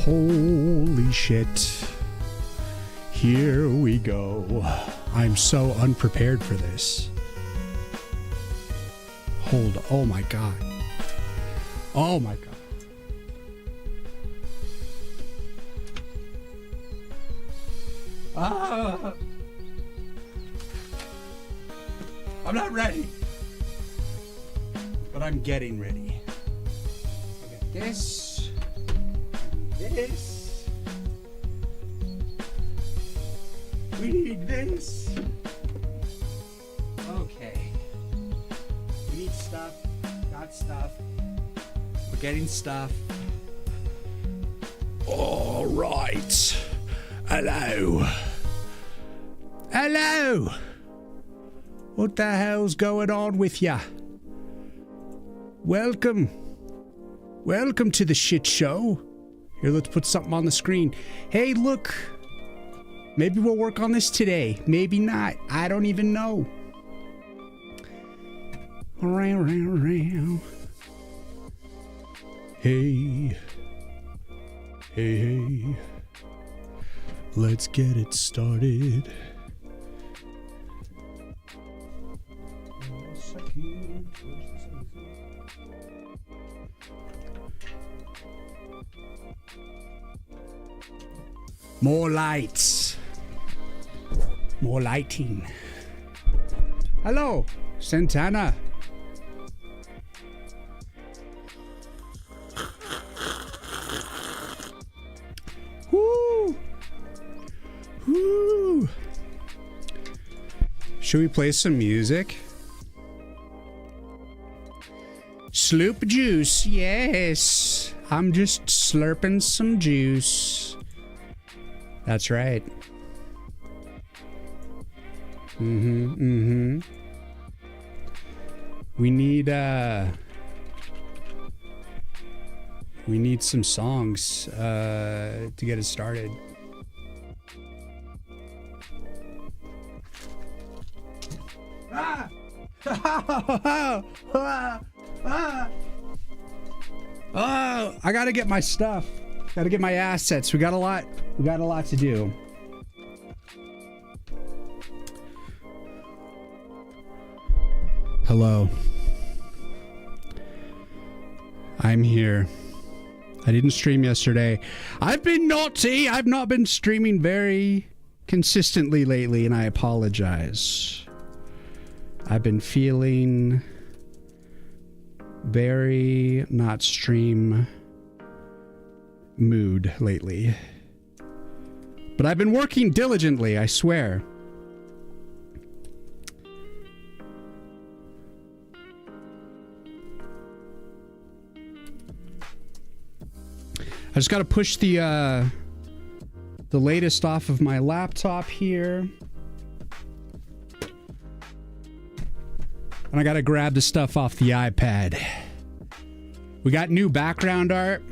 Holy shit. Here we go. I'm so unprepared for this. Oh my god. Oh my god. I'm not ready. But I'm getting ready. I got this. This. We need this. Okay. We need stuff. Got stuff. We're getting stuff. All right. Hello. Hello. What the hell's going on with ya? Welcome. Welcome to the shit show. Here, let's put something on the screen. Hey, look. Maybe we'll work on this today. Maybe not. I don't even know. Hey. Hey. Let's get it started. More lights. More lighting. Hello, Santana. Woo! Woo! Should we play some music? Sloop juice, yes. I'm just slurping some juice. That's right. We need some songs to get it started. Oh, I gotta get my stuff. Gotta get my assets. We got a lot to do. Hello. I'm here. I didn't stream yesterday. I've been naughty. I've not been streaming very consistently lately, and I apologize. I've been feeling very not stream mood lately. But I've been working diligently, I swear. I just got to push the latest off of my laptop here. And I got to grab the stuff off the iPad. We got new background art.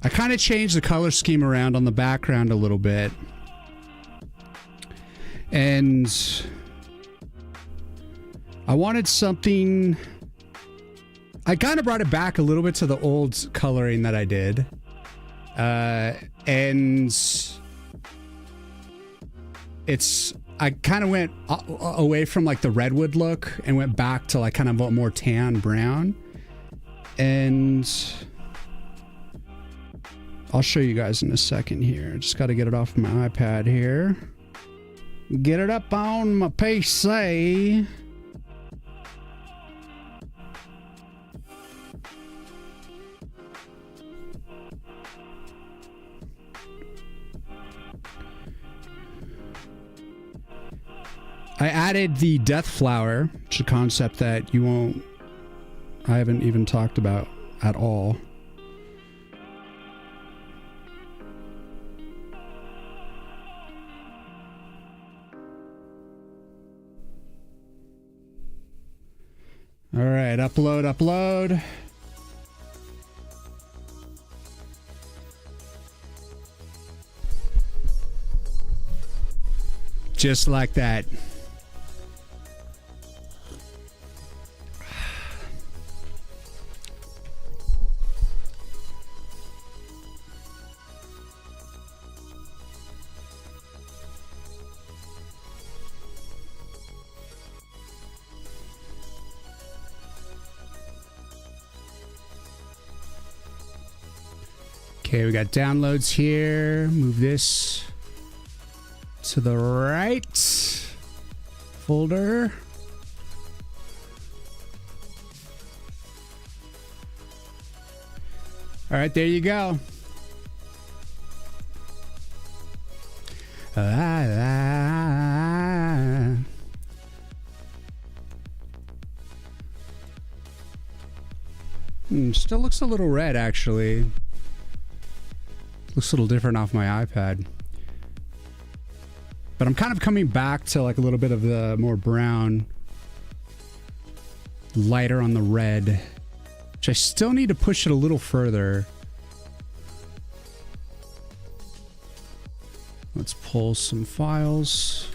I kind of changed the color scheme around on the background a little bit. And I wanted something... I kind of brought it back a little bit to the old coloring that I did. And it's... I kind of went away from like the redwood look and went back to like kind of a more tan brown. And... I'll show you guys in a second here. Just got to get it off my iPad here. Get it up on my PC. I added the death flower, which is a concept that I haven't even talked about at all. All right, upload. Just like that. Okay, we got downloads here. Move this to the right folder. All right, there you go. Still looks a little red, actually. Looks a little different off my iPad. But I'm kind of coming back to like a little bit of the more brown, lighter on the red, which I still need to push it a little further. Let's pull some files.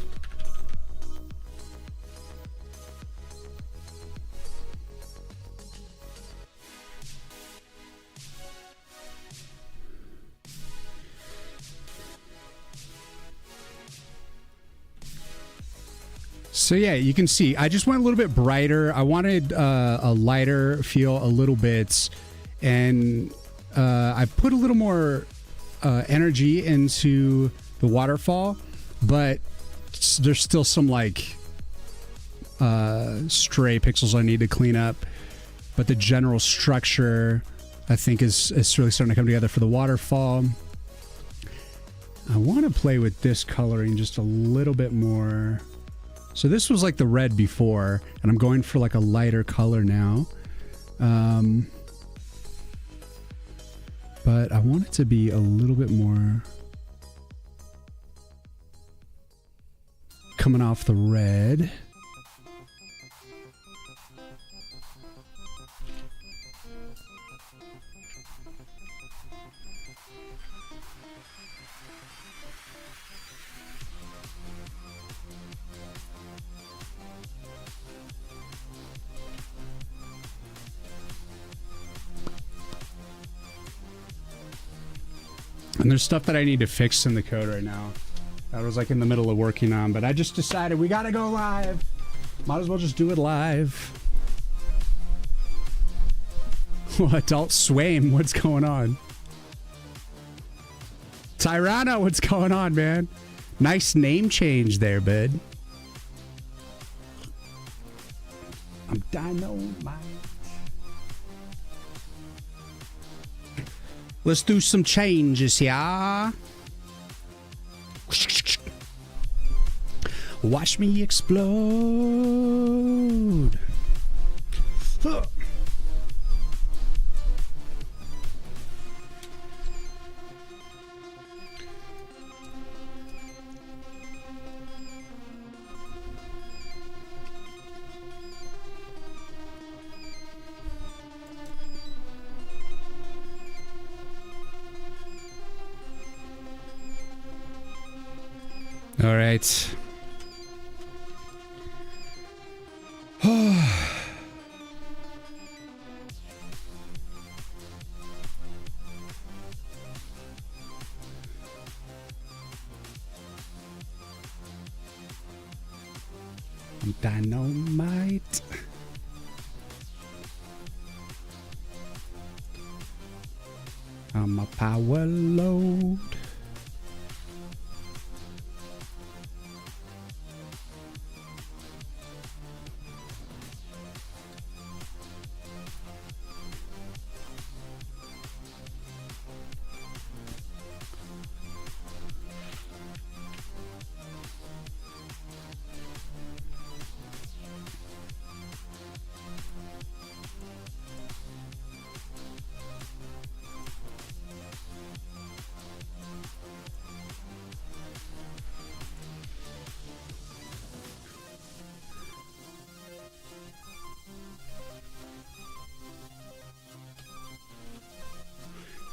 So yeah, you can see I just went a little bit brighter. I wanted a lighter feel a little bit, and I put a little more energy into the waterfall, but there's still some like stray pixels I need to clean up. But the general structure, I think, is really starting to come together for the waterfall. I want to play with this coloring just a little bit more. So this was like the red before, and I'm going for like a lighter color now. But I want it to be a little bit more coming off the red. And there's stuff that I need to fix in the code right now. I was like in the middle of working on, but I just decided we gotta go live. Might as well just do it live. Adult Swaim, what's going on? Tyranno, what's going on, man? Nice name change there, bud. I'm Dynamite. Let's do some changes here. Watch me explode. All right. I'm Dynamite. I'm a power load.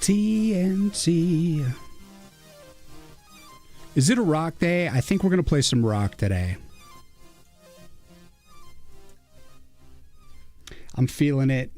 TNT. Is it a rock day? I think we're going to play some rock today. I'm feeling it.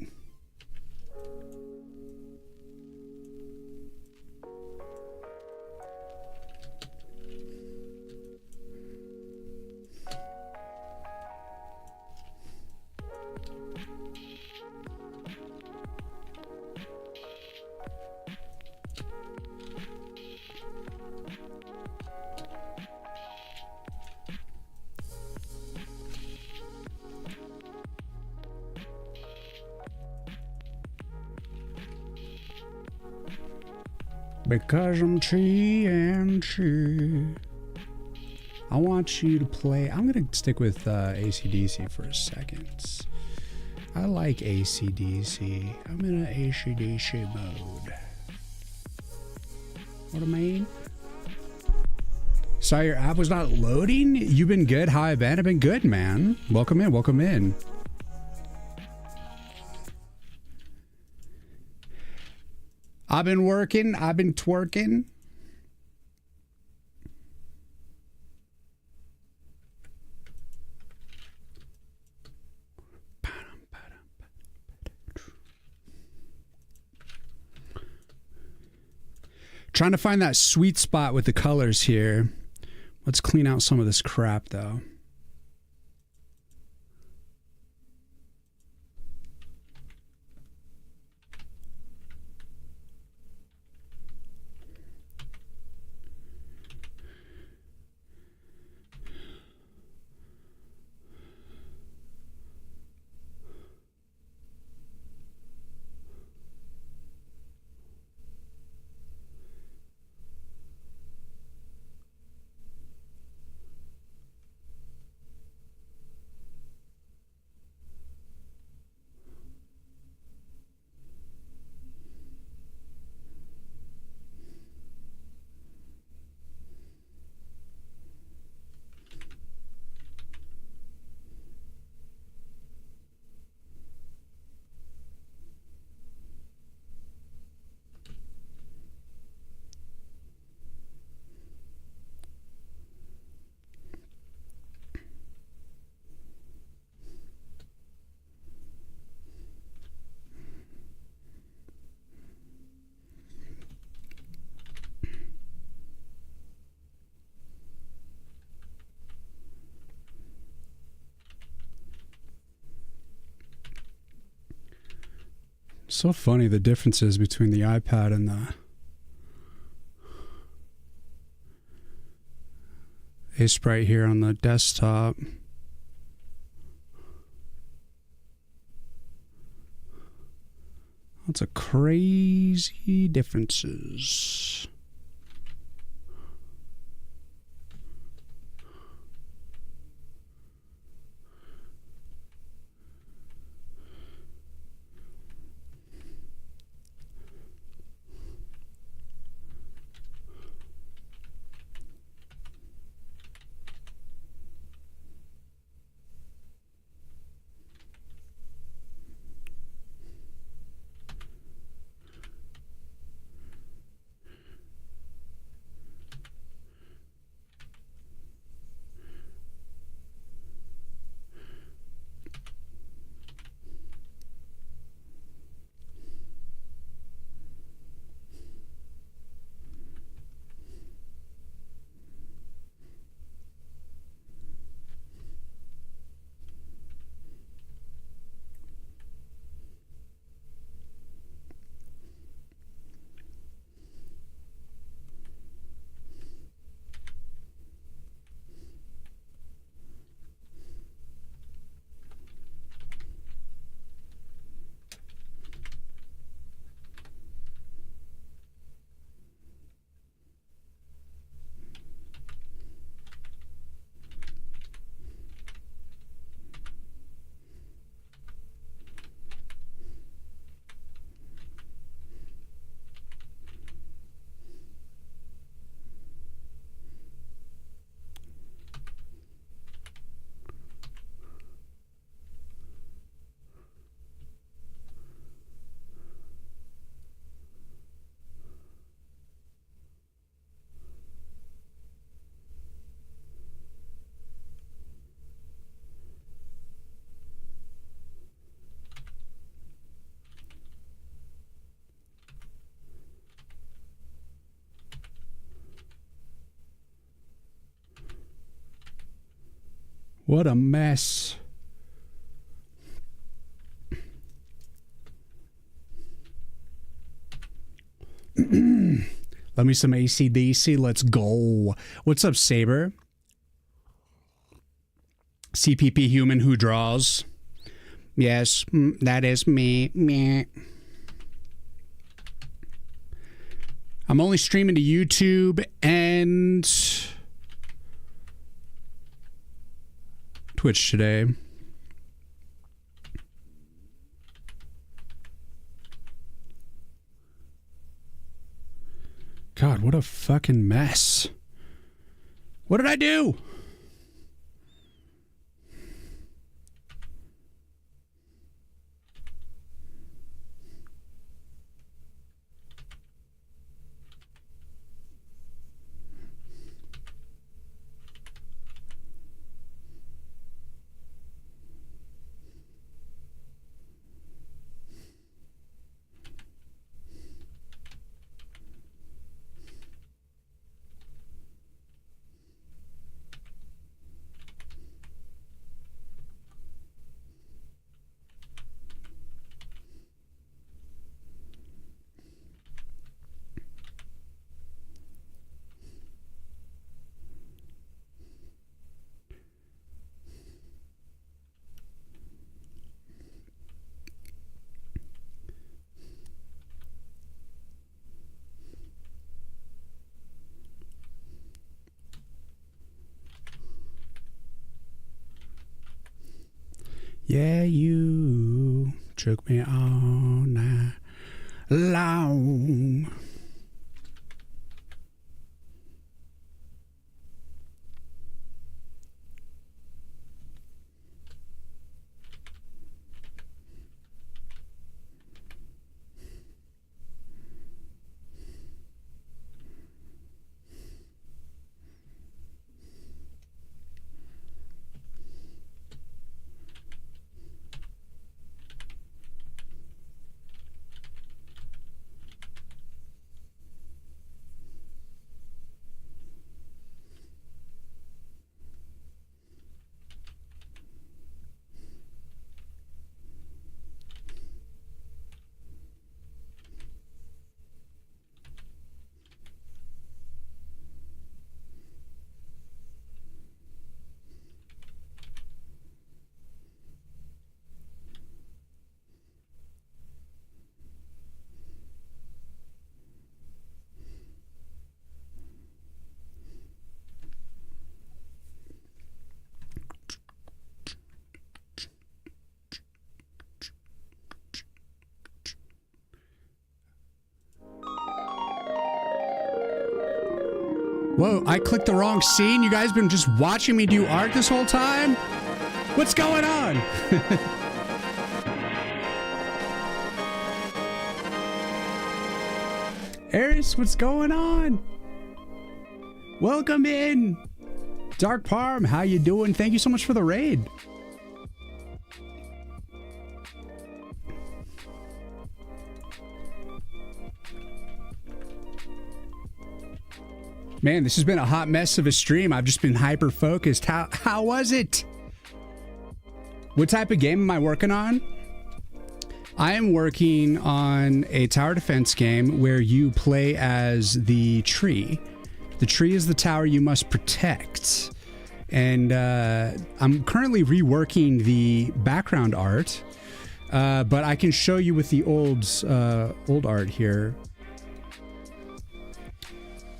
Because I'm C and C. I want you to play. I'm going to stick with AC/DC for a second. I like AC/DC. I'm in an AC/DC mode. What I mean? Sorry, your app was not loading? You've been good? How I been? I've been good, man. Welcome in. Welcome in. I've been working. I've been twerking. Trying to find that sweet spot with the colors here. Let's clean out some of this crap, though. So funny the differences between the iPad and the A-Sprite here on the desktop. Lots of crazy differences. What a mess. Let me some AC/DC. Let's go. What's up, Saber? CPP human who draws. Yes, that is me. Meh. I'm only streaming to YouTube and Twitch today. God, what a fucking mess. What did I do? Yeah, you took me all night long. Whoa, I clicked the wrong scene. You guys been just watching me do art this whole time? What's going on? Eris, what's going on? Welcome in. Dark Parm, how you doing? Thank you so much for the raid. Man, this has been a hot mess of a stream. I've just been hyper focused. How was it? What type of game am I working on? I am working on a tower defense game where you play as the tree. The tree is the tower you must protect. And I'm currently reworking the background art, but I can show you with the old art here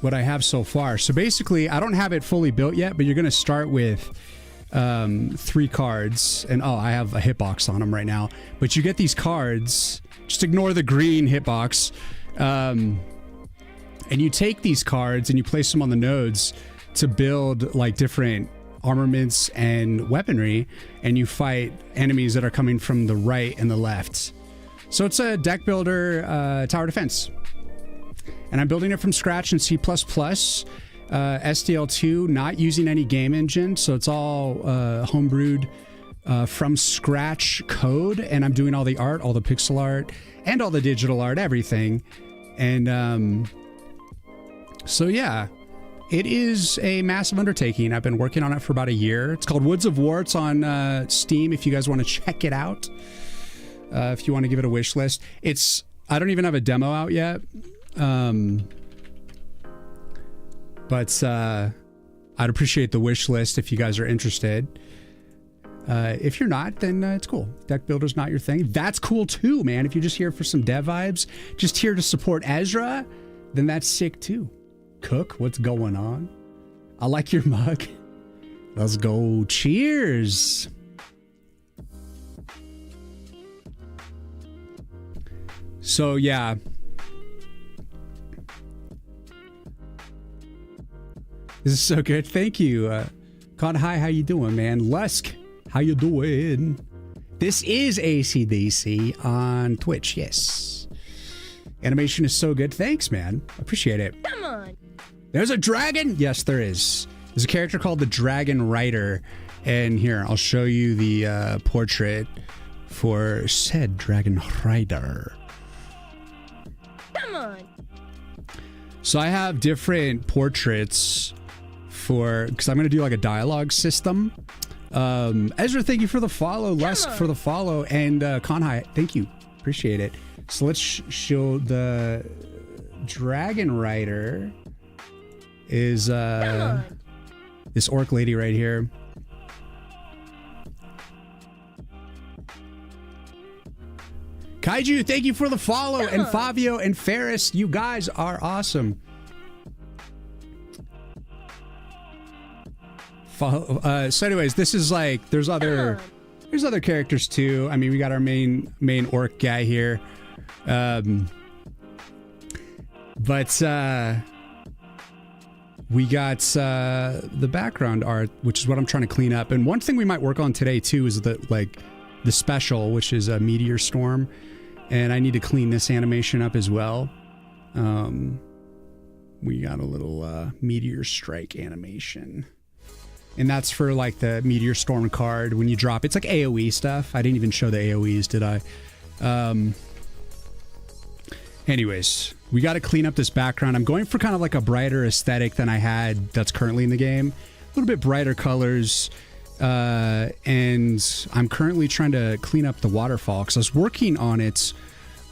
what I have so far. So basically, I don't have it fully built yet, but you're going to start with 3 cards. And oh, I have a hitbox on them right now. But you get these cards. Just ignore the green hitbox. And you take these cards and you place them on the nodes to build like different armaments and weaponry. And you fight enemies that are coming from the right and the left. So it's a deck builder tower defense. And I'm building it from scratch in C++, SDL2, not using any game engine. So it's all homebrewed from scratch code. And I'm doing all the art, all the pixel art, and all the digital art, everything. And so yeah, It is a massive undertaking. I've been working on it for about a year. It's called Woods of War. It's on Steam if you guys want to check it out. If you want to give it a wish list. I don't even have a demo out yet. But I'd appreciate the wish list if you guys are interested. If you're not, then it's cool. Deck builder's not your thing. That's cool too, man. If you're just here for some dev vibes, just here to support Ezra, then that's sick too. Cook, what's going on? I like your mug. Let's go. Cheers. So yeah. This is so good. Thank you. Con, hi, how you doing, man? Lusk, how you doing? This is ACDC on Twitch, yes. Animation is so good. Thanks, man. Appreciate it. Come on. There's a dragon? Yes, there is. There's a character called the Dragon Rider. And here, I'll show you the portrait for said Dragon Rider. Come on. So I have different portraits because I'm going to do like a dialogue system. Ezra, thank you for the follow. Lusk for the follow. And Conhai, thank you. Appreciate it. So let's show the Dragon Rider is this orc lady right here. Kaiju, thank you for the follow. And Fabio and Ferris, you guys are awesome. So anyways, this is like there's other characters too. I mean, we got our main orc guy here. But we got the background art, which is what I'm trying to clean up. And one thing we might work on today too is the special, which is a meteor storm, and I need to clean this animation up as well. We got a little meteor strike animation. And that's for like the meteor storm card when you drop. It's like AoE stuff. I didn't even show the AoEs, did I? Anyways, we got to clean up this background. I'm going for kind of like a brighter aesthetic than I had that's currently in the game. A little bit brighter colors. And I'm currently trying to clean up the waterfall because I was working on it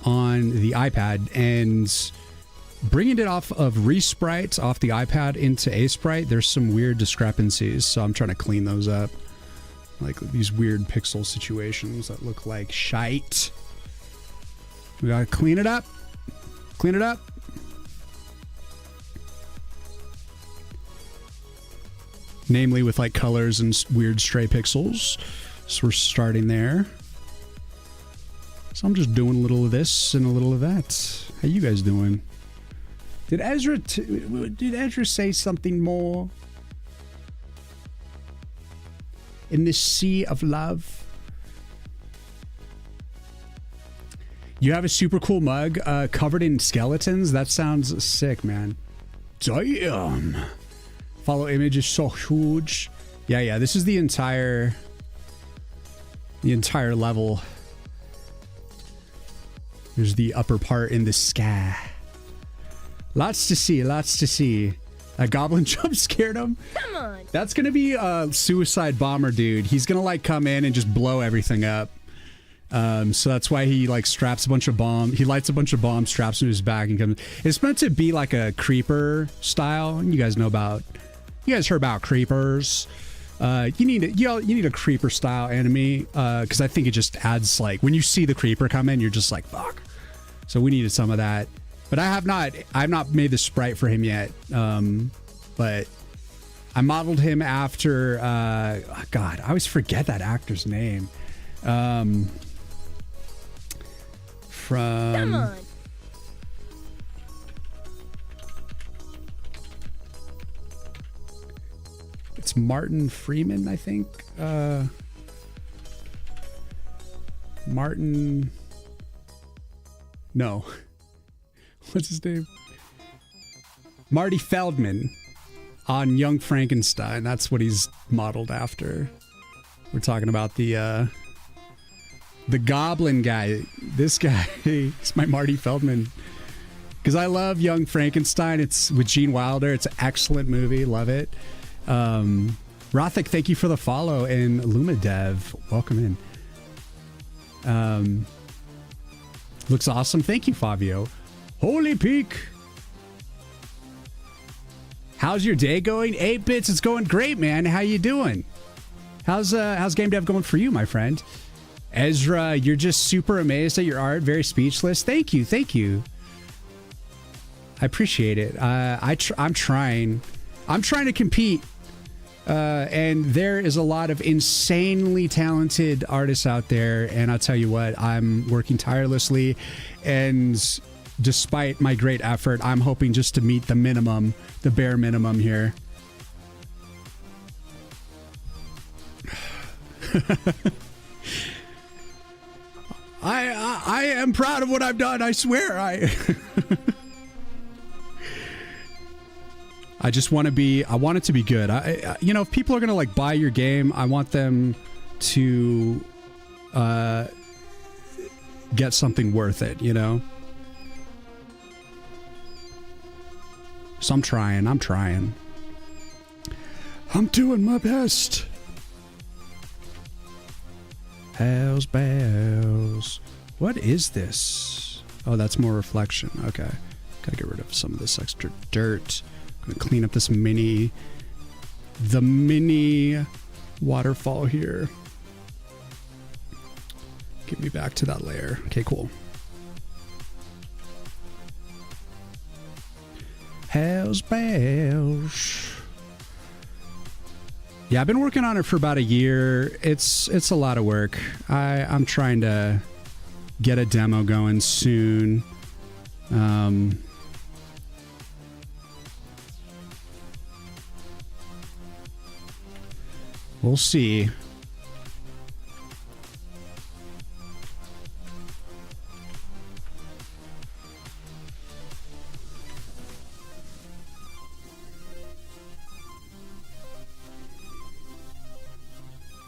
on the iPad and bringing it off of Resprite off the iPad into Asprite. There's some weird discrepancies, so I'm trying to clean those up. Like these weird pixel situations that look like shite. We gotta clean it up. Clean it up. Namely with like colors and weird stray pixels. So we're starting there. So I'm just doing a little of this and a little of that. How you guys doing? Did Ezra say something more? In this sea of love? You have a super cool mug covered in skeletons? That sounds sick, man. Damn. Follow image is so huge. Yeah, this is the entire level. There's the upper part in the sky. Lots to see, lots to see. A goblin jump scared him. Come on. That's gonna be a suicide bomber, dude. He's gonna like come in and just blow everything up. So that's why he like straps a bunch of bombs. He lights a bunch of bombs, straps them to his back, and comes. It's meant to be like a creeper style. You guys heard about creepers. You need a creeper style enemy because I think it just adds like when you see the creeper come in, you're just like fuck. So we needed some of that. But I've not made the sprite for him yet. But I modeled him after God, I always forget that actor's name. Come on. It's Martin Freeman, I think. Martin. No. What's his name? Marty Feldman on Young Frankenstein. That's what he's modeled after. We're talking about the goblin guy. This guy is my Marty Feldman Because I love Young Frankenstein. It's with Gene Wilder. It's an excellent movie. Love it. Rothic, thank you for the follow. And Lumadev, welcome in. Looks awesome. Thank you, Fabio. Holy Peak. How's your day going? 8-bits, it's going great, man. How you doing? How's game dev going for you, my friend? Ezra, you're just super amazed at your art. Very speechless. Thank you. Thank you. I appreciate it. I'm trying to compete. And there is a lot of insanely talented artists out there. And I'll tell you what, I'm working tirelessly. And despite my great effort, I'm hoping just to meet the minimum, the bare minimum here. I am proud of what I've done. I swear. I just want to be, I want it to be good. You know, if people are going to like buy your game, I want them to get something worth it, you know? So I'm trying. I'm doing my best. Hells bells. What is this? Oh, that's more reflection. Okay. Gotta get rid of some of this extra dirt. I'm gonna clean up this mini waterfall here. Get me back to that layer. Okay, cool. Hells bells. Yeah, I've been working on it for about a year. It's a lot of work. I'm trying to get a demo going soon. We'll see.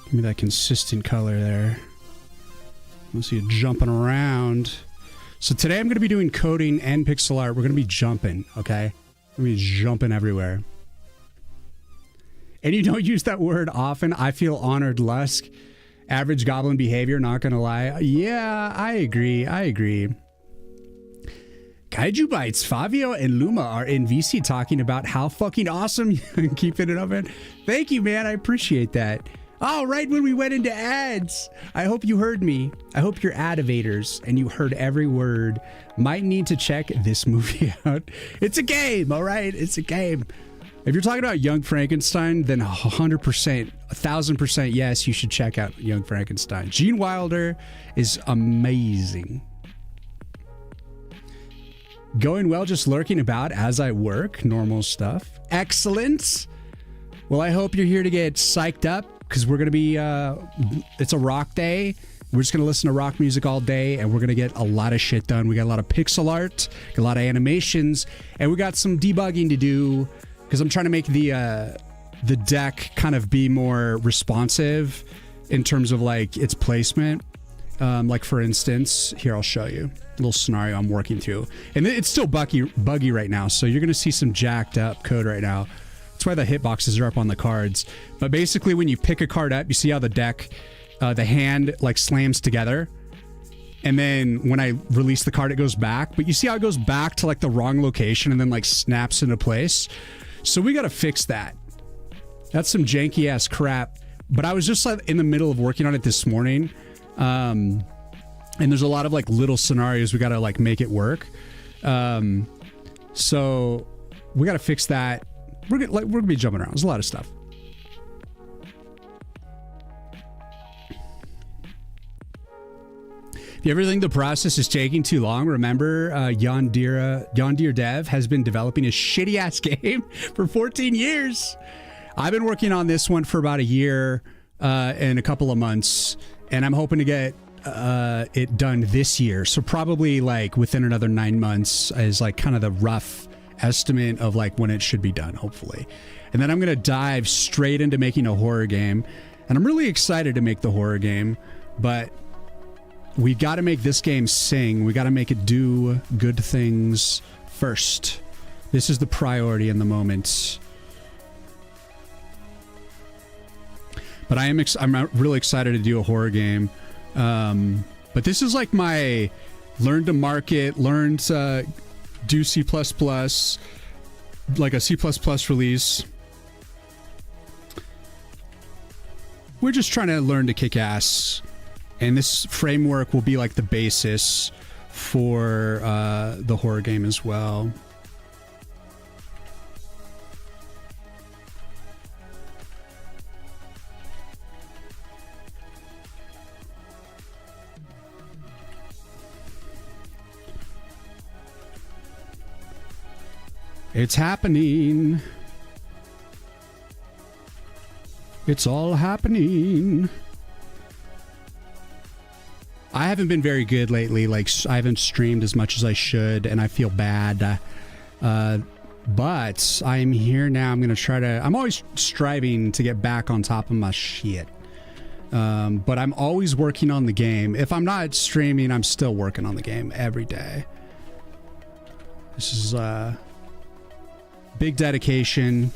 Give me that consistent color there. We'll see it jumping around. So today I'm going to be doing coding and pixel art. We're going to be jumping, okay? We're going to be jumping everywhere. And you don't use that word often. I feel honored, Lusk. Average goblin behavior, not going to lie. Yeah, I agree. Kaiju Bites, Fabio and Luma are in VC talking about how fucking awesome you keeping it up, man. Thank you, man. I appreciate that. Oh, right when we went into ads. I hope you heard me. I hope you're adivators and you heard every word. Might need to check this movie out. It's a game, all right? It's a game. If you're talking about Young Frankenstein, then 100%, 1000% yes, you should check out Young Frankenstein. Gene Wilder is amazing. Going well, just lurking about as I work. Normal stuff. Excellent. Well, I hope you're here to get psyched up because we're going to be, it's a rock day. We're just going to listen to rock music all day and we're going to get a lot of shit done. We got a lot of pixel art, a lot of animations, and we got some debugging to do. Because I'm trying to make the deck kind of be more responsive in terms of like its placement. Like for instance, here I'll show you a little scenario I'm working through, and it's still buggy right now. So you're gonna see some jacked up code right now. That's why the hitboxes are up on the cards. But basically, when you pick a card up, you see how the deck, the hand like slams together. And then when I release the card, it goes back. But you see how it goes back to like the wrong location and then like snaps into place. So we got to fix that. That's some janky ass crap. But I was just like in the middle of working on it this morning. And there's a lot of like little scenarios we got to like make it work. So we got to fix that. We're gonna be jumping around. There's a lot of stuff. If you ever think the process is taking too long, remember Yondir Dev has been developing a shitty ass game for 14 years. I've been working on this one for about a year and a couple of months, and I'm hoping to get it done this year. So probably like within another 9 months is like kind of the rough estimate of like when it should be done, hopefully. And then I'm going to dive straight into making a horror game. And I'm really excited to make the horror game, but we've got to make this game sing. We got to make it do good things first. This is the priority in the moment. But I'm really excited to do a horror game. But this is like my learn to market, learn to do C++, like a C++ release. We're just trying to learn to kick ass. And this framework will be like the basis for the horror game as well. It's happening. It's all happening. I haven't been very good lately. Like, I haven't streamed as much as I should, and I feel bad. But I'm here now. I'm going to try to... I'm always striving to get back on top of my shit. But I'm always working on the game. If I'm not streaming, I'm still working on the game every day. This is... big dedication.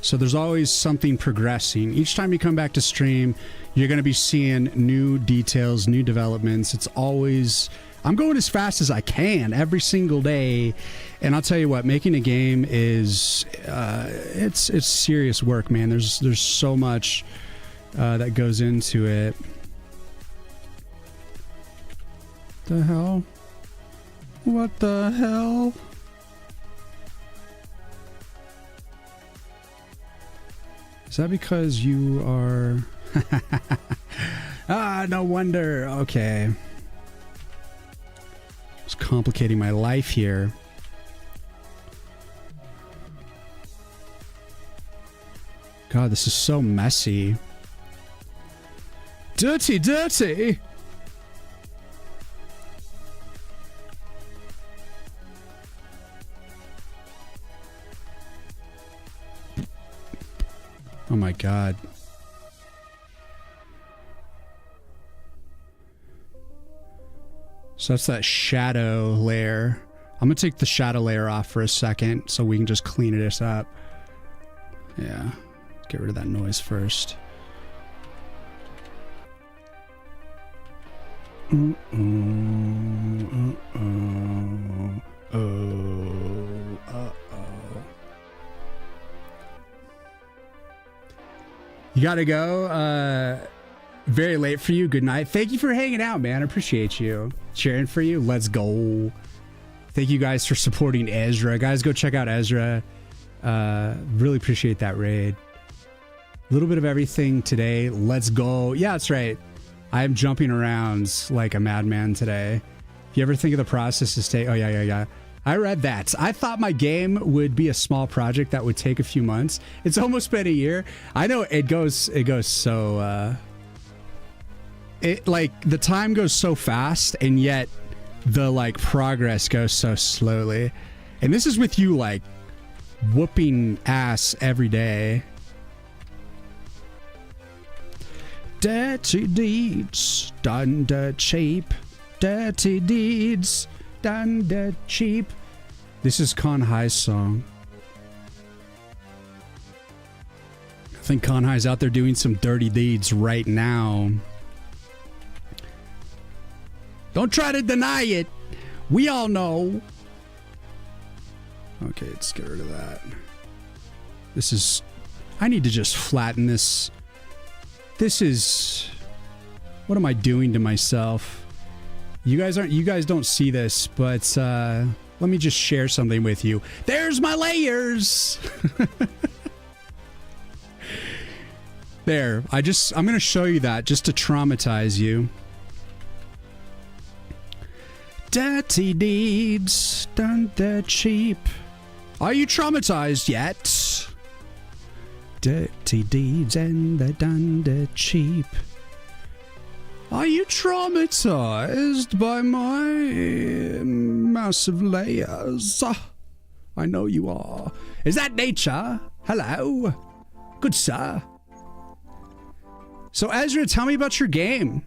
So there's always something progressing. Each time you come back to stream, you're going to be seeing new details, new developments. It's always... I'm going as fast as I can every single day. And I'll tell you what, making a game is... it's serious work, man. There's so much that goes into it. The hell? What the hell? Is that because you are... Ah, no wonder. Okay. It's complicating my life here. God, this is so messy. Dirty, dirty! Oh my God. So that's that shadow layer. I'm gonna take the shadow layer off for a second so we can just clean this up. Yeah, get rid of that noise first. You gotta go. Very late for you. Good night. Thank you for hanging out, man. I appreciate you. Cheering for you. Let's go. Thank you guys for supporting Ezra. Guys, go check out Ezra. Really appreciate that raid. A little bit of everything today. Let's go. Yeah, that's right. I am jumping around like a madman today. If you ever think of the process to stay... Oh, yeah. I read that. I thought my game would be a small project that would take a few months. It's almost been a year. I know it goes so... like the time goes so fast, and yet the like progress goes so slowly. And this is with you like whooping ass every day. Dirty deeds done dirt cheap. Dirty deeds done dirt cheap. This is Con High's song. I think Con High's out there doing some dirty deeds right now. Don't try to deny it. We all know. Okay, let's get rid of that. This is... I need to just flatten this. This is... What am I doing to myself? You guys don't see this, but let me just share something with you. There's my layers. There. I'm going to show you that just to traumatize you. Dirty deeds done dirt cheap. Are you traumatized yet? Dirty deeds and they're done dirt cheap. Are you traumatized by my massive layers? I know you are. Is that nature? Hello? Good sir. So Ezra, tell me about your game.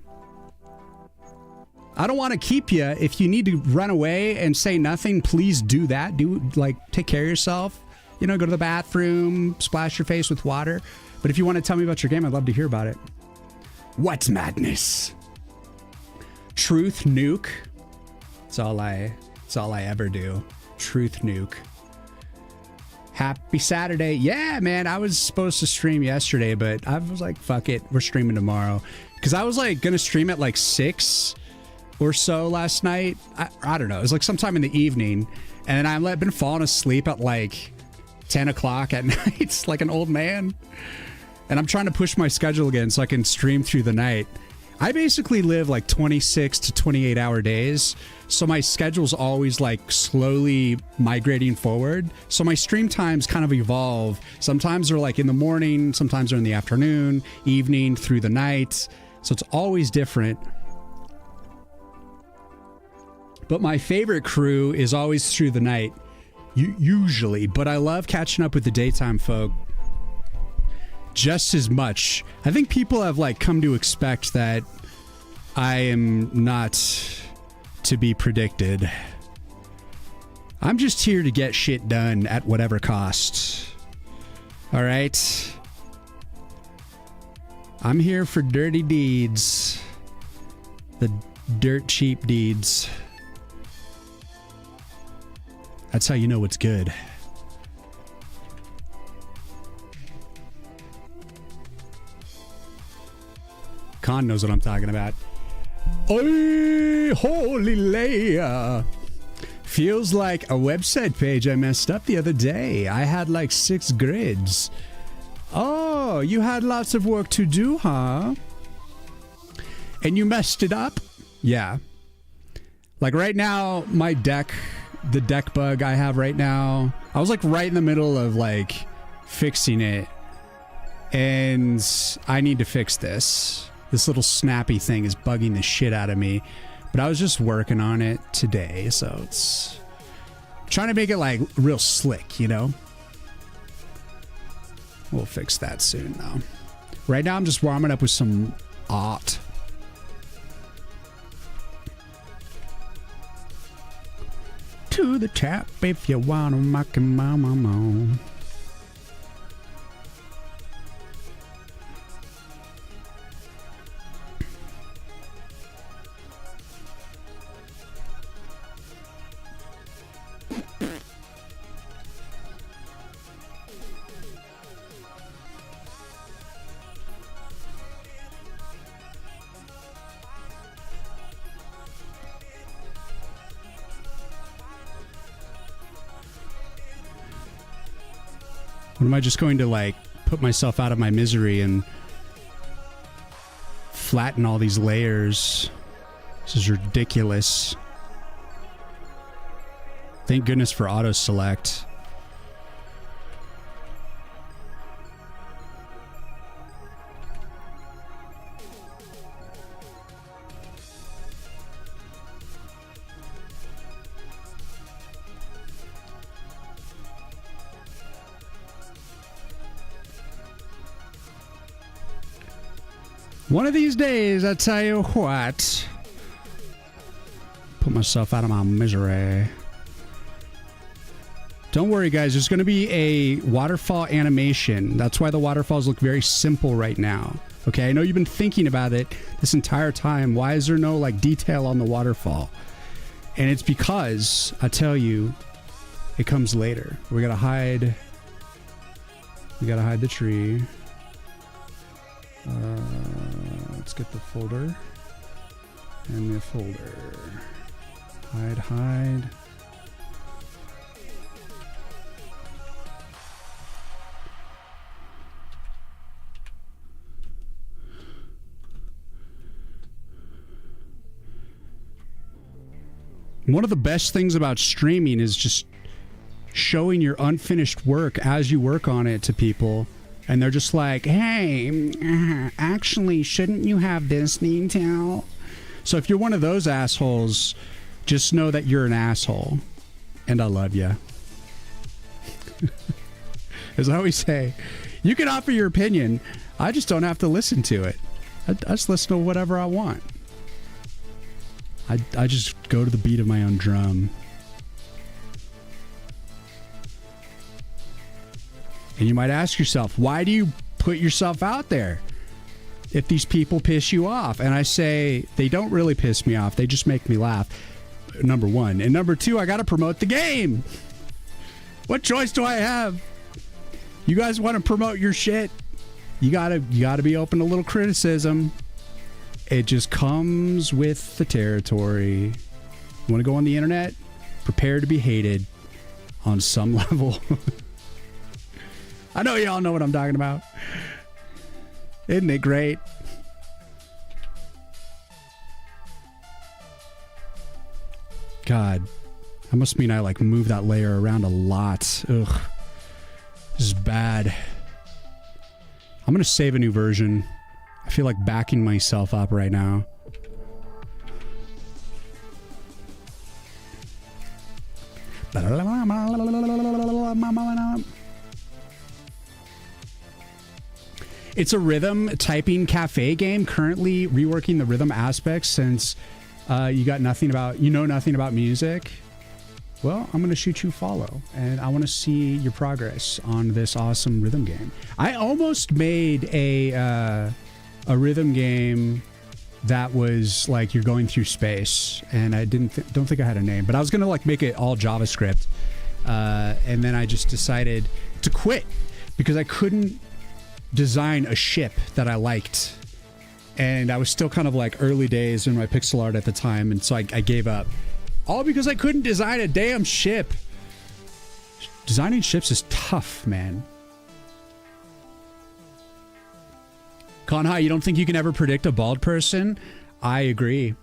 I don't want to keep you. If you need to run away and say nothing, please do that. Take care of yourself. You know, go to the bathroom, splash your face with water. But if you want to tell me about your game, I'd love to hear about it. What's madness? Truth nuke. That's all I ever do. Truth nuke. Happy Saturday. Yeah, man, I was supposed to stream yesterday, but I was like, fuck it, we're streaming tomorrow. Because I was like gonna stream at like 6 or so last night. I don't know, it was like sometime in the evening. And I've been falling asleep at like 10 o'clock at night, like an old man. And I'm trying to push my schedule again so I can stream through the night. I basically live like 26 to 28 hour days. So my schedule's always like slowly migrating forward. So my stream times kind of evolve. Sometimes they're like in the morning, sometimes they're in the afternoon, evening, through the night. So it's always different. But my favorite crew is always through the night, usually. But I love catching up with the daytime folk just as much. I think people have like come to expect that I am not to be predicted. I'm just here to get shit done at whatever cost. All right. I'm here for dirty deeds. The dirt cheap deeds. That's how you know what's good. Khan knows what I'm talking about. Oi, holy Leia. Feels like a website page I messed up the other day. I had like 6 grids. Oh, you had lots of work to do, huh? And you messed it up? Yeah. Like right now, my deck, the deck bug I have right now, I was like right in the middle of like fixing it. And I need to fix this. This little snappy thing is bugging the shit out of me. But I was just working on it today, so it's trying to make it like real slick, you know? We'll fix that soon though. Right now I'm just warming up with some art. To the tap if you wanna mock him, mama. What am I just going to like put myself out of my misery and flatten all these layers? This is ridiculous. Thank goodness for auto select. One of these days, I tell you what, put myself out of my misery. Don't worry, guys. There's going to be a waterfall animation. That's why the waterfalls look very simple right now. Okay, I know you've been thinking about it this entire time. Why is there no like detail on the waterfall? And it's because, I tell you, it comes later. We gotta hide the tree. Let's get the folder and the folder. Hide. One of the best things about streaming is just showing your unfinished work as you work on it to people. And they're just like, hey, actually, shouldn't you have this detail? So if you're one of those assholes, just know that you're an asshole. And I love you. As I always say, you can offer your opinion. I just don't have to listen to it. I just listen to whatever I want. I just go to the beat of my own drum. And you might ask yourself, why do you put yourself out there if these people piss you off? And I say, they don't really piss me off. They just make me laugh. Number one. And number two, I got to promote the game. What choice do I have? You guys want to promote your shit? You gotta be open to a little criticism. It just comes with the territory. You want to go on the internet? Prepare to be hated on some level. I know y'all know what I'm talking about. Isn't it great? God, that must mean I like move that layer around a lot. Ugh, this is bad. I'm gonna save a new version. I feel like backing myself up right now. It's a rhythm typing cafe game, currently reworking the rhythm aspects since you know nothing about music. Well, I'm going to shoot you follow, and I want to see your progress on this awesome rhythm game. I almost made a rhythm game that was like you're going through space, and I don't think I had a name, but I was going to like make it all JavaScript, and then I just decided to quit because I couldn't design a ship that I liked, and I was still kind of like early days in my pixel art at the time, and so I gave up. All because I couldn't design a damn ship. Designing ships is tough, man. Conhai, you don't think you can ever predict a bald person? I agree.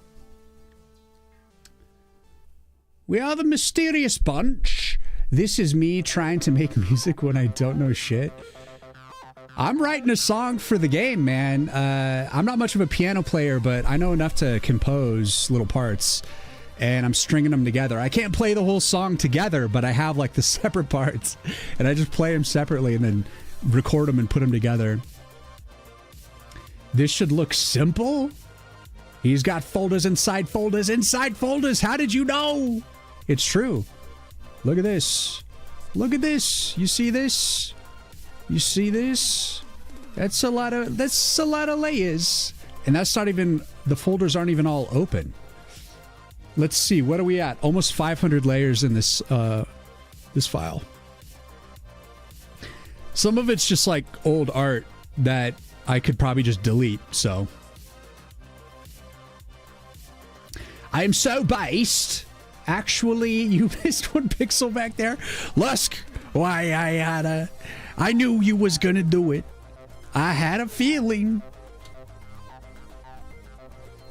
We are the mysterious bunch. This is me trying to make music when I don't know shit. I'm writing a song for the game, man. I'm not much of a piano player, but I know enough to compose little parts. And I'm stringing them together. I can't play the whole song together, but I have like the separate parts. And I just play them separately and then record them and put them together. This should look simple. He's got folders inside folders inside folders. How did you know? It's true. Look at this. Look at this. You see this? You see this? That's a lot of layers. And that's not even, the folders aren't even all open. Let's see, what are we at? Almost 500 layers in this this file. Some of it's just like old art that I could probably just delete, so. I am so based. Actually, you missed one pixel back there. Lusk, why I knew you was gonna do it. I had a feeling.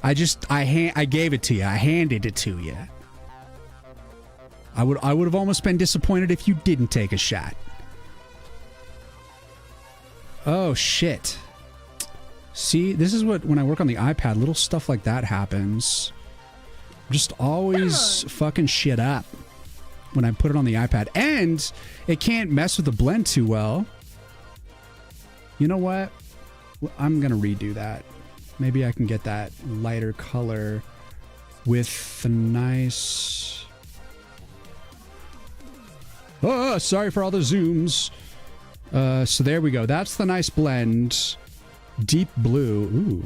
I gave it to you. I handed it to you. I would have almost been disappointed if you didn't take a shot. Oh shit. See, this is what, when I work on the iPad, little stuff like that happens. Just always fucking shit up when I put it on the iPad. And it can't mess with the blend too well. You know what? I'm gonna redo that. Maybe I can get that lighter color with the nice... Oh, sorry for all the zooms. So there we go. That's the nice blend. Deep blue. Ooh.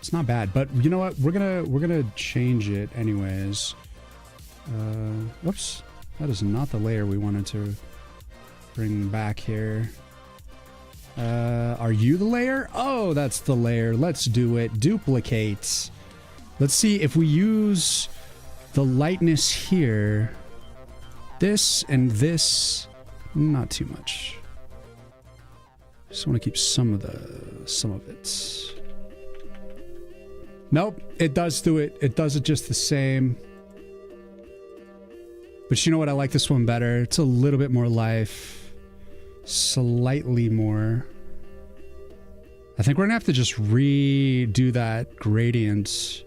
It's not bad, but you know what? We're gonna change it anyways. Whoops. That is not the layer we wanted to bring back here. Are you the layer? Oh, that's the layer. Let's do it. Duplicate. Let's see if we use the lightness here. This and this, not too much. Just want to keep some of it. Nope, it does do it. It does it just the same. But you know what? I like this one better. It's a little bit more life. Slightly more. I think we're gonna have to just redo that gradient.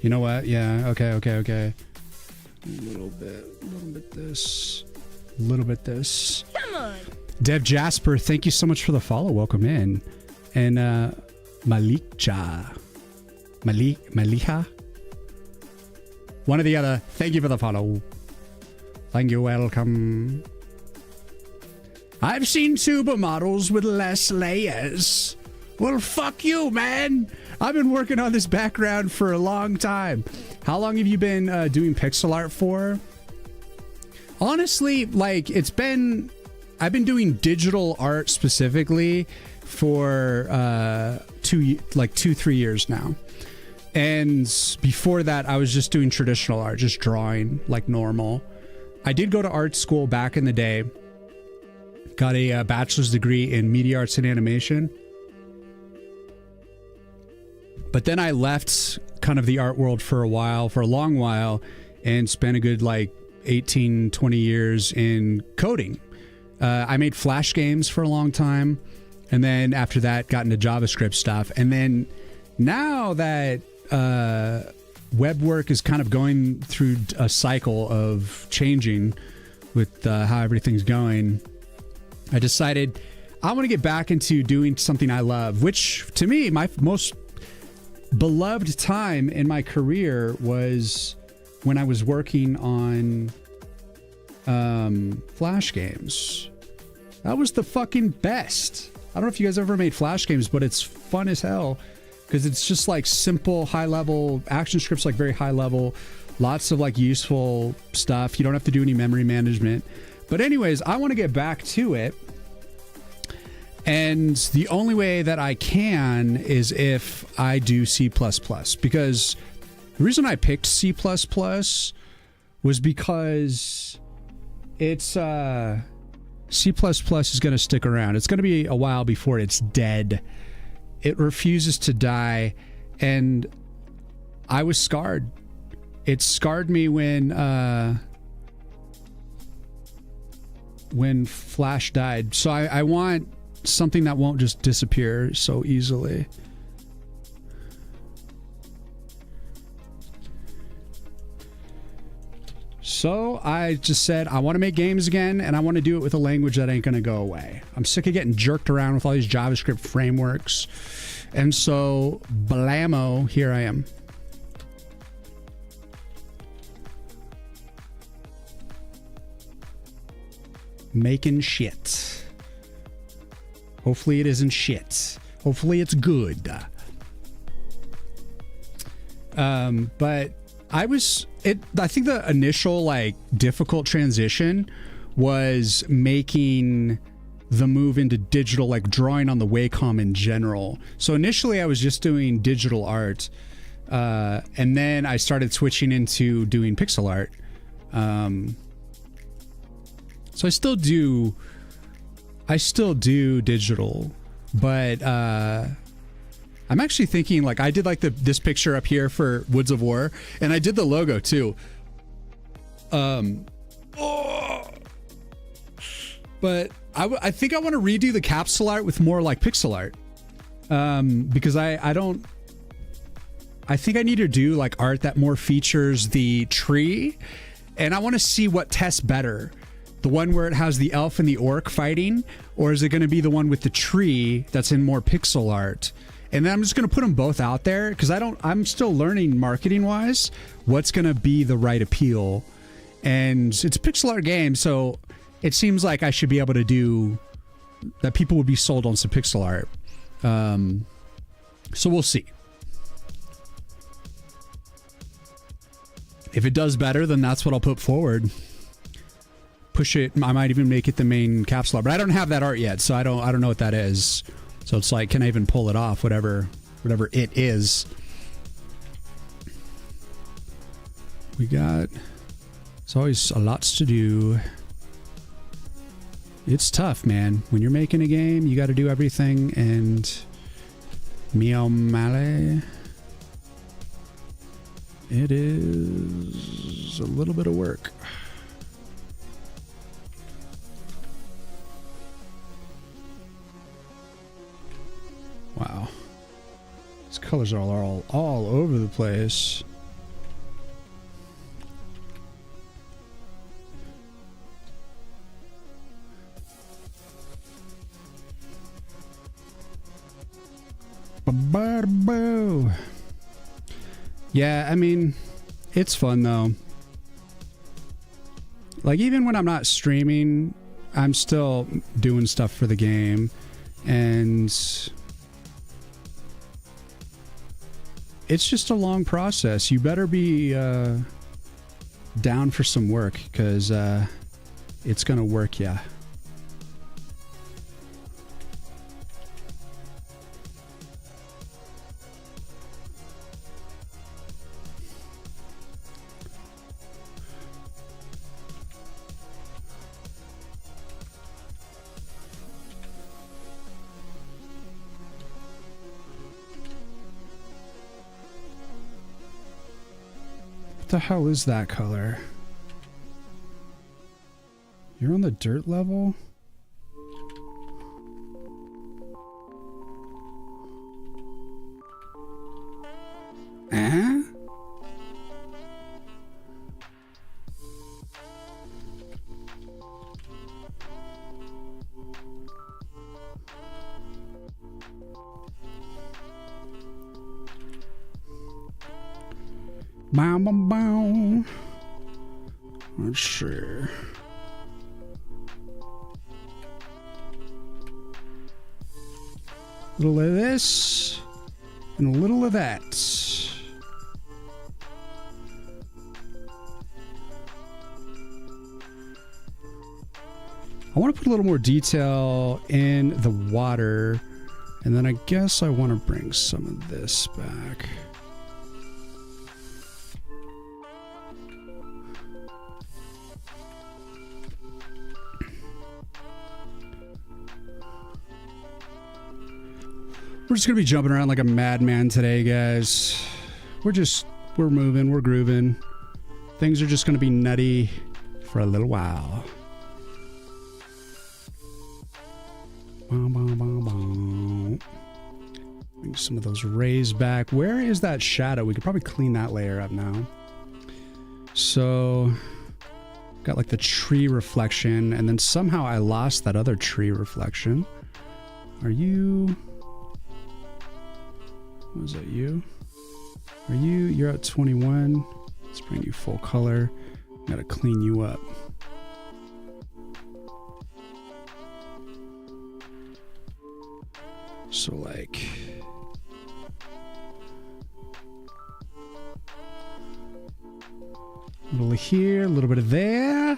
You know what? Yeah, okay. A little bit this. A little bit this. Come on. Dev Jasper, thank you so much for the follow. Welcome in. And Malicha. Maliha? One or the other. Thank you for the follow. Thank you. Welcome. I've seen supermodels with less layers. Well, fuck you, man. I've been working on this background for a long time. How long have you been doing pixel art for? Honestly, like, I've been doing digital art specifically for 2-3 years now. And before that, I was just doing traditional art, just drawing like normal. I did go to art school back in the day. Got a bachelor's degree in media arts and animation. But then I left kind of the art world for a long while, and spent a good like 18, 20 years in coding. I made Flash games for a long time. And then after that, got into JavaScript stuff. And then now that web work is kind of going through a cycle of changing with how everything's going, I decided I want to get back into doing something I love, which to me, my most beloved time in my career was when I was working on Flash games. That was the fucking best. I don't know if you guys ever made Flash games, but it's fun as hell because it's just like simple, high level action scripts, like very high level, lots of like useful stuff. You don't have to do any memory management. But anyways, I want to get back to it. And the only way that I can is if I do C++, because the reason I picked C++ was because it's C++ is going to stick around. It's going to be a while before it's dead. It refuses to die, and I was scarred. It scarred me when Flash died. So I want something that won't just disappear so easily. So I just said, I want to make games again, and I want to do it with a language that ain't going to go away. I'm sick of getting jerked around with all these JavaScript frameworks. And so, blammo, here I am. Making shit. Hopefully it isn't shit. Hopefully it's good. But I think the initial like difficult transition was making the move into digital, like drawing on the Wacom in general. So initially I was just doing digital art. And then I started switching into doing pixel art. So I still do digital, but I'm actually thinking, like, I did like this picture up here for Woods of War, and I did the logo too. But I think I want to redo the capsule art with more like pixel art, because I think I need to do like art that more features the tree, and I want to see what tests better. The one where it has the elf and the orc fighting, or is it going to be the one with the tree that's in more pixel art? And then I'm just going to put them both out there because I'm still learning marketing wise what's going to be the right appeal. And it's a pixel art game, so it seems like I should be able to do that. People would be sold on some pixel art. So we'll see. If it does better, then that's what I'll put forward. Push it. I might even make it the main capsule art, but I don't have that art yet, so I don't know what that is. So it's like, can I even pull it off? Whatever it is. There's always a lots to do. It's tough, man. When you're making a game, you got to do everything, and Meow Male. It is a little bit of work. Wow. These colors are all over the place. Yeah, I mean, it's fun though. Like, even when I'm not streaming, I'm still doing stuff for the game. And it's just a long process. You better be down for some work, because it's gonna work ya. What the hell is that color? You're on the dirt level? Eh? Bow, bow, bow. Let's see. A little of this and a little of that. I want to put a little more detail in the water, and then I guess I want to bring some of this back. We're just gonna be jumping around like a madman today, guys. We're moving, we're grooving. Things are just gonna be nutty for a little while. Bring some of those rays back. Where is that shadow? We could probably clean that layer up now. So, got like the tree reflection, and then somehow I lost that other tree reflection. Are you... Was that you? Are you? You're at 21. Let's bring you full color. Gotta clean you up. So like... a little here, a little bit of there.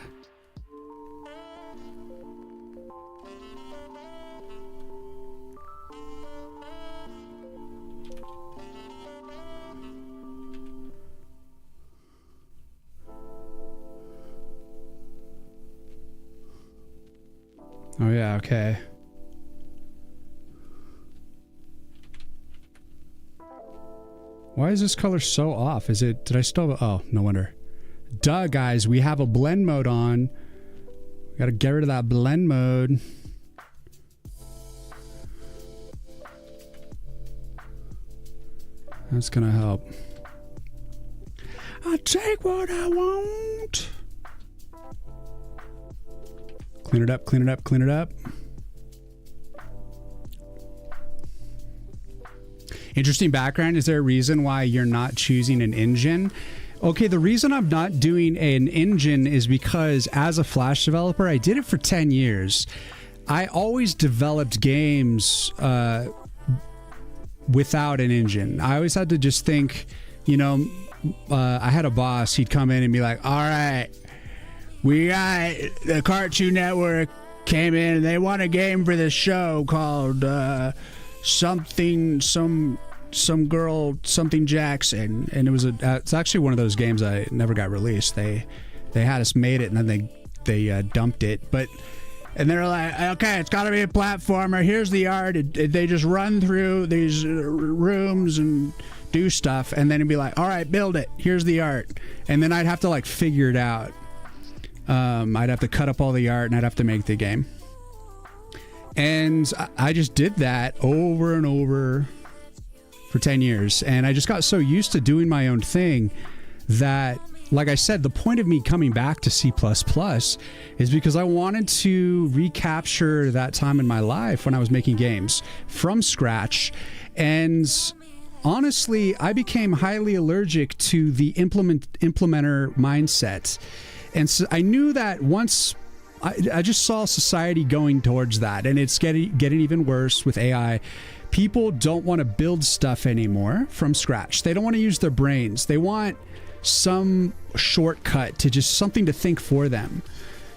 Oh yeah, okay. Why is this color so off? Is it, did I still, oh, no wonder. Duh, guys, we have a blend mode on. We gotta get rid of that blend mode. That's gonna help. I take what I want. Clean it up, clean it up, clean it up. Interesting background. Is there a reason why you're not choosing an engine? Okay, the reason I'm not doing an engine is because as a Flash developer, I did it for 10 years. I always developed games without an engine. I always had to just think, you know, I had a boss, he'd come in and be like, all right, we got the Cartoon Network came in and they want a game for this show called some girl something Jackson, and it was it's actually one of those games that never got released. They had us made it and then they dumped it, and they're like, okay, it's got to be a platformer. Here's the art. They just run through these rooms and do stuff, and then it'd be like, all right, build it. Here's the art, and then I'd have to like figure it out. I'd have to cut up all the art and I'd have to make the game. And I just did that over and over for 10 years. And I just got so used to doing my own thing that like I said, the point of me coming back to C++ is because I wanted to recapture that time in my life when I was making games from scratch. And honestly, I became highly allergic to the implementer mindset. And so I knew that once I just saw society going towards that, and it's getting even worse with AI. People don't want to build stuff anymore from scratch. They don't want to use their brains. They want some shortcut to just something to think for them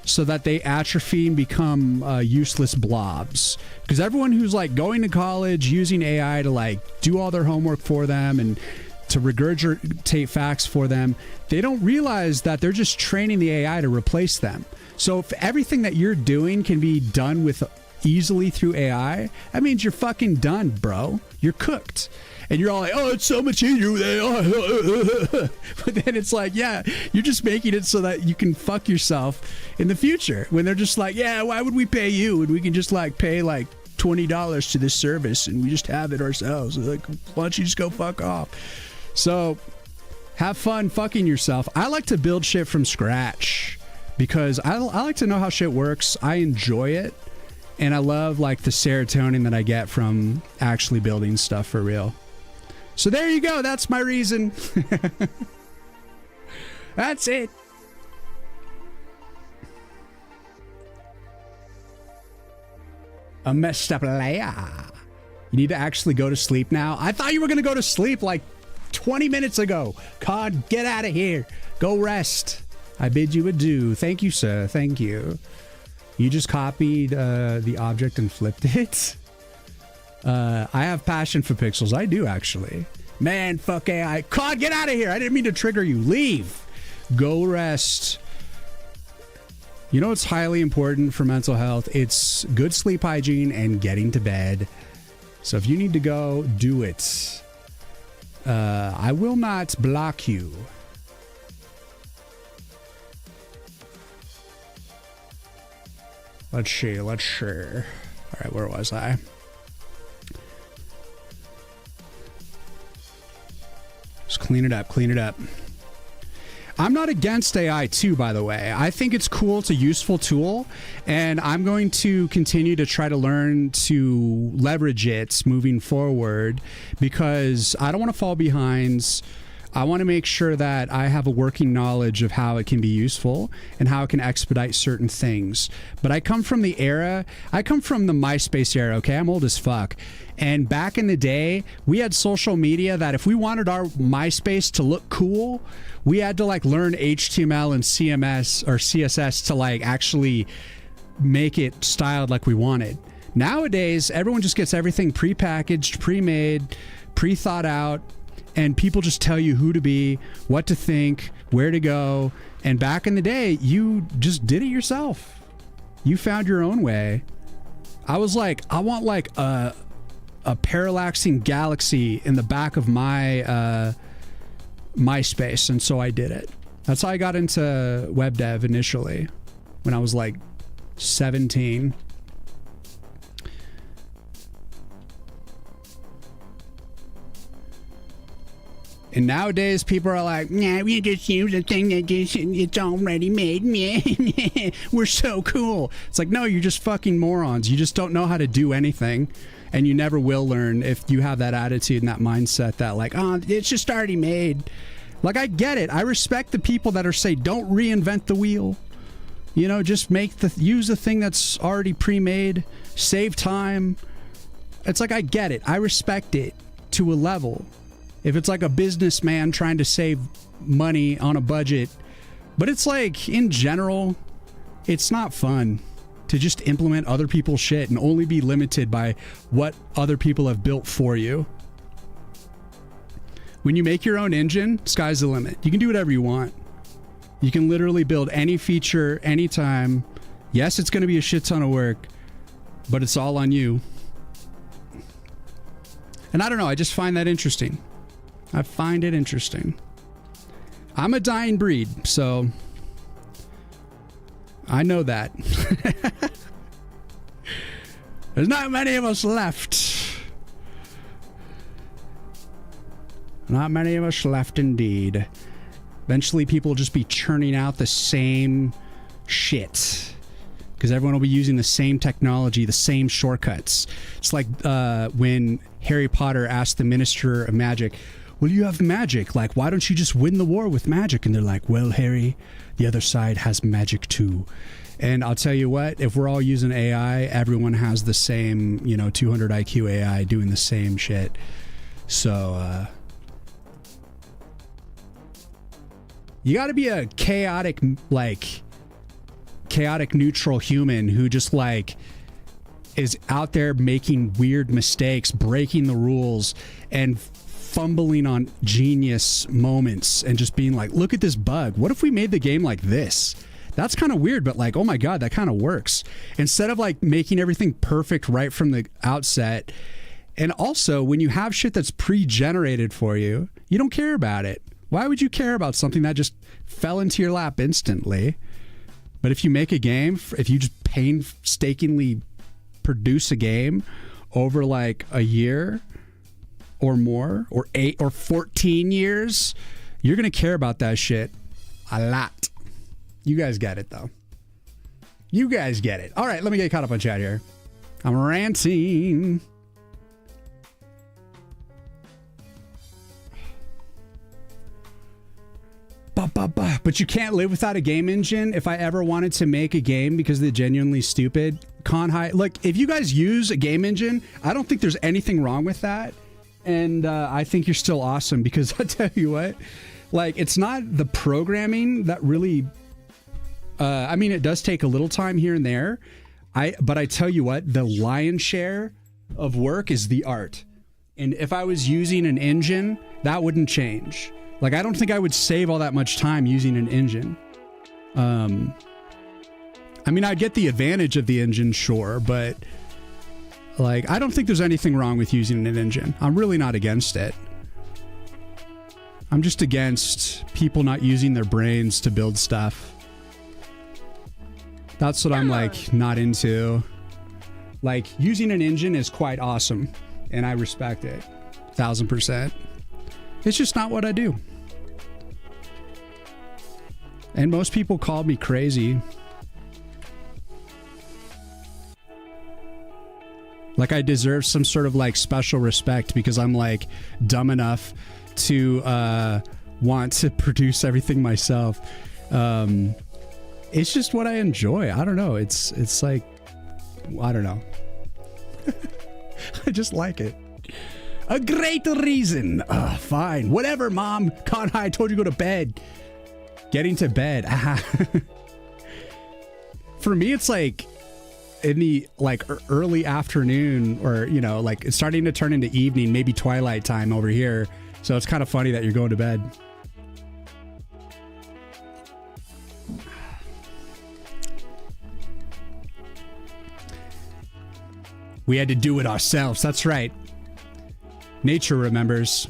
so that they atrophy and become useless blobs. Because everyone who's like going to college using AI to like do all their homework for them and to regurgitate facts for them, they don't realize that they're just training the AI to replace them. So if everything that you're doing can be done with easily through AI, that means you're fucking done, bro. You're cooked. And you're all like, oh, it's so much easier with AI. But then it's like, yeah, you're just making it so that you can fuck yourself in the future. When they're just like, yeah, why would we pay you? And we can just like pay like $20 to this service and we just have it ourselves. Like, why don't you just go fuck off? So have fun fucking yourself. I like to build shit from scratch because I like to know how shit works. I enjoy it. And I love like the serotonin that I get from actually building stuff for real. So there you go. That's my reason. That's it. A messed up layer. You need to actually go to sleep now. I thought you were going to go to sleep like 20 minutes ago. COD, get out of here. Go rest. I bid you adieu. Thank you, sir. Thank you. You just copied the object and flipped it. I have passion for pixels. I do, actually. Man, fuck AI. COD, get out of here. I didn't mean to trigger you. Leave. Go rest. You know what's highly important for mental health? It's good sleep hygiene and getting to bed. So if you need to go, do it. I will not block you. Let's see. All right, where was I? Just clean it up. I'm not against AI too, by the way. I think it's cool. It's a useful tool, and I'm going to continue to try to learn to leverage it moving forward because I don't want to fall behind. I want to make sure that I have a working knowledge of how it can be useful and how it can expedite certain things. But I come from the MySpace era, okay? I'm old as fuck. And back in the day, we had social media that if we wanted our MySpace to look cool, we had to like learn HTML and CMS or CSS to like actually make it styled like we wanted. Nowadays, everyone just gets everything prepackaged, pre-made, pre-thought out, and people just tell you who to be, what to think, where to go. And back in the day, you just did it yourself. You found your own way. I was like, I want like a parallaxing galaxy in the back of my MySpace, and so I did it. That's how I got into web dev initially, when I was like 17. And nowadays, people are like, nah, we just use a thing that it's already made. We're so cool. It's like, no, you're just fucking morons. You just don't know how to do anything. And you never will learn if you have that attitude and that mindset that like, oh, it's just already made. Like, I get it. I respect the people that are say, don't reinvent the wheel. You know, just use the thing that's already pre-made. Save time. It's like, I get it. I respect it to a level. If it's like a businessman trying to save money on a budget. But it's like, in general, it's not fun to just implement other people's shit and only be limited by what other people have built for you. When you make your own engine, sky's the limit. You can do whatever you want. You can literally build any feature, anytime. Yes, it's going to be a shit ton of work, but it's all on you. And I don't know, I just find that interesting. I find it interesting. I'm a dying breed, so I know that. There's not many of us left. Not many of us left indeed. Eventually people will just be churning out the same shit because everyone will be using the same technology, the same shortcuts. It's like when Harry Potter asked the Minister of Magic, well, you have magic. Like, why don't you just win the war with magic? And they're like, well, Harry, the other side has magic too. And I'll tell you what, if we're all using AI, everyone has the same, 200 IQ AI doing the same shit. So, you got to be a chaotic neutral human who just is out there making weird mistakes, breaking the rules, and fumbling on genius moments and just being like, look at this bug. What if we made the game like this? That's kind of weird, but oh my God, that kind of works. Instead of making everything perfect right from the outset. And also, when you have shit that's pre-generated for you, you don't care about it. Why would you care about something that just fell into your lap instantly? But if you make a game, if you just painstakingly produce a game over a year or more, or 8 or 14 years, you're going to care about that shit a lot. You guys get it, though. You guys get it. All right, let me get caught up on chat here. I'm ranting. But you can't live without a game engine. If I ever wanted to make a game because they're genuinely stupid, if you guys use a game engine, I don't think there's anything wrong with that. And I think you're still awesome because I tell you what, it's not the programming that really, it does take a little time here and there. But I tell you what, the lion's share of work is the art. And if I was using an engine, that wouldn't change. I don't think I would save all that much time using an engine. I'd get the advantage of the engine, sure, but I don't think there's anything wrong with using an engine. I'm really not against it. I'm just against people not using their brains to build stuff. That's what I'm not into. Using an engine is quite awesome, and I respect it 1000%. It's just not what I do. And most people called me crazy. I deserve some sort of special respect because I'm dumb enough to want to produce everything myself. It's just what I enjoy. I don't know. It's I don't know. I just like it. A great reason. Fine. Whatever, Mom. Conhai, I told you to go to bed. Getting to bed. For me, it's in the early afternoon or, it's starting to turn into evening, maybe twilight time over here. So it's kind of funny that you're going to bed. We had to do it ourselves. That's right. Nature remembers.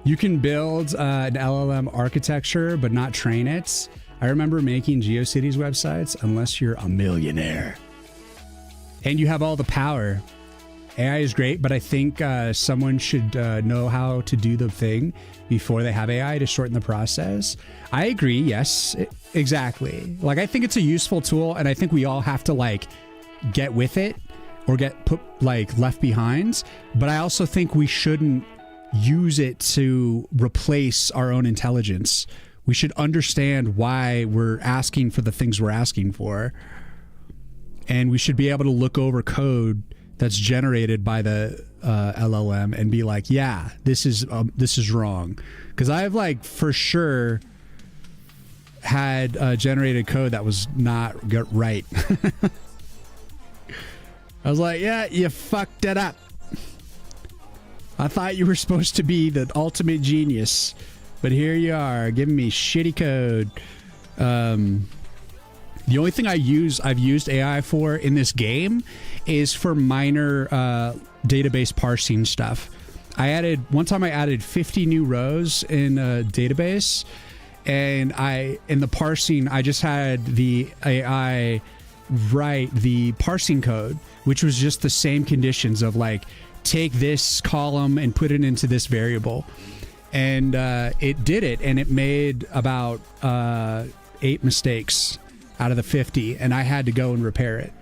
You can build an LLM architecture, but not train it. I remember making GeoCities websites unless you're a millionaire. And you have all the power. AI is great, but I think someone should know how to do the thing before they have AI to shorten the process. I agree. Yes, exactly. I think it's a useful tool, and I think we all have to get with it or get put left behind. But I also think we shouldn't use it to replace our own intelligence. We should understand why we're asking for the things we're asking for. And we should be able to look over code that's generated by the LLM and be like, yeah, this is wrong. Because I've for sure had generated code that was not right. I was like, yeah, you fucked it up. I thought you were supposed to be the ultimate genius, but here you are giving me shitty code. The only thing I've used AI for in this game is for minor database parsing stuff. One time I added 50 new rows in a database, and in the parsing, I just had the AI write the parsing code, which was just the same conditions of take this column and put it into this variable. and it did it, and it made about 8 mistakes out of the 50, and I had to go and repair it.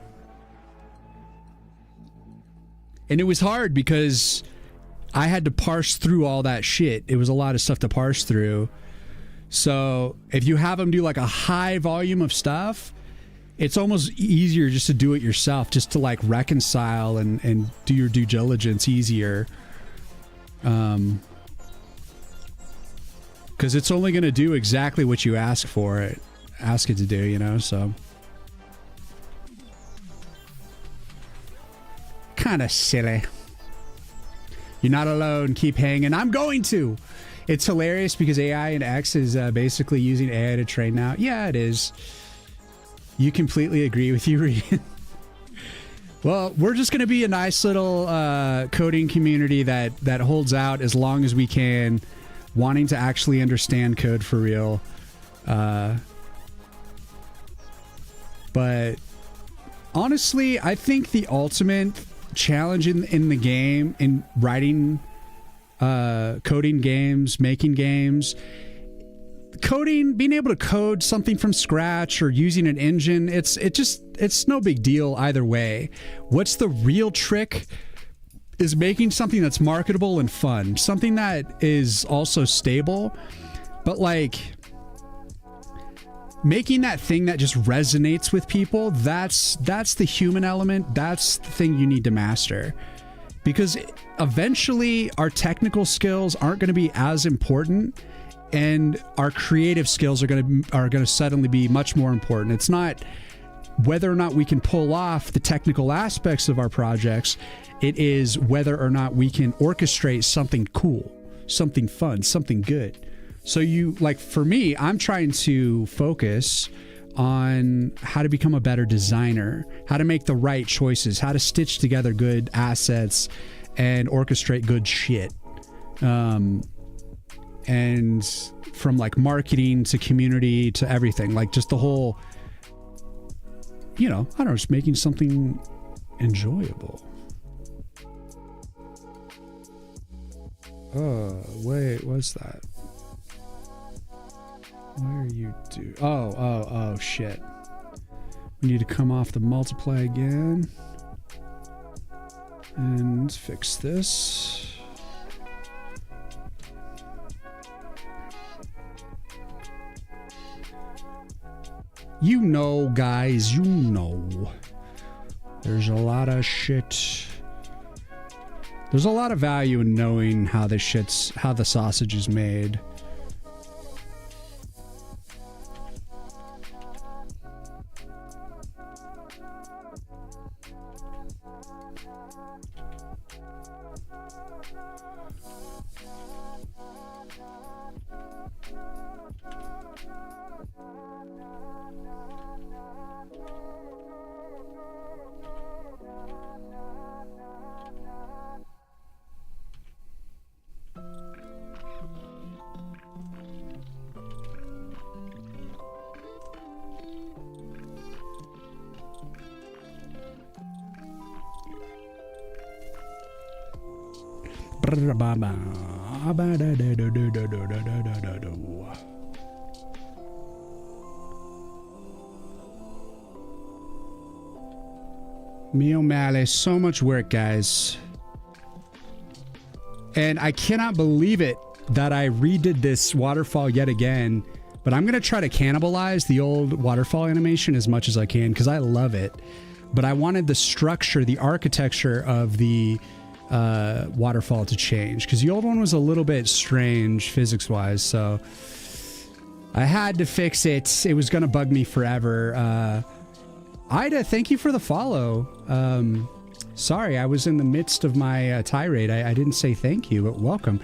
And it was hard because I had to parse through all that shit. It was a lot of stuff to parse through. So if you have them do like a high volume of stuff, it's almost easier just to do it yourself, just to like reconcile and do your due diligence easier. Because it's only going to do exactly what you ask it to do, you know, so. Kind of silly. You're not alone. Keep hanging. I'm going to. It's hilarious because AI and X is basically using AI to train now. Yeah, it is. You completely agree with you, Rian. Well, we're just going to be a nice little coding community that holds out as long as we can, wanting to actually understand code for real. But honestly, I think the ultimate challenge in the game, in writing, coding games, making games, being able to code something from scratch or using an engine, it's no big deal either way. What's the real trick is making something that's marketable and fun, something that is also stable, but like making that thing that just resonates with people. That's the human element. That's the thing you need to master, because eventually our technical skills aren't going to be as important, and our creative skills are going to suddenly be much more important. It's not whether or not we can pull off the technical aspects of our projects. It is whether or not we can orchestrate something cool, something fun, something good. So for me, I'm trying to focus on how to become a better designer, how to make the right choices, how to stitch together good assets and orchestrate good shit. And from like marketing to community to everything, like just the whole, I don't know, just making something enjoyable. Oh, wait, what's that? Where are you oh, shit. We need to come off the multiply again and fix this. You know, guys, there's a lot of shit. There's a lot of value in knowing how the sausage is made. Me O'Malley, so much work, guys. And I cannot believe it that I redid this waterfall yet again, but I'm going to try to cannibalize the old waterfall animation as much as I can because I love it. But I wanted the structure, the architecture of the waterfall to change because the old one was a little bit strange physics-wise, so I had to fix it. It was going to bug me forever. Ida, thank you for the follow. Sorry, I was in the midst of my tirade. I didn't say thank you, but welcome.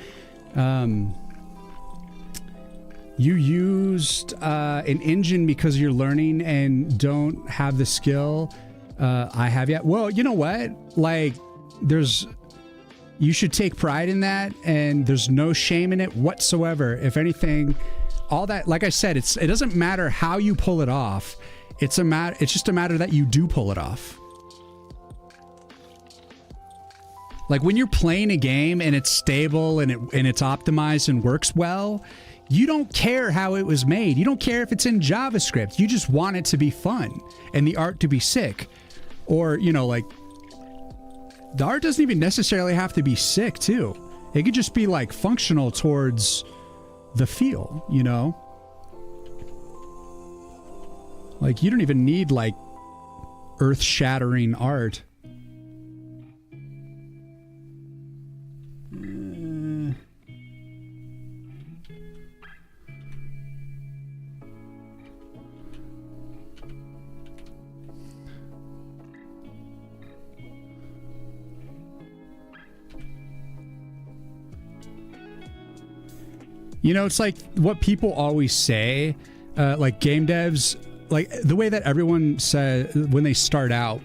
You used an engine because you're learning and don't have the skill I have yet. Well, you know what? Like, you should take pride in that, and there's no shame in it whatsoever. If anything, all that, like I said, it doesn't matter how you pull it off. It's just a matter that you do pull it off. Like when you're playing a game and it's stable and it's optimized and works well, you don't care how it was made. You don't care if it's in JavaScript. You just want it to be fun and the art to be sick. Or, you know, like the art doesn't even necessarily have to be sick too. It could just be like functional towards the feel, you know? Like you don't even need like earth-shattering art. You know, it's like what people always say, like game devs, like the way that everyone says when they start out,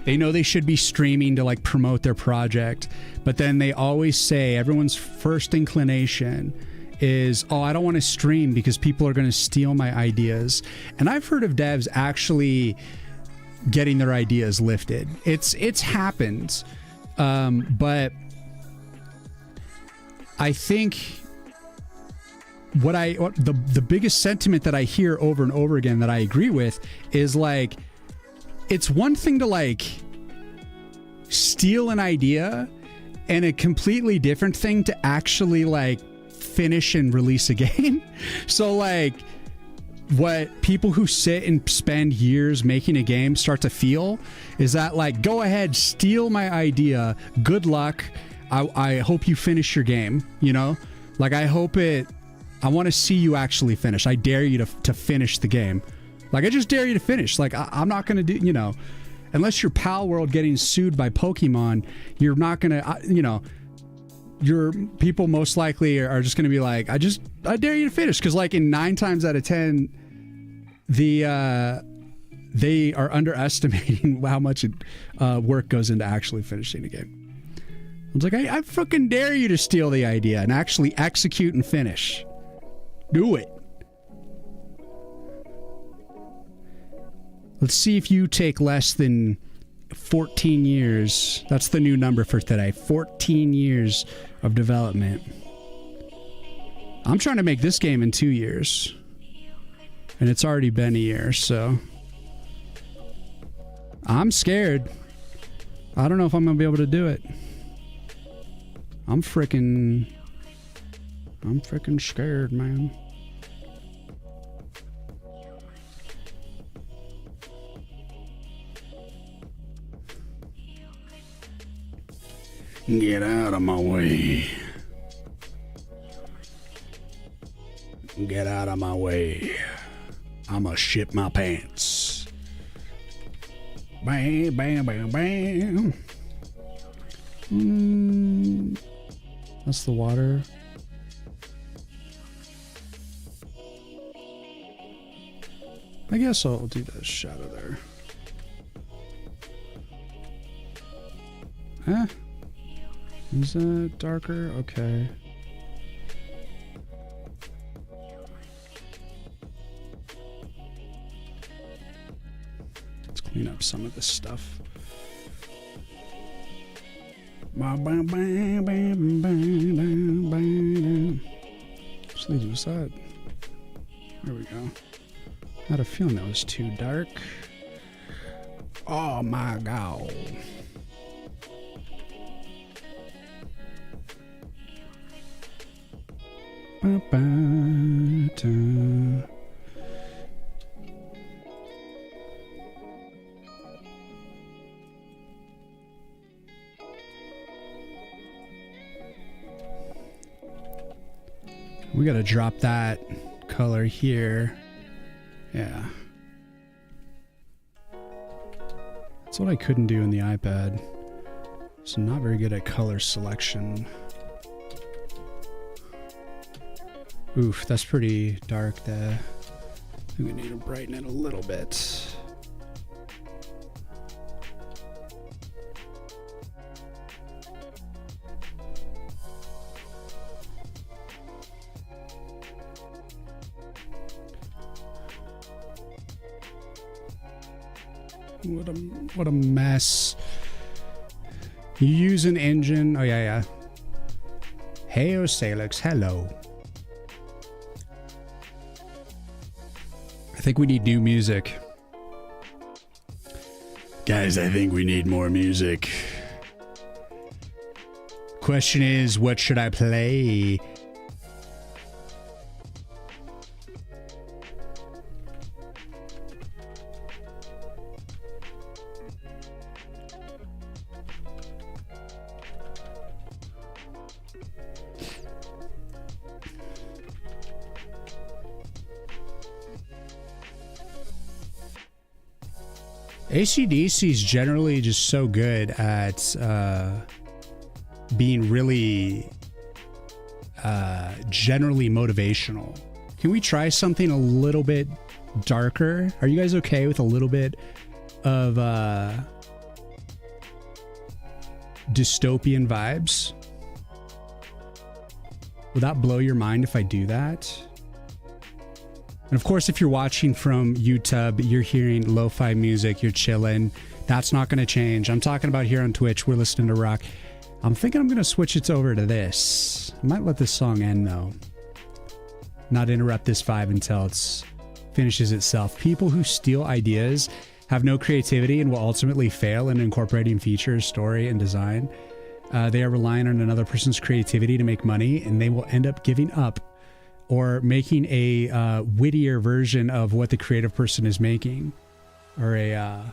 they know they should be streaming to like promote their project, but then they always say everyone's first inclination is, oh, I don't want to stream because people are going to steal my ideas. And I've heard of devs actually getting their ideas lifted. It's happened, but I think the biggest sentiment that I hear over and over again that I agree with is like, it's one thing to like steal an idea and a completely different thing to actually like finish and release a game. So like what people who sit and spend years making a game start to feel is that like, go ahead, steal my idea. Good luck. I hope you finish your game, you know? Like I want to see you actually finish. I dare you to finish the game. Like, I just dare you to finish. Like, I'm not going to do, you know, unless you're Pal World getting sued by Pokemon, you're not going to, you know, your people most likely are just going to be like, I dare you to finish. Because, like, in 9 times out of 10, they are underestimating how much work goes into actually finishing a game. I was like, I fucking dare you to steal the idea and actually execute and finish. Do it. Let's see if you take less than 14 years. That's the new number for today. 14 years of development. I'm trying to make this game in 2 years. And it's already been a year, so I'm scared. I don't know if I'm going to be able to do it. I'm freaking scared, man. Get out of my way. Get out of my way. I'ma shit my pants. Bam, bam, bam, bam. That's the water. I guess I'll do that shadow there. Huh? Is that darker? Okay. Let's clean up some of this stuff. Bam, bam, bam, bam, bam, bam, bam. Sleazy, what's that? There we go. I had a feeling that was too dark. Oh my god. We gotta drop that color here. Yeah. That's what I couldn't do in the iPad. So I'm not very good at color selection. Oof, that's pretty dark there. I think we need to brighten it a little bit. What a mess. You use an engine. Oh, yeah. Heyo, Salix. Hello. I think we need new music. Guys, I think we need more music. Question is, what should I play? AC/DC is generally just so good at being really generally motivational. Can we try something a little bit darker? Are you guys okay with a little bit of dystopian vibes? Would that blow your mind if I do that? And of course, if you're watching from YouTube, you're hearing lo-fi music, you're chilling. That's not going to change. I'm talking about here on Twitch, we're listening to rock. I'm thinking I'm going to switch it over to this. I might let this song end though. Not interrupt this vibe until it finishes itself. People who steal ideas have no creativity and will ultimately fail in incorporating features, story, and design. They are relying on another person's creativity to make money, and they will end up giving up or making a wittier version of what the creative person is making, or a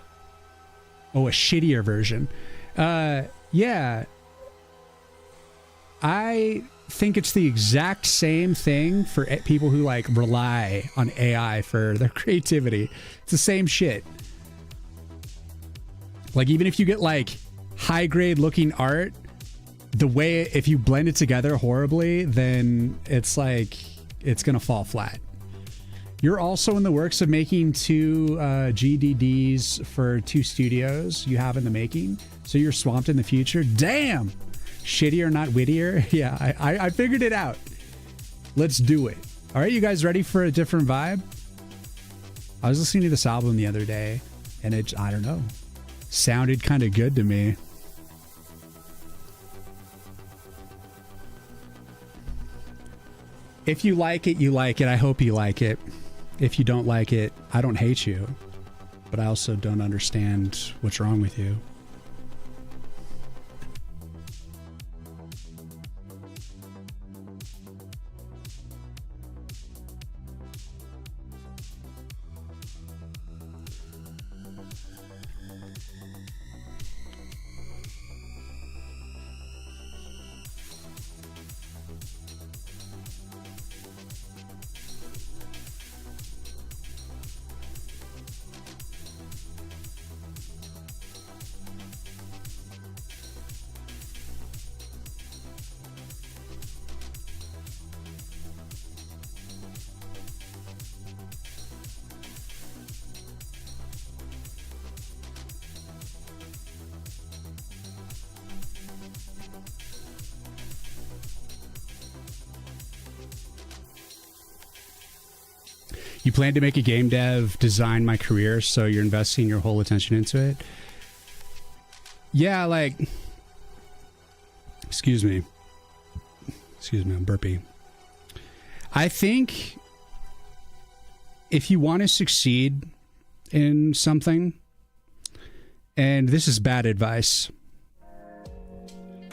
shittier version. Yeah, I think it's the exact same thing for people who like rely on AI for their creativity. It's the same shit. Like, even if you get like high grade looking art, the way, if you blend it together horribly, then it's like, it's gonna fall flat. You're also in the works of making 2 GDDs for 2 studios you have in the making, so you're swamped in the future. Damn! Shittier, not wittier. Yeah, I figured it out. Let's do it. All right, you guys ready for a different vibe? I was listening to this album the other day, and it, I don't know, sounded kind of good to me. If you like it, you like it. I hope you like it. If you don't like it, I don't hate you, but I also don't understand what's wrong with you. You plan to make a game dev design my career, so you're investing your whole attention into it? Yeah, like... Excuse me, I'm burpy. I think if you want to succeed in something, and this is bad advice,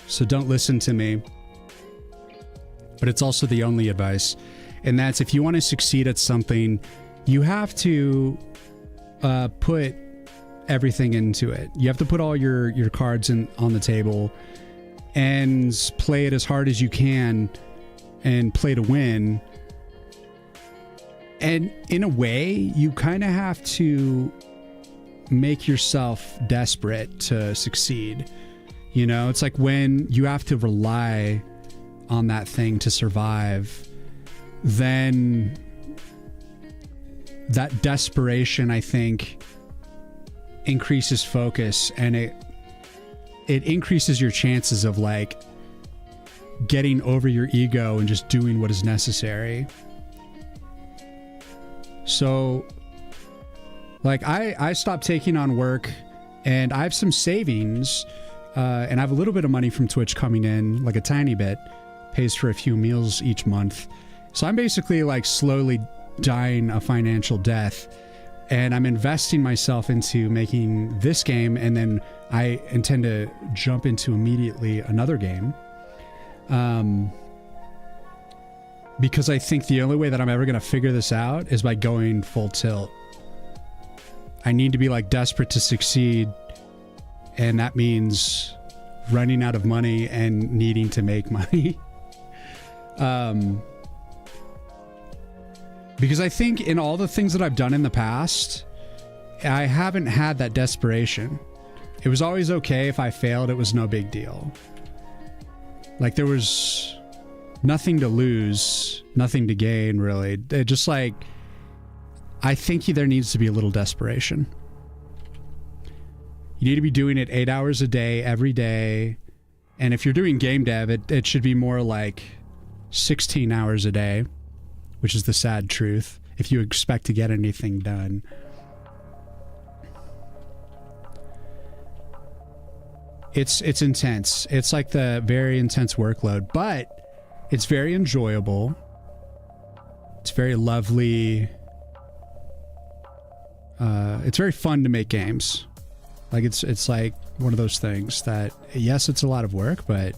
so don't listen to me, but it's also the only advice. And that's, if you want to succeed at something, you have to put everything into it. You have to put all your cards on the table and play it as hard as you can and play to win. And in a way, you kind of have to make yourself desperate to succeed. You know, it's like when you have to rely on that thing to survive, then that desperation, I think, increases focus, and it increases your chances of like getting over your ego and just doing what is necessary. So like I stopped taking on work, and I have some savings, And I have a little bit of money from Twitch coming in, like a tiny bit, pays for a few meals each month. So I'm basically like slowly dying a financial death, and I'm investing myself into making this game, and then I intend to jump into immediately another game. Because I think the only way that I'm ever going to figure this out is by going full tilt. I need to be like desperate to succeed, and that means running out of money and needing to make money. Because I think in all the things that I've done in the past, I haven't had that desperation. It was always okay if I failed, it was no big deal. Like there was nothing to lose, nothing to gain, really. It just like, I think there needs to be a little desperation. You need to be doing it 8 hours a day, every day. And if you're doing game dev, it should be more like 16 hours a day, which is the sad truth, if you expect to get anything done. It's intense. It's like the very intense workload, but it's very enjoyable. It's very lovely. It's very fun to make games. Like it's like one of those things that, yes, it's a lot of work, but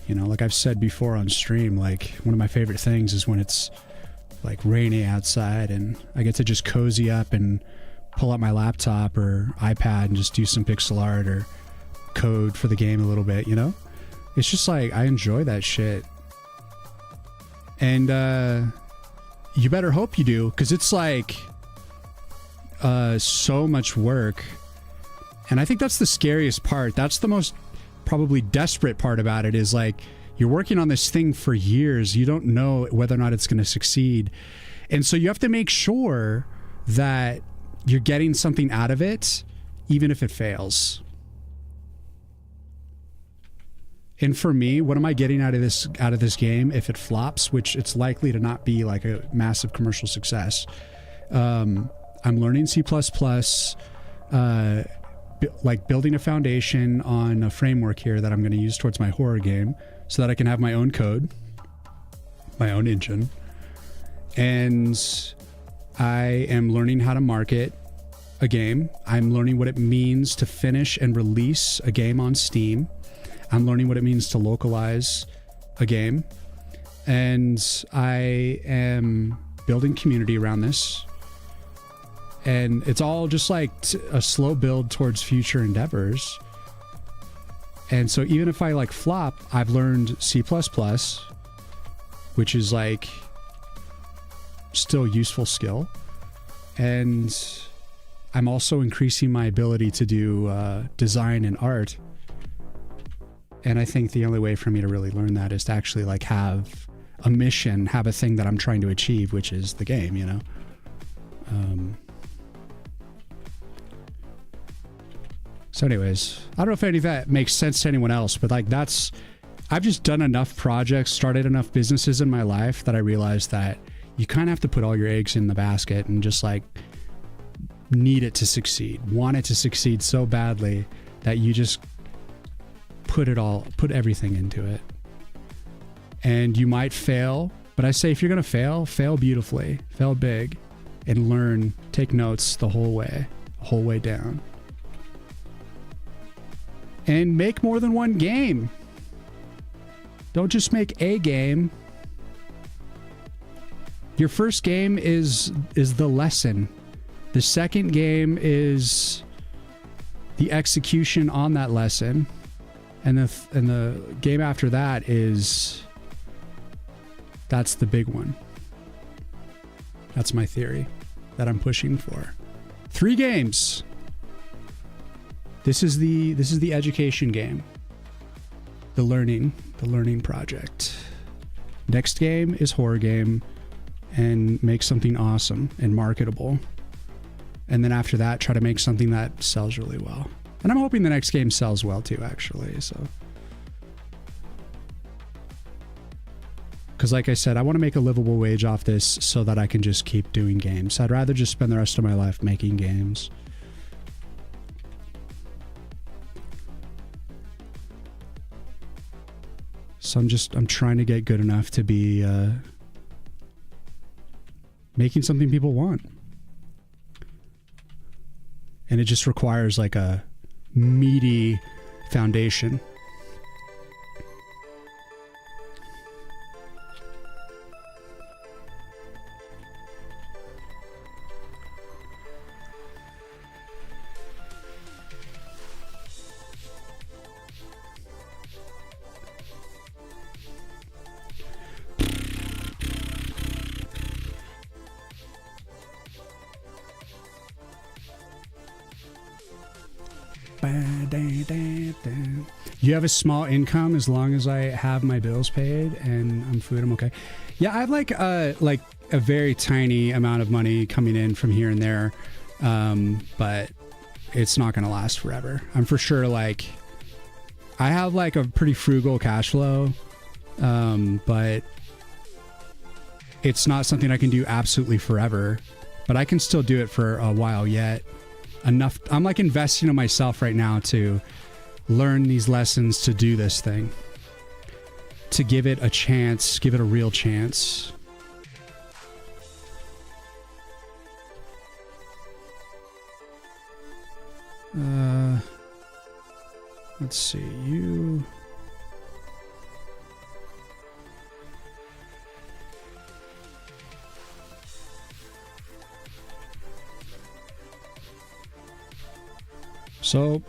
you know, like I've said before on stream, like one of my favorite things is when it's like rainy outside and I get to just cozy up and pull out my laptop or iPad and just do some pixel art or code for the game a little bit, you know? It's just like, I enjoy that shit. And you better hope you do, because it's like so much work. And I think that's the scariest part. That's the most probably desperate part about it, is like you're working on this thing for years. You don't know whether or not it's going to succeed. And so you have to make sure that you're getting something out of it, even if it fails. And for me, what am I getting out of this game if it flops, which it's likely to not be like a massive commercial success? I'm learning C++, like building a foundation on a framework here that I'm going to use towards my horror game so that I can have my own code, my own engine. And I am learning how to market a game. I'm learning what it means to finish and release a game on Steam. I'm learning what it means to localize a game. And I am building community around this. And it's all just like a slow build towards future endeavors. And so even if I like flop, I've learned C++, which is like still useful skill. And I'm also increasing my ability to do design and art. And I think the only way for me to really learn that is to actually like have a mission, have a thing that I'm trying to achieve, which is the game, you know? So anyways, I don't know if any of that makes sense to anyone else, but like I've just done enough projects, started enough businesses in my life that I realized that you kind of have to put all your eggs in the basket and just like need it to succeed, want it to succeed so badly that you just put everything into it. And you might fail, but I say if you're going to fail beautifully, fail big, and learn, take notes the whole way down. And make more than one game. Don't just make a game. Your first game is the lesson. The second game is the execution on that lesson. And the game after that that's the big one. That's my theory that I'm pushing for. 3 games. This is the education game. The learning project. Next game is horror game, and make something awesome and marketable. And then after that, try to make something that sells really well. And I'm hoping the next game sells well too, actually. So, because like I said, I want to make a livable wage off this so that I can just keep doing games. I'd rather just spend the rest of my life making games. So I'm trying to get good enough to be making something people want. And it just requires like a meaty foundation. You have a small income as long as I have my bills paid and I'm food, I'm okay. Yeah, I have like a very tiny amount of money coming in from here and there, but it's not gonna last forever. I'm for sure like I have like a pretty frugal cash flow, but it's not something I can do absolutely forever. But I can still do it for a while yet. Enough. I'm like investing in myself right now to learn these lessons to do this thing, to give it a chance, give it a real chance. Let's see, you. So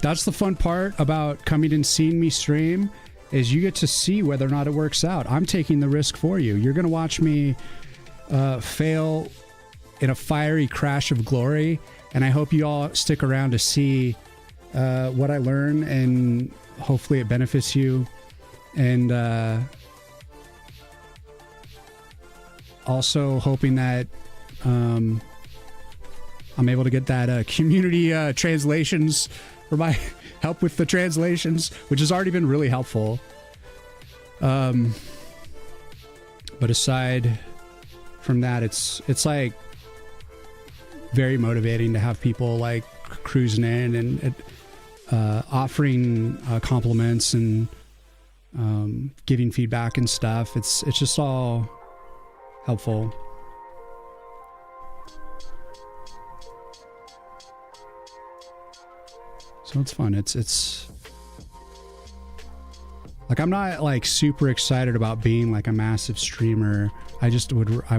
that's the fun part about coming and seeing me stream, is you get to see whether or not it works out. I'm taking the risk for you. You're going to watch me fail in a fiery crash of glory, and I hope you all stick around to see what I learn, and hopefully it benefits you. And also hoping that I'm able to get that community translations, or my help with the translations, which has already been really helpful. But aside from that, it's like very motivating to have people like cruising in and offering compliments and giving feedback and stuff. It's just all helpful. So it's fun. It's like, I'm not like super excited about being like a massive streamer. I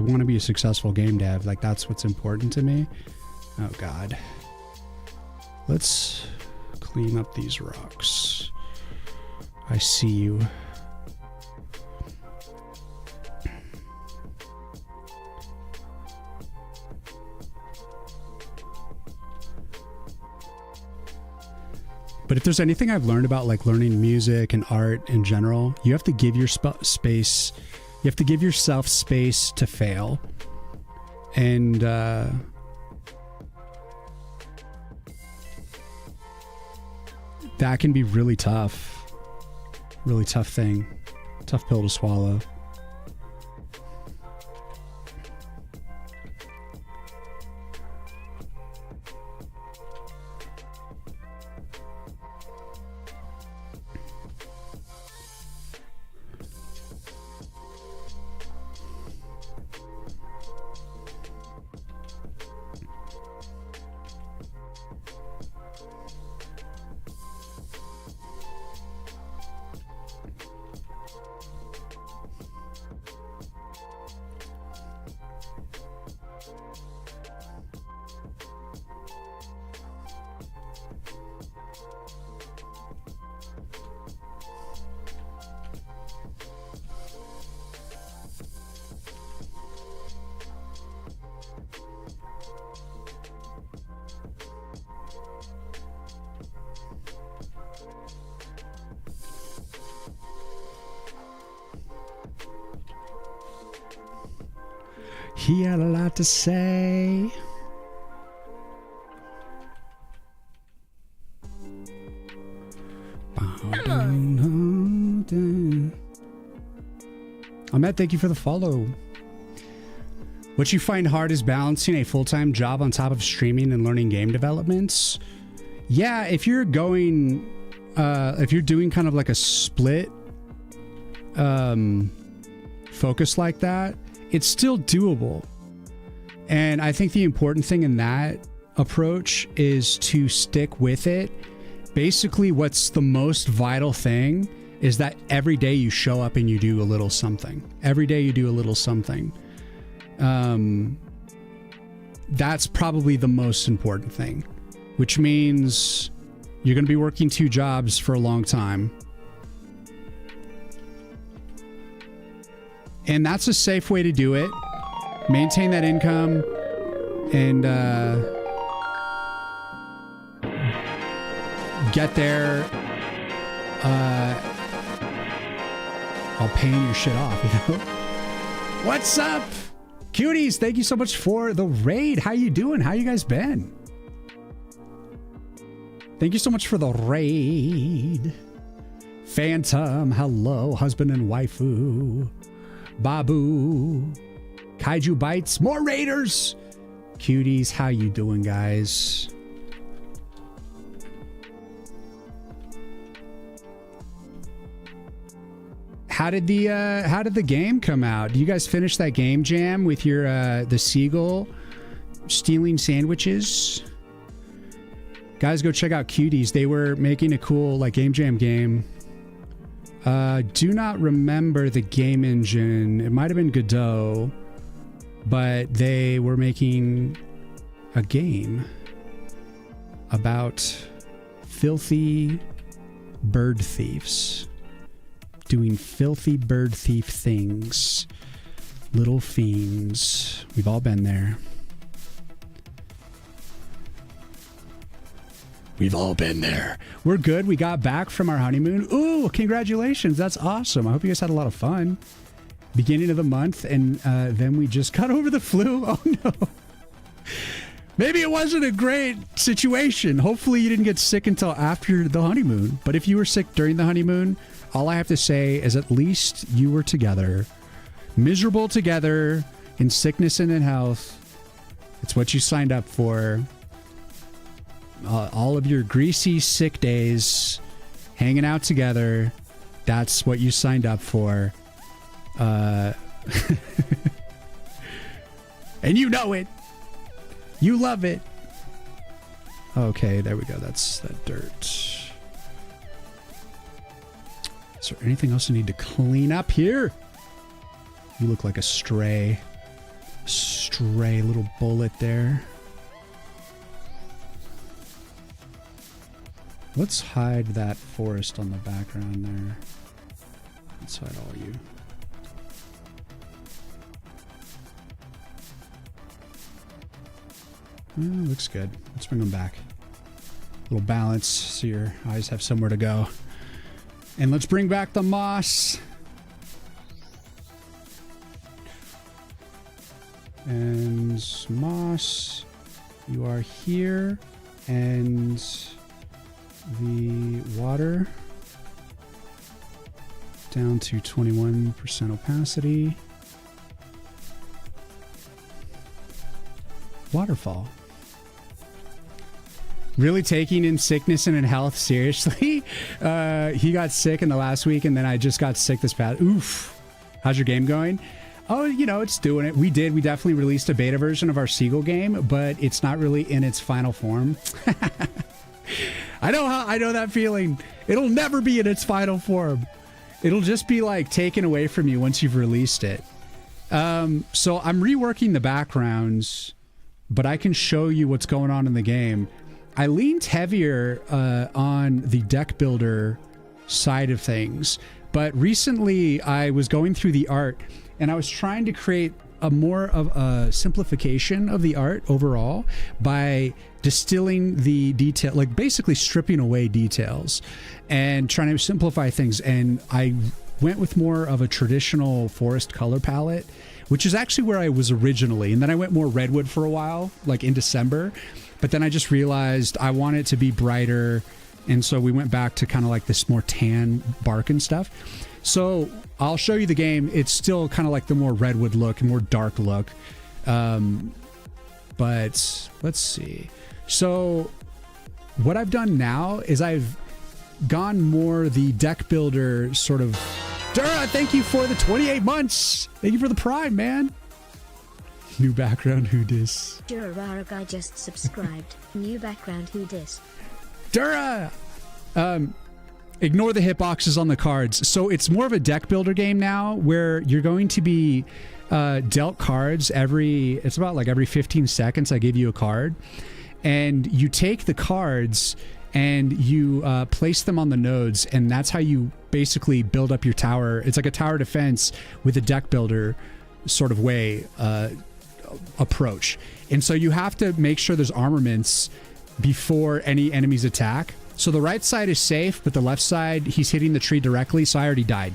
want to be a successful game dev. Like, that's what's important to me. Oh God. Let's clean up these rocks. I see you. But if there's anything I've learned about like learning music and art in general, you have to give your space. You have to give yourself space to fail. And that can be really tough. Really tough thing. Tough pill to swallow. He had a lot to say. Ahmed, thank you for the follow. What you find hard is balancing a full-time job on top of streaming and learning game developments. Yeah, if you're doing kind of like a split focused like that, it's still doable. And I think the important thing in that approach is to stick with it. Basically, what's the most vital thing is that every day you show up and you do a little something. Every day you do a little something. That's probably the most important thing, which means you're going to be working 2 jobs for a long time. And that's a safe way to do it. Maintain that income and get there while paying your shit off, you know? What's up? Cuties, thank you so much for the raid. How you doing? How you guys been? Thank you so much for the raid. Phantom, hello, husband and waifu. Babu, Kaiju Bites, more raiders. Cuties, how you doing, guys? How did the game come out? Do you guys finish that game jam with your the seagull stealing sandwiches? Guys, go check out Cuties. They were making a cool like game jam game. Do not remember the game engine. It might have been Godot, but they were making a game about filthy bird thieves. Doing filthy bird thief things. Little fiends. We've all been there. We've all been there. We're good. We got back from our honeymoon. Ooh, congratulations. That's awesome. I hope you guys had a lot of fun. Beginning of the month, and then we just got over the flu. Oh, no. Maybe it wasn't a great situation. Hopefully you didn't get sick until after the honeymoon. But if you were sick during the honeymoon, all I have to say is at least you were together. Miserable together in sickness and in health. It's what you signed up for. All of your greasy sick days hanging out together. That's what you signed up for. And you know it. You love it. Okay, there we go. That's that dirt. Is there anything else I need to clean up here? You look like a stray little bullet there. Let's hide that forest on the background there. Let's hide all you. Oh, looks good. Let's bring them back. A little balance so your eyes have somewhere to go. And let's bring back the moss. And moss, you are here. And the water down to 21% opacity. Waterfall. Really taking in sickness and in health seriously. He got sick in the last week, and then I just got sick this past. Oof. How's your game going? Oh, you know, it's doing it. We definitely released a beta version of our Seagull game, but it's not really in its final form. I know that feeling. It'll never be in its final form. It'll just be like taken away from you once you've released it. So I'm reworking the backgrounds, but I can show you what's going on in the game. I leaned heavier on the deck builder side of things, but recently I was going through the art and I was trying to create a more of a simplification of the art overall by distilling the detail, like basically stripping away details and trying to simplify things. And I went with more of a traditional forest color palette, which is actually where I was originally. And then I went more redwood for a while, like in December. But then I just realized I want it to be brighter. And so we went back to kind of like this more tan bark and stuff. So I'll show you the game. It's still kind of like the more redwood look and more dark look. But let's see. So what I've done now is I've gone more the deck builder sort of Dura, thank you for the 28 months. Thank you for the Prime, man. New background, who dis? Dura guy just subscribed. New background, who dis? Dura! Ignore the hitboxes on the cards. So it's more of a deck builder game now where you're going to be dealt cards it's about like every 15 seconds I give you a card. And you take the cards and you place them on the nodes, and that's how you basically build up your tower. It's like a tower defense with a deck builder sort of way approach. And so you have to make sure there's armaments before any enemies attack. So the right side is safe, but the left side, he's hitting the tree directly, so I already died.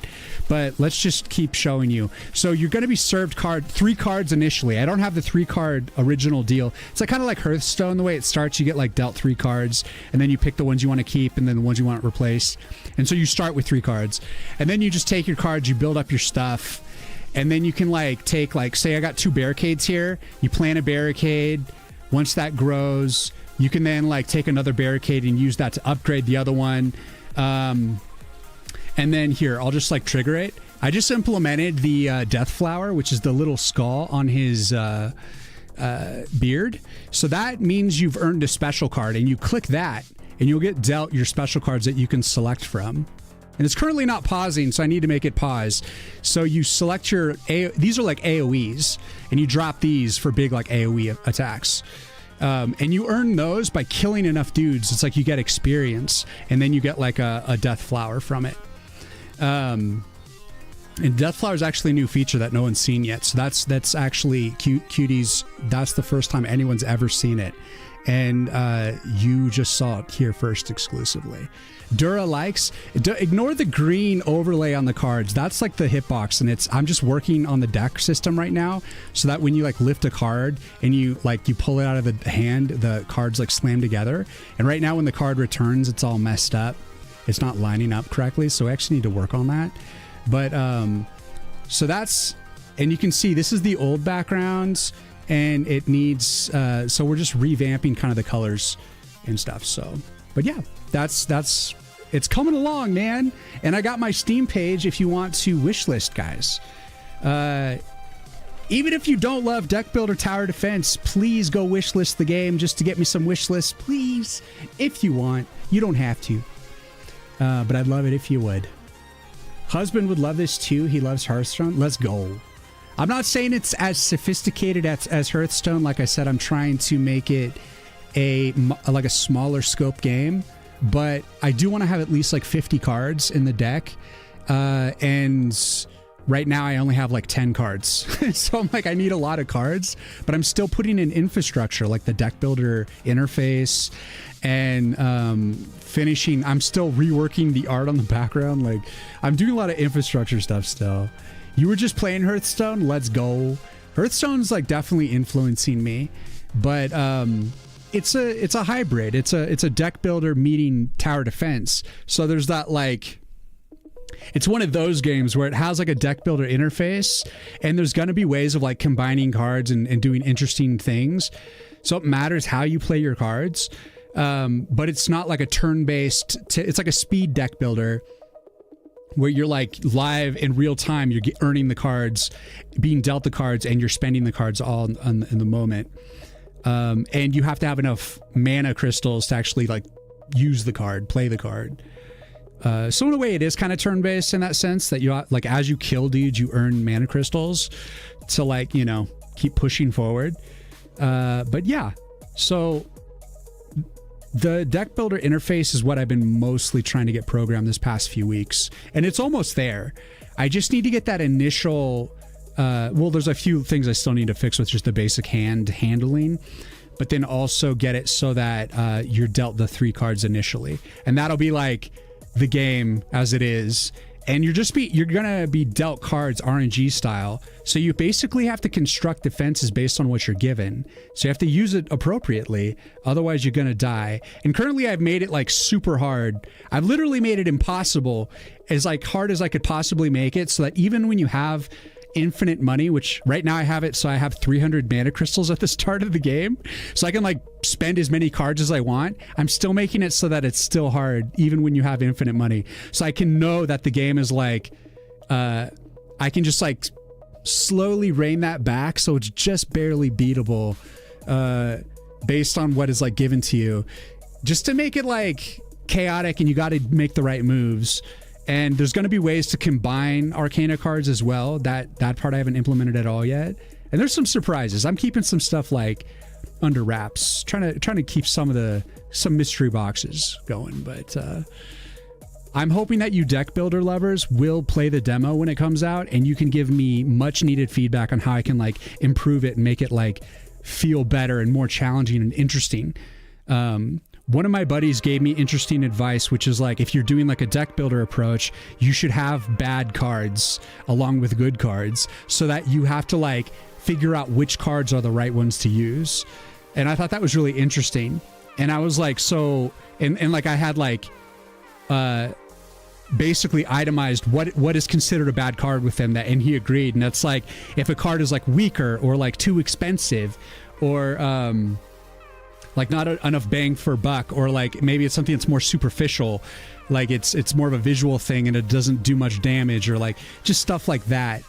But let's just keep showing you. So you're going to be served 3 cards initially. I don't have the 3-card original deal. It's like kind of like Hearthstone, the way it starts. You get like dealt 3 cards, and then you pick the ones you want to keep, and then the ones you want to replace. And so you start with 3 cards. And then you just take your cards, you build up your stuff, and then you can like take like, say I got 2 barricades here. You plant a barricade. Once that grows, you can then like take another barricade and use that to upgrade the other one. And then here, I'll just like trigger it. I just implemented the Death Flower, which is the little skull on his beard. So that means you've earned a special card, and you click that and you'll get dealt your special cards that you can select from. And it's currently not pausing, so I need to make it pause. So you select your, these are like AoEs, and you drop these for big like AoE attacks. And you earn those by killing enough dudes. It's like you get experience, and then you get like a Death Flower from it. And Death Flower is actually a new feature that no one's seen yet. So that's actually cuties. That's the first time anyone's ever seen it. And you just saw it here first exclusively. Dura likes, ignore the green overlay on the cards. That's like the hitbox, and I'm just working on the deck system right now, so that when you like lift a card and you pull it out of the hand, the cards like slam together. And right now when the card returns, it's all messed up. It's not lining up correctly, so I actually need to work on that. But so that's, and you can see this is the old backgrounds, and it needs so we're just revamping kind of the colors and stuff. So, but yeah, that's it's coming along, man. And I got my Steam page if you want to wishlist, guys. Even if you don't love deck builder tower defense, please go wishlist the game just to get me some wishlists, please. If you want, you don't have to, but I'd love it if you would. Husband would love this too. He loves Hearthstone. Let's go. I'm not saying it's as sophisticated as Hearthstone. Like I said, I'm trying to make it like a smaller scope game, but I do want to have at least like 50 cards in the deck. And right now I only have like 10 cards. So I'm like, I need a lot of cards, but I'm still putting in infrastructure like the deck builder interface and finishing. I'm still reworking the art on the background. Like I'm doing a lot of infrastructure stuff still. You were just playing Hearthstone? Let's go. Hearthstone's like definitely influencing me, but it's a hybrid. It's a deck builder meeting tower defense. So there's that like, it's one of those games where it has like a deck builder interface, and there's going to be ways of like combining cards and doing interesting things. So it matters how you play your cards, but it's not like a turn-based. It's like a speed deck builder, where you're like live in real time, you're earning the cards, being dealt the cards, and you're spending the cards all in the moment. And you have to have enough mana crystals to actually like use the card, play the card. So in a way it is kind of turn-based in that sense, that you like, as you kill dudes, you earn mana crystals to like, you know, keep pushing forward. But yeah, so the deck builder interface is what I've been mostly trying to get programmed this past few weeks, and it's almost there. I just need to get that initial, well, there's a few things I still need to fix with just the basic handling, but then also get it so that you're dealt the 3 cards initially, and that'll be like the game as it is. And you're gonna be dealt cards RNG style. So you basically have to construct defenses based on what you're given. So you have to use it appropriately, otherwise you're gonna die. And currently I've made it like super hard. I've literally made it impossible, as like hard as I could possibly make it, so that even when you have infinite money, which right now I have it, so I have 300 mana crystals at the start of the game, so I can like spend as many cards as I want. I'm still making it so that it's still hard even when you have infinite money, so I can know that the game is like I can just like slowly rein that back so it's just barely beatable based on what is like given to you, just to make it like chaotic, and you got to make the right moves. And there's going to be ways to combine Arcana cards as well. That part I haven't implemented at all yet. And there's some surprises. I'm keeping some stuff like under wraps, trying to keep some mystery boxes going. But I'm hoping that you deck builder lovers will play the demo when it comes out, and you can give me much needed feedback on how I can like improve it and make it like feel better and more challenging and interesting. One of my buddies gave me interesting advice, which is like, if you're doing like a deck builder approach, you should have bad cards along with good cards so that you have to like figure out which cards are the right ones to use. And I thought that was really interesting. And I was like, so, and like I had like, basically itemized what is considered a bad card within that, and he agreed. And that's like, if a card is like weaker or like too expensive or, like not enough bang for buck, or like maybe it's something that's more superficial, like it's more of a visual thing and it doesn't do much damage, or like just stuff like that.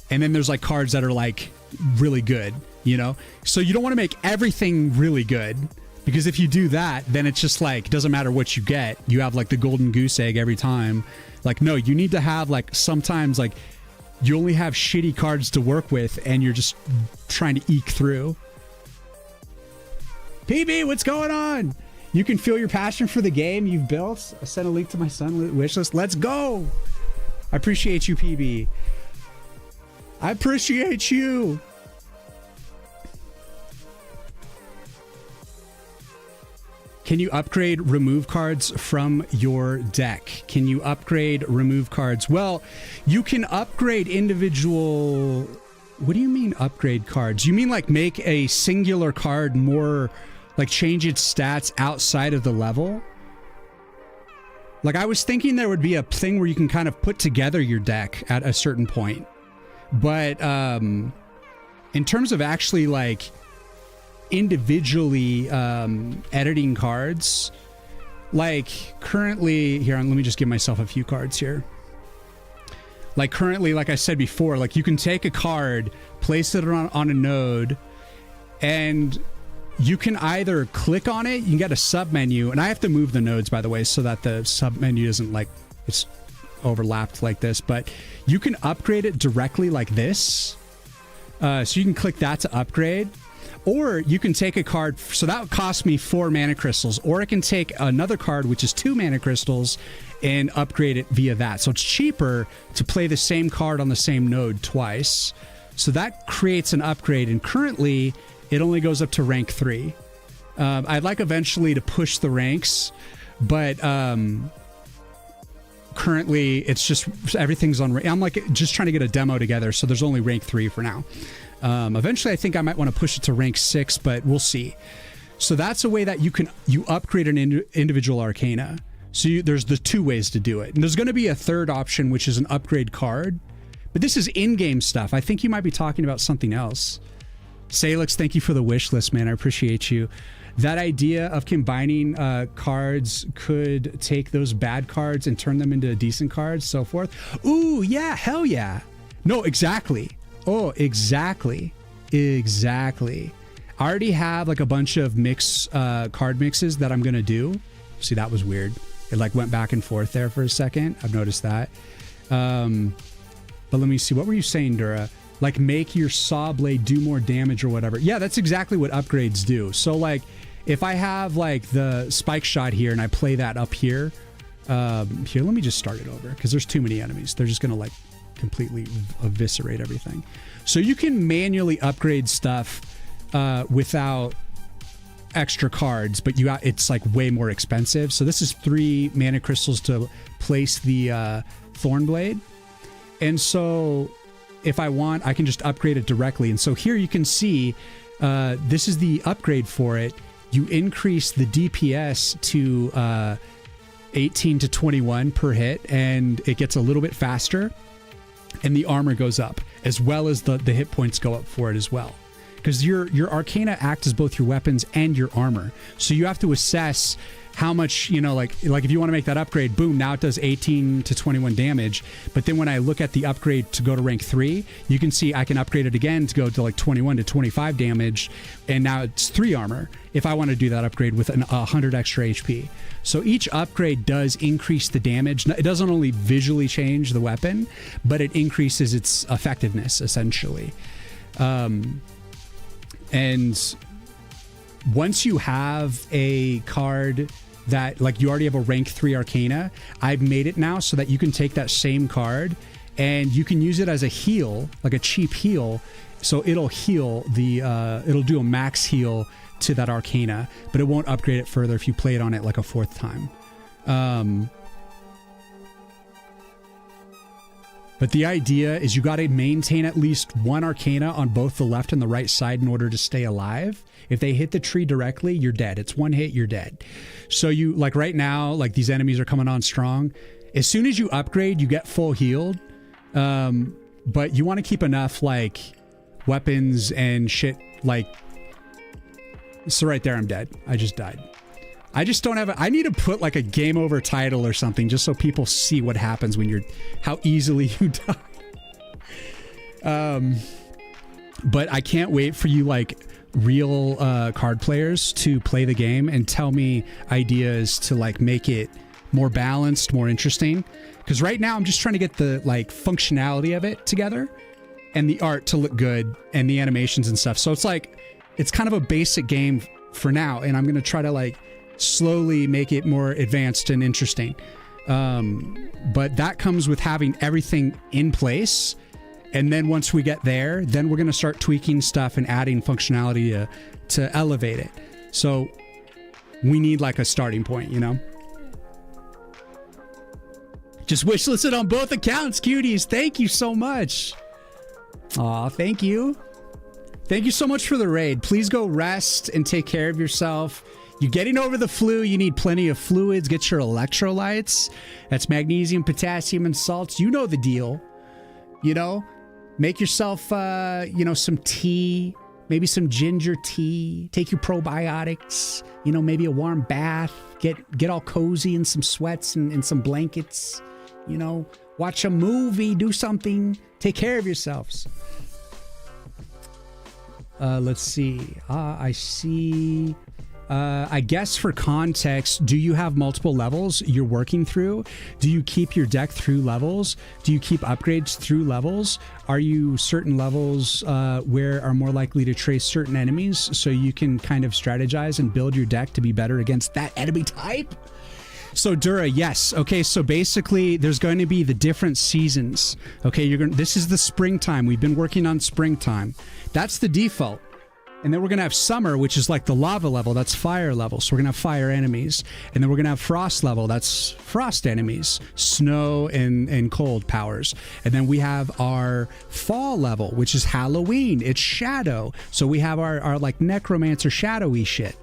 And then there's like cards that are like really good, you know? So you don't want to make everything really good, because if you do that, then it's just like, doesn't matter what you get, you have like the golden goose egg every time. Like, no, you need to have like, sometimes like you only have shitty cards to work with and you're just trying to eke through. PB, what's going on? You can feel your passion for the game you've built. I sent a link to my son wishlist. Let's go. I appreciate you, PB. I appreciate you. Can you upgrade remove cards from your deck? Can you upgrade remove cards? Well, you can upgrade individual... What do you mean upgrade cards? You mean like make a singular card more... like change its stats outside of the level? Like, I was thinking there would be a thing where you can kind of put together your deck at a certain point. But in terms of actually like individually editing cards, like currently here, let me just give myself a few cards here. Like currently, like I said before, like you can take a card, place it on a node, and you can either click on it, you can get a sub menu, and I have to move the nodes, by the way, so that the sub menu isn't like it's overlapped like this, but you can upgrade it directly like this. So you can click that to upgrade, or you can take a card, so that would cost me 4 mana crystals, or I can take another card, which is 2 mana crystals, and upgrade it via that. So it's cheaper to play the same card on the same node twice. So that creates an upgrade, and currently it only goes up to rank 3. I'd like eventually to push the ranks, but currently it's just everything's on. I'm like just trying to get a demo together, so there's only rank 3 for now. Eventually, I think I might want to push it to rank 6, but we'll see. So that's a way that you upgrade an individual arcana. So there's the 2 ways to do it, and there's going to be a third option, which is an upgrade card. But this is in-game stuff. I think you might be talking about something else. Salix, thank you for the wish list, man. I appreciate you. That idea of combining cards could take those bad cards and turn them into decent cards, so forth. Ooh, yeah, hell yeah. No, exactly. Oh, exactly. Exactly. I already have like a bunch of card mixes that I'm going to do. See, that was weird. It like went back and forth there for a second. I've noticed that. But let me see. What were you saying, Dura? Like make your saw blade do more damage or whatever. Yeah, that's exactly what upgrades do. So like if I have like the spike shot here and I play that up here, here, let me just start it over because there's too many enemies. They're just going to like completely eviscerate everything. So you can manually upgrade stuff without extra cards, but it's like way more expensive. So this is 3 mana crystals to place the thorn blade. And so if I want, I can just upgrade it directly. And so here you can see, this is the upgrade for it. You increase the DPS to 18 to 21 per hit, and it gets a little bit faster, and the armor goes up, as well as the hit points go up for it as well. because your Arcana act as both your weapons and your armor. So you have to assess how much, you know, like if you want to make that upgrade, boom, now it does 18 to 21 damage. But then when I look at the upgrade to go to rank 3, you can see I can upgrade it again to go to like 21 to 25 damage, and now it's 3 armor if I want to do that upgrade with 100 extra HP. So each upgrade does increase the damage. It doesn't only visually change the weapon, but it increases its effectiveness, essentially. And once you have a card that, like, you already have a rank 3 Arcana, I've made it now so that you can take that same card and you can use it as a heal, like a cheap heal. So it'll heal it'll do a max heal to that Arcana, but it won't upgrade it further if you play it on it like a 4th time. But the idea is you got to maintain at least 1 Arcana on both the left and the right side in order to stay alive. If they hit the tree directly, you're dead. It's 1 hit, you're dead. So you, like right now, like these enemies are coming on strong. As soon as you upgrade, you get full healed. But you want to keep enough like weapons and shit. Like, so right there, I'm dead. I just died. I just don't have I need to put like a game over title or something just so people see what happens when how easily you die. But I can't wait for you like real card players to play the game and tell me ideas to like make it more balanced, more interesting. Because right now I'm just trying to get the like functionality of it together and the art to look good and the animations and stuff. So it's like, it's kind of a basic game for now, and I'm going to try to like slowly make it more advanced and interesting. But that comes with having everything in place. And then once we get there, then we're going to start tweaking stuff and adding functionality to elevate it. So we need like a starting point, you know? Just wishlisted on both accounts, cuties. Thank you so much. Aw, thank you. Thank you so much for the raid. Please go rest and take care of yourself. You're getting over the flu. You need plenty of fluids. Get your electrolytes. That's magnesium, potassium, and salts. You know the deal. You know, make yourself, you know, some tea, maybe some ginger tea. Take your probiotics. You know, maybe a warm bath. Get all cozy in some sweats and some blankets. You know, watch a movie. Do something. Take care of yourselves. Let's see. I see. I guess for context, do you have multiple levels you're working through? Do you keep your deck through levels? Do you keep upgrades through levels? Are you certain levels where are more likely to trace certain enemies so you can kind of strategize and build your deck to be better against that enemy type? So Dura, yes. Okay, so basically there's going to be the different seasons. Okay, this is the springtime. We've been working on springtime. That's the default. And then we're going to have summer, which is like the lava level. That's fire level. So we're going to have fire enemies. And then we're going to have frost level. That's frost enemies, snow and cold powers. And then we have our fall level, which is Halloween. It's shadow. So we have our like necromancer shadowy shit.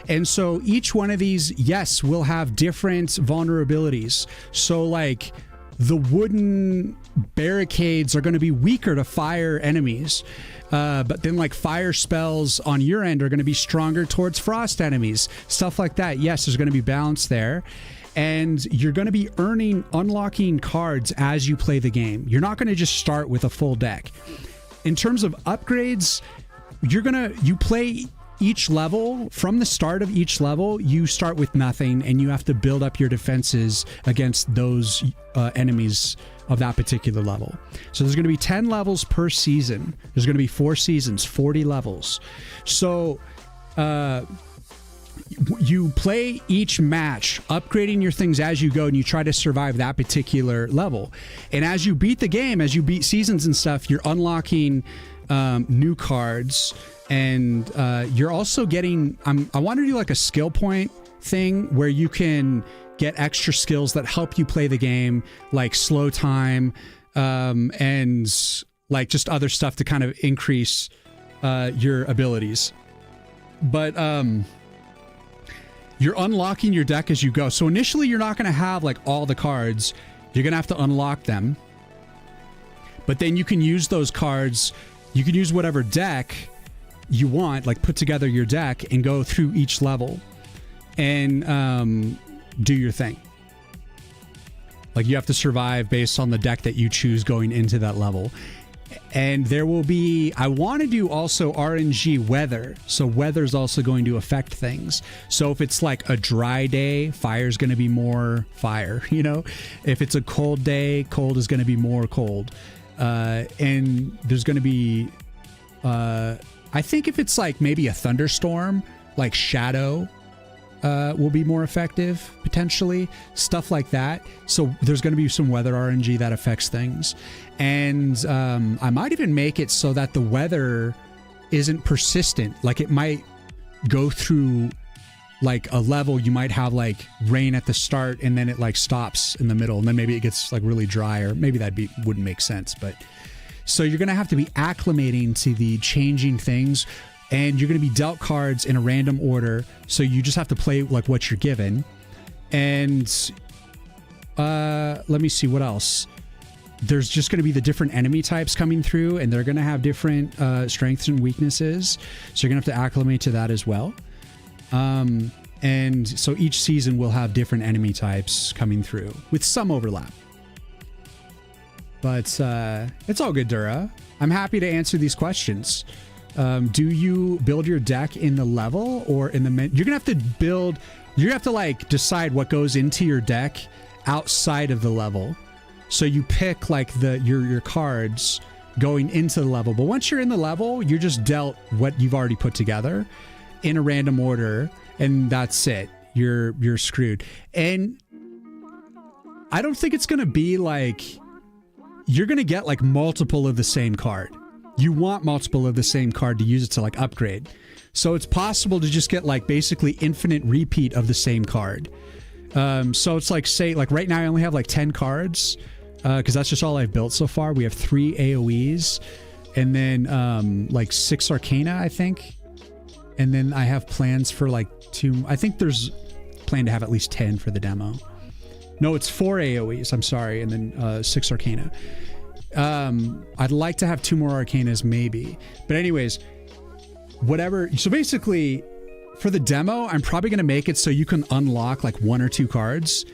And so each one of these, yes, will have different vulnerabilities. So like the wooden barricades are going to be weaker to fire enemies. But then like fire spells on your end are going to be stronger towards frost enemies. Stuff like that. Yes, there's going to be balance there. And you're going to be unlocking cards as you play the game. You're not going to just start with a full deck. In terms of upgrades, you play each level. From the start of each level, you start with nothing and you have to build up your defenses against those enemies of that particular level. So there's going to be 10 levels per season. There's going to be 4 seasons, 40 levels. So you play each match, upgrading your things as you go, and you try to survive that particular level. And as you beat the game, as you beat seasons and stuff, you're unlocking new cards, and you're also getting I want to do like a skill point thing where you can get extra skills that help you play the game, like slow time and like just other stuff to kind of increase your abilities. But you're unlocking your deck as you go. So initially you're not going to have like all the cards. You're going to have to unlock them. But then you can use those cards. You can use whatever deck you want, like put together your deck and go through each level and do your thing. Like you have to survive based on the deck that you choose going into that level. And there will be, I want to do also RNG weather. So weather's also going to affect things. So if it's like a dry day, fire's going to be more fire, you know? If it's a cold day, cold is going to be more cold. And there's going to be, I think if it's like maybe a thunderstorm, like shadow, will be more effective potentially, stuff like that. So there's going to be some weather RNG that affects things. And I might even make it so that the weather isn't persistent. Like it might go through like a level, you might have like rain at the start and then it like stops in the middle and then maybe it gets like really dry, or maybe wouldn't make sense. But so you're going to have to be acclimating to the changing things. And you're going to be dealt cards in a random order, so you just have to play like what you're given. And let me see what else. There's just going to be the different enemy types coming through, and they're going to have different strengths and weaknesses. So you're going to have to acclimate to that as well. And so each season will have different enemy types coming through with some overlap. But it's all good, Dura. I'm happy to answer these questions. Do you build your deck in the level or in the you're gonna have to build, you have to like decide what goes into your deck outside of the level. So you pick like your cards going into the level, but once you're in the level, you're just dealt what you've already put together in a random order, and that's it. You're screwed. And I don't think it's gonna be like you're gonna get like multiple of the same card. You want multiple of the same card to use it to like upgrade. So it's possible to just get like basically infinite repeat of the same card. So it's like, say like right now I only have like 10 cards because that's just all I've built so far. We have 3 AoEs and then like 6 Arcana, I think. And then I have plans for like 2. I think there's plan to have at least 10 for the demo. No, it's 4 AoEs. I'm sorry. And then 6 Arcana. I'd like to have 2 more Arcanas maybe, but anyways, whatever. So basically for the demo, I'm probably going to make it so you can unlock like 1 or 2 cards,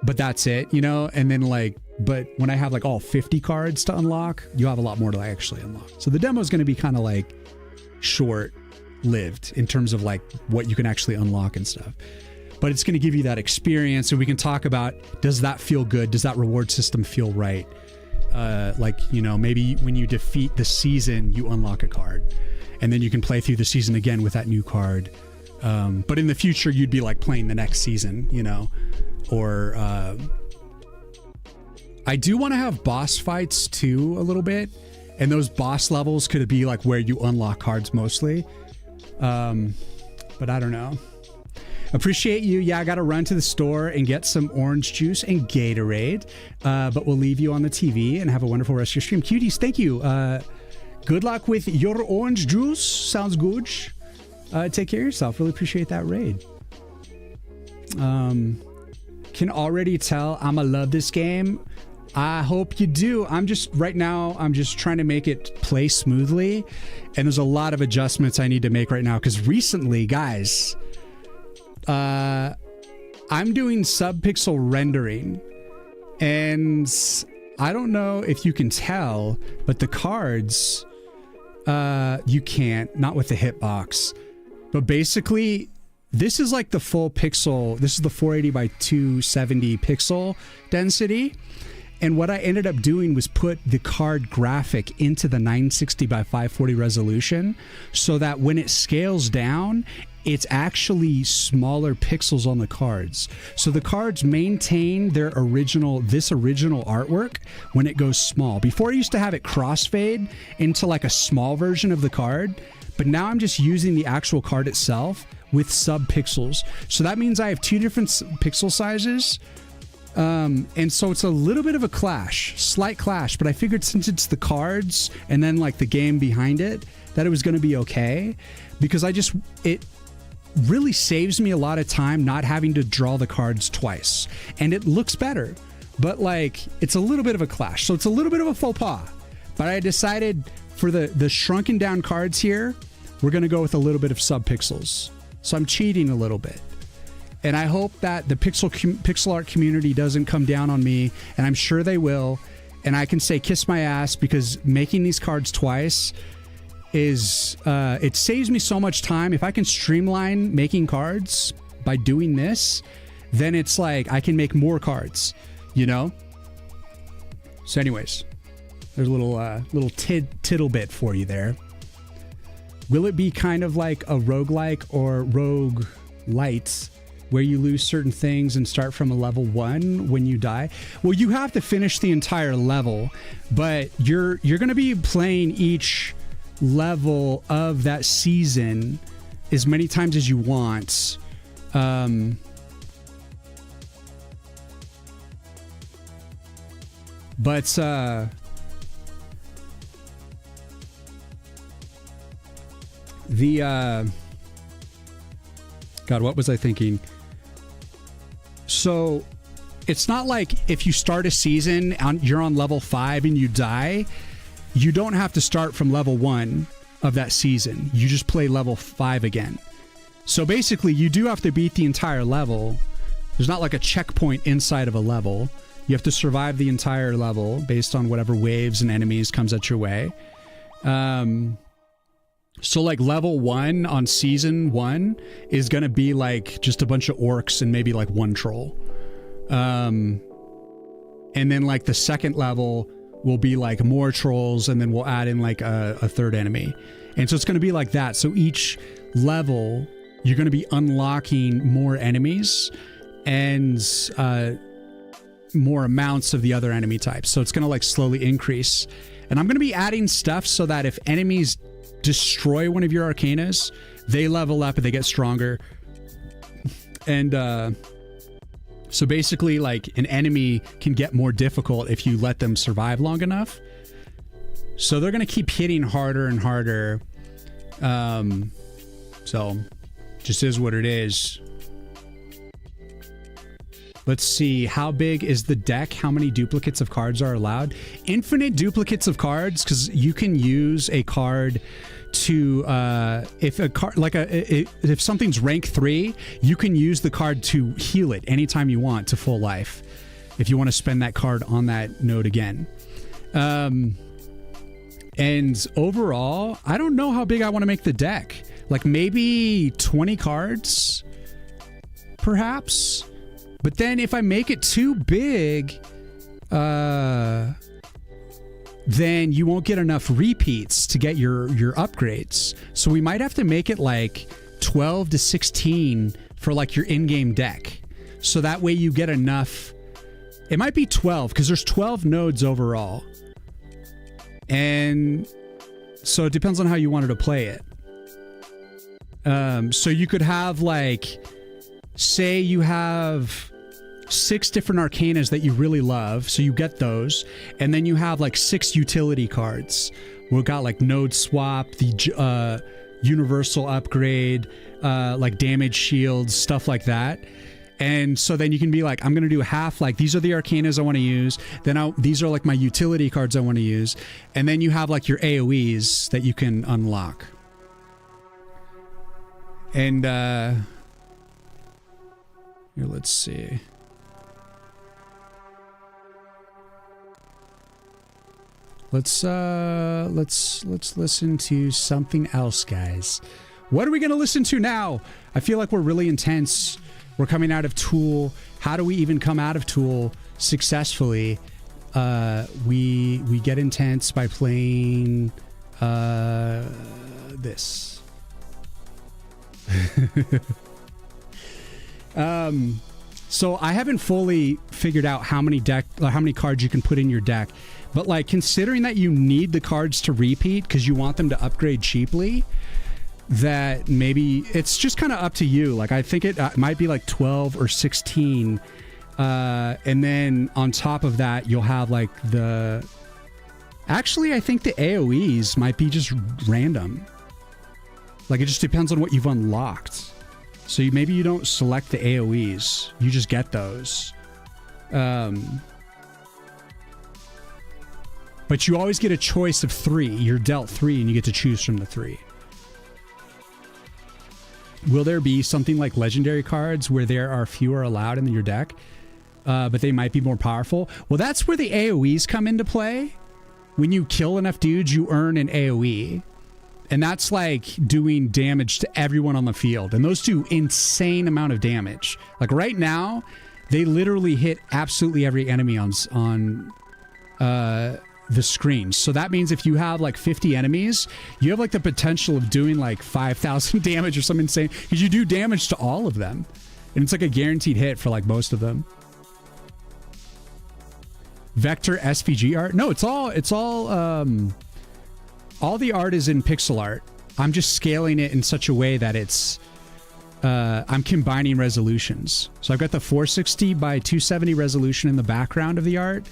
but that's it, you know? And then like, but when I have like all 50 cards to unlock, you have a lot more to actually unlock. So the demo is going to be kind of like short lived in terms of like what you can actually unlock and stuff, but it's going to give you that experience. And we can talk about, does that feel good? Does that reward system feel right? Like, you know, maybe when you defeat the season, you unlock a card and then you can play through the season again with that new card. But in the future, you'd be like playing the next season, you know, or I do want to have boss fights too a little bit. And those boss levels could be like where you unlock cards mostly. But I don't know. Appreciate you. Yeah, I got to run to the store and get some orange juice and Gatorade. But we'll leave you on the TV and have a wonderful rest of your stream. Cuties, thank you. Good luck with your orange juice. Sounds good. Take care of yourself. Really appreciate that raid. Can already tell I'ma love this game. I hope you do. I'm just trying to make it play smoothly. And there's a lot of adjustments I need to make right now. Because recently, guys... I'm doing subpixel rendering, and I don't know if you can tell, but the cards, you can't, not with the hitbox, but basically this is like the full pixel. This is the 480 by 270 pixel density. And what I ended up doing was put the card graphic into the 960 by 540 resolution so that when it scales down, it's actually smaller pixels on the cards. So the cards maintain their original artwork when it goes small. Before I used to have it crossfade into like a small version of the card, but now I'm just using the actual card itself with sub-pixels. So that means I have 2 different pixel sizes. And so it's a little bit of a slight clash, but I figured since it's the cards and then like the game behind it, that it was going to be okay, because it really saves me a lot of time not having to draw the cards twice, and it looks better, but like it's a little bit of a clash. So it's a little bit of a faux pas, but I decided for the shrunken down cards here, we're going to go with a little bit of subpixels. So I'm cheating a little bit. And I hope that the pixel art community doesn't come down on me, and I'm sure they will. And I can say kiss my ass, because making these cards twice is, it saves me so much time. If I can streamline making cards by doing this, then it's like I can make more cards, you know? So anyways, there's a little tittle bit for you there. Will it be kind of like a roguelike or roguelite, where you lose certain things and start from a level 1 when you die? Well, you have to finish the entire level, but you're going to be playing each level of that season as many times as you want. But God, what was I thinking? So it's not like if you start a season you're on level 5 and you die, you don't have to start from level 1 of that season. You just play level 5 again. So basically you do have to beat the entire level. There's not like a checkpoint inside of a level. You have to survive the entire level based on whatever waves and enemies comes at your way. So like level 1 on season 1 is going to be like just a bunch of orcs and maybe like one troll. And then like the second level will be like more trolls, and then we'll add in like a third enemy. And so it's going to be like that. So each level you're going to be unlocking more enemies and more amounts of the other enemy types. So it's going to like slowly increase. And I'm going to be adding stuff so that if enemies destroy one of your arcanas, they level up and they get stronger. And so basically like an enemy can get more difficult if you let them survive long enough. So they're going to keep hitting harder and harder. So just is what it is. Let's see, how big is the deck? How many duplicates of cards are allowed? Infinite duplicates of cards, because you can use a card to if a card like if something's rank 3, you can use the card to heal it anytime you want to full life, if you want to spend that card on that node again. And overall, I don't know how big I want to make the deck. Like maybe 20 cards, perhaps. But then if I make it too big, then you won't get enough repeats to get your upgrades. So we might have to make it like 12 to 16 for like your in-game deck. So that way you get enough. It might be 12 because there's 12 nodes overall. And so it depends on how you wanted to play it. So you could have like, say you have 6 different arcanas that you really love, so you get those, and then you have like 6 utility cards. We've got like node swap, the universal upgrade, like damage shields, stuff like that. And so then you can be like, I'm going to do half, like these are the arcanas I want to use, then these are like my utility cards I want to use, and then you have like your AoEs that you can unlock. And here, let's see. Let's listen to something else, guys. What are we gonna listen to now? I feel like we're really intense. We're coming out of Tool. How do we even come out of Tool successfully? We get intense by playing this. So I haven't fully figured out how many cards you can put in your deck, but like considering that you need the cards to repeat because you want them to upgrade cheaply, that maybe it's just kind of up to you. Like I think it might be like 12 or 16, and then on top of that you'll have like actually I think the AoEs might be just random. Like it just depends on what you've unlocked. So maybe you don't select the AoEs, you just get those. But But you always get a choice of 3. You're dealt 3 and you get to choose from the 3. Will there be something like legendary cards where there are fewer allowed in your deck, but they might be more powerful? Well, that's where the AoEs come into play. When you kill enough dudes, you earn an AoE. And that's like doing damage to everyone on the field. And those do insane amount of damage. Like right now, they literally hit absolutely every enemy on the screen. So that means if you have like 50 enemies, you have like the potential of doing like 5,000 damage or something insane, because you do damage to all of them. And it's like a guaranteed hit for like most of them. Vector SVG art? No, it's all the art is in pixel art. I'm just scaling it in such a way that it's I'm combining resolutions. So I've got the 460 by 270 resolution in the background of the art,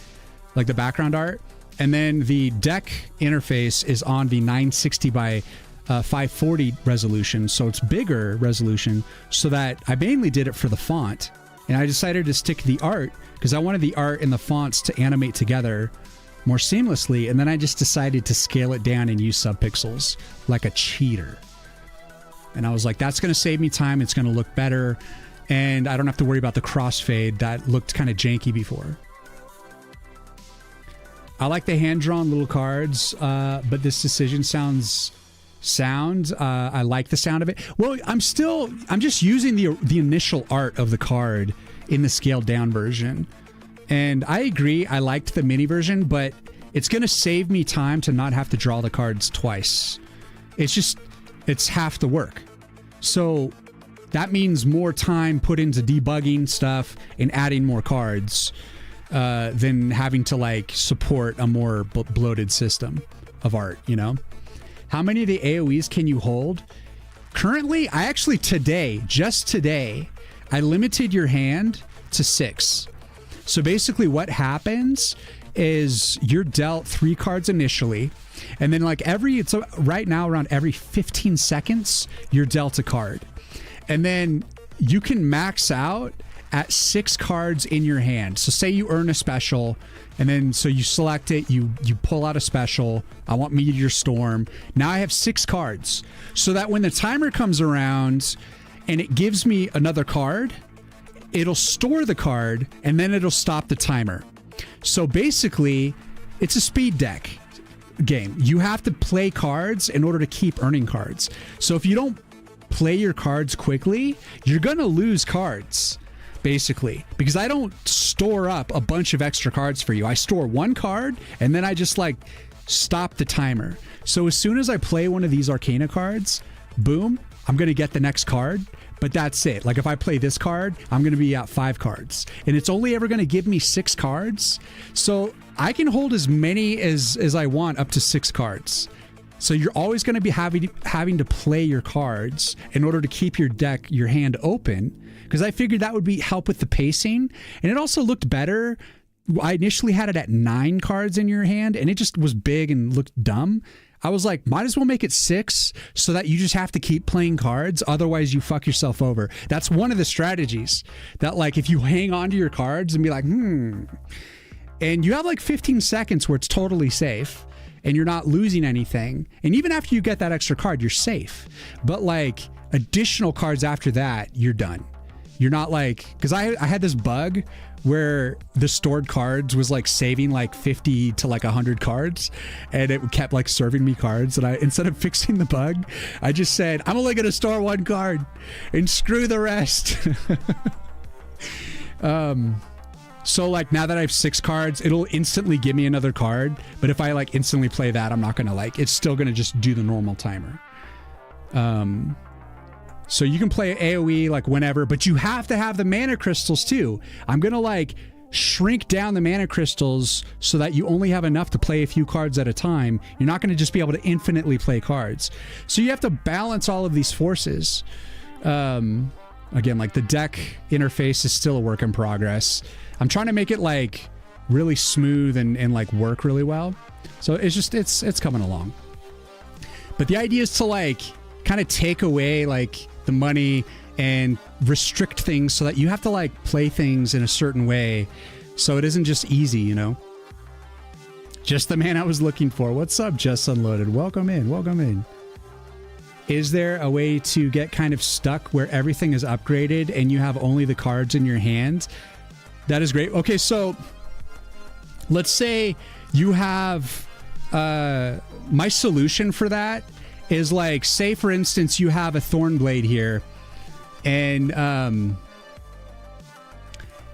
like the background art. And then the deck interface is on the 960 by 540 resolution. So it's bigger resolution, so that I mainly did it for the font. And I decided to stick the art because I wanted the art and the fonts to animate together more seamlessly. And then I just decided to scale it down and use subpixels like a cheater. And I was like, that's going to save me time. It's going to look better. And I don't have to worry about the crossfade that looked kind of janky before. I like the hand-drawn little cards, but this decision sounds sound. I like the sound of it. Well, I'm just using the initial art of the card in the scaled down version. And I agree, I liked the mini version, but it's going to save me time to not have to draw the cards twice. It's half the work. So that means more time put into debugging stuff and adding more cards than having to like support a more bloated system of art, you know? How many of the AoEs can you hold? Currently, just today, I limited your hand to 6. So basically what happens is you're dealt 3 cards initially, and then like right now around every 15 seconds, you're dealt a card. And then you can max out at 6 cards in your hand. So say you earn a special, and then so you select it, you pull out a special. I want Meteor Storm. Now I have 6 cards, so that when the timer comes around and it gives me another card, it'll store the card and then it'll stop the timer. So basically, it's a speed deck game. You have to play cards in order to keep earning cards. So if you don't play your cards quickly, you're gonna lose cards. Basically, because I don't store up a bunch of extra cards for you. I store 1 card and then I just like stop the timer. So as soon as I play one of these Arcana cards, boom, I'm going to get the next card, but that's it. Like if I play this card, I'm going to be at 5 cards, and it's only ever going to give me 6 cards. So I can hold as many as I want, up to 6 cards. So you're always going to be having to play your cards in order to keep your hand open, because I figured that would help with the pacing, and it also looked better. I initially had it at 9 cards in your hand, and it just was big and looked dumb. I was like, might as well make it 6 so that you just have to keep playing cards. Otherwise, you fuck yourself over. That's one of the strategies that, like, if you hang on to your cards and be like, and you have like 15 seconds where it's totally safe and you're not losing anything. And even after you get that extra card, you're safe. But like additional cards after that, you're done. You're not like, because I had this bug where the stored cards was like saving like 50 to like 100 cards, and it kept like serving me cards. And I, instead of fixing the bug, I just said, I'm only going to store 1 card and screw the rest. So like now that I have 6 cards, it'll instantly give me another card. But if I like instantly play that, I'm not going to like, it's still going to just do the normal timer. So you can play AoE like whenever, but you have to have the mana crystals too. I'm going to like shrink down the mana crystals so that you only have enough to play a few cards at a time. You're not going to just be able to infinitely play cards. So you have to balance all of these forces. Again, like the deck interface is still a work in progress. I'm trying to make it like really smooth and like work really well. So it's just, it's coming along. But the idea is to like kind of take away like the money and restrict things so that you have to like play things in a certain way, so it isn't just easy, you know. Just the man I was looking for. What's up, Just Unloaded? Welcome in. Welcome in. Is there a way to get kind of stuck where everything is upgraded and you have only the cards in your hand? That is great. Okay, so let's say you have... my solution for that is like, say for instance, you have a Thornblade here and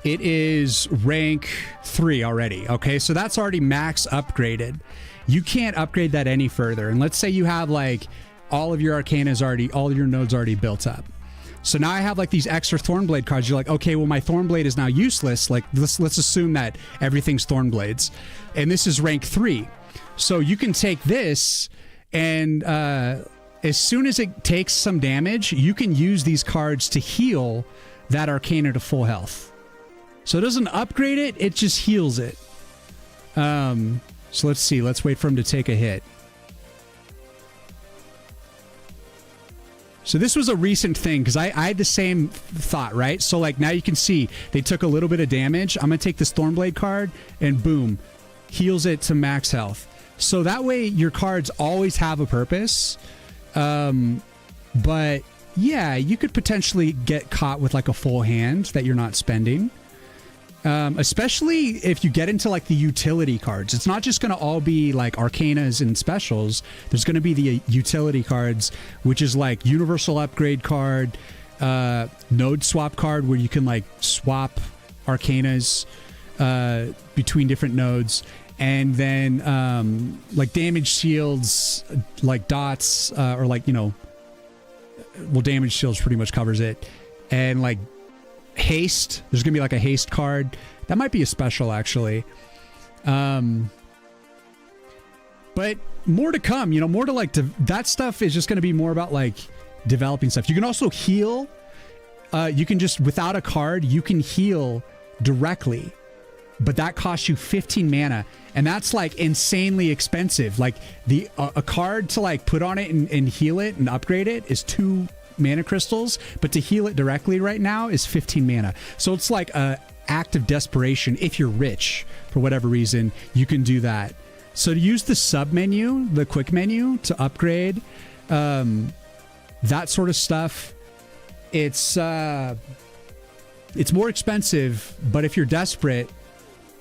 it is rank 3 already. Okay, so that's already max upgraded. You can't upgrade that any further. And let's say you have like all of your Arcanas already, all of your nodes already built up. So now I have like these extra Thornblade cards. You're like, okay, well my Thornblade is now useless. Like let's assume that everything's Thornblades and this is rank 3. So you can take this and as soon as it takes some damage, you can use these cards to heal that Arcana to full health. So it doesn't upgrade it, it just heals it. So let's see, let's wait for him to take a hit. So this was a recent thing because I had the same thought, right? So like now you can see they took a little bit of damage. I'm going to take this Thornblade card and boom, heals it to max health. So that way your cards always have a purpose. But yeah, you could potentially get caught with like a full hand that you're not spending. Especially if you get into like the utility cards. It's not just going to all be like Arcanas and specials. There's going to be the utility cards, which is like universal upgrade card, node swap card, where you can like swap Arcanas between different nodes. And then like damage shields, like dots, or like, you know, well, damage shields pretty much covers it. And like haste, there's gonna be like a haste card that might be a special actually. But more to come, you know, more to like that stuff is just gonna be more about like developing stuff. You can also heal. You can just, without a card, you can heal directly, but that costs you 15 mana, and that's like insanely expensive. Like the a card to like put on it and heal it and upgrade it is 2 mana crystals, but to heal it directly right now is 15 mana. So it's like a act of desperation. If you're rich for whatever reason, you can do that. So to use the sub menu, the quick menu to upgrade, that sort of stuff, it's more expensive, but if you're desperate,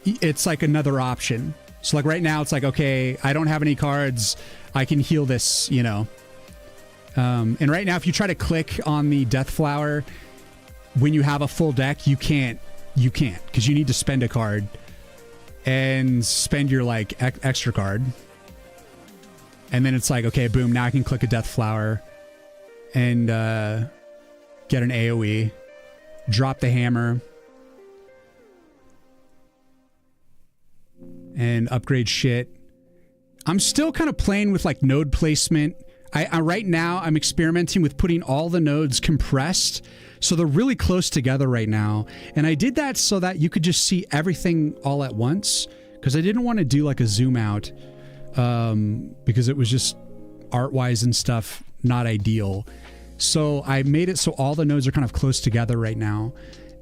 it's like another option. So like right now it's like, okay, I don't have any cards, I can heal this, you know. And right now if you try to click on the Death Flower when you have a full deck, you can't because you need to spend a card and spend your like extra card. And then it's like, okay, boom, now I can click a Death Flower and get an AoE, drop the hammer, and upgrade shit. I'm still kind of playing with like node placement. I right now I'm experimenting with putting all the nodes compressed, so they're really close together right now. And I did that so that you could just see everything all at once, because I didn't want to do like a zoom out, because it was just art-wise and stuff not ideal. So I made it so all the nodes are kind of close together right now.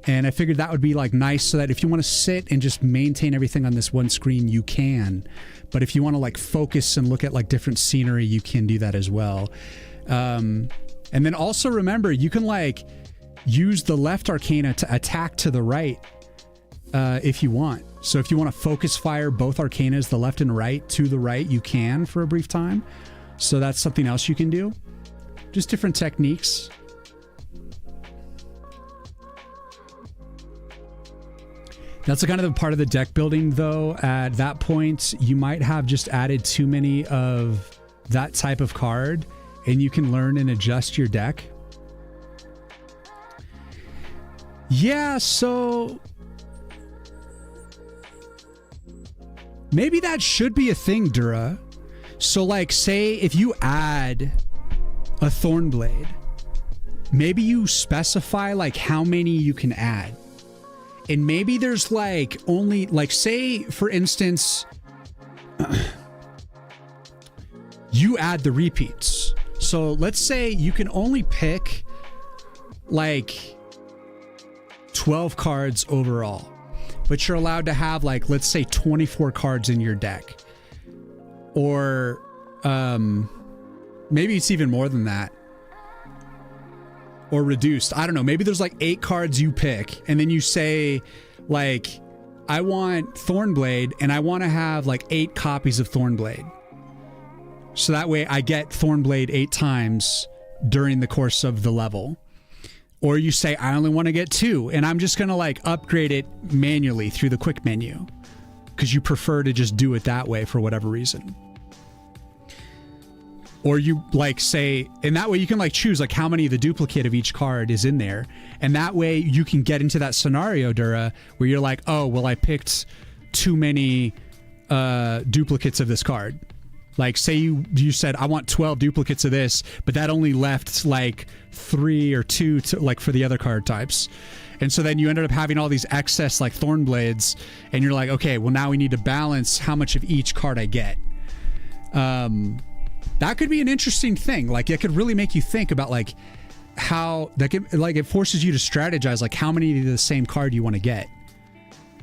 And I figured that would be like nice so that if you want to sit and just maintain everything on this one screen, you can. But if you want to like focus and look at like different scenery, you can do that as well. And then also remember, you can like use the left Arcana to attack to the right if you want. So if you want to focus fire both Arcanas, the left and right, to the right, you can for a brief time. So that's something else you can do. Just different techniques. That's a kind of a part of the deck building, though. At that point, you might have just added too many of that type of card, and you can learn and adjust your deck. Yeah, so maybe that should be a thing, Dura. So, like, say if you add a Thornblade, maybe you specify like how many you can add. And maybe there's like only, like, say for instance, you add the repeats. So let's say you can only pick like 12 cards overall, but you're allowed to have like, let's say 24 cards in your deck. Or maybe it's even more than that. Or reduced. I don't know. Maybe there's like 8 cards you pick, and then you say, like, I want Thornblade, and I want to have like 8 copies of Thornblade. So that way I get Thornblade 8 times during the course of the level. Or you say, I only want to get 2, and I'm just going to like upgrade it manually through the quick menu because you prefer to just do it that way for whatever reason. Or you like say, and that way you can like choose like how many of the duplicate of each card is in there. And that way you can get into that scenario, Dura, where you're like, oh, well, I picked too many duplicates of this card. Like say you said, I want 12 duplicates of this, but that only left like 3 or 2 to, like for the other card types. And so then you ended up having all these excess like Thornblades, and you're like, okay, well now we need to balance how much of each card I get. That could be an interesting thing. Like it could really make you think about like how that could, like it forces you to strategize like how many of the same card you want to get,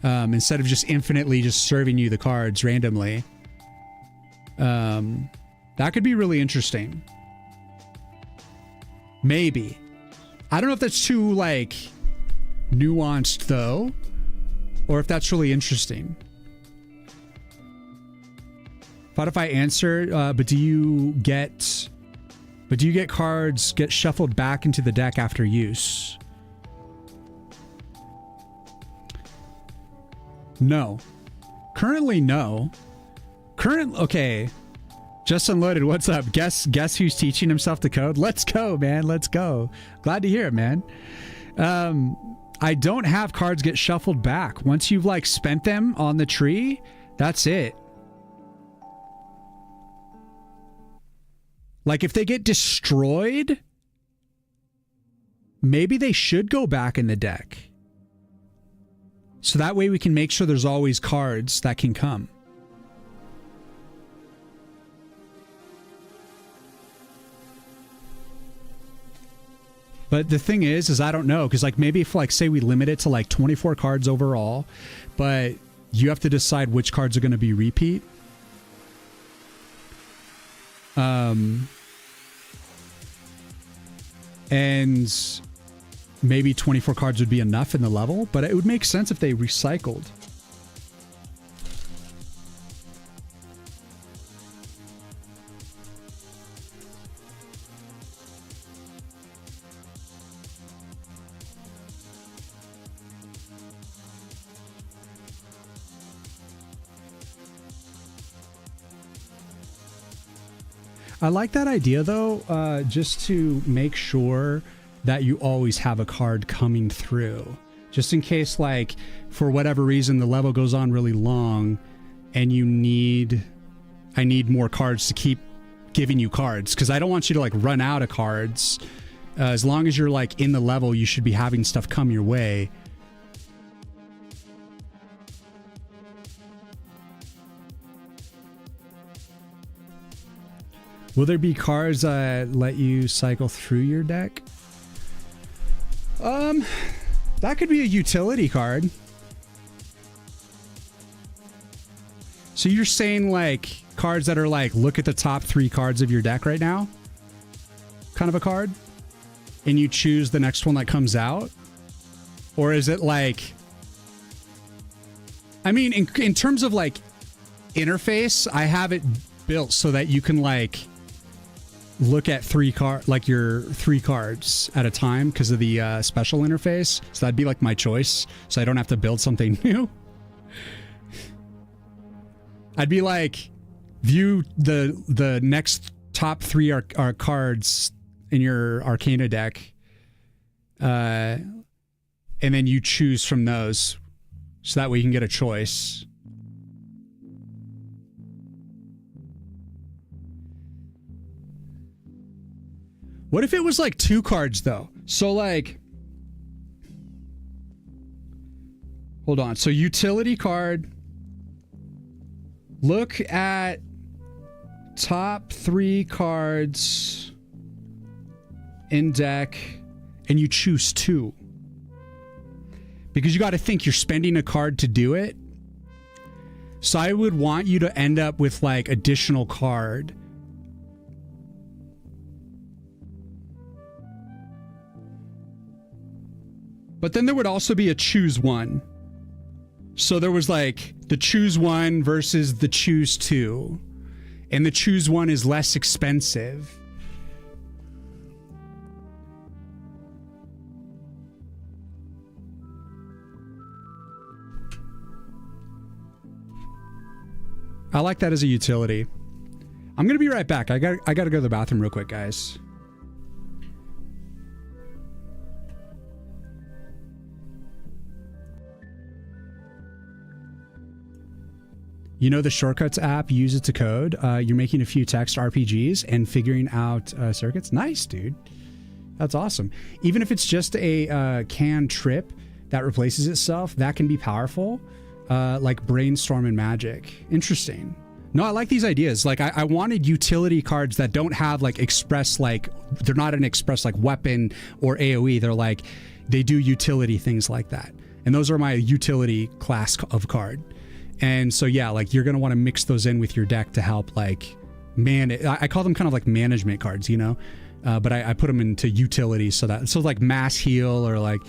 instead of just infinitely just serving you the cards randomly. That could be really interesting. Maybe. I don't know if that's too like nuanced though, or if that's really interesting. Thought if I answer, but do you get cards get shuffled back into the deck after use? No. Currently, no. Okay. Just Unloaded, what's up? Guess who's teaching himself to code? Let's go, man. Let's go. Glad to hear it, man. I don't have cards get shuffled back. Once you've like spent them on the tree, that's it. Like if they get destroyed, maybe they should go back in the deck. So that way we can make sure there's always cards that can come. But the thing is I don't know, because like maybe if like say we limit it to like 24 cards overall, but you have to decide which cards are going to be repeat. And maybe 24 cards would be enough in the level, but it would make sense if they recycled. I like that idea though, just to make sure that you always have a card coming through. Just in case, like, for whatever reason, the level goes on really long and I need more cards to keep giving you cards. Because I don't want you to, like, run out of cards. As long as you're, like, in the level, you should be having stuff come your way. Will there be cards that let you cycle through your deck? That could be a utility card. So you're saying like cards that are like, look at the top 3 cards of your deck right now? Kind of a card? And you choose the next one that comes out? Or is it like... I mean, in terms of like interface, I have it built so that you can like... look at your 3 cards at a time because of the special interface. So that'd be like my choice. So I don't have to build something new. I'd be like, view the next top 3 are cards in your Arcana deck. And then you choose from those. So that way you can get a choice. What if it was like 2 cards though? So like, hold on. So utility card, look at top 3 cards in deck and you choose 2. Because you got to think you're spending a card to do it. And then you choose 2 of the 2 cards. So that way you can get a choice. So that way you can get a choice. What if it was like 2 cards though? So like, hold on. So utility card, look at top 3 cards in deck and you choose 2. Because you got to think you're spending a card to do it. So I would want you to end up with like additional card. But then there would also be a choose one. So there was like the choose one versus the choose two. And the choose one is less expensive. I like that as a utility. I'm gonna be right back. I gotta go to the bathroom real quick, guys. You know the Shortcuts app, use it to code. You're making a few text RPGs and figuring out circuits. Nice, dude. That's awesome. Even if it's just a canned trip that replaces itself, that can be powerful. Like Brainstorm and Magic. Interesting. No, I like these ideas. Like I wanted utility cards that don't have like express, like they're not an express like weapon or AoE. They're like, they do utility things like that. And those are my utility class of card. And so, yeah, like you're going to want to mix those in with your deck to help like I call them kind of like management cards, you know, but I put them into utilities so like mass heal or like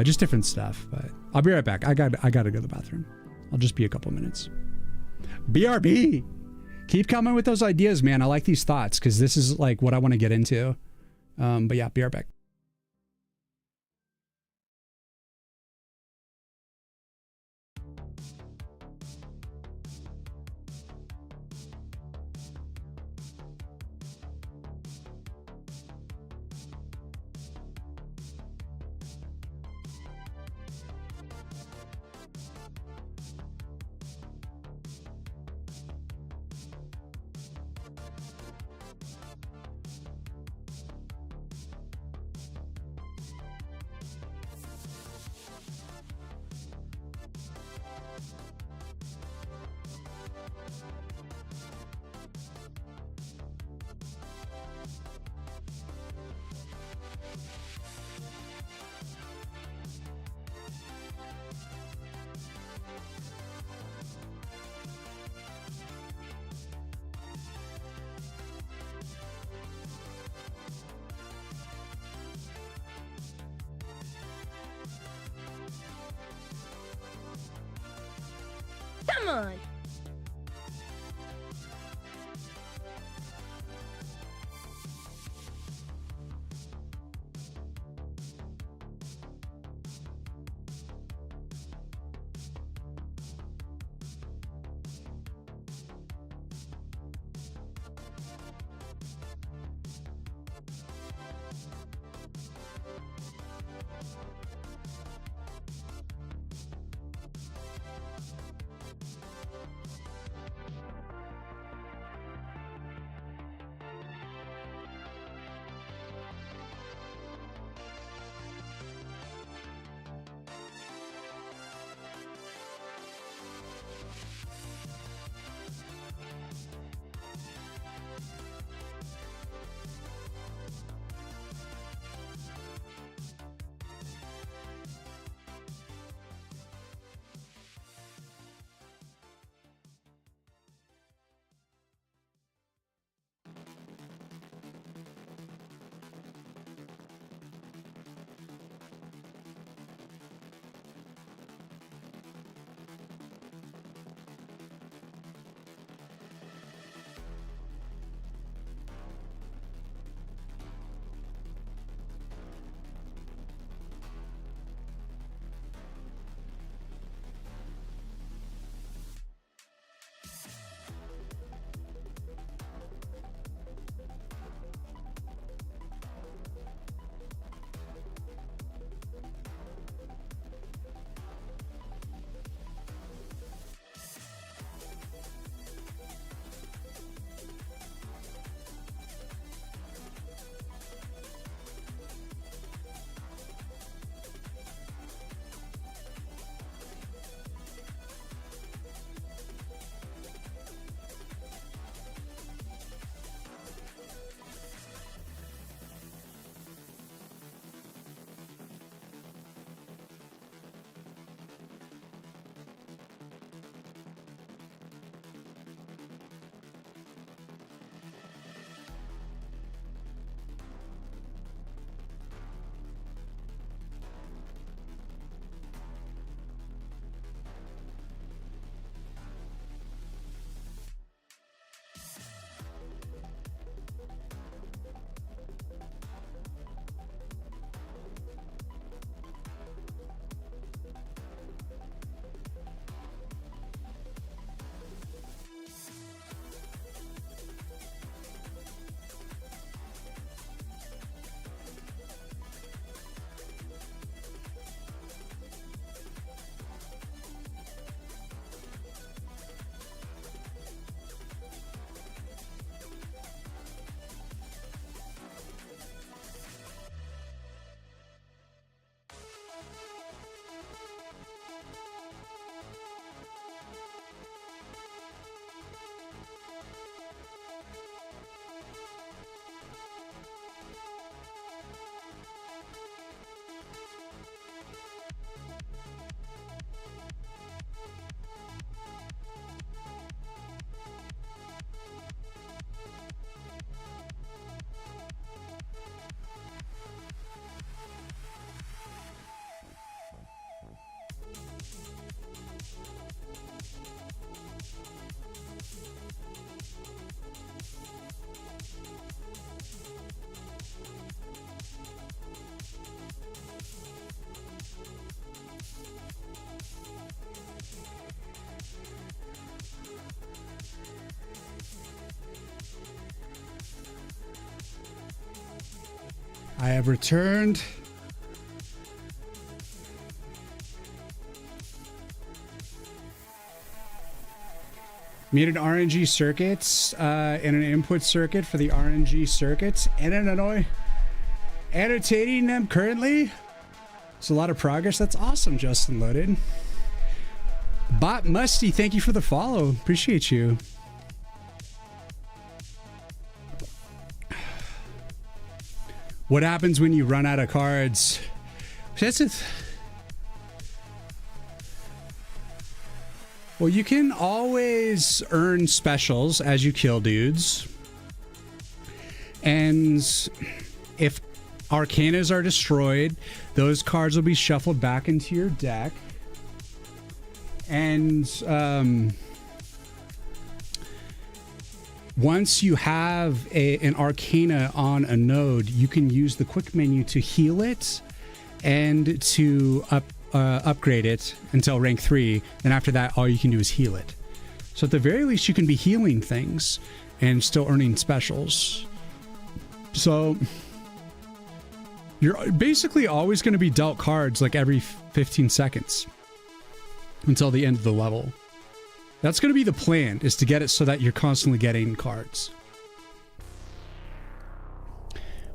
just different stuff. But I'll be right back. I got to go to the bathroom. I'll just be a couple minutes. BRB. Keep coming with those ideas, man. I like these thoughts because this is like what I want to get into. But yeah, be right back. Come on! I have returned. Made an RNG circuits and an input circuit for the RNG circuits, and annotating them currently. It's a lot of progress. That's awesome, Justin Loaded. Bot Musty, thank you for the follow. Appreciate you. What happens when you run out of cards? That's it. Well, you can always earn specials as you kill dudes. And if Arcanas are destroyed, those cards will be shuffled back into your deck. And once you have an Arcana on a node, you can use the quick menu to heal it and to upgrade it until rank 3. And after that, all you can do is heal it. So at the very least, you can be healing things and still earning specials. So you're basically always going to be dealt cards like every 15 seconds until the end of the level. That's going to be the plan, is to get it so that you're constantly getting cards.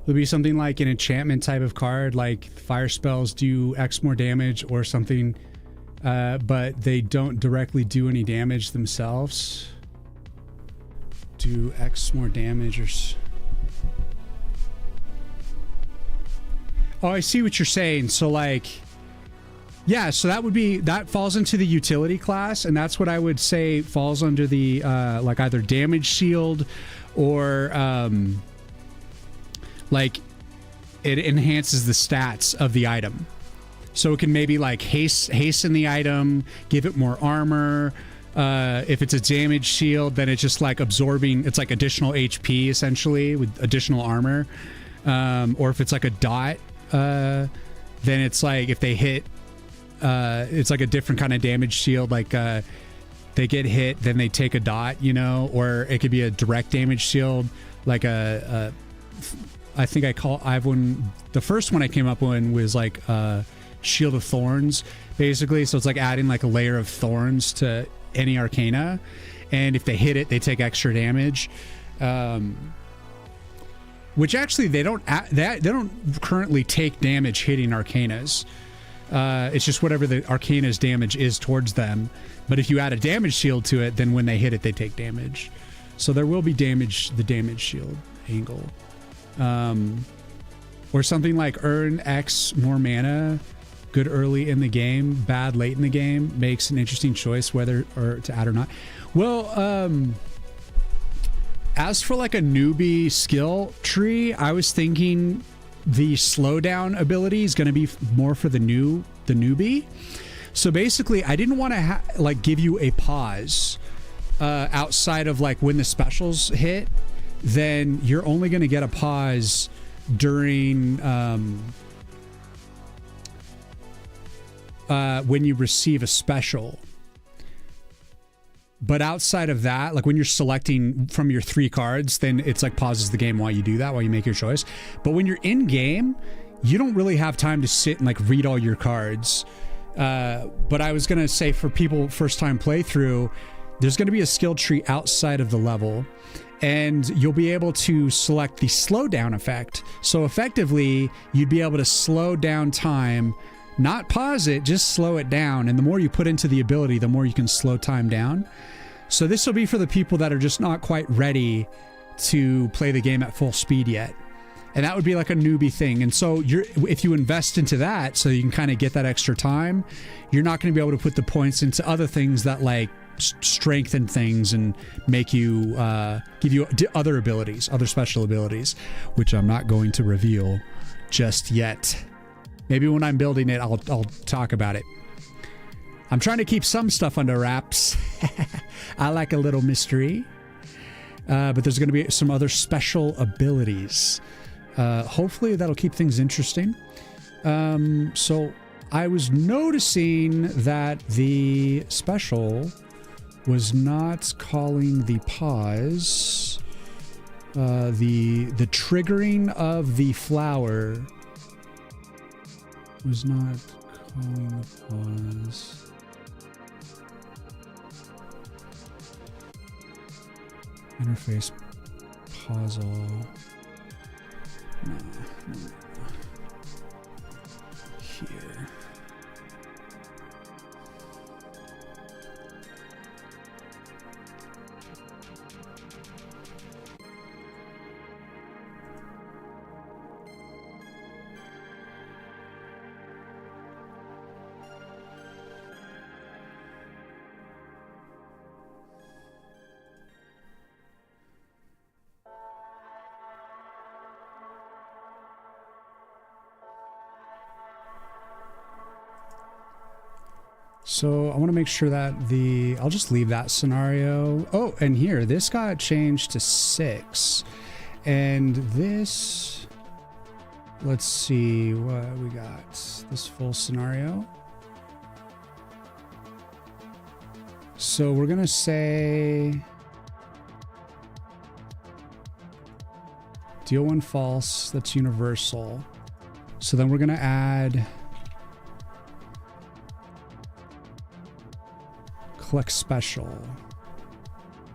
There'll be something like an enchantment type of card, like fire spells do X more damage or something, but they don't directly do any damage themselves. Do X more damage or... Oh, I see what you're saying. So like, yeah, so that falls into the utility class, and that's what I would say falls under the like either damage shield or like it enhances the stats of the item. So it can maybe like hasten the item, give it more armor. If it's a damage shield, then it's just like absorbing, it's like additional HP essentially with additional armor. Or if it's like a dot, then it's like if they hit, it's like a different kind of damage shield, like they get hit, then they take a dot, you know, or it could be a direct damage shield, like I think the first one I came up with was like Shield of Thorns, basically. So it's like adding like a layer of thorns to any Arcana, and if they hit it, they take extra damage. Which actually they don't currently take damage hitting Arcanas. It's just whatever the Arcana's damage is towards them. But if you add a damage shield to it, then when they hit it, they take damage. So there will be damage, the damage shield angle. Or something like earn X more mana, good early in the game, bad late in the game, makes an interesting choice whether or to add or not. Well, as for like a newbie skill tree, I was thinking the slowdown ability is going to be more for the newbie. So basically, I didn't want to like give you a pause outside of like when the specials hit. Then you're only going to get a pause during when you receive a special. But outside of that, like when you're selecting from your 3 cards, then it's like pauses the game while you do that, while you make your choice. But when you're in game, you don't really have time to sit and like read all your cards. But I was going to say for people first time playthrough, there's going to be a skill tree outside of the level, and you'll be able to select the slowdown effect. So effectively, you'd be able to slow down time, not pause it, just slow it down. And the more you put into the ability, the more you can slow time down. So this will be for the people that are just not quite ready to play the game at full speed yet. And that would be like a newbie thing. And so if you invest into that, so you can kind of get that extra time, you're not going to be able to put the points into other things that like strengthen things and make you give you other abilities, other special abilities, which I'm not going to reveal just yet. Maybe when I'm building it, I'll talk about it. I'm trying to keep some stuff under wraps. I like a little mystery. But there's going to be some other special abilities. Hopefully that'll keep things interesting. So I was noticing that the special was not calling the pause. The triggering of the flower was not calling the pause. Interface pause all. No. Here. So I want to make sure that I'll just leave that scenario. Oh, and here, this got changed to 6. And this, let's see what we got. This full scenario. So we're going to say deal 1 false. That's universal. So then we're going to add collect special.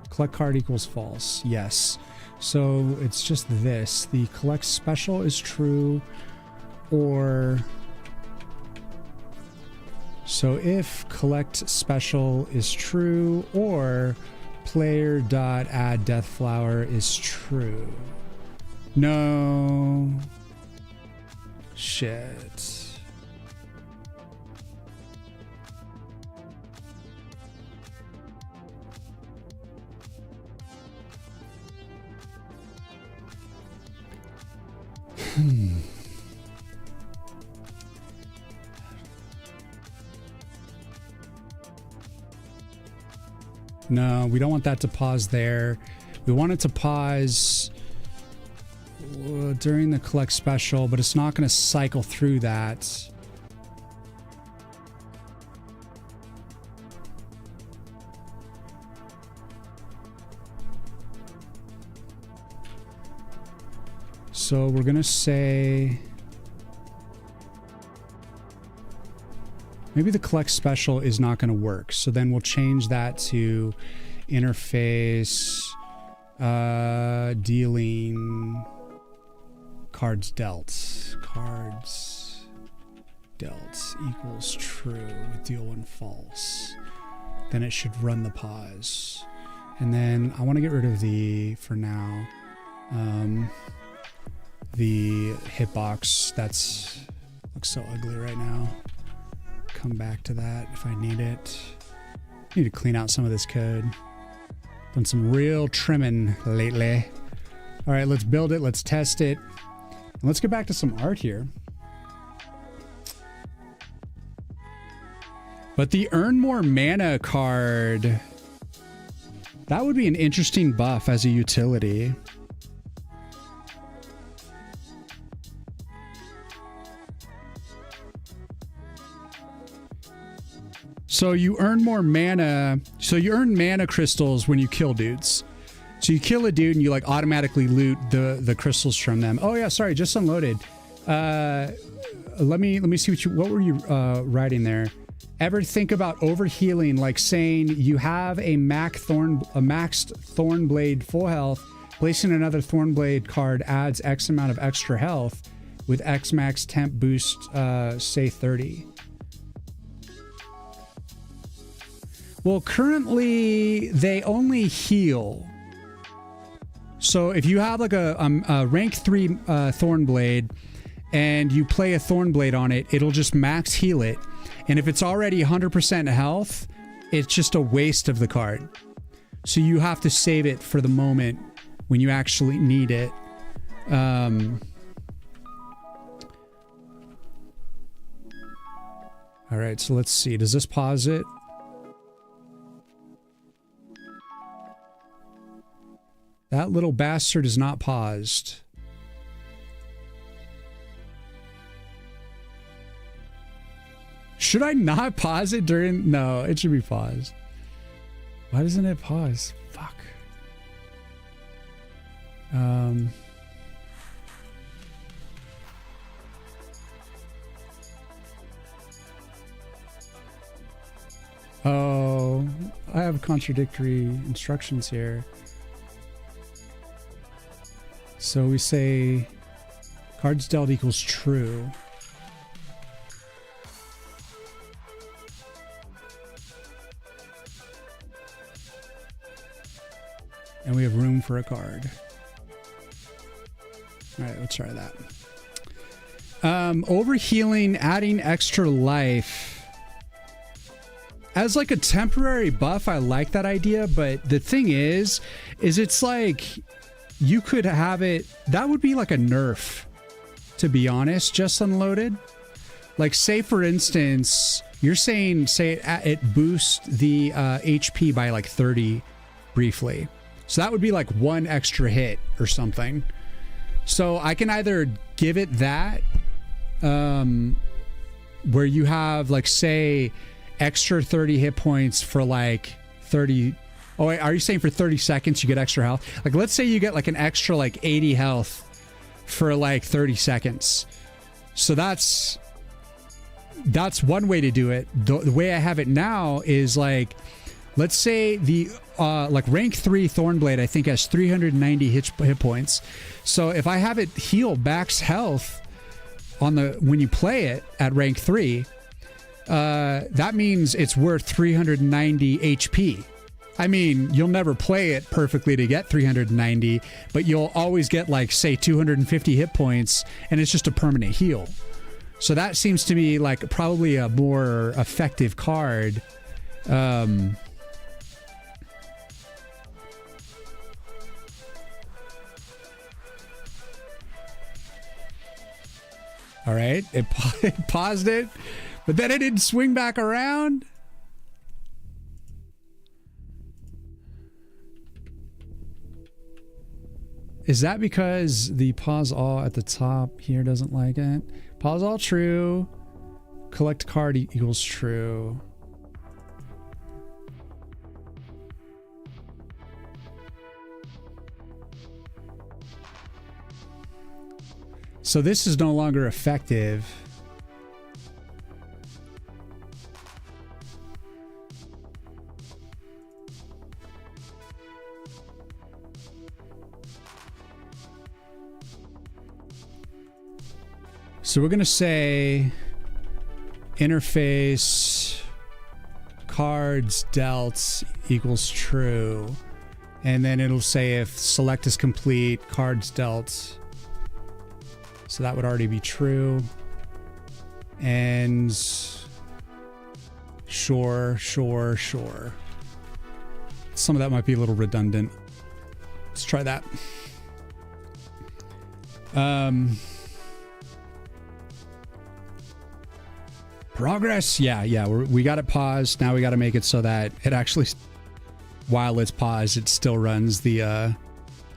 Collect card equals false. Yes. So it's just this. The collect special is true, or so if collect special is true, or player dot add death flower is true. No. Shit. No, we don't want that to pause there. We want it to pause during the collect special, but it's not going to cycle through that. So we're going to say maybe the collect special is not going to work. So then we'll change that to interface dealing cards dealt. Cards dealt equals true with deal 1 false. Then it should run the pause. And then I want to get rid of for now, the hitbox. Looks so ugly right now. Come back to that if I need it. Need to clean out some of this code. Done some real trimming lately. All right, let's build it. Let's test it. And let's get back to some art here. But the earn more mana card, that would be an interesting buff as a utility. So you earn more mana. So you earn mana crystals when you kill dudes. So you kill a dude and you like automatically loot the crystals from them. Oh yeah, sorry, just unloaded. Let me see what were you writing there? Ever think about overhealing, like saying you have a maxed Thornblade full health, placing another Thornblade card adds X amount of extra health with X max temp boost, say 30. Well, currently they only heal. So if you have like a rank 3 Thornblade and you play a Thornblade on it, it'll just max heal it. And if it's already 100% health, it's just a waste of the card. So you have to save it for the moment when you actually need it. All right, so let's see. Does this pause it? That little bastard is not paused. Should I not pause it during? No, it should be paused. Why doesn't it pause? Fuck. Oh, I have contradictory instructions here. So we say cards dealt equals true. And we have room for a card. All right, let's try that. Overhealing, adding extra life. As like a temporary buff, I like that idea, but the thing is it's like you could have it, that would be like a nerf, to be honest, just unloaded. Like say for instance, you're saying, say it boosts the HP by like 30 briefly. So that would be like one extra hit or something. So I can either give it that, where you have like say extra 30 hit points for like 30. Oh wait, are you saying for 30 seconds you get extra health? Like let's say you get like an extra like 80 health for like 30 seconds. So that's one way to do it. The way I have it now is like, let's say the like rank 3 Thornblade I think has 390 hit points. So if I have it heal max health on the when you play it at rank 3, that means it's worth 390 HP. I mean, you'll never play it perfectly to get 390, but you'll always get like say 250 hit points, and it's just a permanent heal. So that seems to me like probably a more effective card. All right, it paused it, but then it didn't swing back around. Is that because the pause all at the top here doesn't like it? Pause all true. Collect card equals true. So this is no longer effective. So we're going to say interface cards dealt equals true. And then it'll say if select is complete, cards dealt. So that would already be true. And sure. Some of that might be a little redundant. Let's try that. Progress. Yeah. We got it paused. Now we got to make it so that it actually, while it's paused, it still runs the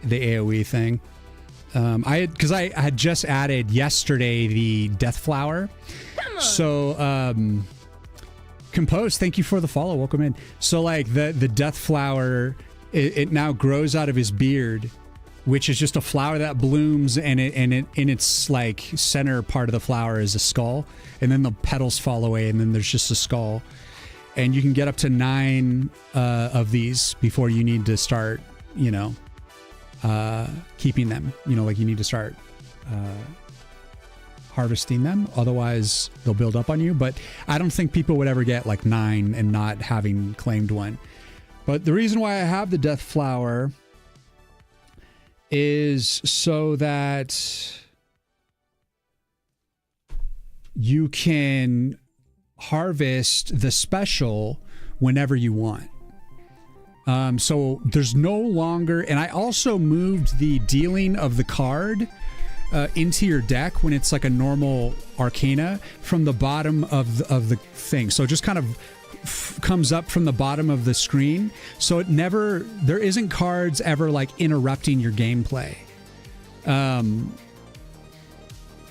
AoE thing. Because I had just added yesterday the Death Flower. So, Compose, thank you for the follow. Welcome in. So, like the Death Flower, it now grows out of his beard, which is just a flower that blooms, and in its like center part of the flower is a skull, and then the petals fall away, and then there's just a skull, and you can get up to 9 of these before you need to start, keeping them. Like you need to start harvesting them, otherwise they'll build up on you. But I don't think people would ever get like 9 and not having claimed one. But the reason why I have the Death Flower is so that you can harvest the special whenever you want. So there's no longer, and I also moved the dealing of the card into your deck when it's like a normal Arcana from the bottom of the thing. So it just kind of comes up from the bottom of the screen. So there isn't cards ever like interrupting your gameplay.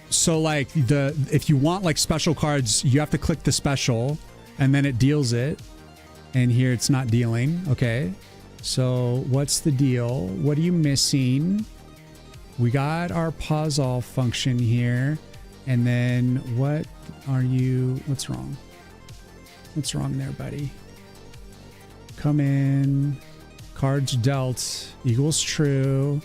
So like if you want like special cards, you have to click the special and then it deals it. And here it's not dealing. Okay. So what's the deal? What are you missing? We got our pause all function here. And then what are you, what's wrong? What's wrong there, buddy? Come in, cards dealt equals true.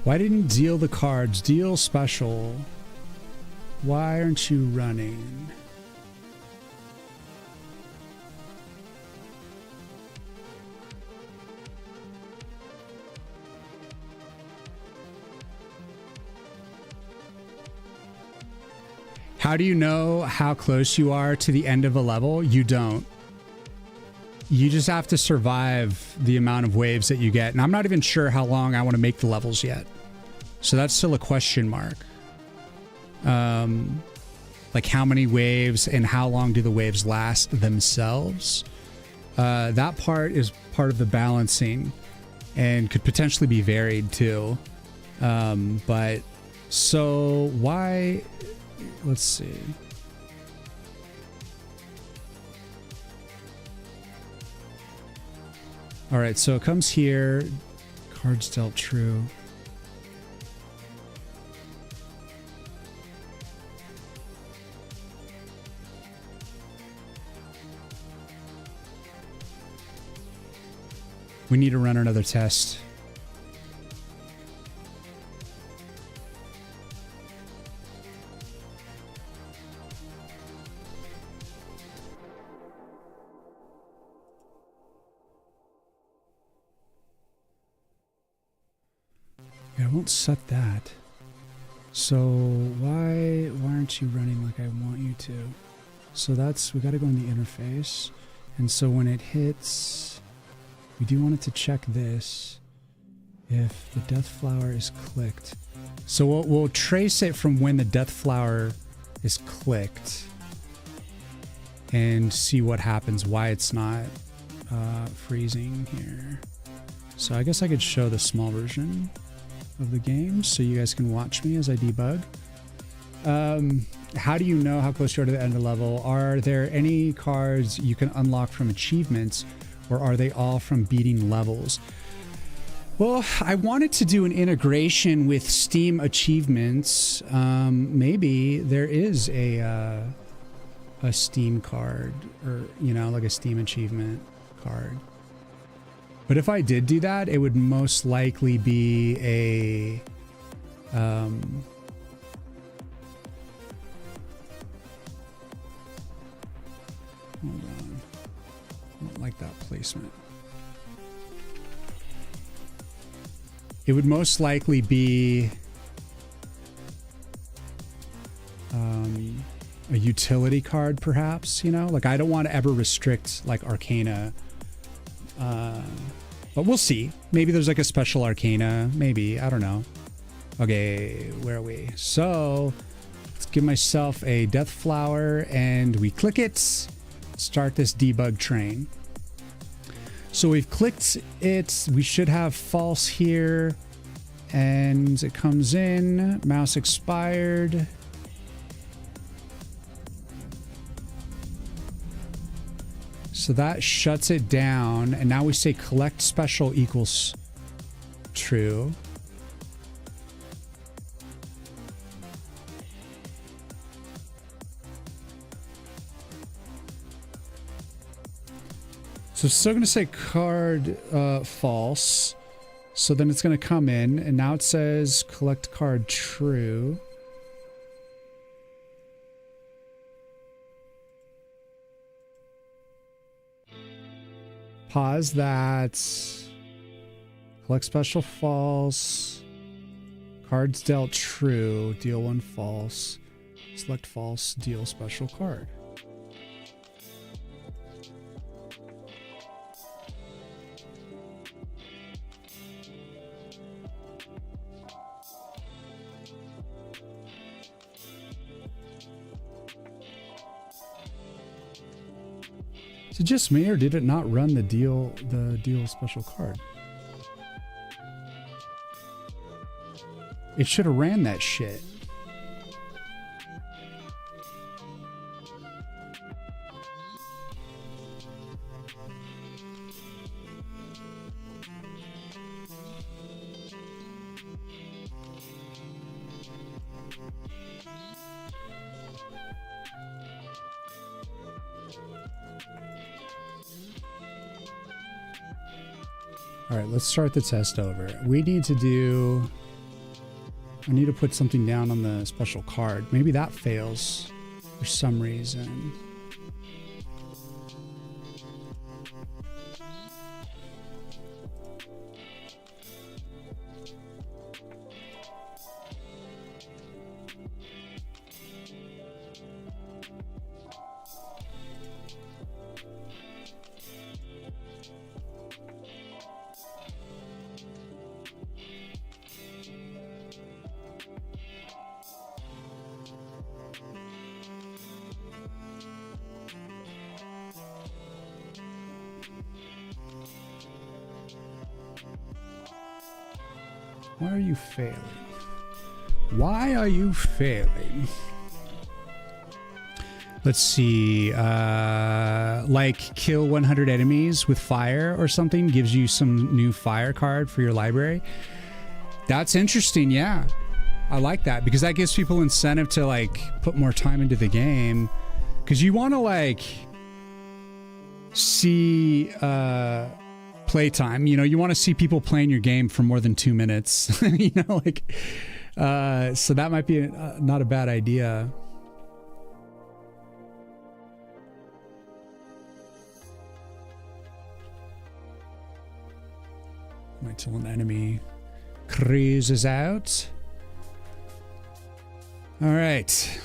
Why didn't you deal the cards? Deal special. Why aren't you running? How do you know how close you are to the end of a level? You don't. You just have to survive the amount of waves that you get. And I'm not even sure how long I want to make the levels yet. So that's still a question mark. Like how many waves and how long do the waves last themselves? That part is part of the balancing and could potentially be varied too. But so why, let's see. All right, so it comes here. Cards dealt true. We need to run another test. Yeah, I won't set that. So why aren't you running like I want you to? So that's, we got to go in the interface. And so when it hits, we do want it to check this. If the death flower is clicked. So we'll trace it from when the death flower is clicked and see what happens, why it's not freezing here. So I guess I could show the small version of the game so you guys can watch me as I debug. How do you know how close you are to the end of the level? Are there any cards you can unlock from achievements, or are they all from beating levels? Well, I wanted to do an integration with Steam achievements. Maybe there is a Steam card, or you know, like a Steam achievement card. But if I did do that, it would most likely be a hold on. I don't like that placement. It would most likely be a utility card, perhaps, you know? Like, I don't want to ever restrict, like, Arcana. But we'll see. Maybe there's, like, a special Arcana. Maybe. I don't know. Okay, where are we? So, let's give myself a Death Flower, and we click it. Start this debug train. So we've clicked it. We should have false here. And it comes in. Mouse expired. So that shuts it down. And now we say collect special equals true. So it's still going to say card false. So then it's going to come in, and now it says collect card true. Pause that. Collect special false. Cards dealt true. Deal one false. Select false. Deal special card. Is it just me, or did it not run the deal special card? It should have ran that shit. All right, let's start the test over. We need to do... I need to put something down on the special card. Maybe that fails for some reason. Why are you failing? Why are you failing? Let's see. Like kill 100 enemies with fire or something gives you some new fire card for your library. That's interesting. Yeah, I like that because that gives people incentive to like put more time into the game, because you want to like see playtime. You know, you want to see people playing your game for more than 2 minutes. You know, like so that might be not a bad idea. Wait till an enemy cruises out. All right.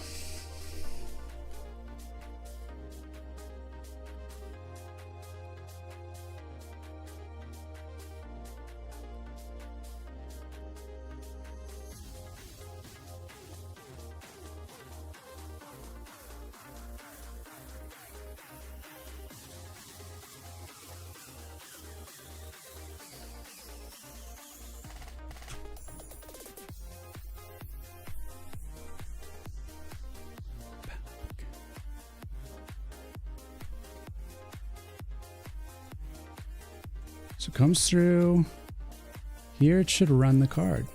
So it comes through here. It should run the card.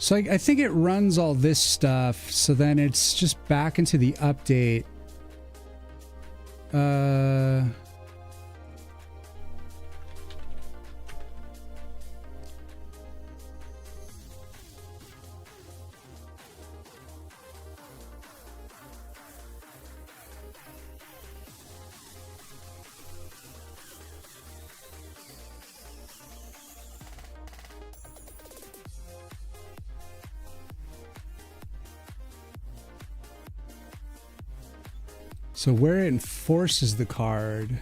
So I think it runs all this stuff, so then it's just back into the update. So where it enforces the card.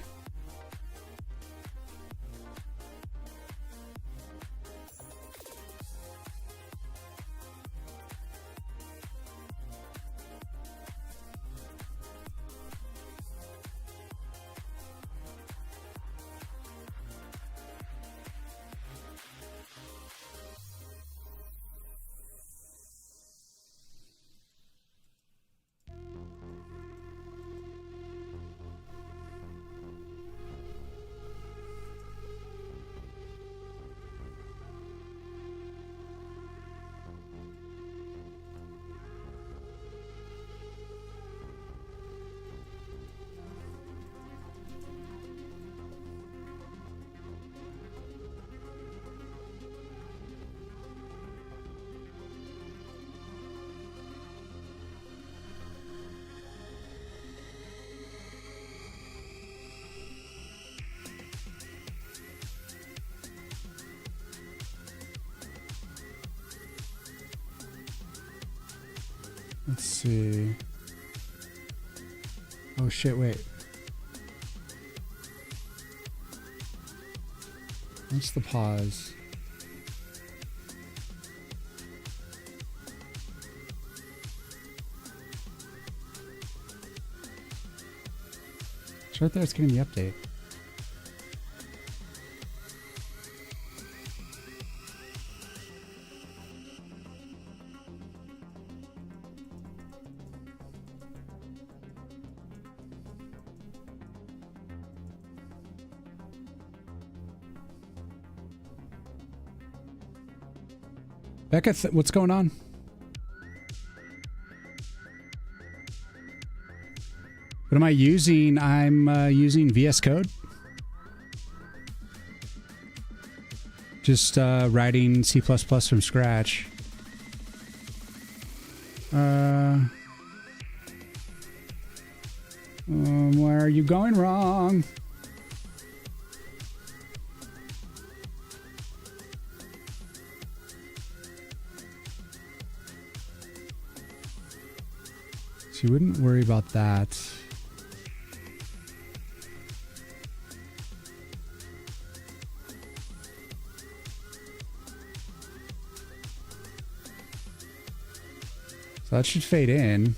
Let's see. Oh shit, wait. What's the pause? It's right there, it's getting the update. Becca, what's going on? What am I using? I'm using VS Code. Just writing C++ from scratch. Where are you going wrong? So you wouldn't worry about that. So that should fade in.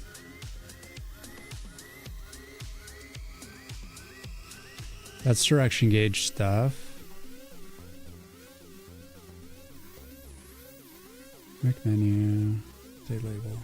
That's direction gauge stuff. Make menu, date label.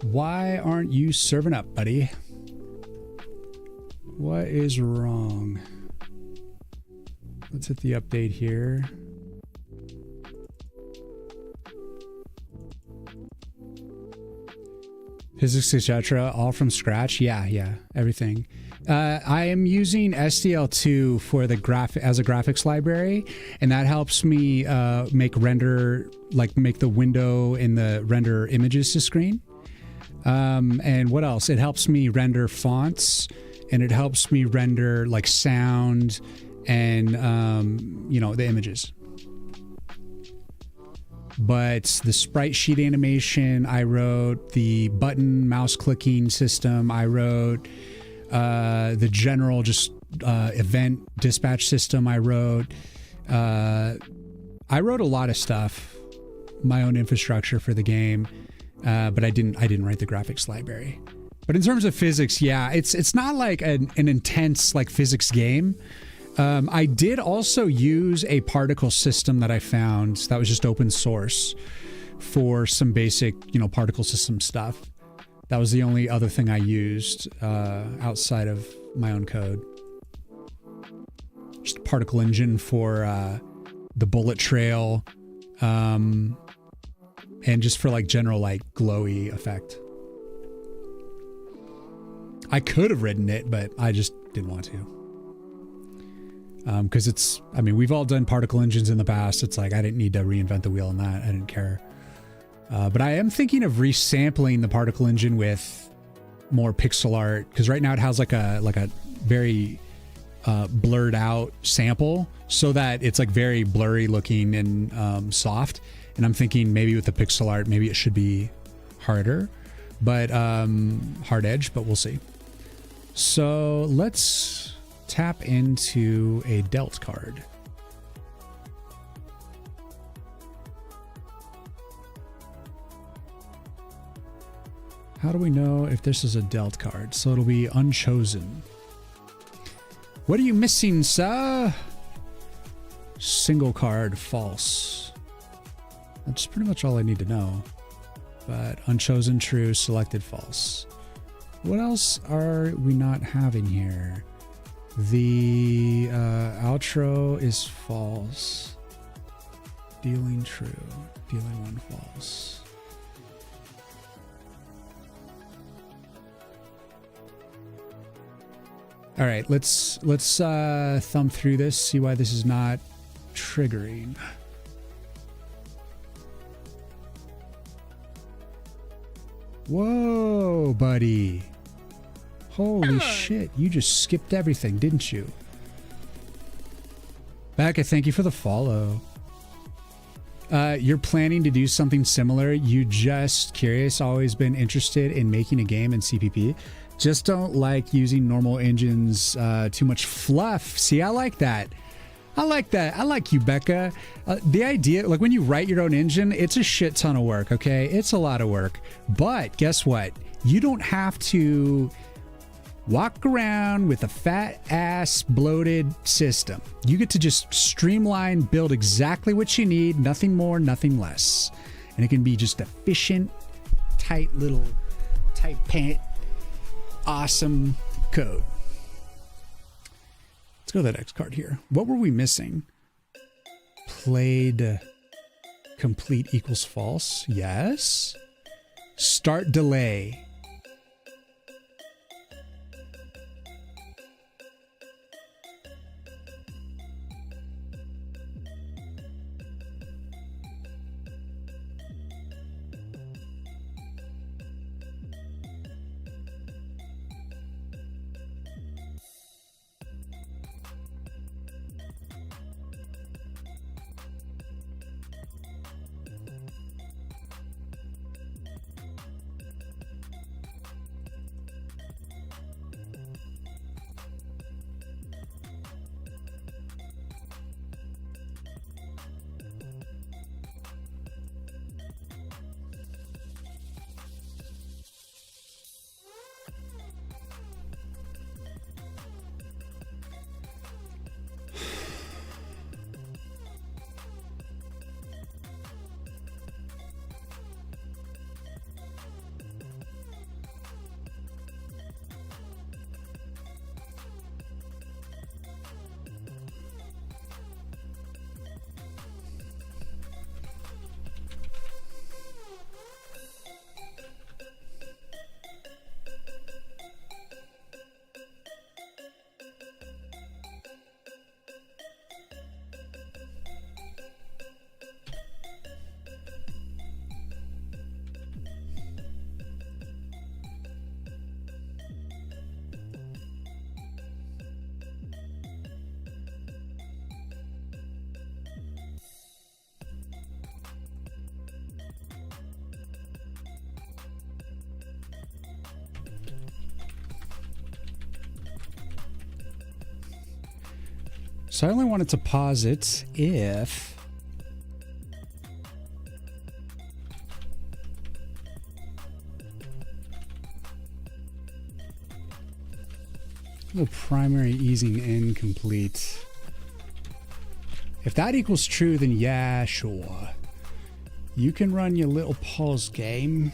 Why aren't you serving up, buddy? What is wrong? Let's hit the update here. Physics, etc. All from scratch. Yeah, everything. I am using SDL2 for the as a graphics library, and that helps me make the window and the render images to screen. And what else? It helps me render fonts, and it helps me render like sound and the images. But the sprite sheet animation, I wrote. The button mouse clicking system, I wrote. The general just event dispatch system, I wrote. I wrote a lot of stuff, my own infrastructure for the game, but I didn't write the graphics library. But in terms of physics, yeah, it's not like an intense like physics game. I did also use a particle system that I found that was just open source for some basic, particle system stuff. That was the only other thing I used outside of my own code. Just a particle engine for the bullet trail, and just for like general like glowy effect. I could have written it, but I just didn't want to. Because we've all done particle engines in the past. It's like I didn't need to reinvent the wheel on that. I didn't care. But I am thinking of resampling the particle engine with more pixel art, because right now it has like a very blurred out sample, so that it's like very blurry looking and soft. And I'm thinking maybe with the pixel art, maybe it should be harder, but hard edge. But we'll see. So let's tap into a Delt card. How do we know if this is a Delt card? So it'll be unchosen. What are you missing, sir? Single card, false. That's pretty much all I need to know. But unchosen, true, selected, false. What else are we not having here? The outro is false. Dealing true. Dealing one false. All right, let's thumb through this, see why this is not triggering. Whoa, buddy. Holy shit, you just skipped everything, didn't you? Becca, thank you for the follow. You're planning to do something similar. You just curious, always been interested in making a game in CPP. Just don't like using normal engines, too much fluff. See, I like that. I like that. I like you, Becca. The idea, like when you write your own engine, it's a shit ton of work, okay? It's a lot of work. But guess what? You don't have to walk around with a fat ass bloated system. You get to just streamline, build exactly what you need, nothing more, nothing less. And it can be just efficient, tight little, tight pant, awesome code. Let's go to the next card here. What were we missing? Played complete equals false. Yes. Start delay. So I only wanted to pause it if the primary easing incomplete. If that equals true, then yeah, sure. You can run your little pause game.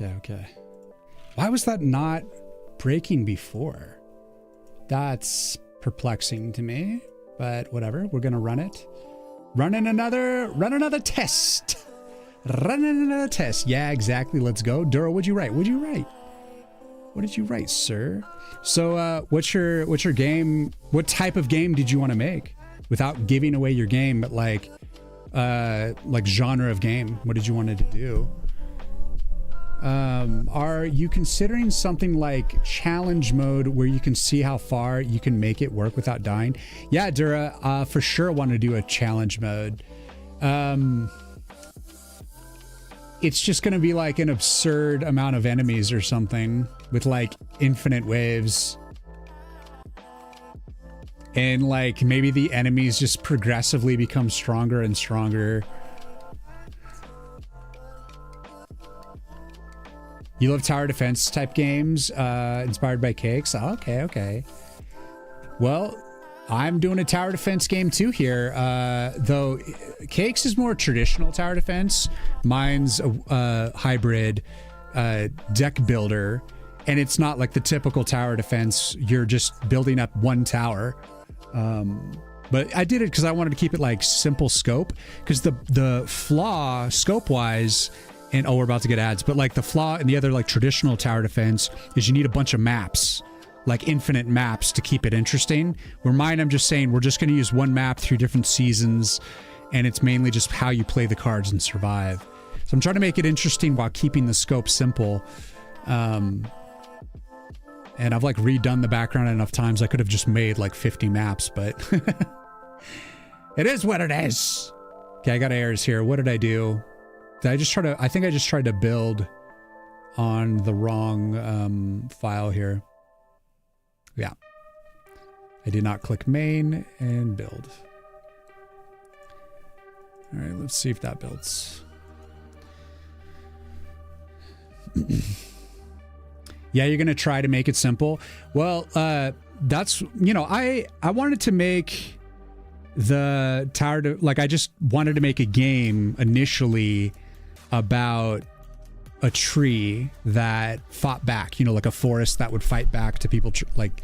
Yeah, okay. Why was that not breaking before? That's perplexing to me, but whatever. We're gonna run it. Run another test. Run another test. Yeah, exactly. Let's go. Duro, what'd you write? What did you write, sir? So, what's your game? What type of game did you want to make? Without giving away your game, but like genre of game. What did you want it to do? Are you considering something like challenge mode where you can see how far you can make it work without dying? Yeah, Dura, for sure want to do a challenge mode. It's just going to be like an absurd amount of enemies or something with like infinite waves. And like maybe the enemies just progressively become stronger and stronger. You love tower defense type games inspired by Cakes? Oh, okay. Well, I'm doing a tower defense game too here, though Cakes is more traditional tower defense. Mine's a hybrid deck builder, and it's not like the typical tower defense. You're just building up one tower. But I did it because I wanted to keep it like simple scope, because the flaw scope wise, and oh, we're about to get ads, but like the flaw in the other like traditional tower defense is you need a bunch of maps, like infinite maps to keep it interesting. Where mine, I'm just saying we're just going to use one map through different seasons, and it's mainly just how you play the cards and survive. So I'm trying to make it interesting while keeping the scope simple. And I've like redone the background enough times I could have just made like 50 maps, but it is what it is. Okay, I got errors here. What did I do? Did I just try to, I think I just tried to build on the wrong file here. Yeah. I did not click main and build. All right, let's see if that builds. Yeah, you're going to try to make it simple. Well, that's, you know, I wanted to make the tower, like I just wanted to make a game initially about a tree that fought back, you know, like a forest that would fight back to people like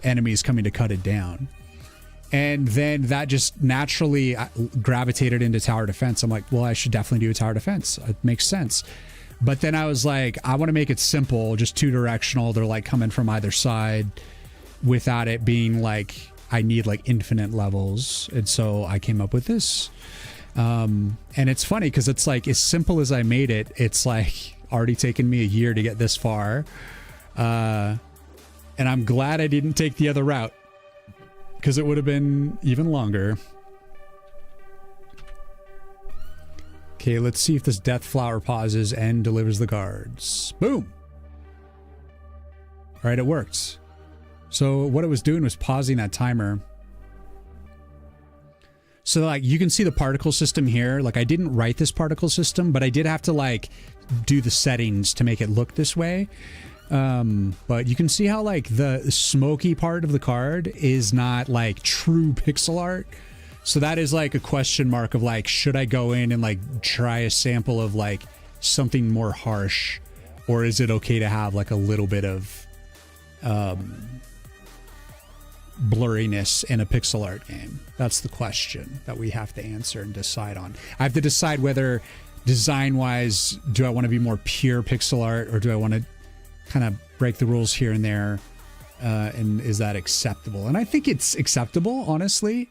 enemies coming to cut it down. And then that just naturally gravitated into tower defense. I'm like, well, I should definitely do a tower defense. It makes sense. But then I was like, I want to make it simple, just two directional. They're like coming from either side without it being like, I need like infinite levels. And so I came up with this. And it's funny because it's like, as simple as I made it, it's like already taken me a year to get this far. And I'm glad I didn't take the other route, because it would have been even longer. Okay, let's see if this death flower pauses and delivers the cards. Boom! All right, it worked. So what it was doing was pausing that timer. So like you can see the particle system here. Like I didn't write this particle system, but I did have to like do the settings to make it look this way. But you can see how like the smoky part of the card is not like true pixel art. So that is like a question mark of like, should I go in and like try a sample of like something more harsh, or is it okay to have like a little bit of blurriness in a pixel art game? That's the question that we have to answer and decide on. I have to decide whether design wise, do I want to be more pure pixel art, or do I want to kind of break the rules here and there? And is that acceptable? And I think it's acceptable, honestly.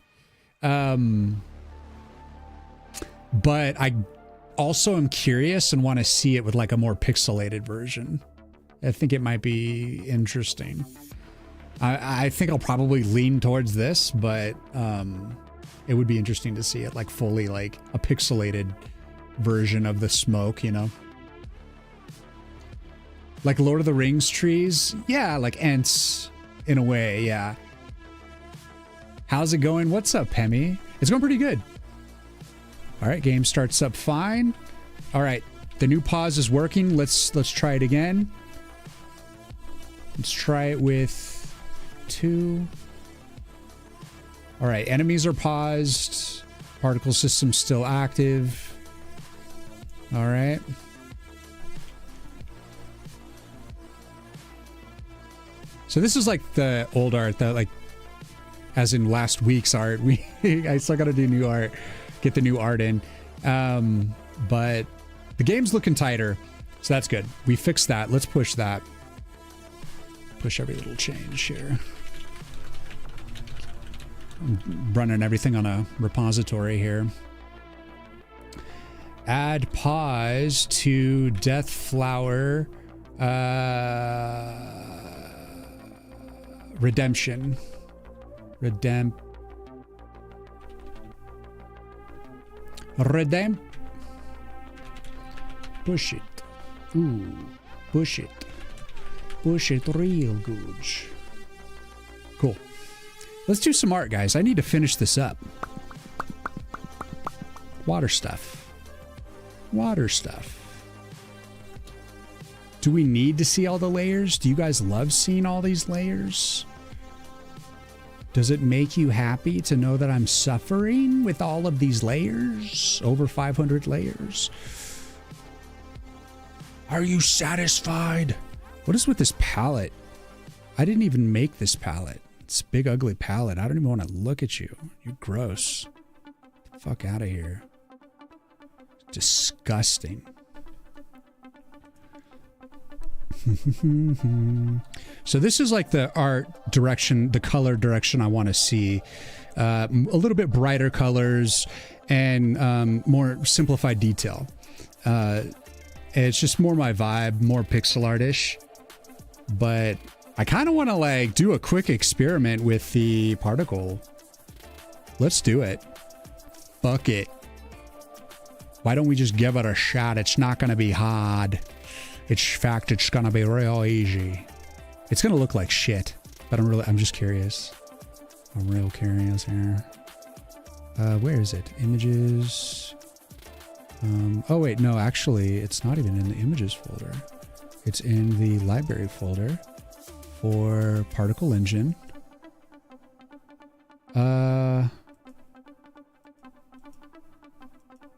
But I also am curious and want to see it with like a more pixelated version. I think it might be interesting. I think I'll probably lean towards this, but it would be interesting to see it like fully like a pixelated version of the smoke, you know? Like Lord of the Rings trees? Yeah, like Ents in a way, yeah. How's it going? What's up, Pemmy? It's going pretty good. All right, game starts up fine. All right, the new pause is working. Let's try it again. Let's try it with 2. All right, enemies are paused. Particle system still active. All right. So this is like the old art that like, as in last week's art, I still got to do new art, get the new art in. But the game's looking tighter, so that's good. We fixed that. Let's push that. Push every little change here. I'm running everything on a repository here. Add pause to Death Flower Redemption. Redemp. Push it. Ooh. Push it. Push it real good. Cool. Let's do some art, guys. I need to finish this up. Water stuff. Water stuff. Do we need to see all the layers? Do you guys love seeing all these layers? Does it make you happy to know that I'm suffering with all of these layers? Over 500 layers. Are you satisfied? What is with this palette? I didn't even make this palette. It's a big ugly palette. I don't even want to look at you. You're gross. Get the fuck out of here. Disgusting. So this is like the art direction, the color direction I want to see. A little bit brighter colors and more simplified detail. It's just more my vibe, more pixel art-ish. But I kind of want to like do a quick experiment with the particle. Let's do it. Fuck it. Why don't we just give it a shot? It's not going to be hard. In fact, it's going to be real easy. It's going to look like shit, but I'm just curious. I'm real curious here. Where is it? Images. Oh wait, no, actually, it's not even in the images folder. It's in the library folder for Particle Engine.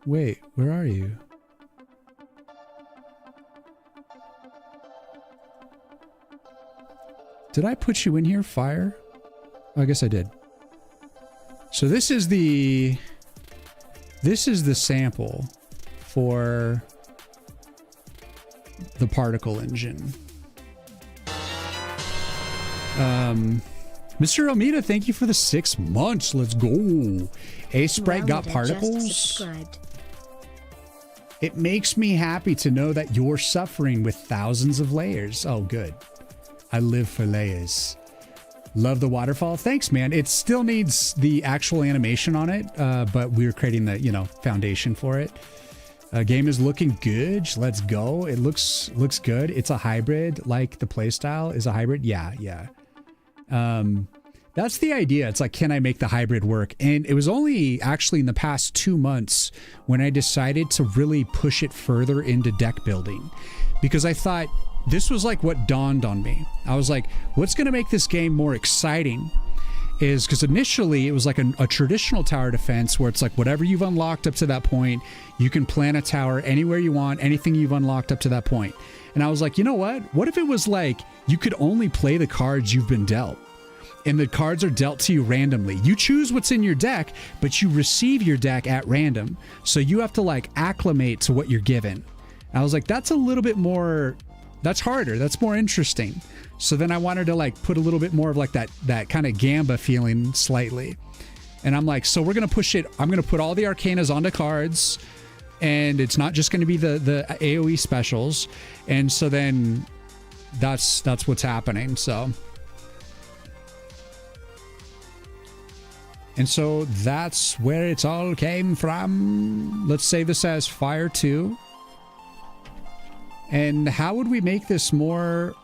Wait, where are you? Did I put you in here, Fire? Oh, I guess I did. So this is the sample for the particle engine. Mr. Almeida, thank you for the 6 months. Let's go. A Sprite got particles. It makes me happy to know that you're suffering with thousands of layers. Oh, good. I live for layers. Love the waterfall. Thanks, man. It still needs the actual animation on it, but we're creating the, foundation for it. Game is looking good. Let's go. It looks good. It's a hybrid, like the playstyle is a hybrid. Yeah. That's the idea. It's like, can I make the hybrid work? And it was only actually in the past 2 months when I decided to really push it further into deck building, because I thought, this was like what dawned on me. I was like, what's going to make this game more exciting is because initially it was like a traditional tower defense where it's like whatever you've unlocked up to that point, you can plant a tower anywhere you want, anything you've unlocked up to that point. And I was like, you know what? What if it was like you could only play the cards you've been dealt? And the cards are dealt to you randomly. You choose what's in your deck, but you receive your deck at random. So you have to like acclimate to what you're given. And I was like, that's a little bit more... That's harder. That's more interesting. So then I wanted to like put a little bit more of like that kind of Gamba feeling slightly. And I'm like, so we're going to push it. I'm going to put all the Arcanas onto cards, and it's not just going to be the AoE specials. And so then that's what's happening. And so that's where it's all came from. Let's say this as Fire 2. And how would we make this more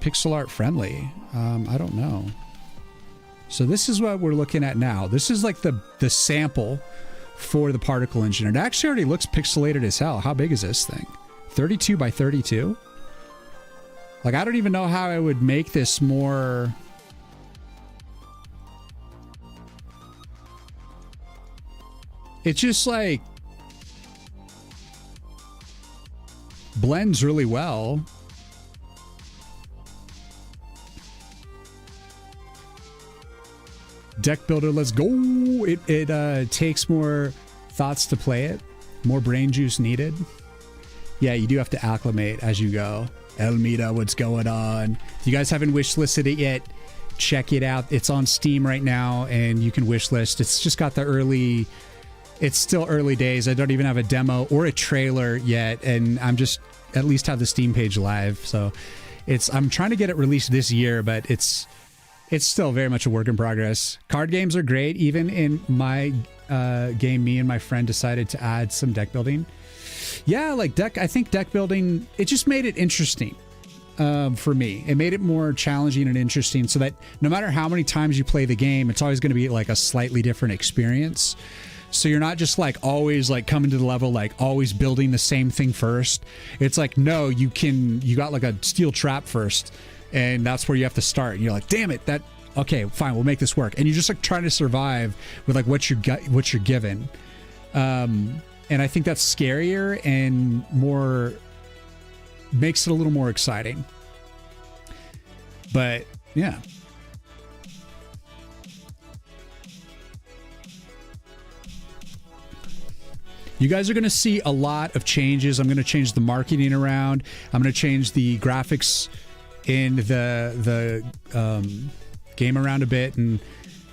pixel art friendly? I don't know. So this is what we're looking at now. This is like the sample for the particle engine. It actually already looks pixelated as hell. How big is this thing? 32 by 32? Like, I don't even know how I would make this more... It's just like... blends really well. Deck builder, let's go. It takes more thoughts to play it. More brain juice needed. Yeah, you do have to acclimate as you go. Elmida, what's going on? If you guys haven't wishlisted it yet, check it out. It's on Steam right now, and you can wishlist. It's just got the early... It's still early days. I don't even have a demo or a trailer yet, and I'm just at least have the Steam page live. So I'm trying to get it released this year, but it's still very much a work in progress. Card games are great. Even in my game, me and my friend decided to add some deck building. Yeah, like I think deck building, it just made it interesting for me. It made it more challenging and interesting so that no matter how many times you play the game, it's always going to be like a slightly different experience. So you're not just like always like coming to the level, like always building the same thing first. It's like, no, you got like a steel trap first, and that's where you have to start. And you're like, damn it, okay, fine, we'll make this work. And you're just like trying to survive with like what you're given. And I think that's scarier and makes it a little more exciting. But yeah. You guys are going to see a lot of changes. I'm going to change the marketing around. I'm going to change the graphics in the game around a bit and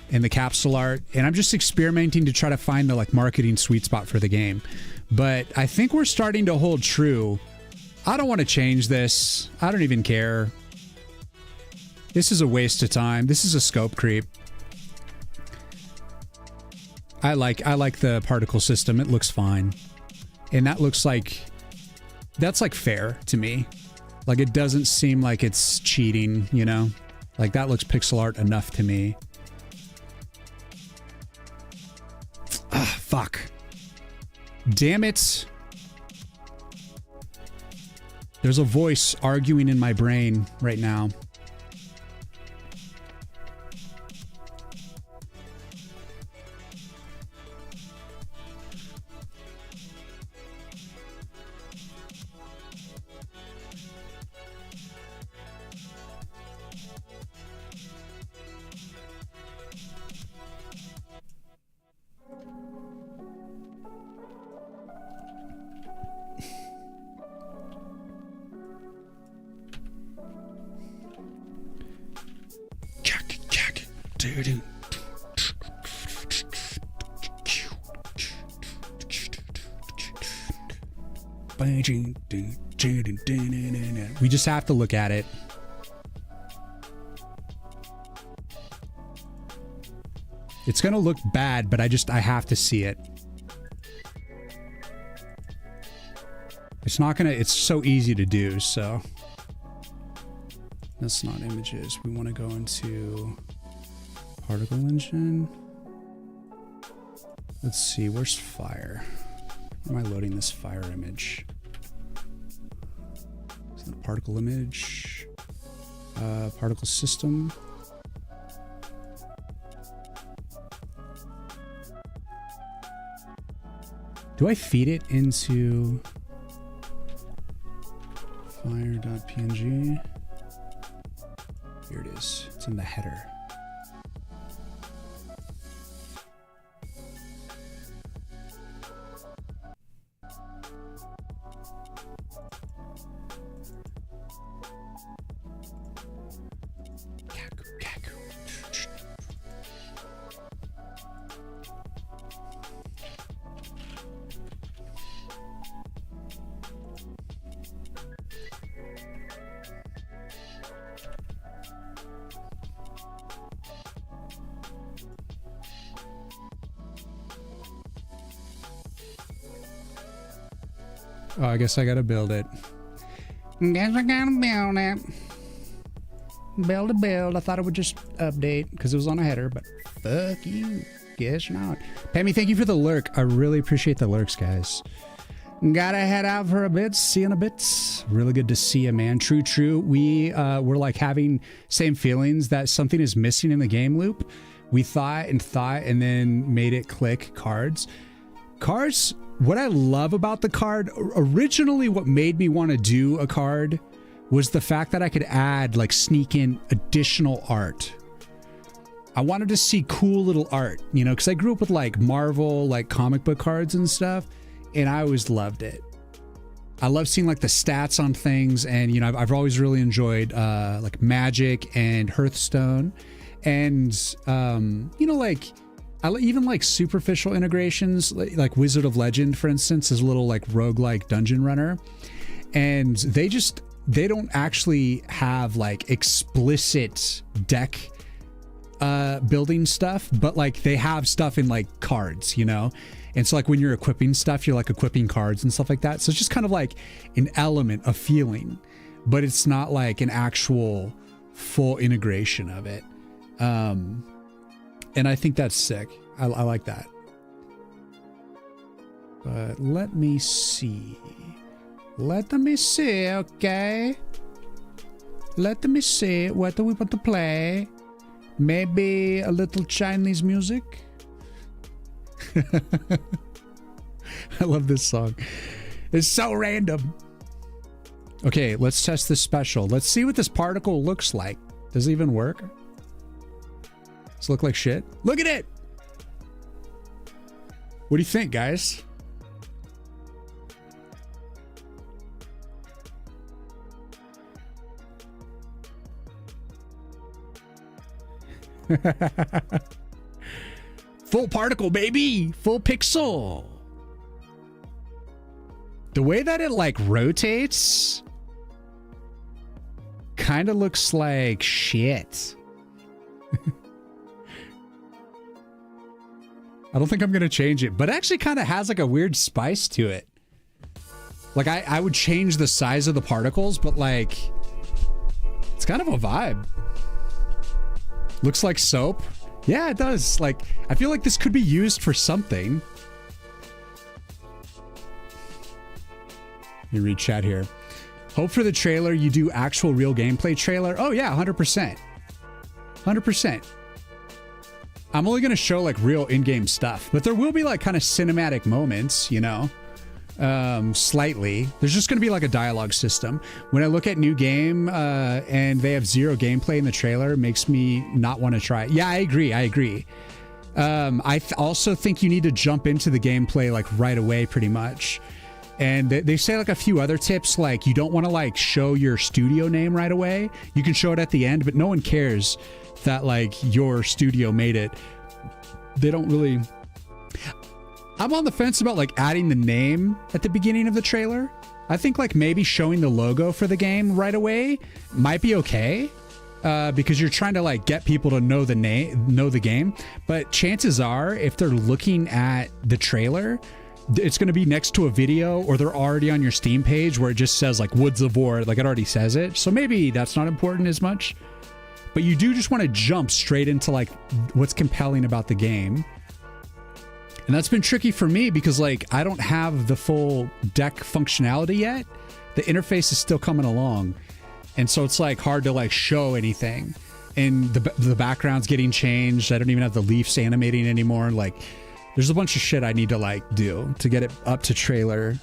the capsule art. And I'm just experimenting to try to find the like marketing sweet spot for the game. But I think we're starting to hold true. I don't want to change this. I don't even care. This is a waste of time. This is a scope creep. I like the particle system. It looks fine. And that's like fair to me. Like it doesn't seem like it's cheating, you know? Like that looks pixel art enough to me. Ah, fuck. Damn it. There's a voice arguing in my brain right now. We just have to look at it. It's gonna look bad, but I have to see it. It's so easy to do, so. That's not images. We want to go into particle engine. Let's see, where's fire? Where am I loading this fire image? Is that a particle image? Particle system. Do I feed it into fire.png? Here it is. It's in the header. Oh, I guess I gotta build it. Guess I gotta build it. Build a build. I thought it would just update because it was on a header, but fuck you. Guess not. Pammy, thank you for the lurk. I really appreciate the lurks, guys. Gotta head out for a bit. See you in a bit. Really good to see you, man. True. We're like having same feelings that something is missing in the game loop. We thought and then made it click. Cards. What I love about the card, originally what made me want to do a card was the fact that I could add, like, sneak in additional art. I wanted to see cool little art, you know, because I grew up with like Marvel, like comic book cards and stuff, and I always loved it. I love seeing like the stats on things, and you know, I've always really enjoyed like Magic and Hearthstone, and you know, like I even like superficial integrations, like Wizard of Legend, for instance, is a little like roguelike dungeon runner, and they don't actually have like explicit deck building stuff, but like they have stuff in like cards, you know. And so like when you're equipping stuff, you're like equipping cards and stuff like that. So it's just kind of like an element of feeling, but it's not like an actual full integration of it. And I think that's sick. I like that. But let me see. Let me see, okay? Let me see. What do we want to play? Maybe a little Chinese music? I love this song. It's so random. Okay, let's test this special. Let's see what this particle looks like. Does it even work? Does it look like shit? Look at it! What do you think, guys? Full particle, baby! Full pixel! The way that it like rotates kind of looks like shit. I don't think I'm going to change it, but it actually kind of has like a weird spice to it. Like I would change the size of the particles, but like it's kind of a vibe. Looks like soap. Yeah, it does. Like I feel like this could be used for something. Let me read chat here. Hope for the trailer you do actual real gameplay trailer. Oh yeah, 100%. 100%. I'm only going to show like real in-game stuff, but there will be like kind of cinematic moments, you know, slightly. There's just going to be like a dialogue system. When I look at new game and they have zero gameplay in the trailer, it makes me not want to try it. Yeah, I agree. I agree. I also think you need to jump into the gameplay like right away, pretty much. And they say like a few other tips, like you don't want to like show your studio name right away. You can show it at the end, but no one cares that like your studio made it. They don't really. I'm on the fence about like adding the name at the beginning of the trailer. I think like maybe showing the logo for the game right away might be okay. Because you're trying to like get people to know the game. But chances are if they're looking at the trailer, it's going to be next to a video, or they're already on your Steam page where it just says like Woods of War, like it already says it. So maybe that's not important as much, but you do just want to jump straight into like what's compelling about the game. And that's been tricky for me because like I don't have the full deck functionality yet. The interface is still coming along. And so it's like hard to like show anything, and the background's getting changed. I don't even have the leaves animating anymore. Like, there's a bunch of shit I need to like do to get it up to trailer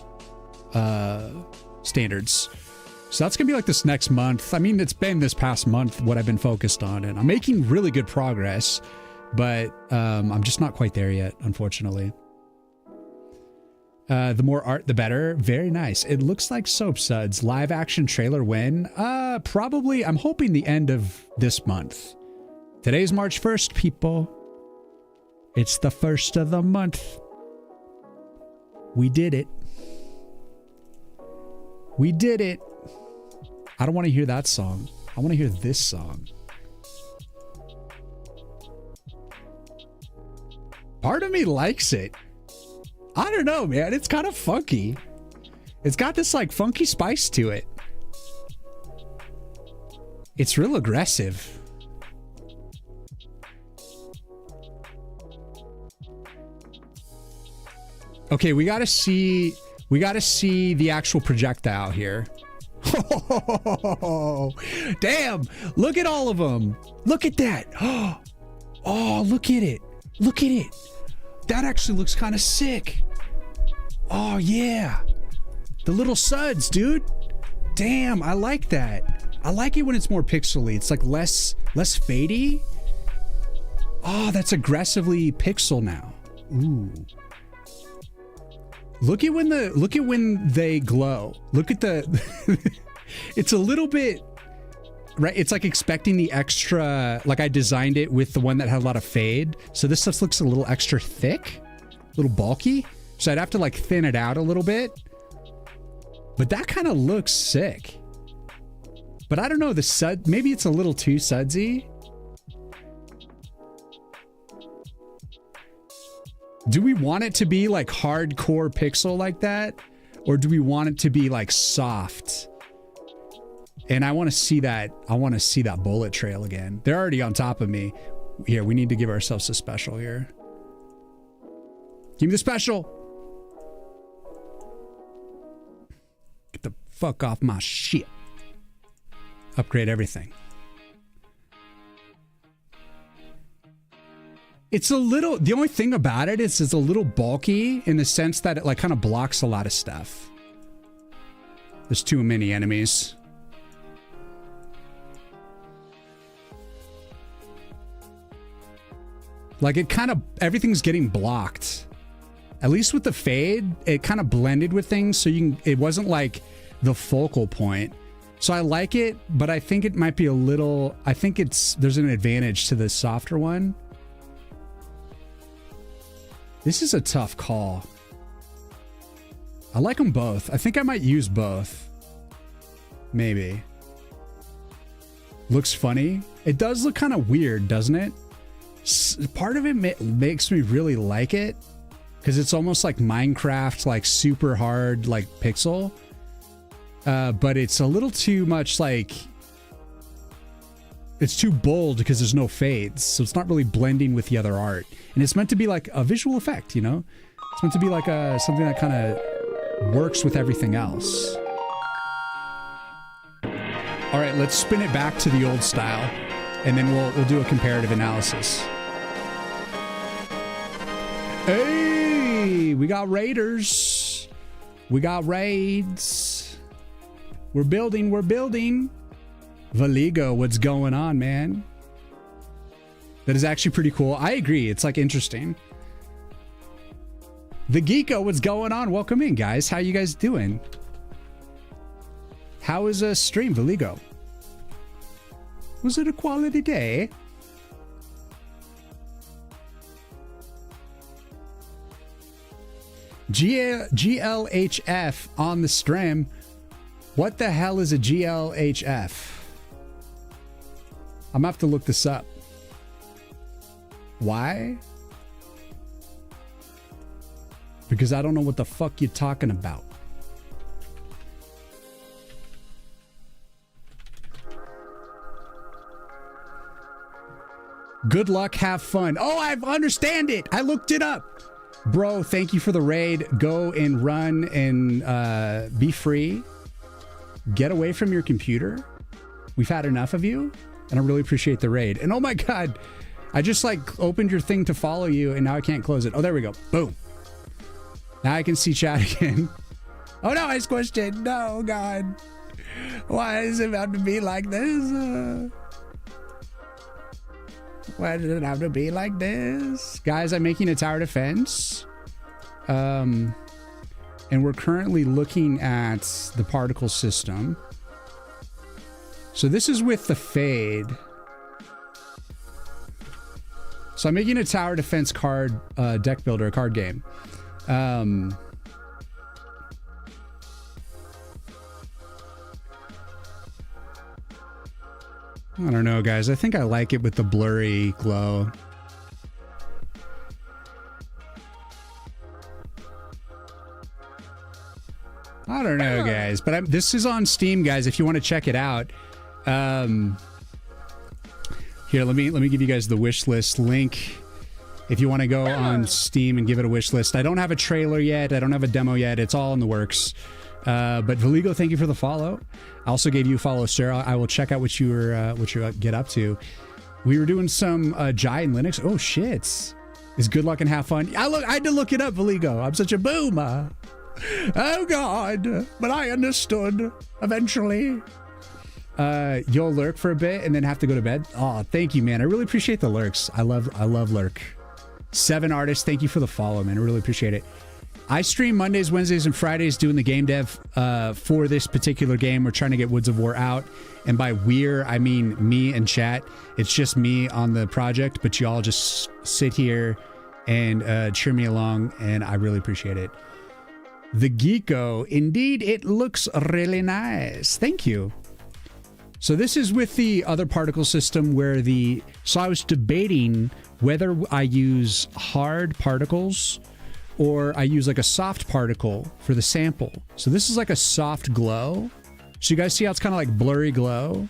standards. So that's gonna be like this next month. I mean, it's been this past month what I've been focused on, and I'm making really good progress, but I'm just not quite there yet, unfortunately. The more art, the better. Very nice. It looks like Soap Suds. Live action trailer when? Probably, I'm hoping the end of this month. Today's March 1st, people. It's the first of the month. We did it. We did it. I don't want to hear that song. I want to hear this song. Part of me likes it. I don't know, man. It's kind of funky. It's got this like funky spice to it. It's real aggressive. Okay, we gotta see the actual projectile here. Oh, damn! Look at all of them. Look at that. Oh, look at it. Look at it. That actually looks kind of sick. Oh yeah, the little suds, dude. Damn, I like that. I like it when it's more pixely. It's like less fadey. Oh, that's aggressively pixel now. Ooh. Look at when they glow. Look at the it's a little bit right. It's like expecting the extra, like I designed it with the one that had a lot of fade. So this stuff looks a little extra thick, a little bulky. So I'd have to like thin it out a little bit, but that kind of looks sick. But I don't know, the sud, maybe it's a little too sudsy. Do we want it to be like hardcore pixel like that? Or do we want it to be like soft? And I want to see that. I want to see that bullet trail again. They're already on top of me. Here, we need to give ourselves a special here. Give me the special. Fuck off my shit. Upgrade everything. It's a little, the only thing about it is it's a little bulky in the sense that it like kind of blocks a lot of stuff. There's too many enemies. Like it kind of, everything's getting blocked. At least with the fade, it kind of blended with things, so you can, it wasn't like the focal point. So I like it, but I think it might be a little, I think there's an advantage to the softer one. This is a tough call. I like them both. I think I might use both. Maybe. Looks funny. It does look kind of weird, doesn't it? Part of it makes me really like it because it's almost like Minecraft, like super hard, like pixel. But it's a little too much like, it's too bold because there's no fades. So it's not really blending with the other art. And it's meant to be like a visual effect, you know? It's meant to be like something that kind of works with everything else. All right, let's spin it back to the old style and then we'll do a comparative analysis. Hey, we got raiders. We got raids. We're building. Valigo, what's going on, man? That is actually pretty cool. I agree. It's like interesting. The Geeko, what's going on? Welcome in, guys. How you guys doing? How is a stream, Valigo? Was it a quality day? GLHF on the stream. What the hell is a GLHF? I'm gonna have to look this up. Why? Because I don't know what the fuck you're talking about. Good luck, have fun. Oh, I understand it. I looked it up. Bro, thank you for the raid. Go and run and be free. Get away from your computer. We've had enough of you. And I really appreciate the raid. And oh my God, I just like opened your thing to follow you and now I can't close it. Oh, there we go. Boom. Now I can see chat again. Oh no, I squished it. No, God. Why is it about to be like this? Why did it have to be like this? Guys, I'm making a tower defense. And we're currently looking at the particle system. So this is with the fade. So I'm making a tower defense card deck builder, card game. I don't know, guys. I think I like it with the blurry glow. I don't know, guys, but this is on Steam, guys. If you want to check it out, here, let me give you guys the wish list link. If you want to go on Steam and give it a wish list. I don't have a trailer yet. I don't have a demo yet. It's all in the works. But Valigo, thank you for the follow. I also gave you a follow, Sarah. I will check out what you get up to. We were doing some Giant Linux. Oh shit! Is good luck and have fun. I had to look it up, Valigo. I'm such a boomer. Oh God! But I understood eventually. You'll lurk for a bit and then have to go to bed. Oh, thank you, man. I really appreciate the lurks. I love lurk. 7 artists, thank you for the follow, man. I really appreciate it. I stream Mondays, Wednesdays, and Fridays doing the game dev for this particular game. We're trying to get Woods of War out. And by we're, I mean me and chat. It's just me on the project, but y'all just sit here and cheer me along, and I really appreciate it. The Geeko, indeed, it looks really nice. Thank you. So this is with the other particle system where so I was debating whether I use hard particles or I use like a soft particle for the sample. So this is like a soft glow. So you guys see how it's kind of like blurry glow?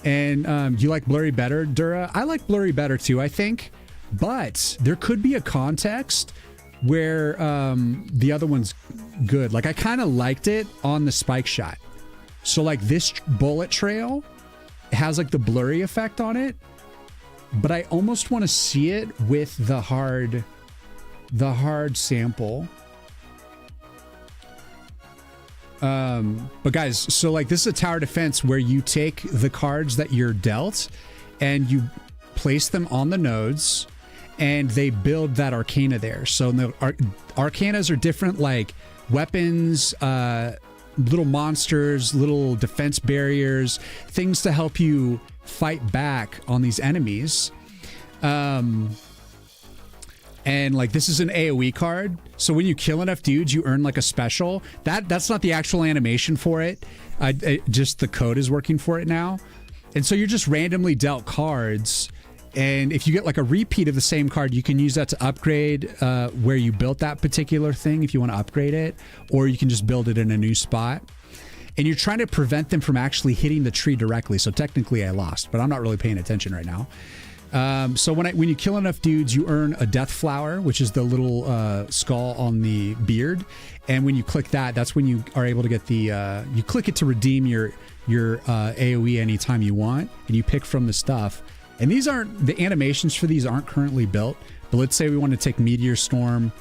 And do you like blurry better, Dura? I like blurry better too, I think. But there could be a context where the other one's good. Like I kind of liked it on the spike shot. So like this bullet trail has like the blurry effect on it, but I almost want to see it with the hard sample. But guys, so like this is a tower defense where you take the cards that you're dealt and you place them on the nodes and they build that arcana there. So the arcanas are different, like weapons, little monsters, little defense barriers, things to help you fight back on these enemies. And like this is an AoE card, so when you kill enough dudes, you earn like a special. That's not the actual animation for it. Just the code is working for it now. And so you're just randomly dealt cards, and if you get like a repeat of the same card, you can use that to upgrade where you built that particular thing if you want to upgrade it, or you can just build it in a new spot. And you're trying to prevent them from actually hitting the tree directly. So technically I lost, but I'm not really paying attention right now. So when you kill enough dudes, you earn a death flower, which is the little skull on the beard. And when you click that, that's when you are able to get the you click it to redeem your AoE anytime you want, and you pick from the stuff. And these aren't, the animations for these aren't currently built, but let's say we want to take Meteor Storm.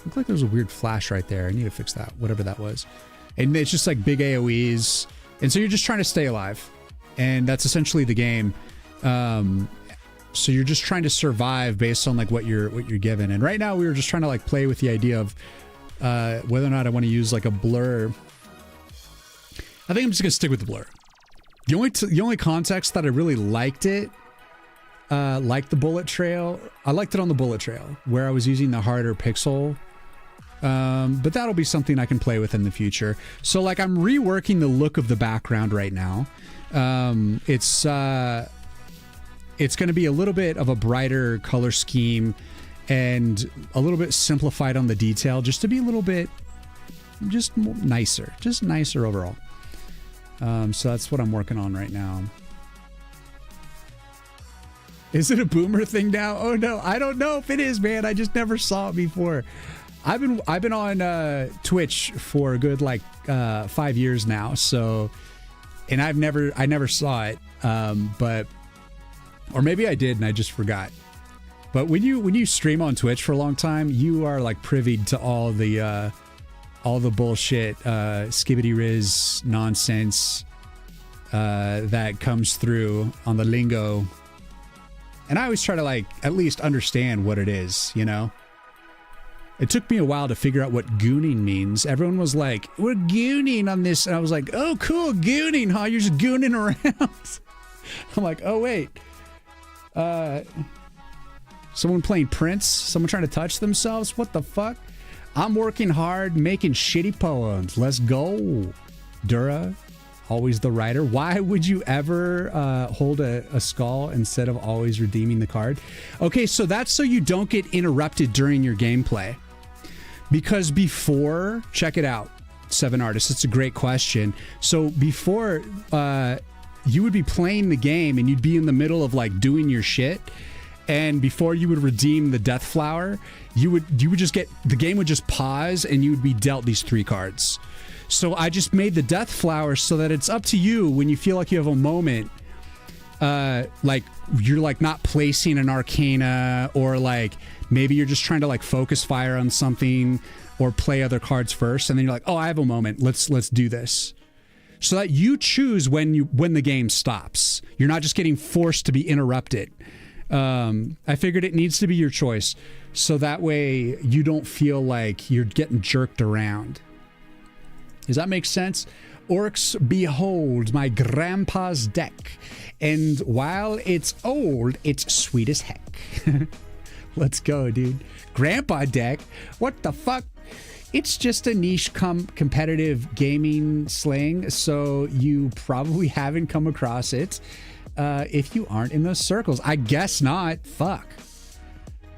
Looked like there was a weird flash right there. I need to fix that, whatever that was. And it's just like big AoEs, and so you're just trying to stay alive, and that's essentially the game. So you're just trying to survive based on like what you're given. And right now we were just trying to like play with the idea of whether or not I want to use like a blur. I think I'm just gonna stick with the blur. The only context that I really liked it, like the bullet trail, I liked it on the bullet trail where I was using the harder pixel. But that'll be something I can play with in the future. So like I'm reworking the look of the background right now. It's going to be a little bit of a brighter color scheme and a little bit simplified on the detail, just to be a little bit just nicer overall. So that's what I'm working on right now. Is it a boomer thing now? Oh no, I don't know if it is, man. I just never saw it before. I've been on Twitch for a good like 5 years now. So, and I never saw it. But, or maybe I did and I just forgot. But when you stream on Twitch for a long time, you are like privy to all the bullshit, skibbity riz nonsense that comes through on the lingo. And I always try to like at least understand what it is, you know? It took me a while to figure out what gooning means. Everyone was like, we're gooning on this. And I was like, oh, cool, gooning, huh? You're just gooning around. I'm like, oh, wait. Someone playing Prince? Someone trying to touch themselves? What the fuck? I'm working hard, making shitty poems. Let's go. Dura, always the writer. Why would you ever hold a skull instead of always redeeming the card? Okay, so that's so you don't get interrupted during your gameplay. Because before, check it out, Seven Artists, it's a great question. So before, you would be playing the game and you'd be in the middle of like doing your shit. And before you would redeem the Death Flower, you would just get, the game would just pause and you would be dealt these 3 cards. So I just made the Death Flower so that it's up to you when you feel like you have a moment, like you're like not placing an Arcana, or like maybe you're just trying to like focus fire on something or play other cards first, and then you're like, oh, I have a moment, let's do this. So that you choose when the game stops. You're not just getting forced to be interrupted. I figured it needs to be your choice, so that way you don't feel like you're getting jerked around. Does that make sense? Orcs, behold my grandpa's deck, and while it's old, it's sweet as heck. Let's go, dude. Grandpa deck? What the fuck? It's just a niche competitive gaming slang, so you probably haven't come across it if you aren't in those circles. I guess not. Fuck.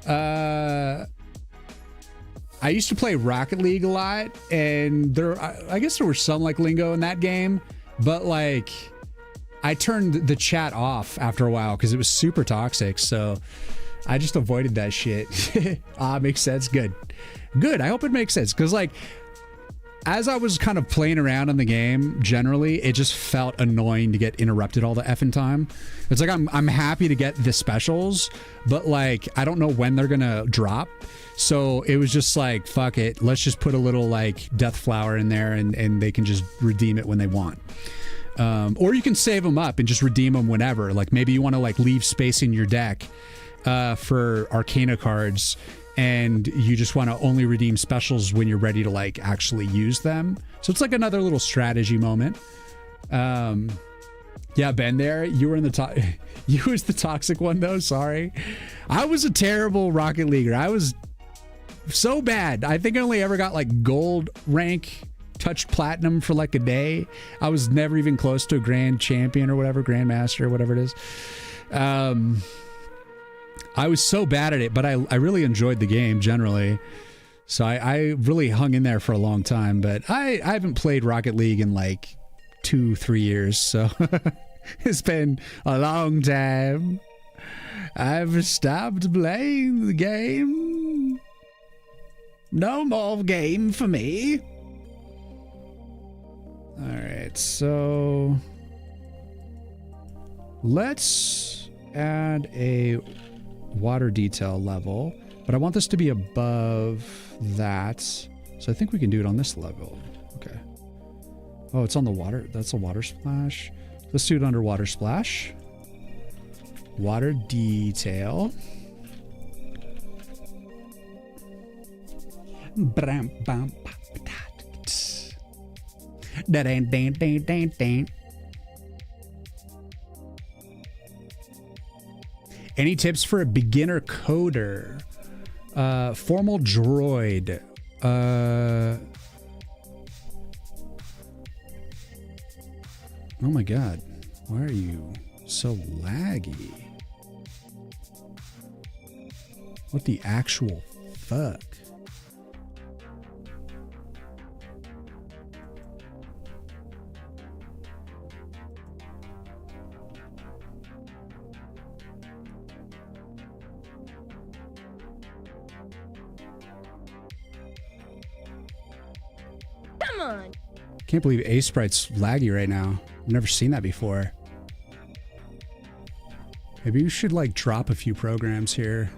I used to play Rocket League a lot, and I guess there was some like lingo in that game, but like I turned the chat off after a while because it was super toxic. So I just avoided that shit. Makes sense. Good. Good. I hope it makes sense. Because, like, as I was kind of playing around in the game, generally, it just felt annoying to get interrupted all the effing time. It's like I'm happy to get the specials, but, like, I don't know when they're going to drop. So it was just like, fuck it. Let's just put a little, like, death flower in there and they can just redeem it when they want. Or you can save them up and just redeem them whenever. Like, maybe you want to, like, leave space in your deck for Arcana cards, and you just want to only redeem specials when you're ready to, like, actually use them. So it's like another little strategy moment. Yeah, Ben, there, you were in the you was the toxic one, though. Sorry. I was a terrible Rocket Leaguer. I was so bad. I think I only ever got, like, gold rank, touched platinum for like a day. I was never even close to a grand champion or whatever, grandmaster or whatever it is. I was so bad at it, but I really enjoyed the game generally. So I really hung in there for a long time, but I haven't played Rocket League in like 2-3 years. So it's been a long time. I've stopped playing the game. No more game for me. All right, so let's add a water detail level, but I want this to be above that. So I think we can do it on this level. Okay. Oh, it's on the water. That's a water splash. Let's do it under water splash. Water detail. Any tips for a beginner coder? Formal droid. Oh my god. Why are you so laggy? What the actual fuck? Come on. Can't believe Ace Sprite's laggy right now. I've never seen that before. Maybe you should like drop a few programs here.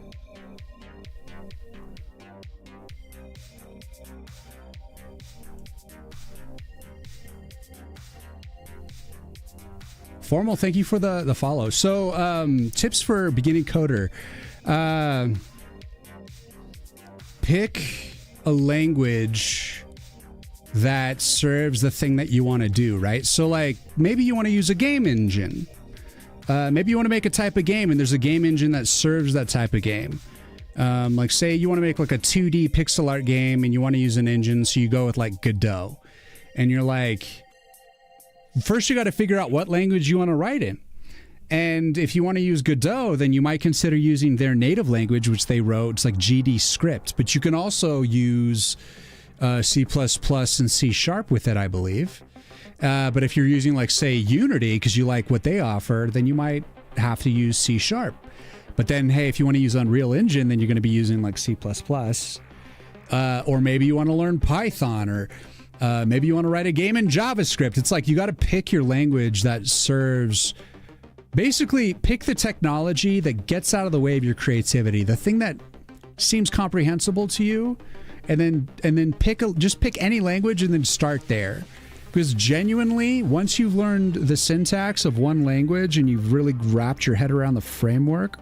Formal, thank you for the follow. So tips for beginning coder. Pick a language that serves the thing that you want to do, right? So like maybe you want to use a game engine. Maybe you want to make a type of game and there's a game engine that serves that type of game. Like say you want to make like a 2D pixel art game and you want to use an engine, so you go with like Godot. And you're like, first you got to figure out what language you want to write in. And if you want to use Godot, then you might consider using their native language, which they wrote. It's like GD script, but you can also use C++ and C# with it, I believe. But if you're using like say Unity because you like what they offer, then you might have to use C#. But then, hey, if you want to use Unreal Engine, then you're going to be using like C++. Or maybe you want to learn Python, or maybe you want to write a game in JavaScript. It's like you got to pick your language that serves. Basically, pick the technology that gets out of the way of your creativity, the thing that seems comprehensible to you, and then just pick any language and then start there. Because genuinely, once you've learned the syntax of one language and you've really wrapped your head around the framework,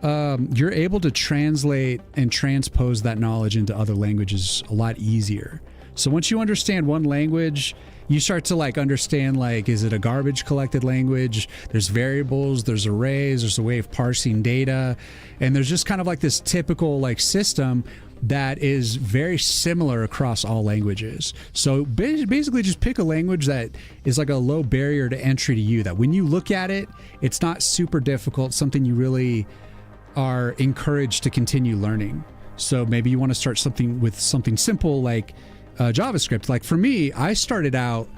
you're able to translate and transpose that knowledge into other languages a lot easier. So once you understand one language, you start to like understand, like, is it a garbage collected language? There's variables, there's arrays, there's a way of parsing data, and there's just kind of like this typical like system that is very similar across all languages. So basically just pick a language that is like a low barrier to entry to you, that when you look at it, it's not super difficult, something you really are encouraged to continue learning. So maybe you want to start with something simple like JavaScript. Like for me, I started out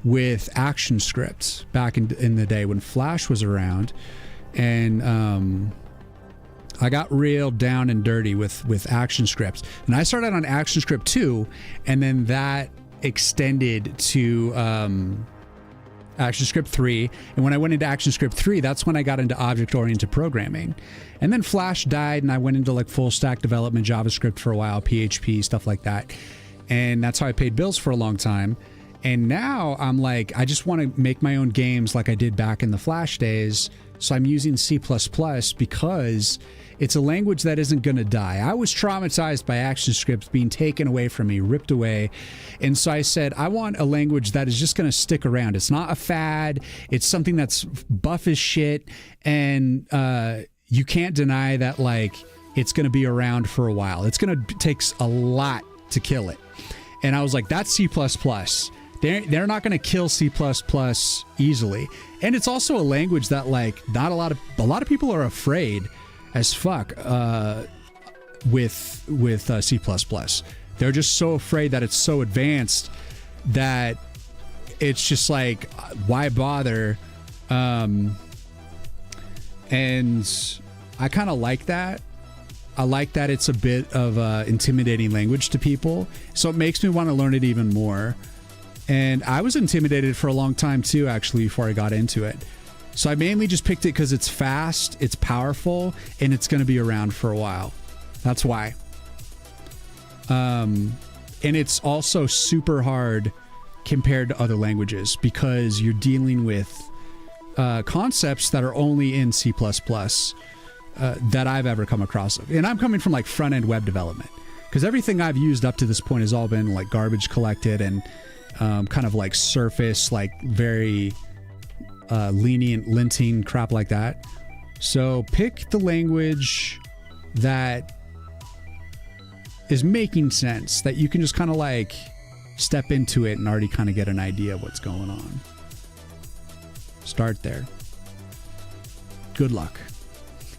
with ActionScript back in the day when Flash was around, and I got real down and dirty with action scripts. And I started on ActionScript 2, and then that extended to ActionScript 3. And when I went into ActionScript 3, that's when I got into object-oriented programming. And then Flash died, and I went into like full stack development, JavaScript for a while, PHP, stuff like that. And that's how I paid bills for a long time. And now I'm like, I just want to make my own games like I did back in the Flash days. So I'm using C++ because it's a language that isn't going to die. I was traumatized by ActionScript being taken away from me, ripped away. And so I said, I want a language that is just going to stick around. It's not a fad. It's something that's buff as shit. And you can't deny that, like, it's going to be around for a while. It's going to take a lot to kill it. And I was like, that's C++. They're not going to kill C++ easily. And it's also a language that, like, not a lot of people are afraid as fuck with C++. They're just so afraid that it's so advanced that it's just like, why bother? And I kind of like that. I like that it's a bit of intimidating language to people. So it makes me want to learn it even more. And I was intimidated for a long time too, actually, before I got into it. So I mainly just picked it because it's fast, it's powerful, and it's going to be around for a while. That's why. And it's also super hard compared to other languages because you're dealing with concepts that are only in C++ that I've ever come across. And I'm coming from like front-end web development because everything I've used up to this point has all been like garbage collected and kind of like surface, like very lenient linting crap like that. So pick the language that is making sense, that you can just kind of like step into it and already kind of get an idea of what's going on. Start there. Good luck.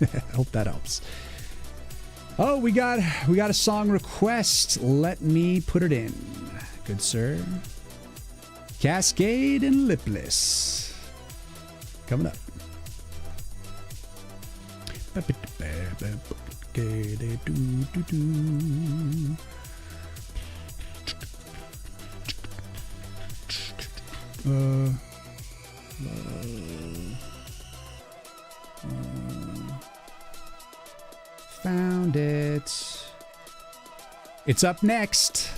I hope that helps. Oh, we got a song request. Let me put it in. Good sir. Cascade and Lipless. Coming up. Found it. It's up next.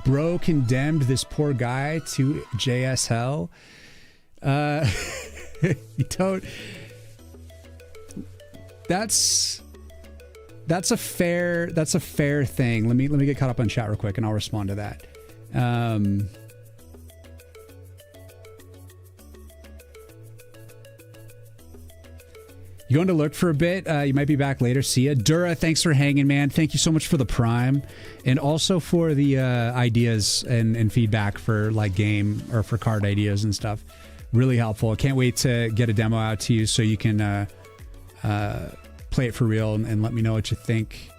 Bro condemned this poor guy to JS hell. You don't. That's a fair thing. Let me get caught up on chat real quick and I'll respond to that. You going to lurk for a bit? You might be back later. See ya. Dura, thanks for hanging, man. Thank you so much for the Prime. And also for the ideas and feedback for like game or for card ideas and stuff. Really helpful. I can't wait to get a demo out to you so you can play it for real and let me know what you think.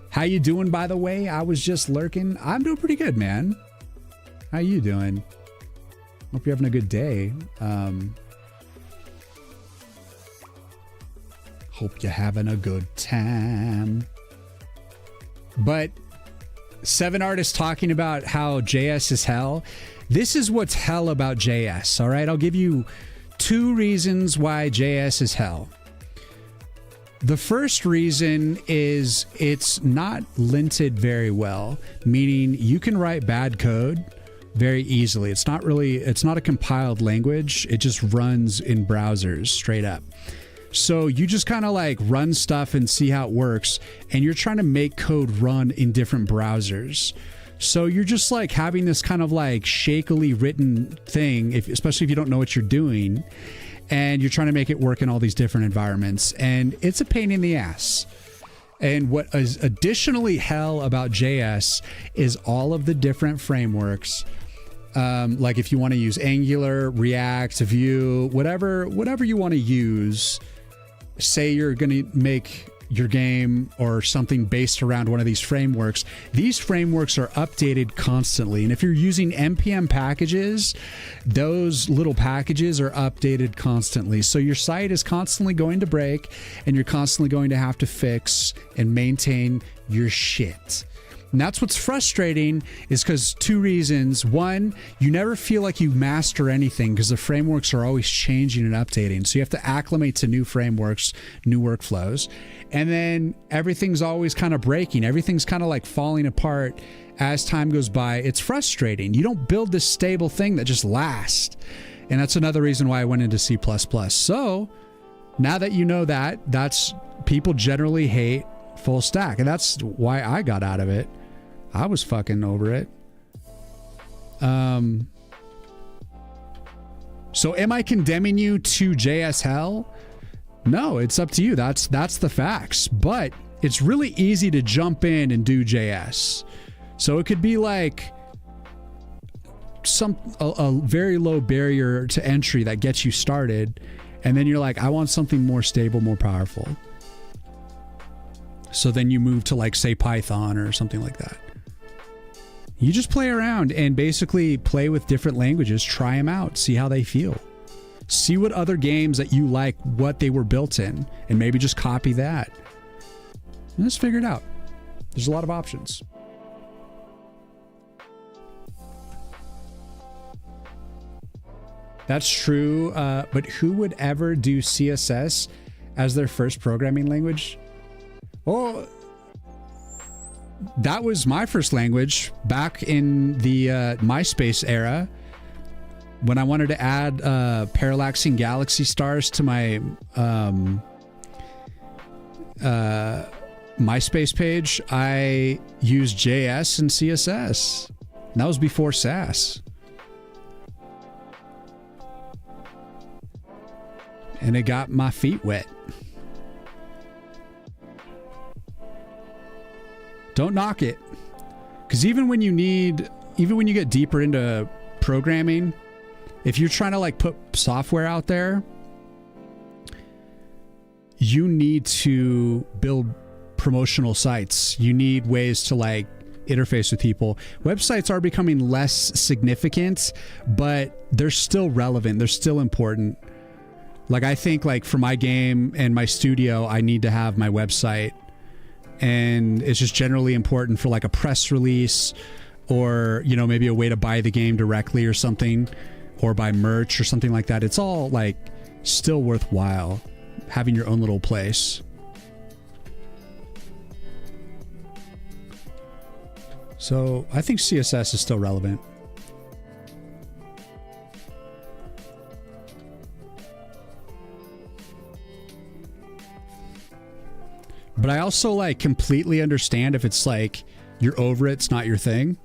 How you doing, by the way? I was just lurking. I'm doing pretty good, man. How you doing? Hope you're having a good day. Hope you're having a good time. But 7 artists talking about how JS is hell. This is what's hell about JS, all right? I'll give you 2 reasons why JS is hell. The first reason is it's not linted very well, meaning you can write bad code very easily. It's not a compiled language. It just runs in browsers straight up. So you just kind of like run stuff and see how it works. And you're trying to make code run in different browsers. So you're just like having this kind of like shakily written thing, especially if you don't know what you're doing. And you're trying to make it work in all these different environments. And it's a pain in the ass. And what is additionally hell about JS is all of the different frameworks. Like if you want to use Angular, React, Vue, whatever you want to use. Say you're going to make your game or something based around one of these frameworks are updated constantly. And if you're using NPM packages, those little packages are updated constantly. So your site is constantly going to break, and you're constantly going to have to fix and maintain your shit. And that's what's frustrating, is because two reasons. One, you never feel like you master anything because the frameworks are always changing and updating. So you have to acclimate to new frameworks, new workflows. And then everything's always kind of breaking. Everything's kind of like falling apart as time goes by. It's frustrating. You don't build this stable thing that just lasts. And that's another reason why I went into C++. So now that you know that, that's people generally hate full stack. And that's why I got out of it. I was fucking over it. So am I condemning you to JS hell? No, it's up to you. That's the facts. But it's really easy to jump in and do JS. So it could be like a very low barrier to entry that gets you started. And then you're like, I want something more stable, more powerful. So then you move to like, say, Python or something like that. You just play around and basically play with different languages, try them out, see how they feel. See what other games that you like, what they were built in, and maybe just copy that. And just figure it out. There's a lot of options. That's true, but who would ever do CSS as their first programming language? Oh, that was my first language back in the MySpace era, when I wanted to add parallaxing galaxy stars to my MySpace page. I used JS and CSS. And that was before Sass. And it got my feet wet. Don't knock it. Because even when you get deeper into programming, if you're trying to like put software out there, you need to build promotional sites. You need ways to like interface with people. Websites are becoming less significant, but they're still relevant. They're still important. Like I think like for my game and my studio, I need to have my website. And it's just generally important for like a press release, or, you know, maybe a way to buy the game directly or something, or buy merch or something like that. It's all like still worthwhile having your own little place. So I think CSS is still relevant. But I also like completely understand if it's like you're over it, it's not your thing.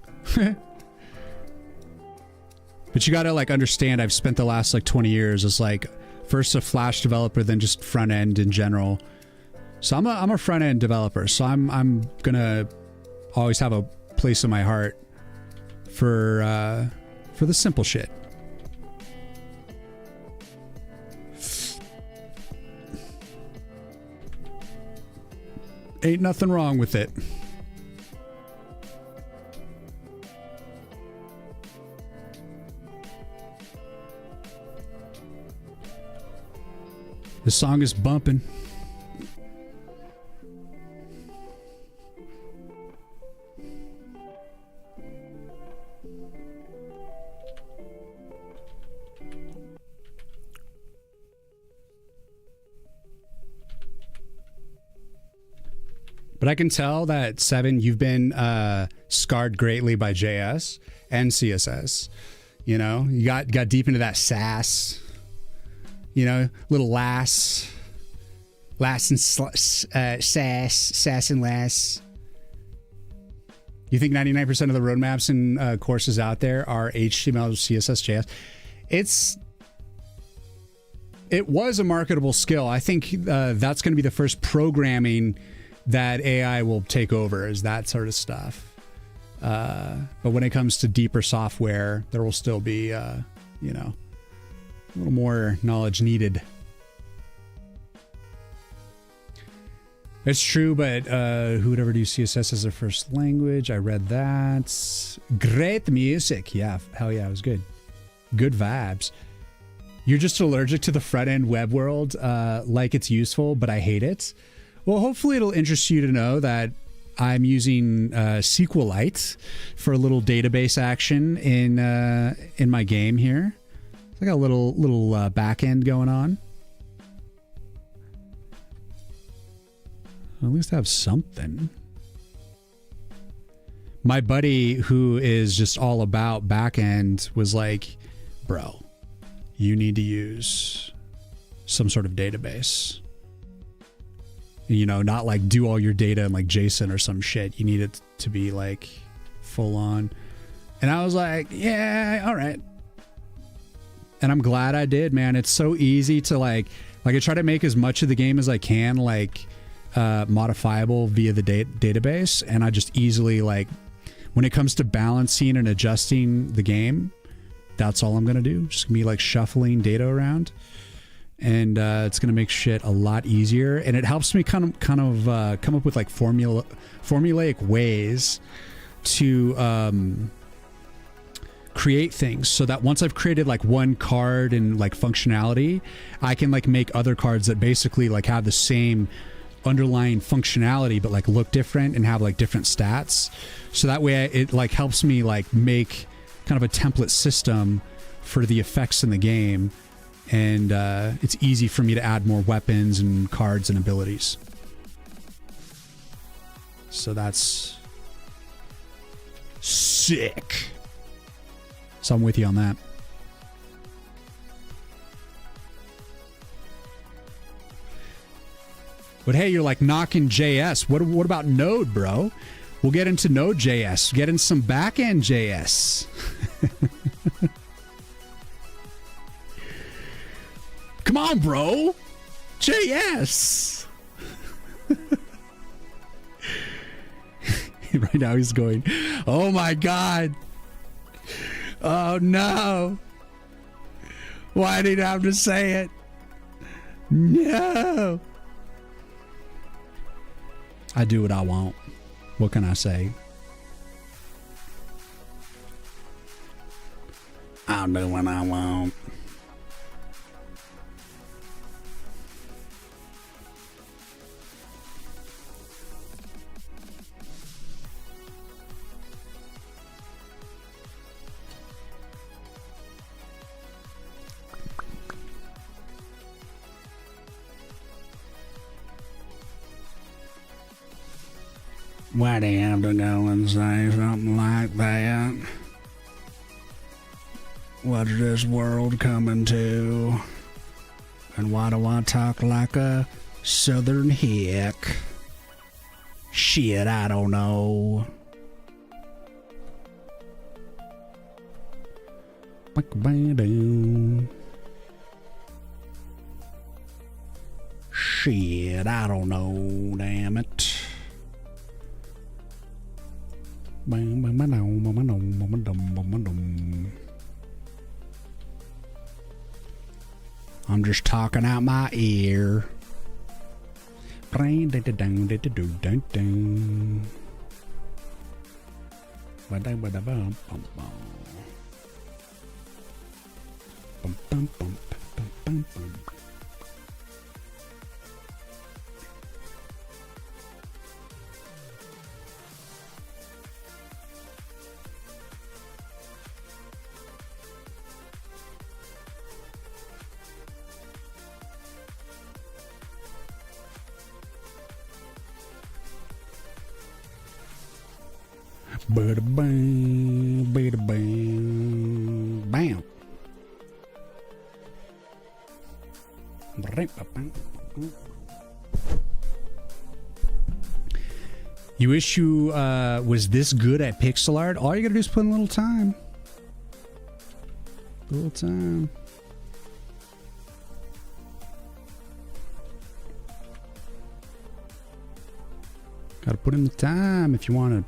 But you got to like understand, I've spent the last like 20 years as like first a Flash developer, then just front end in general. So I'm a front end developer. So I'm gonna always have a place in my heart for the simple shit. Ain't nothing wrong with it. The song is bumping. But I can tell that, Seven, you've been scarred greatly by JS and CSS. You know, you got deep into that Sass. You know, little Lass and Sass and Lass. You think 99% of the roadmaps and courses out there are HTML, CSS, JS? It was a marketable skill. I think that's going to be the first programming that AI will take over, is that sort of stuff. But when it comes to deeper software, there will still be, you know, a little more knowledge needed. It's true, but who would ever do CSS as their first language? I read that. Great music. Yeah, hell yeah, it was good. Good vibes. You're just allergic to the front-end web world, like it's useful, but I hate it. Well, hopefully it'll interest you to know that I'm using SQLite for a little database action in my game here. I got a little back end going on. At least have something. My buddy, who is just all about backend, was like, bro, you need to use some sort of database. You know, not like do all your data in like JSON or some shit. You need it to be like full on. And I was like, yeah, all right. And I'm glad I did, man. It's so easy to like I try to make as much of the game as I can, like, modifiable via the database, and I just easily, like, when it comes to balancing and adjusting the game, that's all I'm gonna do. Just gonna be like shuffling data around, and it's gonna make shit a lot easier, and it helps me kind of come up with like formulaic ways to create things, so that once I've created like one card and like functionality, I can like make other cards that basically like have the same underlying functionality but like look different and have like different stats, so that way it like helps me like make kind of a template system for the effects in the game, and it's easy for me to add more weapons and cards and abilities. So that's sick. So I'm with you on that. But hey, you're like knocking JS. What about Node, bro? We'll get into Node.js. Get in some backend JS. Come on, bro. JS. Right now he's going, oh my God. Oh no. Why did I have to say it? No. I do what I want. What can I say? I'll do what I want. Why do you have to go and say something like that? What's this world coming to? And why do I talk like a southern hick? Shit, I don't know. Shit, I don't know, damn it. I'm just talking out my ear. Bam. You wish you was this good at pixel art? All you gotta do is put in a little time. A little time. Gotta put in the time if you want to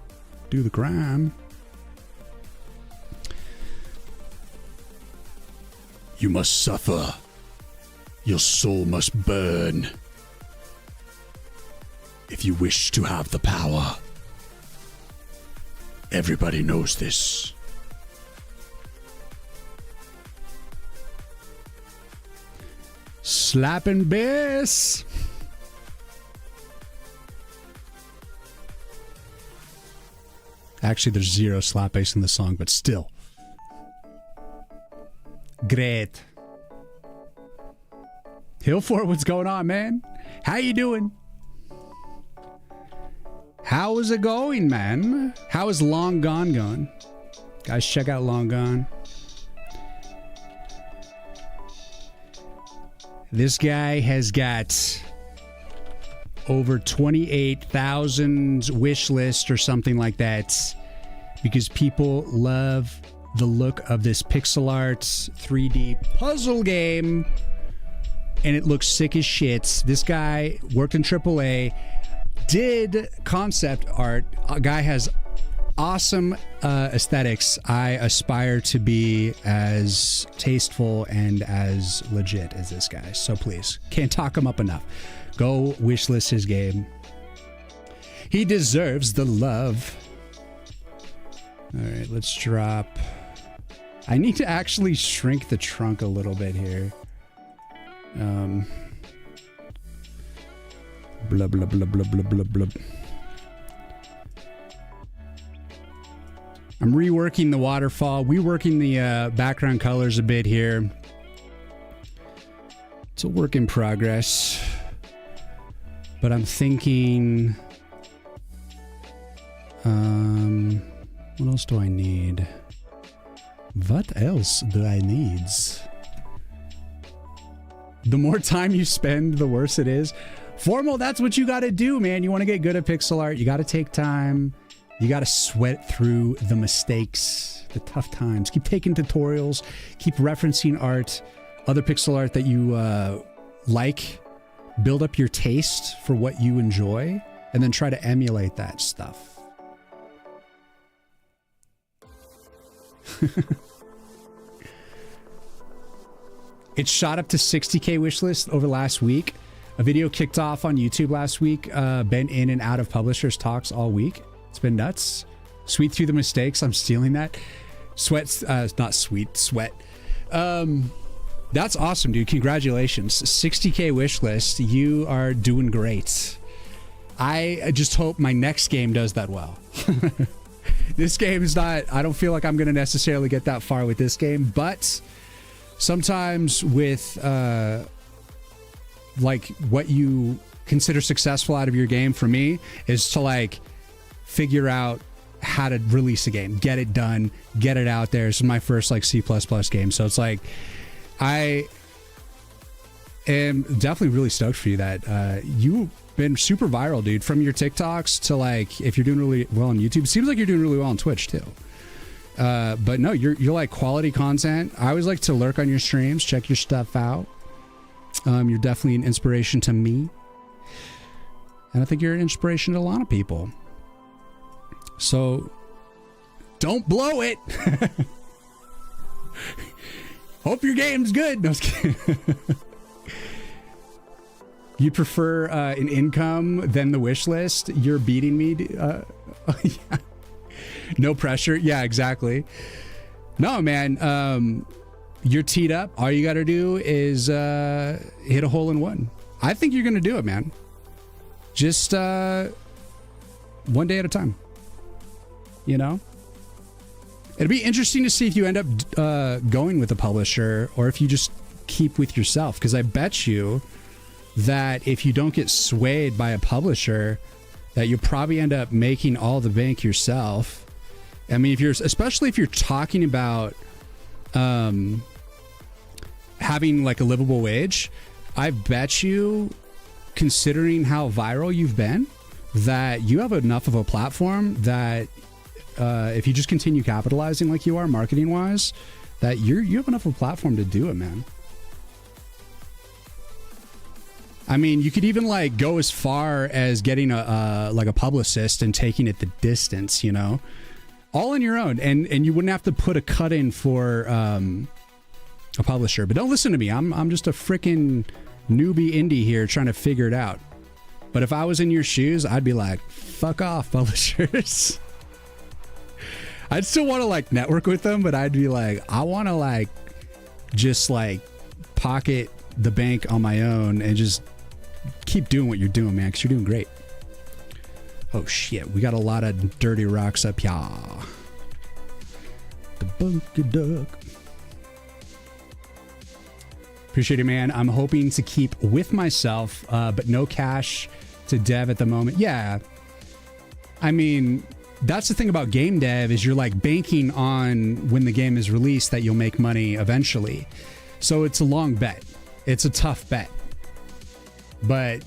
do the crime. You must suffer. Your soul must burn. If you wish to have the power, everybody knows this. Slapping bass. Actually, there's zero slap bass in the song, but still. Great. Hillfort, what's going on, man? How you doing? How is it going, man? How is Long Gone going? Guys, check out Long Gone. This guy has got over 28,000 wish list or something like that because people love the look of this pixel art 3D puzzle game and it looks sick as shit. This guy worked in AAA, did concept art. A guy has awesome aesthetics. I aspire to be as tasteful and as legit as this guy. So please, can't talk him up enough. Go wishlist his game. He deserves the love. All right, let's drop. I need to actually shrink the trunk a little bit here. Blah, blah, blah, blah, blah, blah, blah. I'm reworking the waterfall, reworking the background colors a bit here. It's a work in progress. But I'm thinking... what else do I need? What else do I need? The more time you spend, the worse it is. Formal, that's what you gotta do, man. You want to get good at pixel art, you gotta take time. You gotta sweat through the mistakes, the tough times. Keep taking tutorials, keep referencing art, other pixel art that you like. Build up your taste for what you enjoy, and then try to emulate that stuff. It shot up to 60K wishlist over last week. A video kicked off on YouTube last week. Been in and out of publishers' talks all week. It's been nuts. Sweet through the mistakes. I'm stealing that. Sweat's not sweet, sweat. That's awesome, dude. Congratulations. 60K wishlist. You are doing great. I just hope my next game does that well. This game is not, I don't feel like I'm going to necessarily get that far with this game, but sometimes with like what you consider successful out of your game for me is to like figure out how to release a game, get it done, get it out there. This is my first like C++ game. So it's like, I am definitely really stoked for you that you've been super viral, dude, from your TikToks to like, if you're doing really well on YouTube, seems like you're doing really well on Twitch too. But no, you're like quality content. I always like to lurk on your streams, check your stuff out. You're definitely an inspiration to me. And I think you're an inspiration to a lot of people. So don't blow it. Hope your game's good. No, I was kidding. You prefer an income than the wish list? You're beating me. Yeah. No pressure. Yeah, exactly. No, man. You're teed up. All you got to do is hit a hole in one. I think you're going to do it, man. Just one day at a time. You know? It'd be interesting to see if you end up going with a publisher or if you just keep with yourself. Because I bet you that if you don't get swayed by a publisher, that you'll probably end up making all the bank yourself. I mean, especially if you're talking about having like a livable wage, I bet you, considering how viral you've been, that you have enough of a platform that if you just continue capitalizing like you are marketing wise, that you have enough of a platform to do it, man. I mean, you could even like go as far as getting a publicist and taking it the distance, you know, all on your own, and you wouldn't have to put a cut in for a publisher. But don't listen to me. I'm just a freaking newbie indie here trying to figure it out. But if I was in your shoes, I'd be like, fuck off, publishers. I'd still want to like network with them, but I'd be like, I want to like just like pocket the bank on my own and just keep doing what you're doing, man, because you're doing great. Oh shit, we got a lot of dirty rocks up here. The bunker duck. Appreciate it, man. I'm hoping to keep with myself, but no cash to dev at the moment. Yeah. I mean, that's the thing about game dev is you're like banking on when the game is released that you'll make money eventually. So it's a long bet. It's a tough bet. But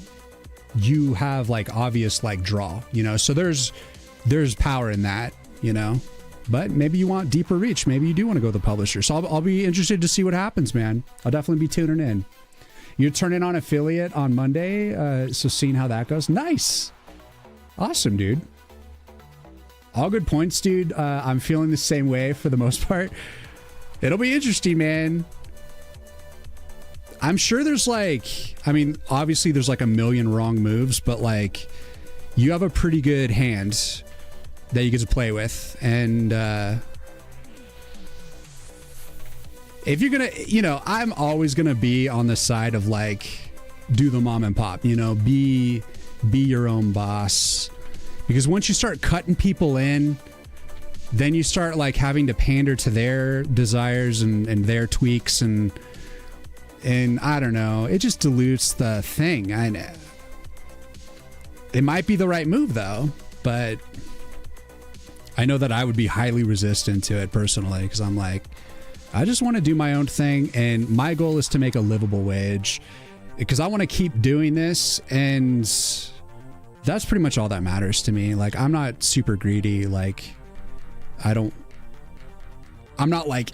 you have like obvious like draw, you know, so there's power in that, you know, but maybe you want deeper reach. Maybe you do want to go to the publisher. So I'll be interested to see what happens, man. I'll definitely be tuning in. You're turning on affiliate on Monday. So seeing how that goes. Nice. Awesome, dude. All good points, dude. I'm feeling the same way for the most part. It'll be interesting, man. I'm sure there's like, I mean, obviously there's like a million wrong moves, but like you have a pretty good hand that you get to play with. And if you're going to, you know, I'm always going to be on the side of like, do the mom and pop, you know, be your own boss. Because once you start cutting people in, then you start like having to pander to their desires and their tweaks and I don't know, it just dilutes the thing. I know it might be the right move though, but I know that I would be highly resistant to it personally because I'm like, I just want to do my own thing, and my goal is to make a livable wage because I want to keep doing this, and that's pretty much all that matters to me. Like, I'm not super greedy. Like, I'm not like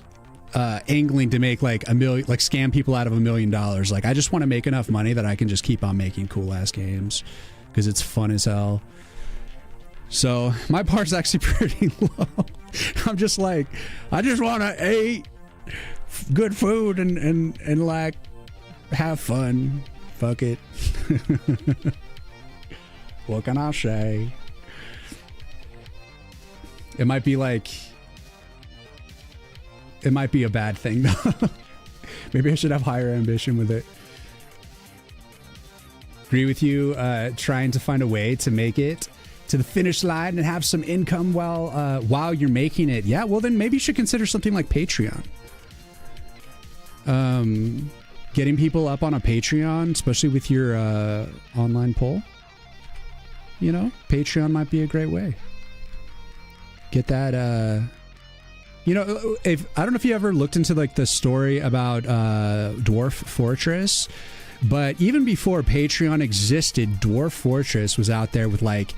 angling to make like a million, like scam people out of $1 million. Like, I just want to make enough money that I can just keep on making cool ass games because it's fun as hell. So my part's actually pretty low. I'm just like, I just want to eat good food and like have fun. Fuck it. What can I say? It might be like, it might be a bad thing though. Maybe I should have higher ambition with it. Agree with you. Trying to find a way to make it to the finish line and have some income while you're making it. Yeah, well then maybe you should consider something like Patreon. Getting people up on a Patreon, especially with your online poll. You know, Patreon might be a great way. Get that. You know, if I don't know if you ever looked into like the story about Dwarf Fortress, but even before Patreon existed, Dwarf Fortress was out there with like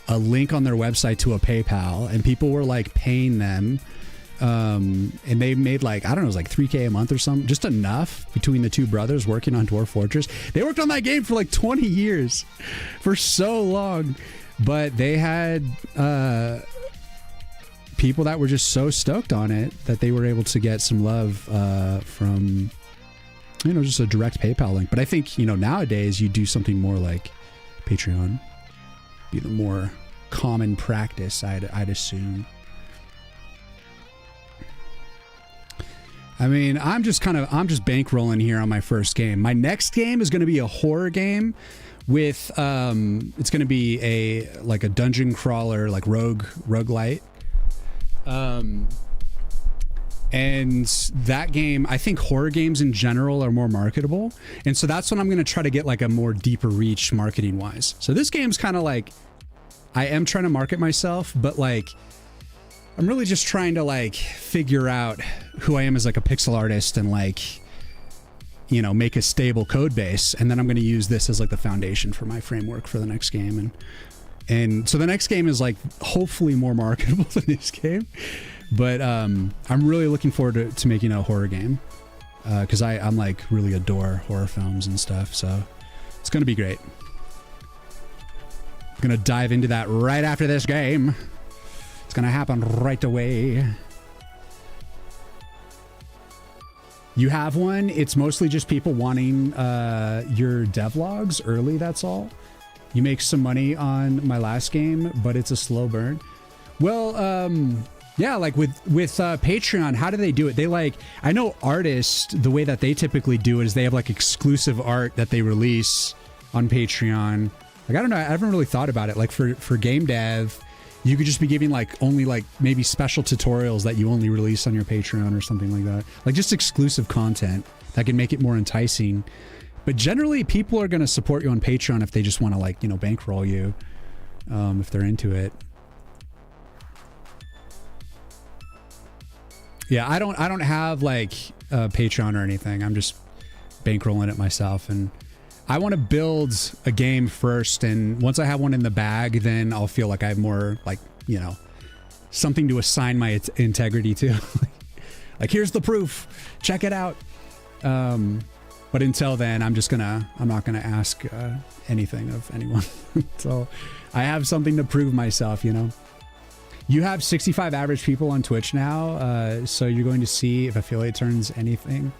a link on their website to a PayPal, and people were like paying them, and they made like, I don't know, it was like $3,000 a month or something, just enough between the two brothers working on Dwarf Fortress. They worked on that game for like 20 years, for so long, but they had people that were just so stoked on it that they were able to get some love from, you know, just a direct PayPal link. But I think, you know, nowadays you do something more like Patreon, be the more common practice, I'd assume. I mean, I'm just bankrolling here on my first game. My next game is going to be a horror game with it's going to be a dungeon crawler, like roguelite. And that game, I think horror games in general are more marketable. And so that's when I'm going to try to get like a more deeper reach marketing wise. So this game's kind of like, I am trying to market myself, but like, I'm really just trying to like figure out who I am as like a pixel artist and like, you know, make a stable code base. And then I'm going to use this as like the foundation for my framework for the next game. And so the next game is like hopefully more marketable than this game. But I'm really looking forward to making a horror game because I'm like really adore horror films and stuff. So it's going to be great. I'm going to dive into that right after this game. It's going to happen right away. You have one. It's mostly just people wanting your devlogs early. That's all. You make some money on my last game, but it's a slow burn. Well, yeah, like with Patreon, how do they do it? They like, I know artists, the way that they typically do it is they have like exclusive art that they release on Patreon. Like, I don't know, I haven't really thought about it. Like for game dev, you could just be giving like only like maybe special tutorials that you only release on your Patreon or something like that. Like just exclusive content that can make it more enticing. But generally, people are going to support you on Patreon if they just want to, like, you know, bankroll you, if they're into it. Yeah, I don't have like Patreon or anything. I'm just bankrolling it myself, and I want to build a game first. And once I have one in the bag, then I'll feel like I have more, like, you know, something to assign my integrity to. Like, here's the proof. Check it out. But until then, I'm not gonna ask anything of anyone. So I have something to prove myself, you know. You have 65 average people on Twitch now, so you're going to see if affiliate turns anything.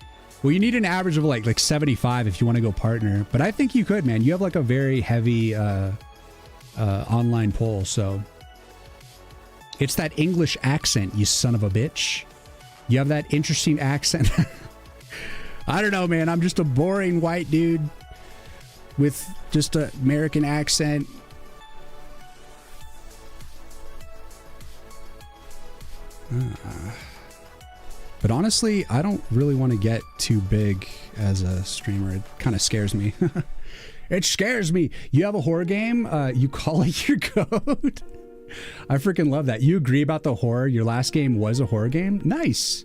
Well, you need an average of like 75 if you want to go partner. But I think you could, man. You have like a very heavy online pull, so it's that English accent, you son of a bitch. You have that interesting accent. I don't know, man. I'm just a boring white dude with just an American accent. But honestly, I don't really want to get too big as a streamer. It kind of scares me. It scares me. You have a horror game, you call it your code. I freaking love that. You agree about the horror. Your last game was a horror game. Nice.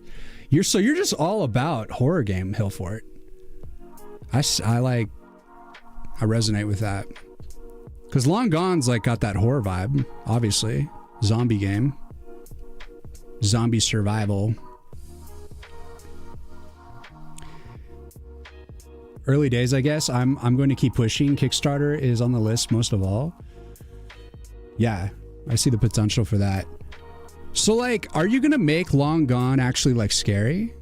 You're just all about horror game, Hillfort. I resonate with that. Because Long Gone's like got that horror vibe, obviously. Zombie game. Zombie survival. Early days, I guess. I'm going to keep pushing. Kickstarter is on the list most of all. Yeah, I see the potential for that. So like, are you gonna make Long Gone actually like scary?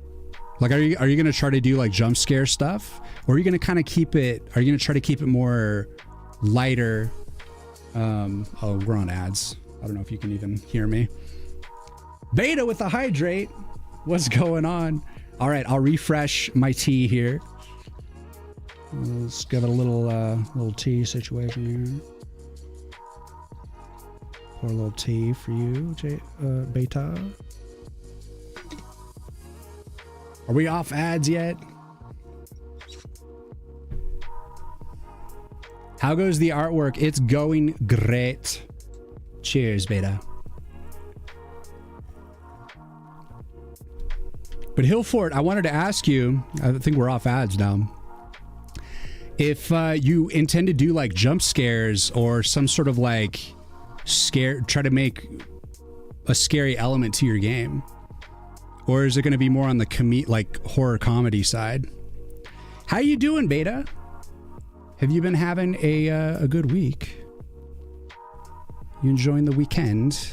Like, are you gonna try to do like jump scare stuff, or are you gonna kind of keep it? Are you gonna try to keep it more lighter? Oh, we're on ads. I don't know if you can even hear me. Beta with the hydrate. What's going on? All right, I'll refresh my tea here. Let's give it a little tea situation here. Pour a little tea for you, Beta. Are we off ads yet? How goes the artwork? It's going great. Cheers, Beta. But Hillfort, I wanted to ask you, I think we're off ads now. If you intend to do like jump scares or some sort of like try to make a scary element to your game, or is it going to be more on the like horror comedy side? How you doing, Beta? Have you been having a good week? You enjoying the weekend?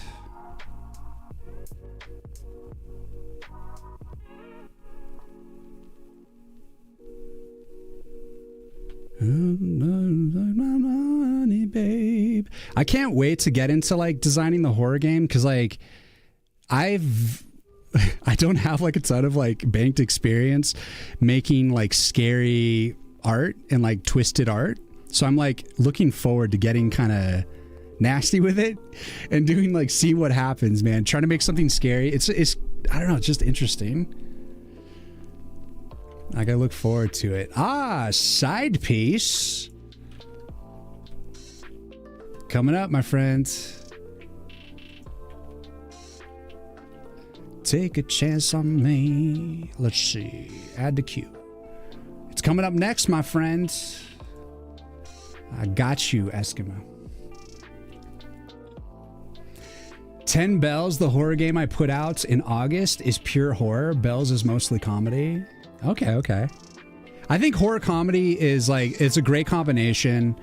Money, babe. I can't wait to get into like designing the horror game, because like I don't have like a ton of like banked experience making like scary art and like twisted art, so I'm like looking forward to getting kind of nasty with it and doing like, see what happens, man. Trying to make something scary, it's I don't know, it's just interesting. Like, I look forward to it. Ah, side piece. Coming up, my friends. Take a chance on me. Let's see. Add to queue. It's coming up next, my friends. I got you, Eskimo. 10 Bells, the horror game I put out in August, is pure horror. Bells is mostly comedy. Okay. I think horror comedy is like, it's a great combination.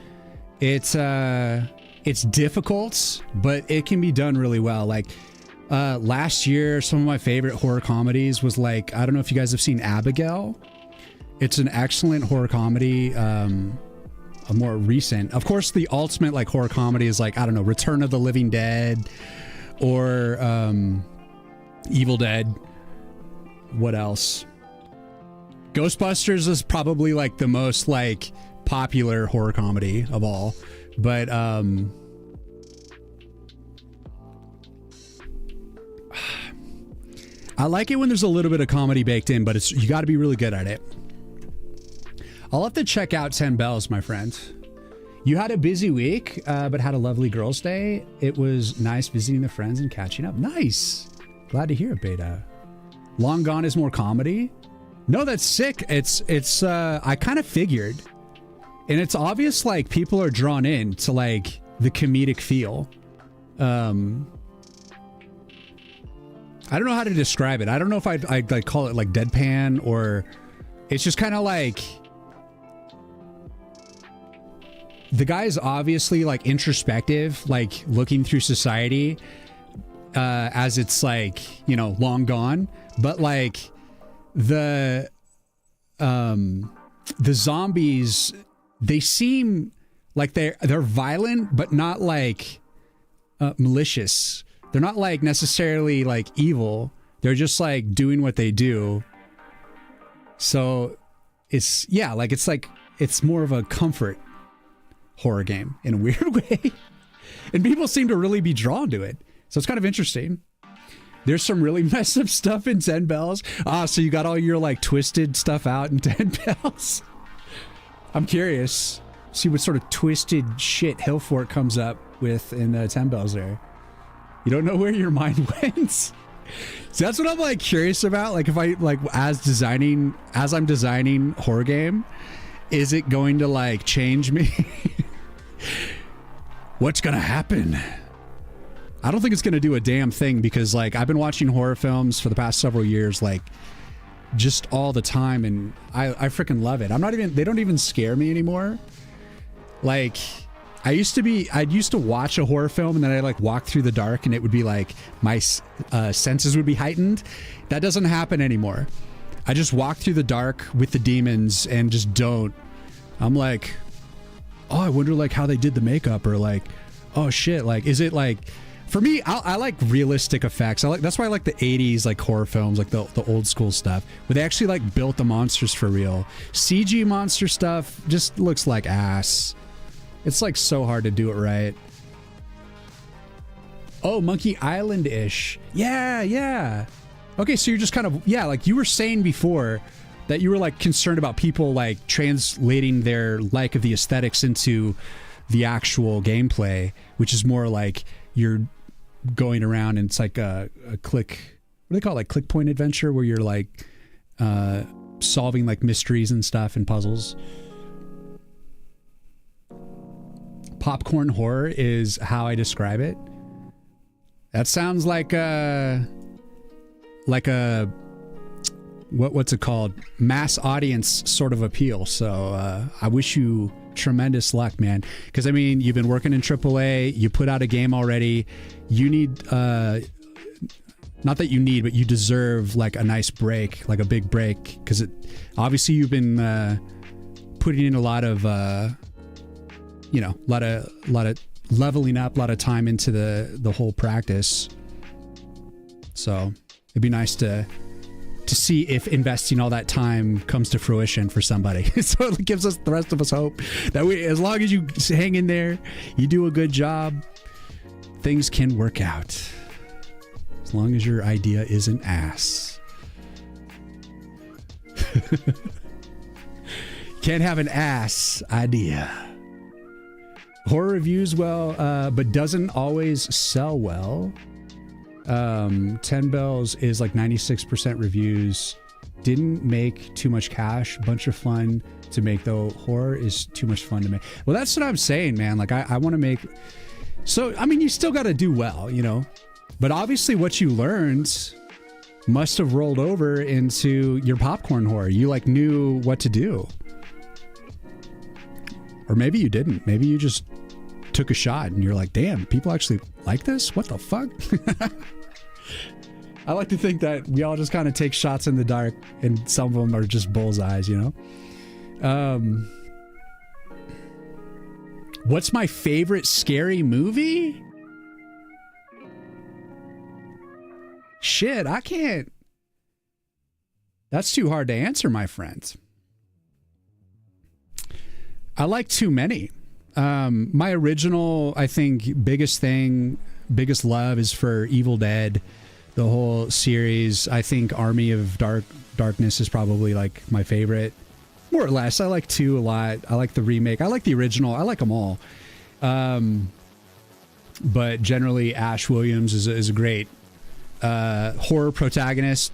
It's difficult, but it can be done really well. Like last year, some of my favorite horror comedies was like, I don't know if you guys have seen Abigail. It's an excellent horror comedy a more recent. Of course, the ultimate like horror comedy is like, I don't know, Return of the Living Dead or Evil Dead. What else? Ghostbusters is probably like the most like popular horror comedy of all, but I like it when there's a little bit of comedy baked in, but you got to be really good at it. I'll have to check out 10 Bells, my friend. You had a busy week, but had a lovely girls' day. It was nice visiting the friends and catching up. Nice. Glad to hear it, Beta. Long Gone is more comedy. No, that's sick. It's I kind of figured, and it's obvious like people are drawn in to like the comedic feel. I don't know how to describe it. I don't know if I'd like call it like deadpan, or it's just kind of like the guy is obviously like introspective, like looking through society as it's like, you know, long gone, but like the zombies, they seem like they're violent, but not like malicious. They're not like necessarily like evil. They're just like doing what they do. So it's, yeah, like it's more of a comfort horror game in a weird way. And people seem to really be drawn to it. So it's kind of interesting. There's some really messed up stuff in 10 Bells. Ah, so you got all your like twisted stuff out in 10 Bells. I'm curious. See what sort of twisted shit Hillfort comes up with in 10 Bells there. You don't know where your mind went. So that's what I'm like curious about. Like if I like as I'm designing horror game, is it going to like change me? What's gonna happen? I don't think it's gonna do a damn thing, because like I've been watching horror films for the past several years, like just all the time, and I freaking love it. They don't even scare me anymore. Like I used to watch a horror film and then I like walk through the dark and it would be like my senses would be heightened. That doesn't happen anymore. I just walk through the dark with the demons and just don't. I'm like, oh, I wonder like how they did the makeup, or like, oh shit, like is it like, for me, I like realistic effects. That's why I like the 80s like horror films, like the old school stuff where they actually like built the monsters for real. CG monster stuff just looks like ass. It's like so hard to do it right. Oh, Monkey Island-ish. Yeah. Okay, so you're just kind of, yeah, like you were saying before that you were like concerned about people like translating their like of the aesthetics into the actual gameplay, which is more like you're going around and it's like a click, what do they call it? Like click point adventure, where you're like solving like mysteries and stuff and puzzles. Popcorn horror is how I describe it. That sounds like a what's it called? Mass audience sort of appeal. So I wish you tremendous luck, man. Because I mean, you've been working in AAA. You put out a game already. You need not that you need, but you deserve like a nice break, like a big break. Because obviously you've been putting in a lot of. You know, a lot of leveling up, a lot of time into the whole practice. So it'd be nice to see if investing all that time comes to fruition for somebody. So it gives us, the rest of us, hope that as long as you hang in there, you do a good job, things can work out. As long as your idea isn't ass. Can't have an ass idea. Horror reviews well, but doesn't always sell well. 10 Bells is like 96% reviews. Didn't make too much cash. Bunch of fun to make though. Horror is too much fun to make. Well, that's what I'm saying, man. Like I want to make. So I mean, you still got to do well, you know. But obviously, what you learned must have rolled over into your popcorn horror. You like knew what to do. Or maybe you didn't. Maybe you just took a shot and you're like, damn, people actually like this? What the fuck? I like to think that we all just kind of take shots in the dark and some of them are just bullseyes, you know? What's my favorite scary movie? Shit, I can't. That's too hard to answer, my friend. I like too many. My original, I think, biggest love is for Evil Dead, the whole series. I think Army of Darkness is probably like my favorite, more or less. I like 2 a lot. I like the remake. I like the original. I like them all. But generally, Ash Williams is a great horror protagonist.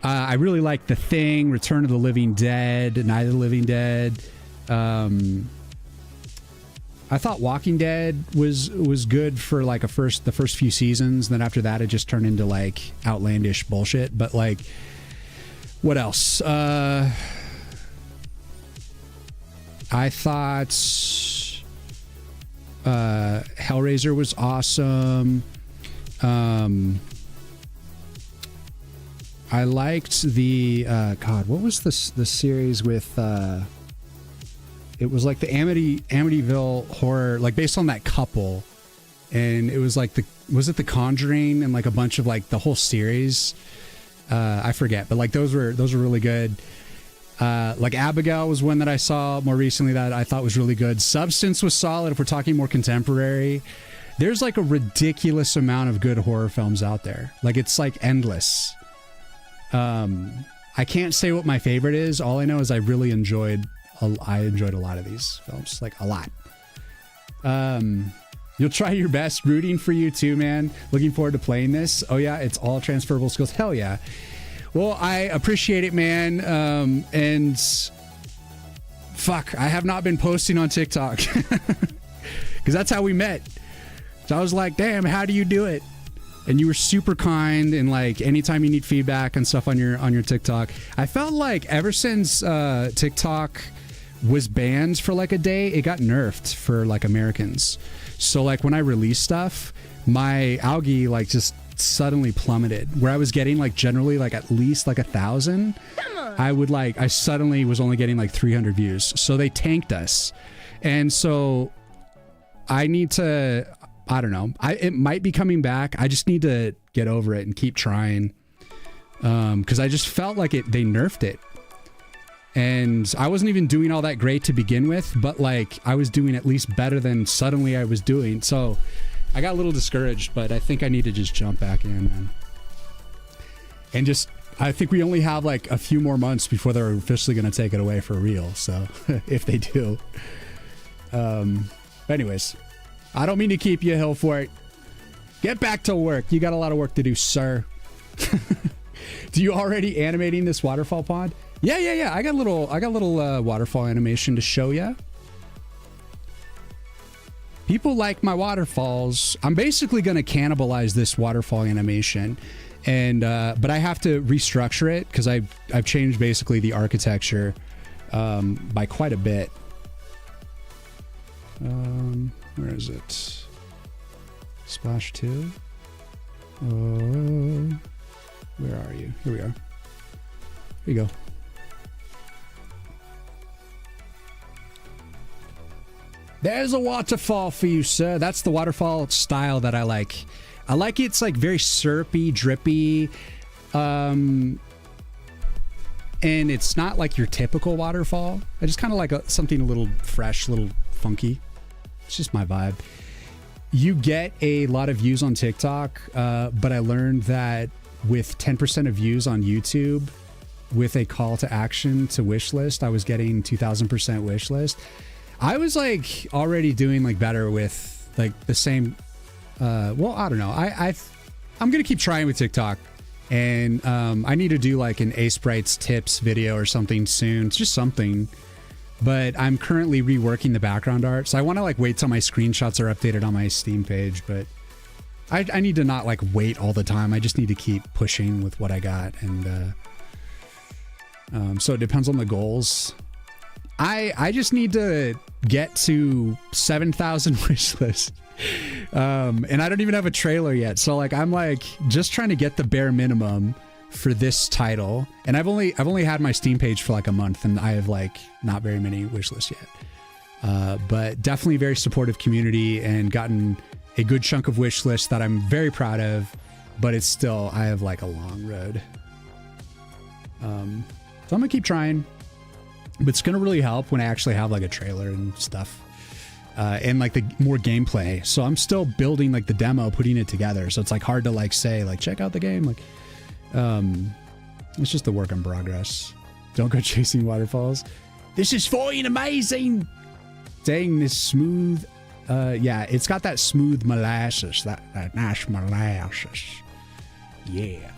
I really like The Thing, Return of the Living Dead, Night of the Living Dead. I thought Walking Dead was good for like the first few seasons. Then after that, it just turned into like outlandish bullshit. But like, what else? I thought Hellraiser was awesome. I liked the God. What was the series with? It was like the Amityville horror, like based on that couple, and it was like was it The Conjuring and like a bunch of like the whole series? I forget, but like those were really good. Like Abigail was one that I saw more recently that I thought was really good. Substance was solid. If we're talking more contemporary, there's like a ridiculous amount of good horror films out there. Like it's like endless. I can't say what my favorite is. All I know is I enjoyed a lot of these films, like a lot. You'll try your best. Rooting for you too, man. Looking forward to playing this. Oh yeah, it's all transferable skills. Hell yeah. Well, I appreciate it, man. And fuck, I have not been posting on TikTok because that's how we met. So I was like, damn, how do you do it? And you were super kind, and like anytime you need feedback and stuff on your TikTok. I felt like ever since TikTok was banned for like a day, it got nerfed for like Americans. So like when I released stuff, my algae like just suddenly plummeted. Where I was getting like generally like at least like 1,000, I suddenly was only getting like 300 views. So they tanked us, and so I need to. I don't know. It might be coming back. I just need to get over it and keep trying. Because I just felt like they nerfed it. And I wasn't even doing all that great to begin with, but like I was doing at least better than suddenly I was doing. So I got a little discouraged, but I think I need to just jump back in, man. And just, I think we only have like a few more months before they're officially going to take it away for real. So if they do. Anyways. I don't mean to keep you, Hillfort. Get back to work. You got a lot of work to do, sir. Do you already animating this waterfall pond? Yeah. I got a little waterfall animation to show you. People like my waterfalls. I'm basically going to cannibalize this waterfall animation, and but I have to restructure it because I've changed basically the architecture by quite a bit. Where is it? Splash 2? Where are you? Here we are. Here you go. There's a waterfall for you, sir. That's the waterfall style that I like. I like it's like very syrupy, drippy. And it's not like your typical waterfall. I just kind of like something a little fresh, a little funky. It's just my vibe. You get a lot of views on TikTok, but I learned that with 10% of views on YouTube, with a call to action to Wishlist, I was getting 2,000% Wishlist. I was like already doing like better with like the same. Well, I don't know. I'm gonna keep trying with TikTok, and I need to do like an A Sprites tips video or something soon. It's just something. But I'm currently reworking the background art, so I want to like wait till my screenshots are updated on my Steam page. But I need to not like wait all the time. I just need to keep pushing with what I got, and so it depends on the goals. I just need to get to 7,000 wishlist, and I don't even have a trailer yet. So like I'm like just trying to get the bare minimum for this title, and I've only had my Steam page for like a month, and I have like not very many wish lists yet. But definitely very supportive community and gotten a good chunk of Wishlist that I'm very proud of, but it's still, I have like a long road. So I'm gonna keep trying, but it's gonna really help when I actually have like a trailer and stuff, and like the more gameplay. So I'm still building like the demo, putting it together. So it's like hard to like say like, check out the game. Like, it's just a work in progress. Don't go chasing waterfalls. This is fucking amazing. Dang, this smooth. Yeah, it's got that smooth molasses, that nice molasses. Yeah.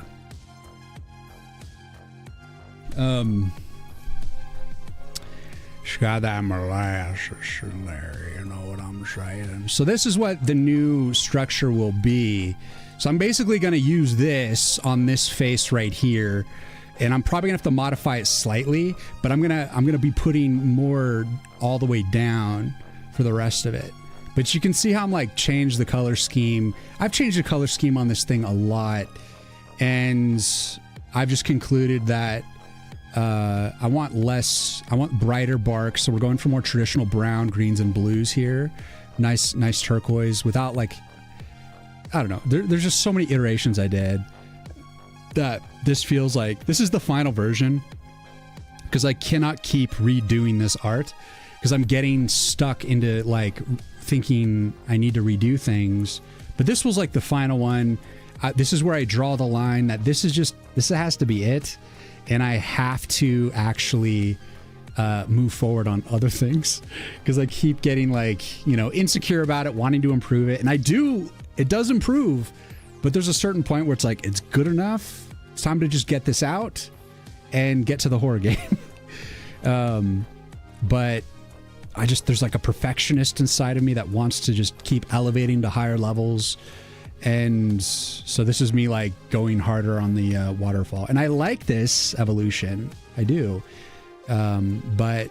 It's got that molasses in there, you know what I'm saying? So this is what the new structure will be. So I'm basically going to use this on this face right here, and I'm probably gonna have to modify it slightly, but I'm gonna be putting more all the way down for the rest of it. But you can see how I'm like changed the color scheme. I've changed the color scheme on this thing a lot, and I've just concluded that I want brighter bark. So we're going for more traditional brown, greens, and blues here. Nice turquoise without like, I don't know. There's just so many iterations I did that this feels like this is the final version, because I cannot keep redoing this art because I'm getting stuck into like thinking I need to redo things. But this was like the final one. This is where I draw the line that this has to be it, and I have to actually move forward on other things, because I keep getting like, you know, insecure about it, wanting to improve it. And it does improve, but there's a certain point where it's like, it's good enough. It's time to just get this out and get to the horror game. But there's like a perfectionist inside of me that wants to just keep elevating to higher levels. And so this is me like going harder on the waterfall. And I like this evolution. I do. But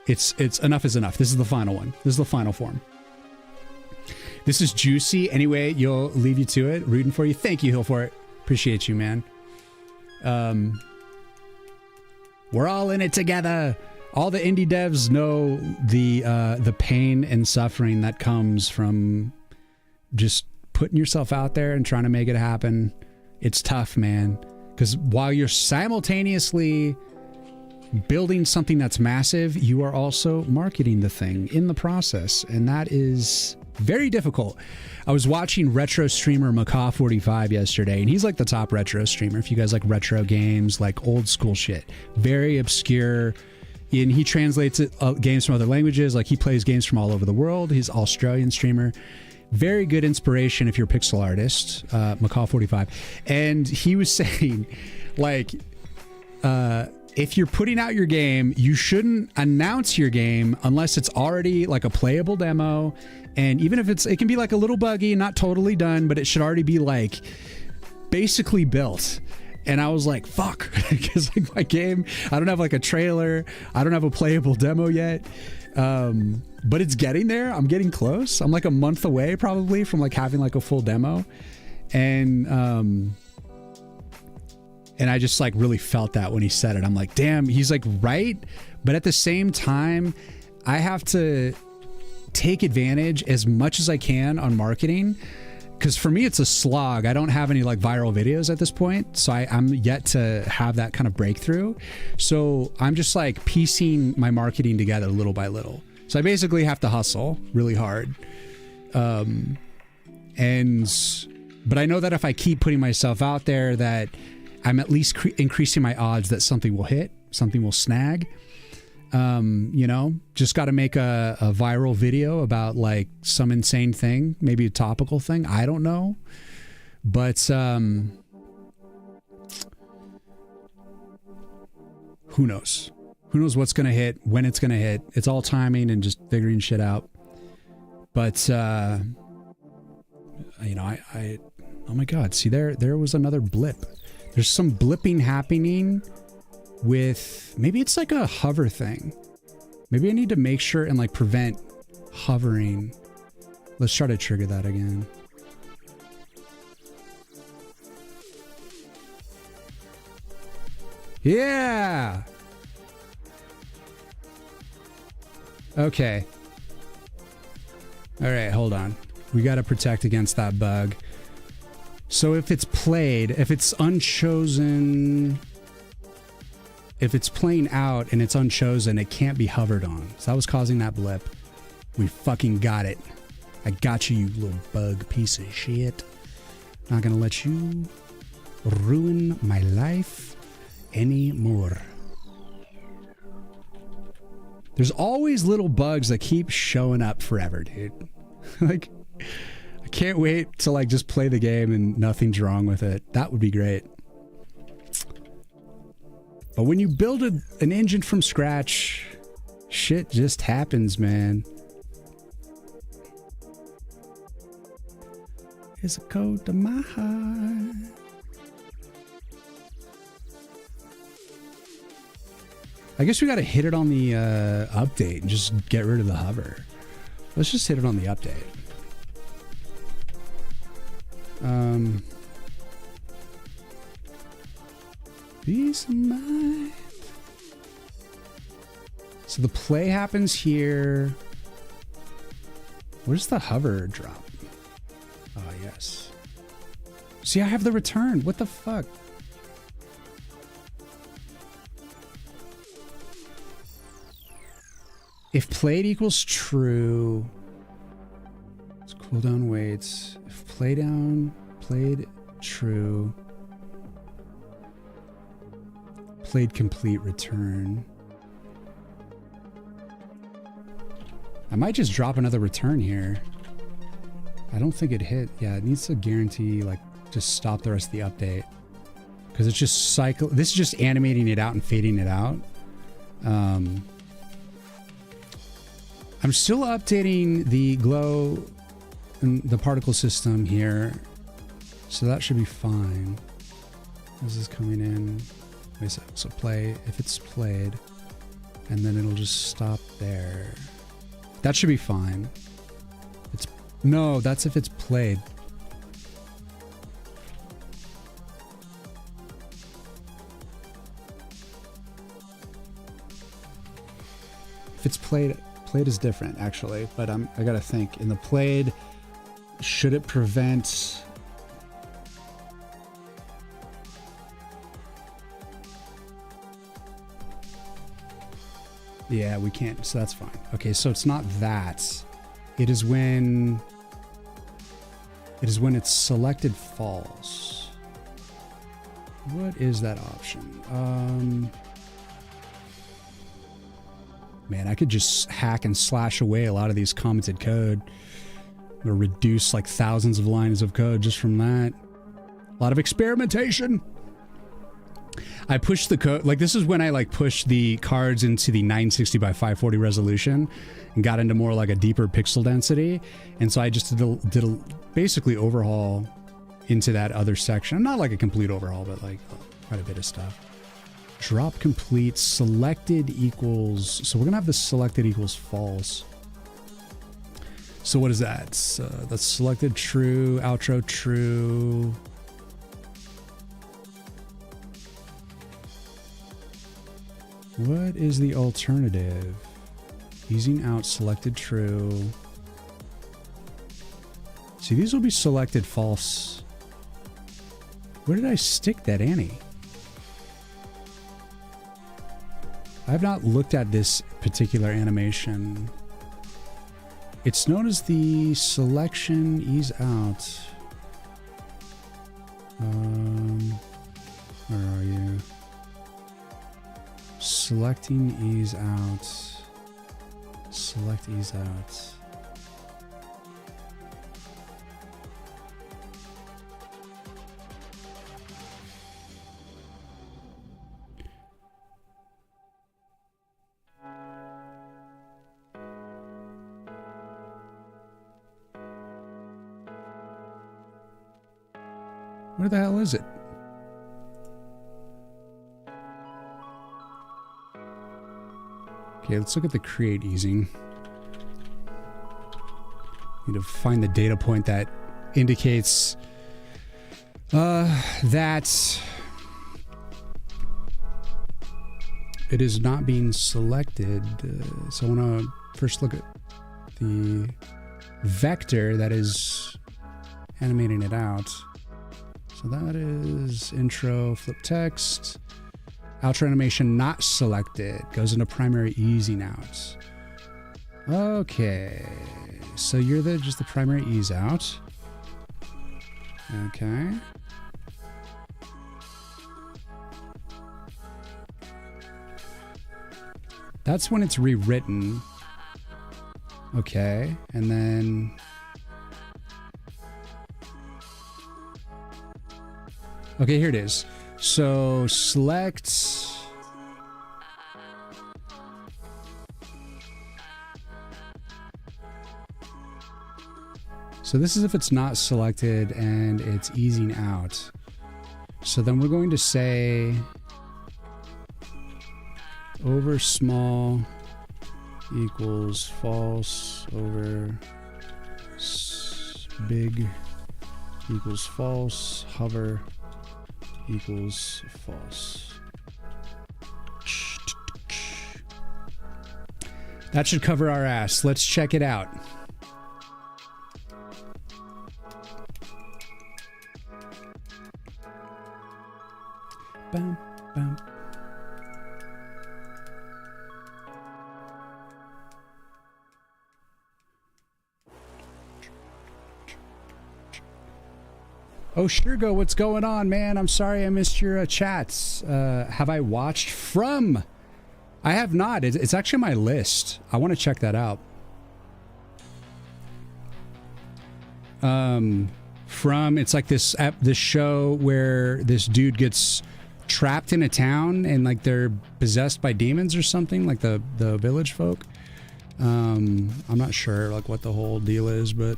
it's enough is enough. This is the final one. This is the final form. This is juicy. Anyway, you'll leave you to it. Rooting for you. Thank you, Hill, for it. Appreciate you, man. We're all in it together. All the indie devs know the pain and suffering that comes from just putting yourself out there and trying to make it happen. It's tough, man. Because while you're simultaneously building something that's massive, you are also marketing the thing in the process, and that is very difficult. I was watching retro streamer Macaw45 yesterday, and he's like the top retro streamer. If you guys like retro games, like old school shit, very obscure, and he translates games from other languages. Like he plays games from all over the world. He's an Australian streamer. Very good inspiration if you're a pixel artist, Macaw45. And he was saying, like, if you're putting out your game, you shouldn't announce your game unless it's already like a playable demo. And even if it can be like a little buggy, not totally done, but it should already be like basically built. And I was like, fuck, because like my game, I don't have like a trailer. I don't have a playable demo yet. But it's getting there. I'm getting close. I'm like a month away probably from like having like a full demo. And I just like really felt that when he said it. I'm like, damn, he's like right. But at the same time, I have to take advantage as much as I can on marketing, because for me, it's a slog. I don't have any like viral videos at this point. So I'm yet to have that kind of breakthrough. So I'm just like piecing my marketing together little by little. So I basically have to hustle really hard. But I know that if I keep putting myself out there, that I'm at least increasing my odds that something will hit, something will snag. You know, just got to make a viral video about like some insane thing, maybe a topical thing. I don't know. But who knows? Who knows what's going to hit, when it's going to hit. It's all timing and just figuring shit out. But, you know, oh my God, see there was another blip. There's some blipping happening with, maybe it's like a hover thing. Maybe I need to make sure and like prevent hovering. Let's try to trigger that again. Yeah. Okay. All right, hold on. We got to protect against that bug. So if it's played, if it's unchosen, if it's playing out and it's unchosen, it can't be hovered on. So that was causing that blip. We fucking got it. I got you, you little bug piece of shit. Not gonna let you ruin my life anymore. There's always little bugs that keep showing up forever, dude. Like, I can't wait to like just play the game and nothing's wrong with it. That would be great. But when you build an engine from scratch, shit just happens, man. Here's a code to my heart. I guess we got to hit it on the update and just get rid of the hover. Let's just hit it on the update. Peace of mind. So the play happens here. Where's the hover drop? Oh, yes. See, I have the return. What the fuck? If played equals true, it's cooldown waits. If played true, played complete return. I might just drop another return here. I don't think it hit. Yeah, it needs to guarantee, like, just stop the rest of the update. Because it's just cycle. This is just animating it out and fading it out. I'm still updating the glow and the particle system here. So that should be fine. This is coming in. Wait, so play, if it's played, and then it'll just stop there. That should be fine. No, that's if it's played. If it's played is different actually, but I gotta think. In the played, should it prevent? Yeah, we can't, so that's fine. Okay, so it's not that. It is when it's selected false. What is that option? Man, I could just hack and slash away a lot of these commented code. Or reduce like thousands of lines of code just from that. A lot of experimentation. I pushed the code, like this is when I like pushed the cards into the 960 by 540 resolution and got into more like a deeper pixel density. And so I just did a basically overhaul into that other section. Not like a complete overhaul, but like quite a bit of stuff. Drop complete selected equals. So we're gonna have the selected equals false. So what is that? That's selected true, outro true. What is the alternative? Easing out selected true. See, these will be selected false. Where did I stick that Annie? I have not looked at this particular animation. It's known as the selection ease out. Where are you? Selecting ease out. Select ease out. Where the hell is it? Okay, let's look at the create easing. Need to find the data point that indicates that it is not being selected. So I want to first look at the vector that is animating it out. So that is intro, flip text, outro animation not selected, goes into primary easing out. Okay, so you're just the primary ease out. Okay. That's when it's rewritten. Okay, and then okay, here it is. So select. So this is if it's not selected and it's easing out. So then we're going to say over small equals false, over big equals false, hover equals false. That should cover our ass. Let's check it out. Bam, bam. Oh, Sugargo, what's going on, man? I'm sorry I missed your chats. Have I watched From? I have not. It's actually on my list. I want to check that out. From, it's like this show where this dude gets trapped in a town and like they're possessed by demons or something, like the village folk. I'm not sure like what the whole deal is, but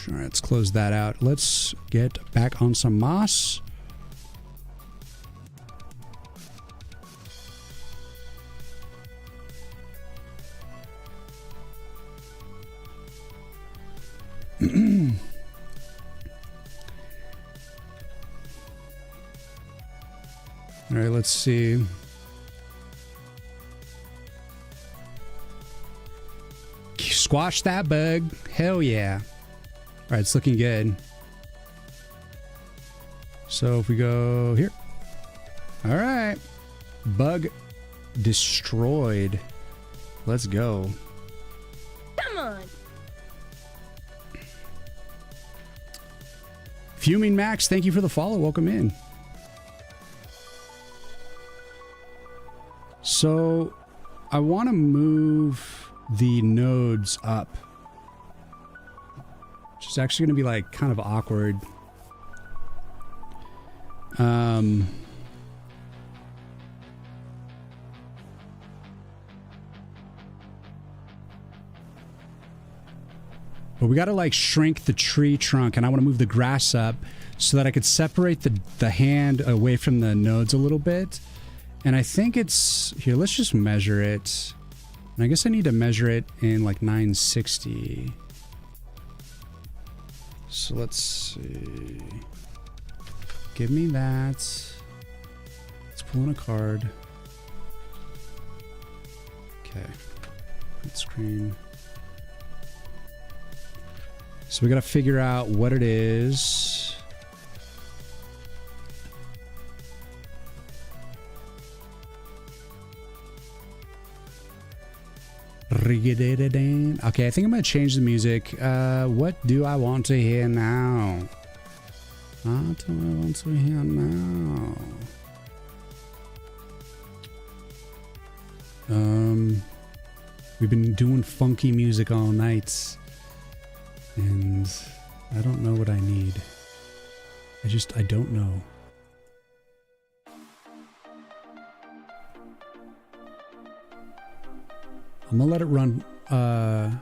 all right, let's close that out. Let's get back on some moss. All right, let's see. Squash that bug. Hell yeah. All right, it's looking good. So if we go here. All right. Bug destroyed. Let's go. Come on. Fuming Max, thank you for the follow. Welcome in. So I want to move the nodes up, which is actually going to be like kind of awkward. But we got to like shrink the tree trunk, and I want to move the grass up so that I could separate the hand away from the nodes a little bit. And I think it's here. Let's just measure it. And I guess I need to measure it in like 960. So let's see. Give me that. Let's pull in a card. Okay. Print screen. So we got to figure out what it is. Okay, I think I'm going to change the music. What do I want to hear now? What do I want to hear now? We've been doing funky music all night, and I don't know what I need. I don't know. I'm gonna let it run. I'm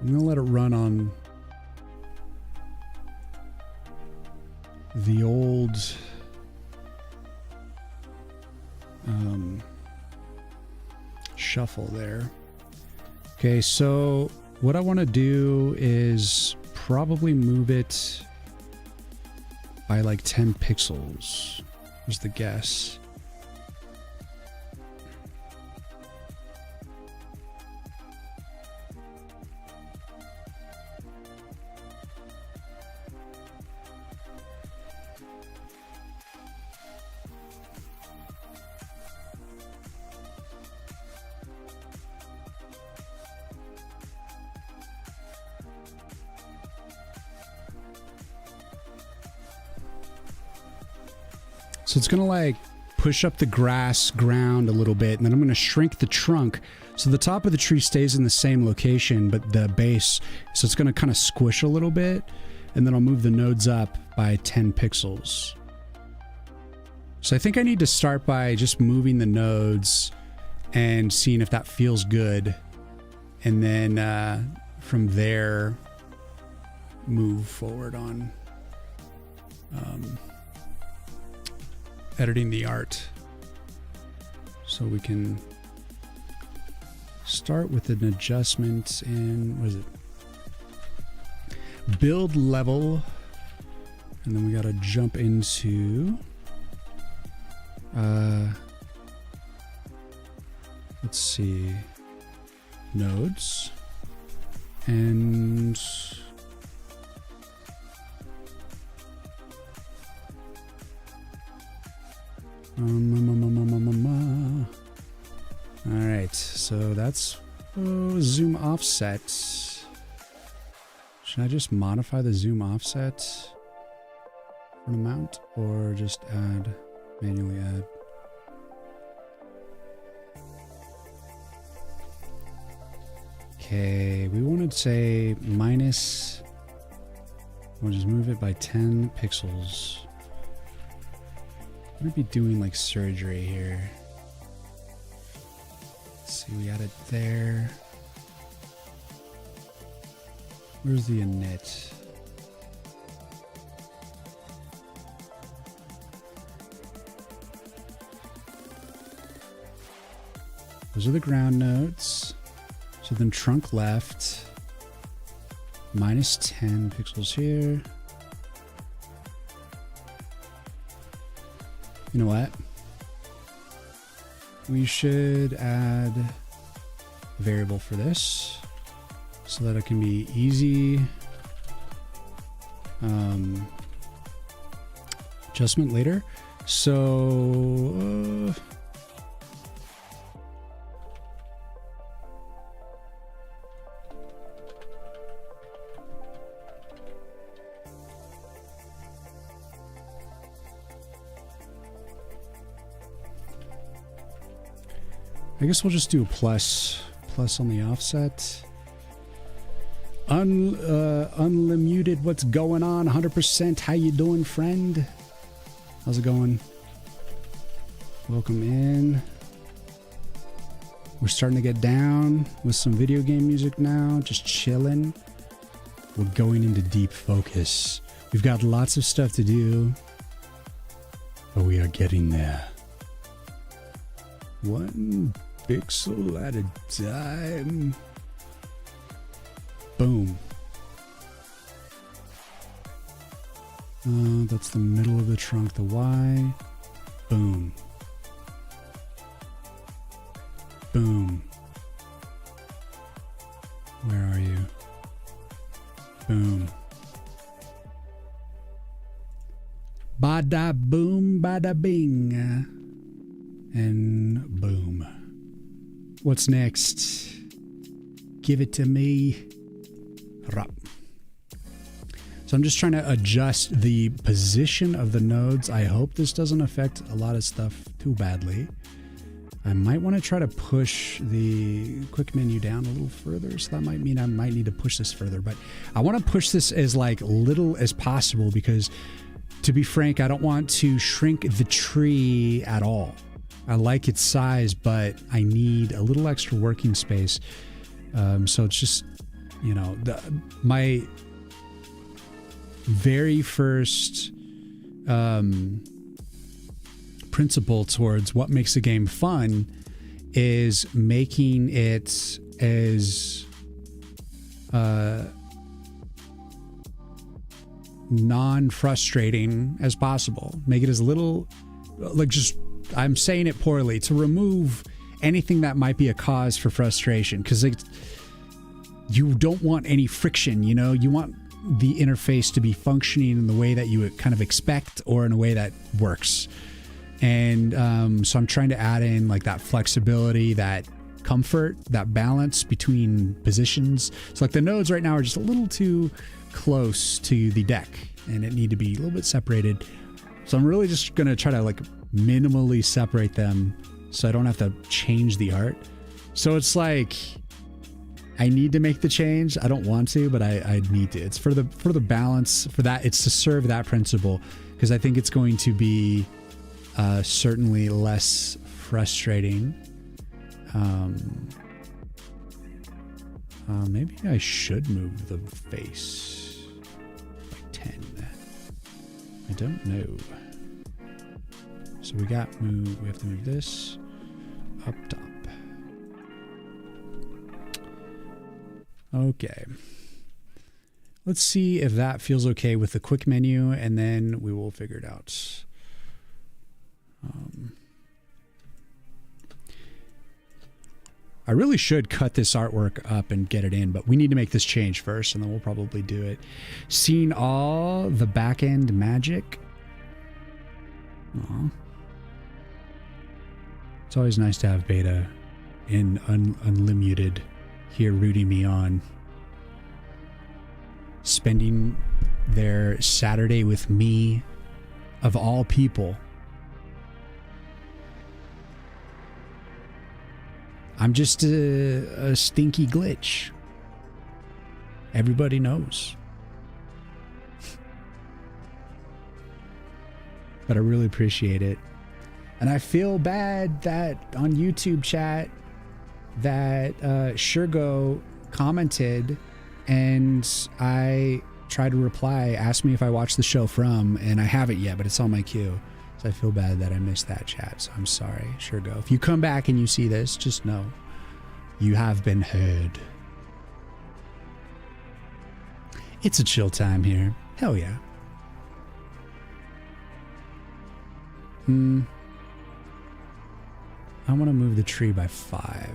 gonna let it run on the old shuffle there. Okay, so what I want to do is probably move it by like 10 pixels was the guess. So it's going to like push up the grass ground a little bit, and then I'm going to shrink the trunk so the top of the tree stays in the same location, but the base, so it's going to kind of squish a little bit, and then I'll move the nodes up by 10 pixels. So I think I need to start by just moving the nodes and seeing if that feels good, and then from there move forward on editing the art. So we can start with an adjustment in, what is it? Build level. And then we got to jump into, let's see, nodes. And all right, so that's zoom offset. Should I just modify the zoom offset for an amount, or just add, manually add? Okay, we want to say minus, we'll just move it by 10 pixels. I'm gonna be doing like surgery here. Let's see, we got it there. Where's the init? Those are the ground nodes. So then trunk left, minus 10 pixels here. You know what? We should add a variable for this so that it can be easy adjustment later. So I guess we'll just do a plus on the offset. Unlimited, what's going on? 100%. How you doing, friend? How's it going? Welcome in. We're starting to get down with some video game music now. Just chilling. We're going into deep focus. We've got lots of stuff to do, but we are getting there. One pixel at a time. Boom. That's the middle of the trunk, the Y. Boom. Boom. Where are you? Boom. Bada boom, bada bing. And boom. What's next? Give it to me. Rup. So I'm just trying to adjust the position of the nodes. I hope this doesn't affect a lot of stuff too badly. I might want to try to push the quick menu down a little further. So that might mean I might need to push this further, but I want to push this as like little as possible because, to be frank, I don't want to shrink the tree at all. I like its size, but I need a little extra working space. So it's just, you know, my very first principle towards what makes a game fun is making it as non-frustrating as possible. Make it as little, like, just, I'm saying it poorly, to remove anything that might be a cause for frustration, because you don't want any friction, you know? You want the interface to be functioning in the way that you would kind of expect, or in a way that works. And so I'm trying to add in like that flexibility, that comfort, that balance between positions. So like the nodes right now are just a little too close to the deck, and it need to be a little bit separated. So I'm really just going to try to like minimally separate them so I don't have to change the art. So it's like, I need to make the change. I don't want to, but I need to. It's for the balance, for that. It's to serve that principle, because I think it's going to be certainly less frustrating. Maybe I should move the face like 10. I don't know. So we have to move this up top. Okay. Let's see if that feels okay with the quick menu, and then we will figure it out. I really should cut this artwork up and get it in, but we need to make this change first, and then we'll probably do it. Seeing all the back-end magic. Aww. It's always nice to have beta in unlimited here rooting me on. Spending their Saturday with me, of all people. I'm just a stinky glitch. Everybody knows. But I really appreciate it. And I feel bad that on YouTube chat that Shergo commented, and I tried to reply, asked me if I watched the show from, and I haven't yet, but it's on my queue. So I feel bad that I missed that chat. So I'm sorry, Shergo. If you come back and you see this, just know you have been heard. It's a chill time here. Hell yeah. I want to move the tree by 5.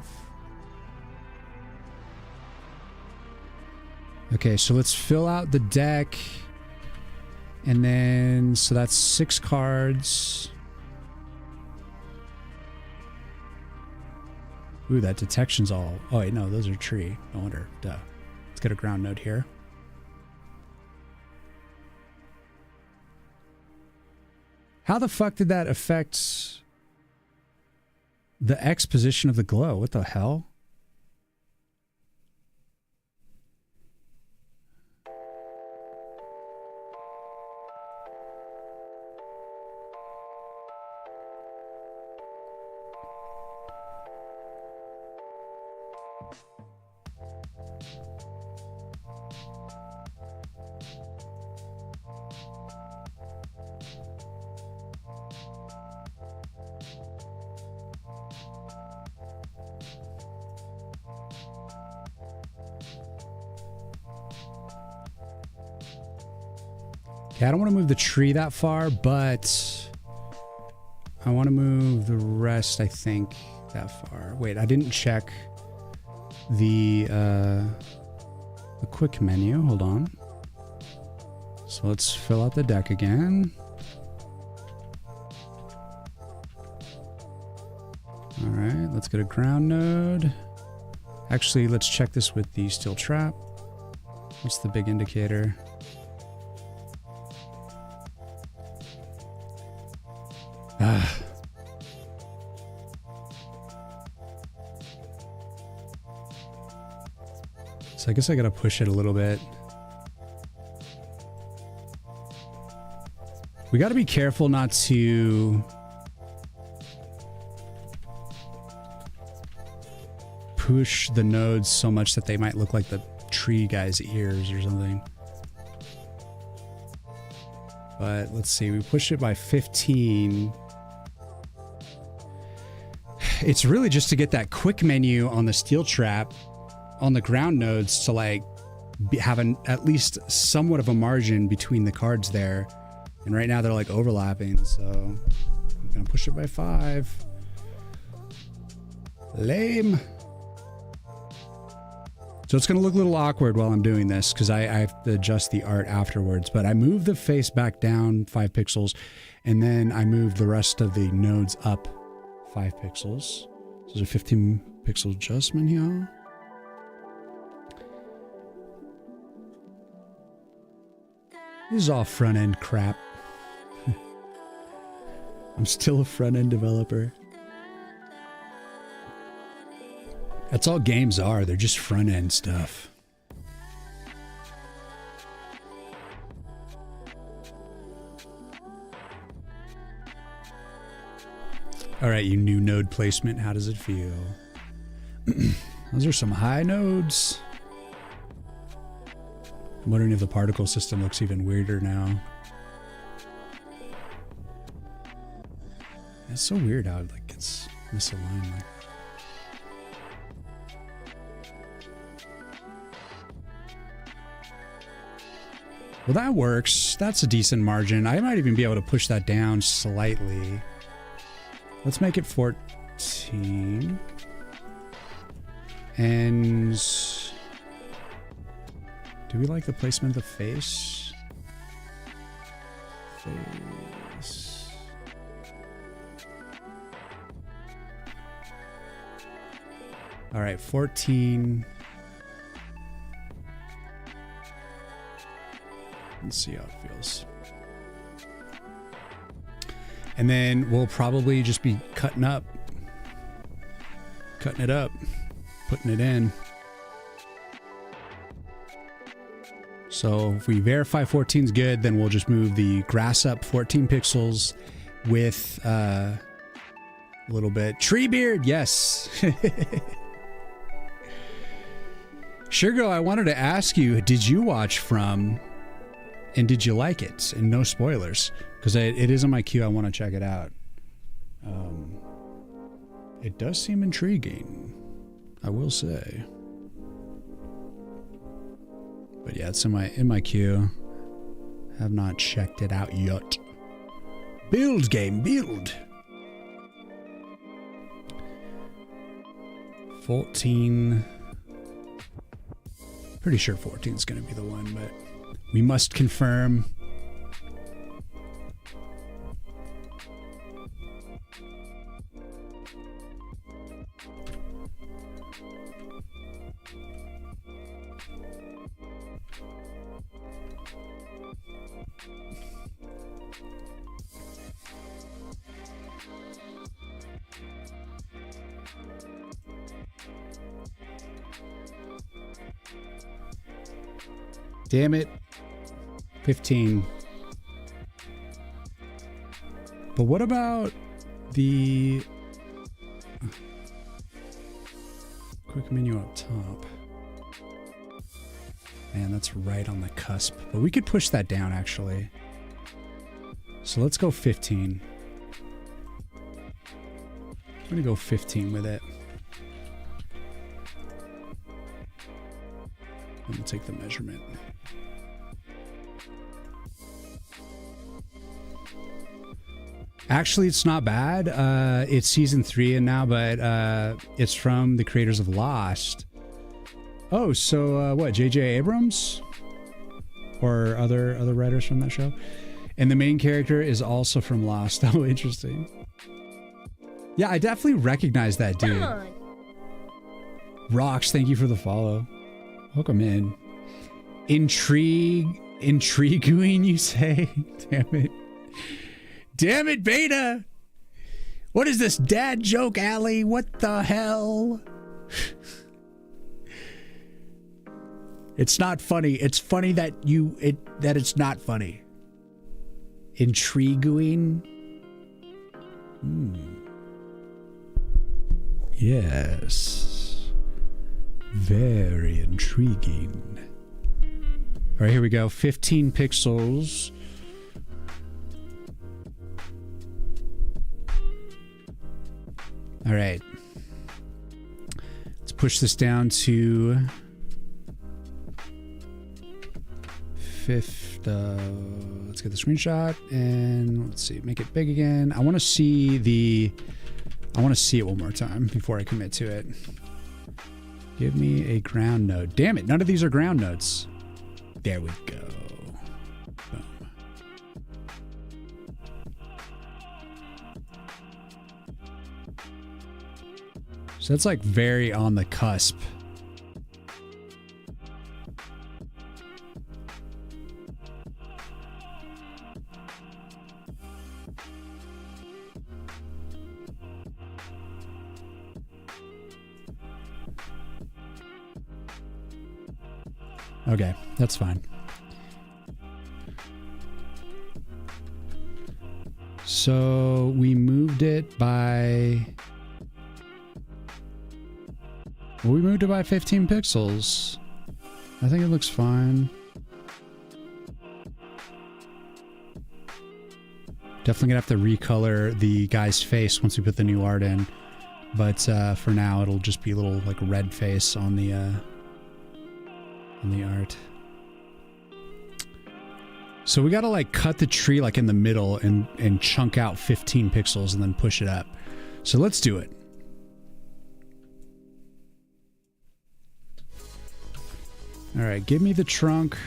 Okay, so let's fill out the deck. And then, so that's 6 cards. Ooh, that detection's all... Oh, wait, no, those are tree. No wonder. Duh. Let's get a ground node here. How the fuck did that affect the X position of the glow? What the hell? Okay, I don't want to move the tree that far, but I want to move the rest, I think, that far. Wait, I didn't check the quick menu. Hold on. So let's fill out the deck again. All right, let's get a ground node. Actually, let's check this with the steel trap. What's the big indicator? Ah. So I guess I gotta push it a little bit. We gotta be careful not to push the nodes so much that they might look like the tree guy's ears or something. But let's see, we pushed it by 15. It's really just to get that quick menu on the steel trap on the ground nodes to like have at least somewhat of a margin between the cards there. And right now they're like overlapping, so I'm gonna push it by 5. Lame. So it's gonna look a little awkward while I'm doing this because I have to adjust the art afterwards. But I move the face back down 5 pixels, and then I move the rest of the nodes up 5 pixels. So there's a 15 pixel adjustment here. This is all front end crap. I'm still a front end developer. That's all games are. They're just front end stuff. All right, you new node placement. How does it feel? Those are some high nodes. I'm wondering if the particle system looks even weirder now. It's so weird how it like gets misaligned. Like. Well, that works. That's a decent margin. I might even be able to push that down slightly. Let's make it 14. And do we like the placement of the face? Face. All right, 14. Let's see how it feels. And then we'll probably just be cutting it up, putting it in. So if we verify 14 is good, then we'll just move the grass up 14 pixels with a little bit. Tree beard, yes. Sugar, I wanted to ask you, did you watch From? And did you like it? And no spoilers, because it is on my queue. I want to check it out. It does seem intriguing, I will say. But yeah, it's in my queue. Have not checked it out yet. Build game, build. 14. Pretty sure 14 is going to be the one, but we must confirm. Damn it. 15. But what about the quick menu up top? Man, that's right on the cusp. But we could push that down, actually. So let's go 15. I'm going to go 15 with it. I'm going to take the measurement. Actually, it's not bad. It's season 3 and now, but it's from the creators of Lost. Oh, so what? J.J. Abrams? Or other writers from that show? And the main character is also from Lost. Oh, interesting. Yeah, I definitely recognize that dude. Rocks, thank you for the follow. Welcome in. Intriguing, you say? Damn it. Damn it, Beta! What is this, dad joke alley? What the hell? It's not funny. It's funny that it's not funny. Intriguing? Yes. Very intriguing. All right, here we go. 15 pixels. All right. Let's push this down to let's get the screenshot and let's see, make it big again. I want to see it one more time before I commit to it. Give me a ground node. Damn it, none of these are ground nodes. There we go. Boom. So that's like very on the cusp. Okay, that's fine. So we moved it by... Well, we moved it by 15 pixels. I think it looks fine. Definitely gonna have to recolor the guy's face once we put the new art in. But for now, it'll just be a little like red face on the art. So we gotta like cut the tree like in the middle and chunk out 15 pixels and then push it up. So let's do it. All right, give me the trunk.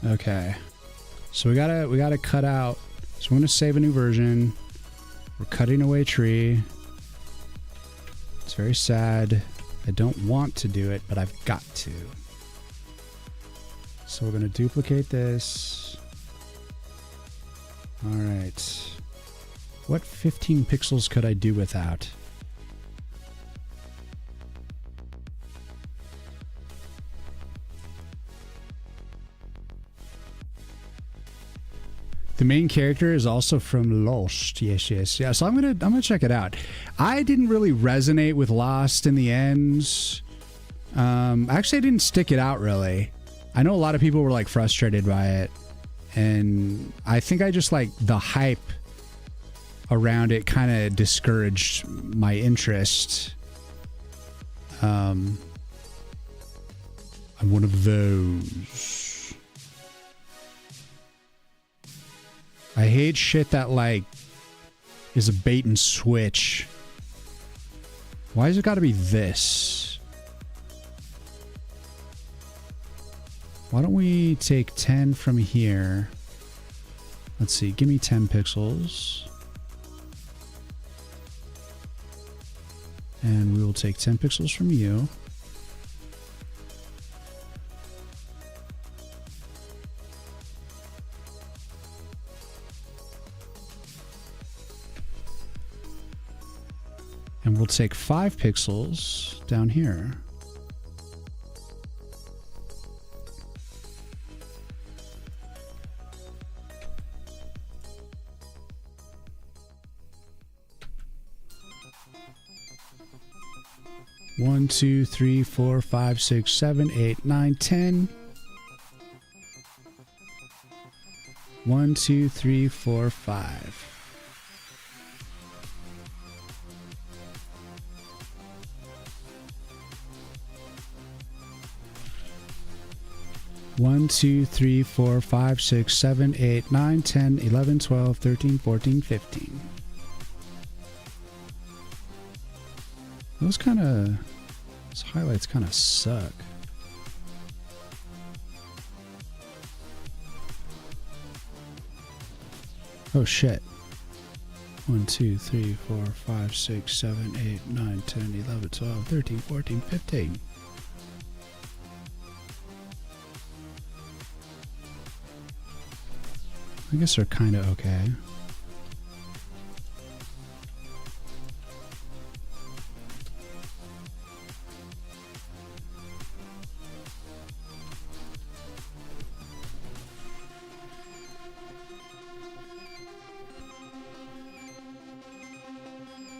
Okay, so we gotta cut out. So I'm gonna save a new version. We're cutting away tree. It's very sad. I don't want to do it, but I've got to. So we're gonna duplicate this. All right. What 15 pixels could I do without? The main character is also from Lost. Yes, yes, yeah. So I'm gonna check it out. I didn't really resonate with Lost in the end. Actually, I didn't stick it out really. I know a lot of people were like frustrated by it, and I think I just like the hype around it kind of discouraged my interest. I'm one of those. I hate shit that like is a bait and switch. Why has it got to be this? Why don't we take 10 from here? Let's see, give me 10 pixels. And we will take 10 pixels from you. And we'll take 5 pixels down here. One, 2, 3, 4, 5, 6, 7, 8, 9, 10. 1, 2, 3, 4, 5. 1, 2, 3, 4, 5, 6, 7, 8, 9, 10, 11, 12, 13, 14, 15. Those highlights kind of suck. Oh shit. 1, 2, 3, 4, 5, 6, 7, 8, 9, 10, 11, 12, 13, 14, 15. I guess they're kind of okay.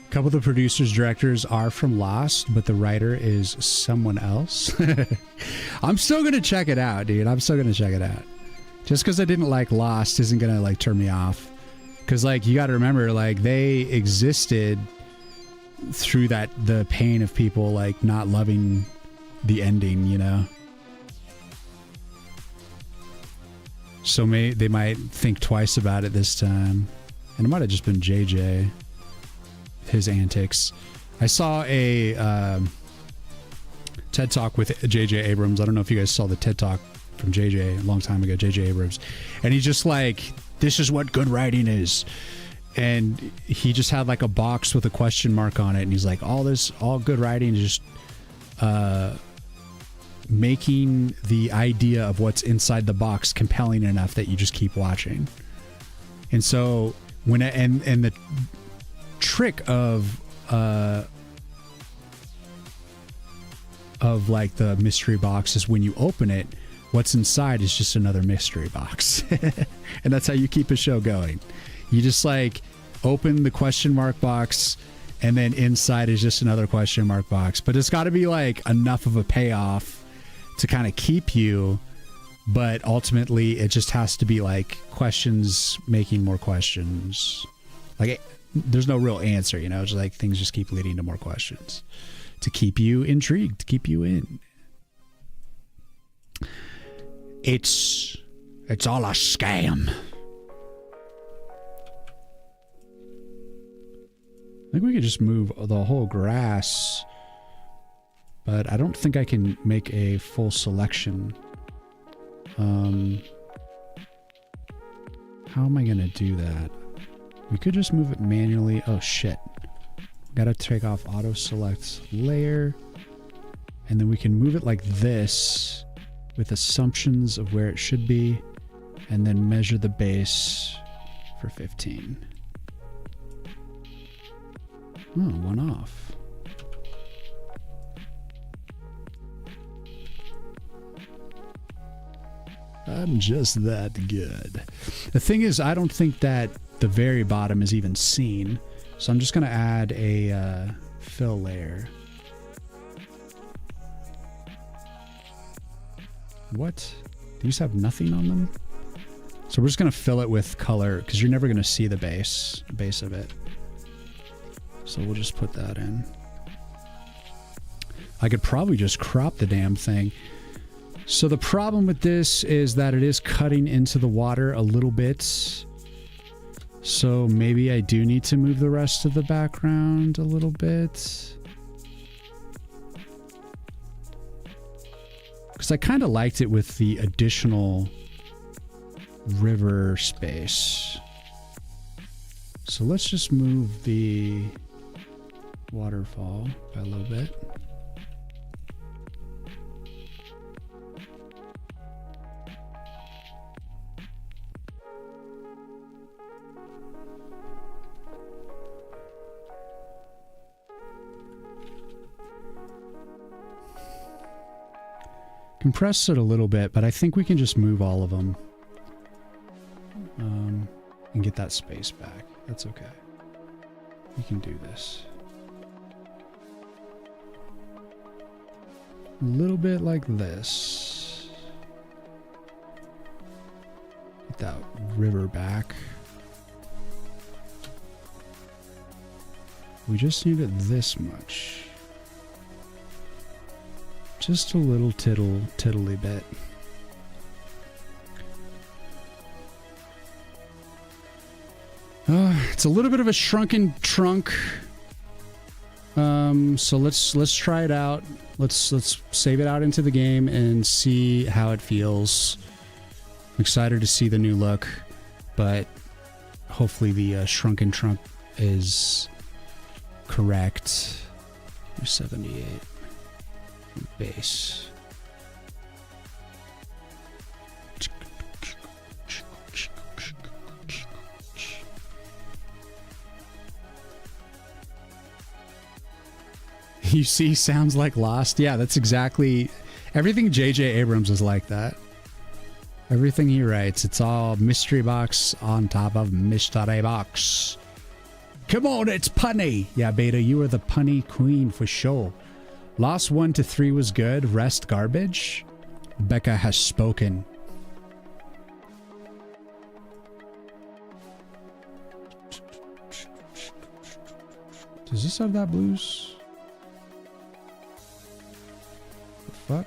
A couple of the producers, directors are from Lost, but the writer is someone else. I'm still going to check it out, dude. I'm still going to check it out. Just because I didn't like Lost isn't going to like turn me off. Because like you got to remember, like they existed through the pain of people like not loving the ending, you know. So they might think twice about it this time. And it might have just been JJ, his antics. I saw a TED Talk with JJ Abrams. I don't know if you guys saw the TED Talk from JJ a long time ago, JJ Abrams. And he's just like, this is what good writing is. And he just had like a box with a question mark on it. And he's like, all good writing is just making the idea of what's inside the box compelling enough that you just keep watching. And so and the trick of like the mystery box is when you open it, what's inside is just another mystery box. And that's how you keep a show going. You just like open the question mark box, and then inside is just another question mark box. But it's got to be like enough of a payoff to kind of keep you, but ultimately it just has to be like questions making more questions. Like there's no real answer, you know, it's like things just keep leading to more questions to keep you intrigued, to keep you in. It's all a scam. I think we could just move the whole grass, but I don't think I can make a full selection. How am I going to do that? We could just move it manually. Oh, shit. Got to take off auto select layer. And then we can move it like this with assumptions of where it should be. And then measure the base for 15. Oh, one off. I'm just that good. The thing is, I don't think that the very bottom is even seen. So I'm just going to add a fill layer. What? These have nothing on them? So we're just going to fill it with color because you're never going to see the base of it. So we'll just put that in. I could probably just crop the damn thing. So the problem with this is that it is cutting into the water a little bit. So maybe I do need to move the rest of the background a little bit. Because I kind of liked it with the additional river space. So let's just move the waterfall by a little bit. Compress it a little bit, but I think we can just move all of them and get that space back. That's okay. We can do this. A little bit like this. Get that river back. We just need it this much. Just a little tiddly bit. It's a little bit of a shrunken trunk. So let's try it out. Let's save it out into the game and see how it feels. I'm excited to see the new look, but hopefully the shrunken trunk is correct. 78 base. You see, sounds like Lost. Yeah, that's exactly everything. J.J. Abrams is like that. Everything he writes, it's all mystery box on top of mystery box. Come on, it's punny. Yeah, Beta, you are the punny queen for sure. Lost 1 to 3 was good. Rest garbage. Becca has spoken. Does this have that blues? The fuck?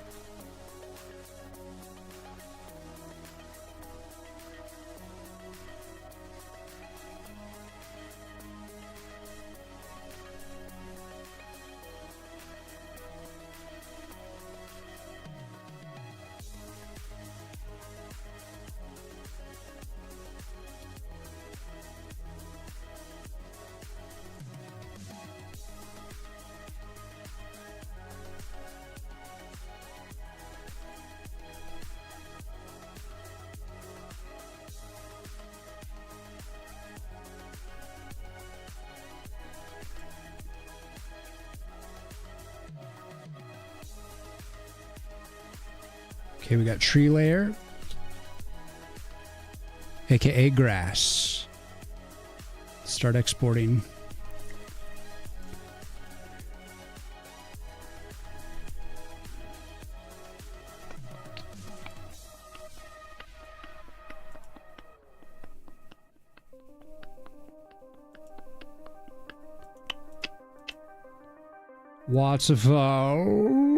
Okay, we got tree layer, aka grass. Start exporting. Waterfall.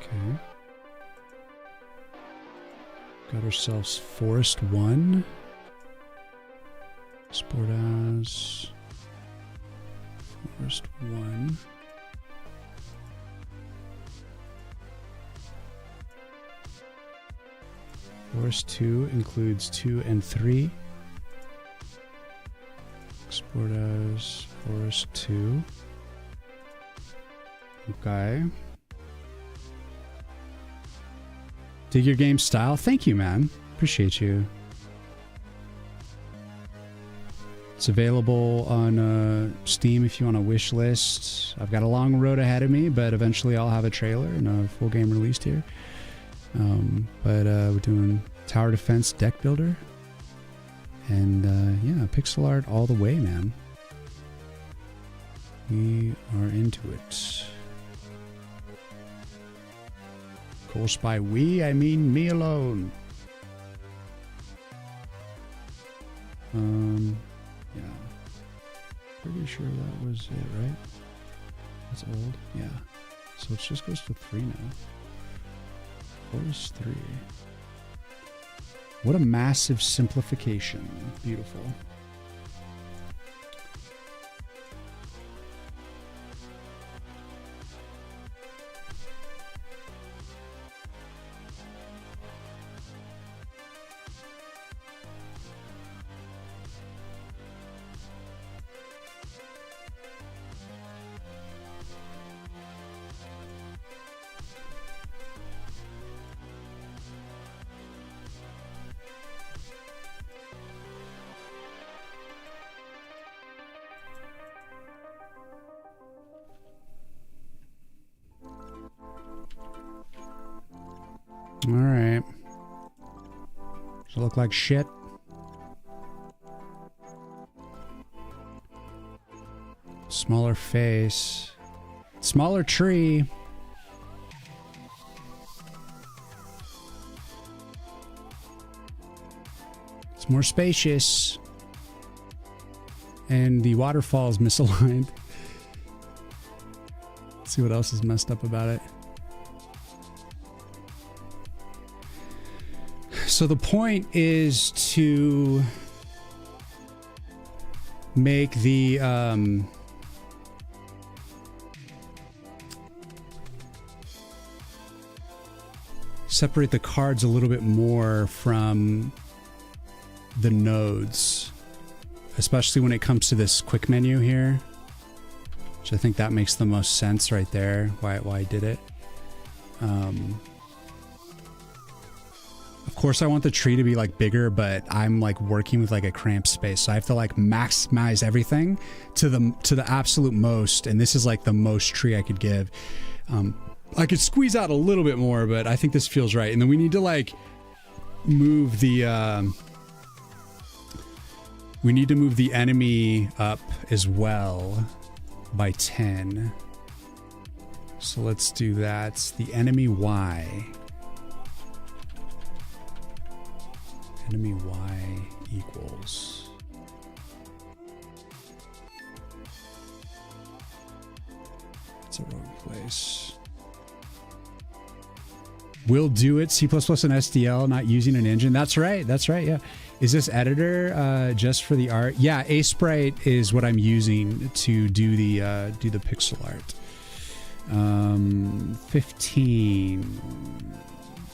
Okay. Got ourselves Forest 1. Export as Forest 1. Forest 2 includes 2 and 3. Export as Forest 2. Okay. Dig your game style. Thank you, man. Appreciate you. It's available on Steam if you want a wish list. I've got a long road ahead of me, but eventually I'll have a trailer and a full game released here. We're doing tower defense deck builder. And yeah, pixel art all the way, man. We are into it. Of course, by we, I mean me alone. Yeah. Pretty sure that was it, right? That's old. Yeah. So it just goes to 3 now. Forest 3. What a massive simplification. Beautiful. All right. Does it look like shit? Smaller face. Smaller tree. It's more spacious. And the waterfall is misaligned. Let's see what else is messed up about it. So the point is to make the separate the cards a little bit more from the nodes, especially when it comes to this quick menu here, which I think that makes the most sense right there, why I did it. Of course I want the tree to be like bigger, but I'm like working with like a cramped space. So I have to like maximize everything to the absolute most. And this is like the most tree I could give. I could squeeze out a little bit more, but I think this feels right. And then we need to like move the, we need to move the enemy up as well by 10. So let's do that. The enemy Y. Enemy Y equals. It's a wrong place. We'll do it. C++ and SDL, not using an engine. That's right. That's right. Yeah. Is this editor just for the art? Yeah, Sprite is what I'm using to do the pixel art. 15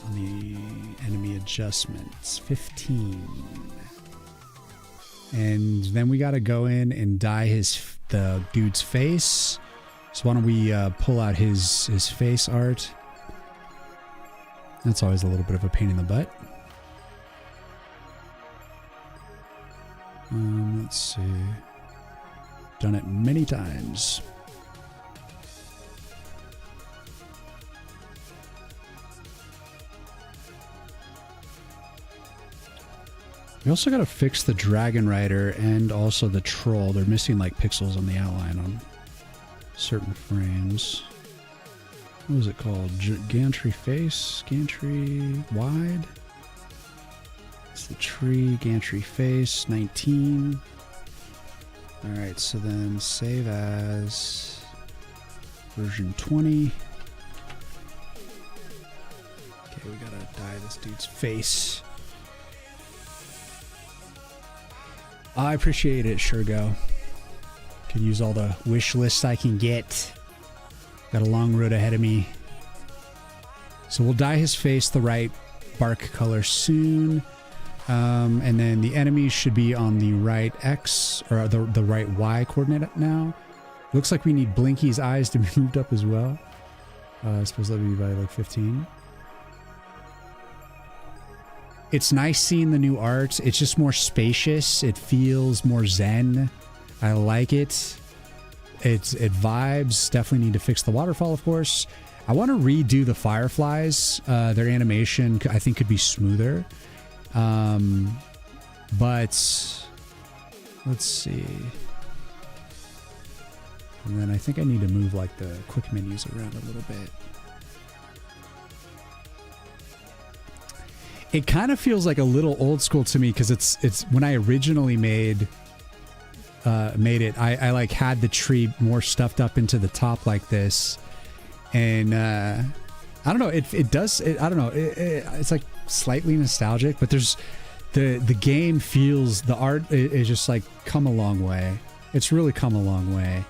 on the enemy adjustments. 15, and then we got to go in and dye the dude's face. So why don't we pull out his face art? That's always a little bit of a pain in the butt. Let's see. Done it many times. We also got to fix the Dragon Rider and also the Troll. They're missing like pixels on the outline on certain frames. What was it called? Gantry face? Gantry wide? It's the tree. Gantry face. 19. Alright, so then save as version 20. Okay, we gotta dye this dude's face. I appreciate it, Shergo. Can use all the wish lists I can get. Got a long road ahead of me. So we'll dye his face the right bark color soon. And then the enemies should be on the right X, or the right Y coordinate now. Looks like we need Blinky's eyes to be moved up as well. I suppose that'll be by like 15. It's nice seeing the new art. It's just more spacious. It feels more zen. I like it. It vibes. Definitely need to fix the waterfall, of course. I want to redo the fireflies. Their animation, I think, could be smoother. But let's see. And then I think I need to move like the quick menus around a little bit. It kind of feels like a little old school to me because it's when I originally made it, I like had the tree more stuffed up into the top like this, and I don't know, it does, I don't know, it's like slightly nostalgic, but there's the game feels, the art is just like come a long way. It's really come a long way.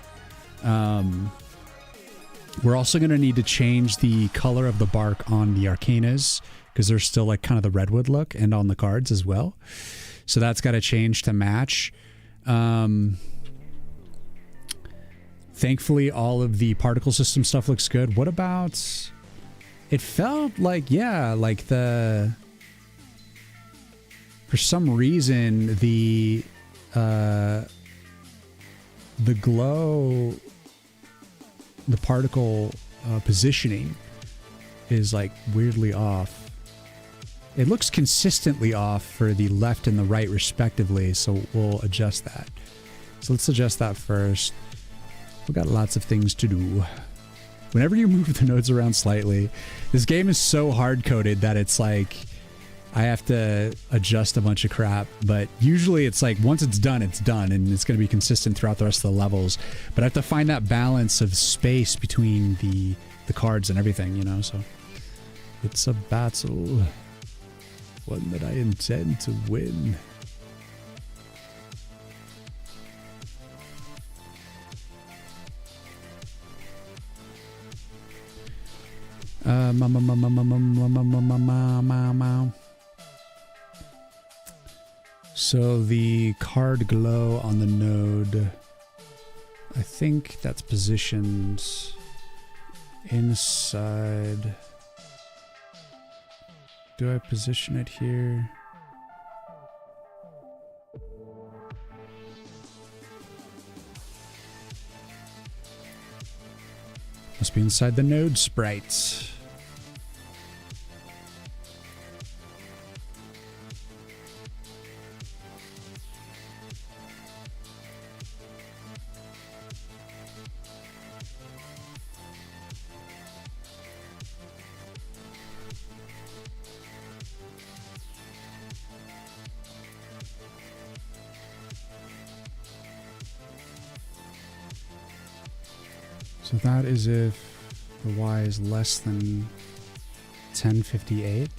We're also going to need to change the color of the bark on the Arcanas because they're still like kind of the redwood look, and on the cards as well. So that's got to change to match. Thankfully, all of the particle system stuff looks good. What about... It felt like, yeah, like for some reason, the glow, the particle positioning is like weirdly off. It looks consistently off for the left and the right respectively, so we'll adjust that. So let's adjust that first. We've got lots of things to do. Whenever you move the nodes around slightly, this game is so hard-coded that it's like I have to adjust a bunch of crap, but usually it's like once it's done, and it's going to be consistent throughout the rest of the levels. But I have to find that balance of space between the cards and everything, you know, so it's a battle. One that I intend to win. So the card glow on the node, I think that's positioned inside. Do I position it here? Must be inside the node sprites. So that is if the y is less than 1058.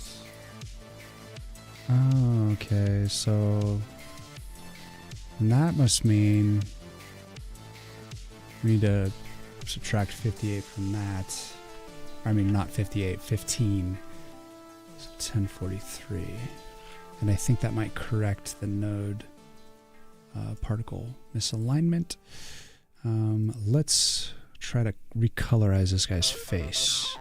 Oh, okay, so and that must mean we need to subtract 58 from that. I mean, not 58, 15. So 1043. And I think that might correct the node particle misalignment. Let's try to recolorize this guy's face.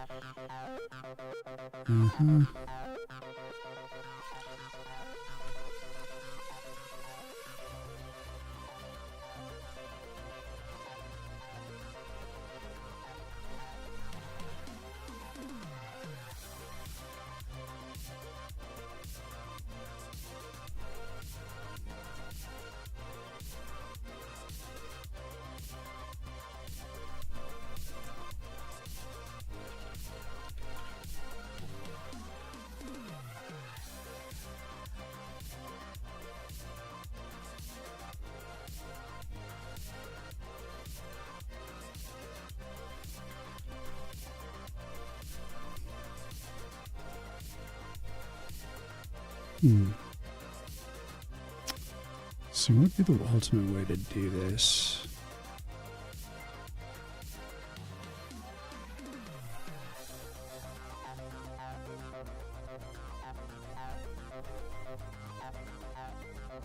So what would be the ultimate way to do this?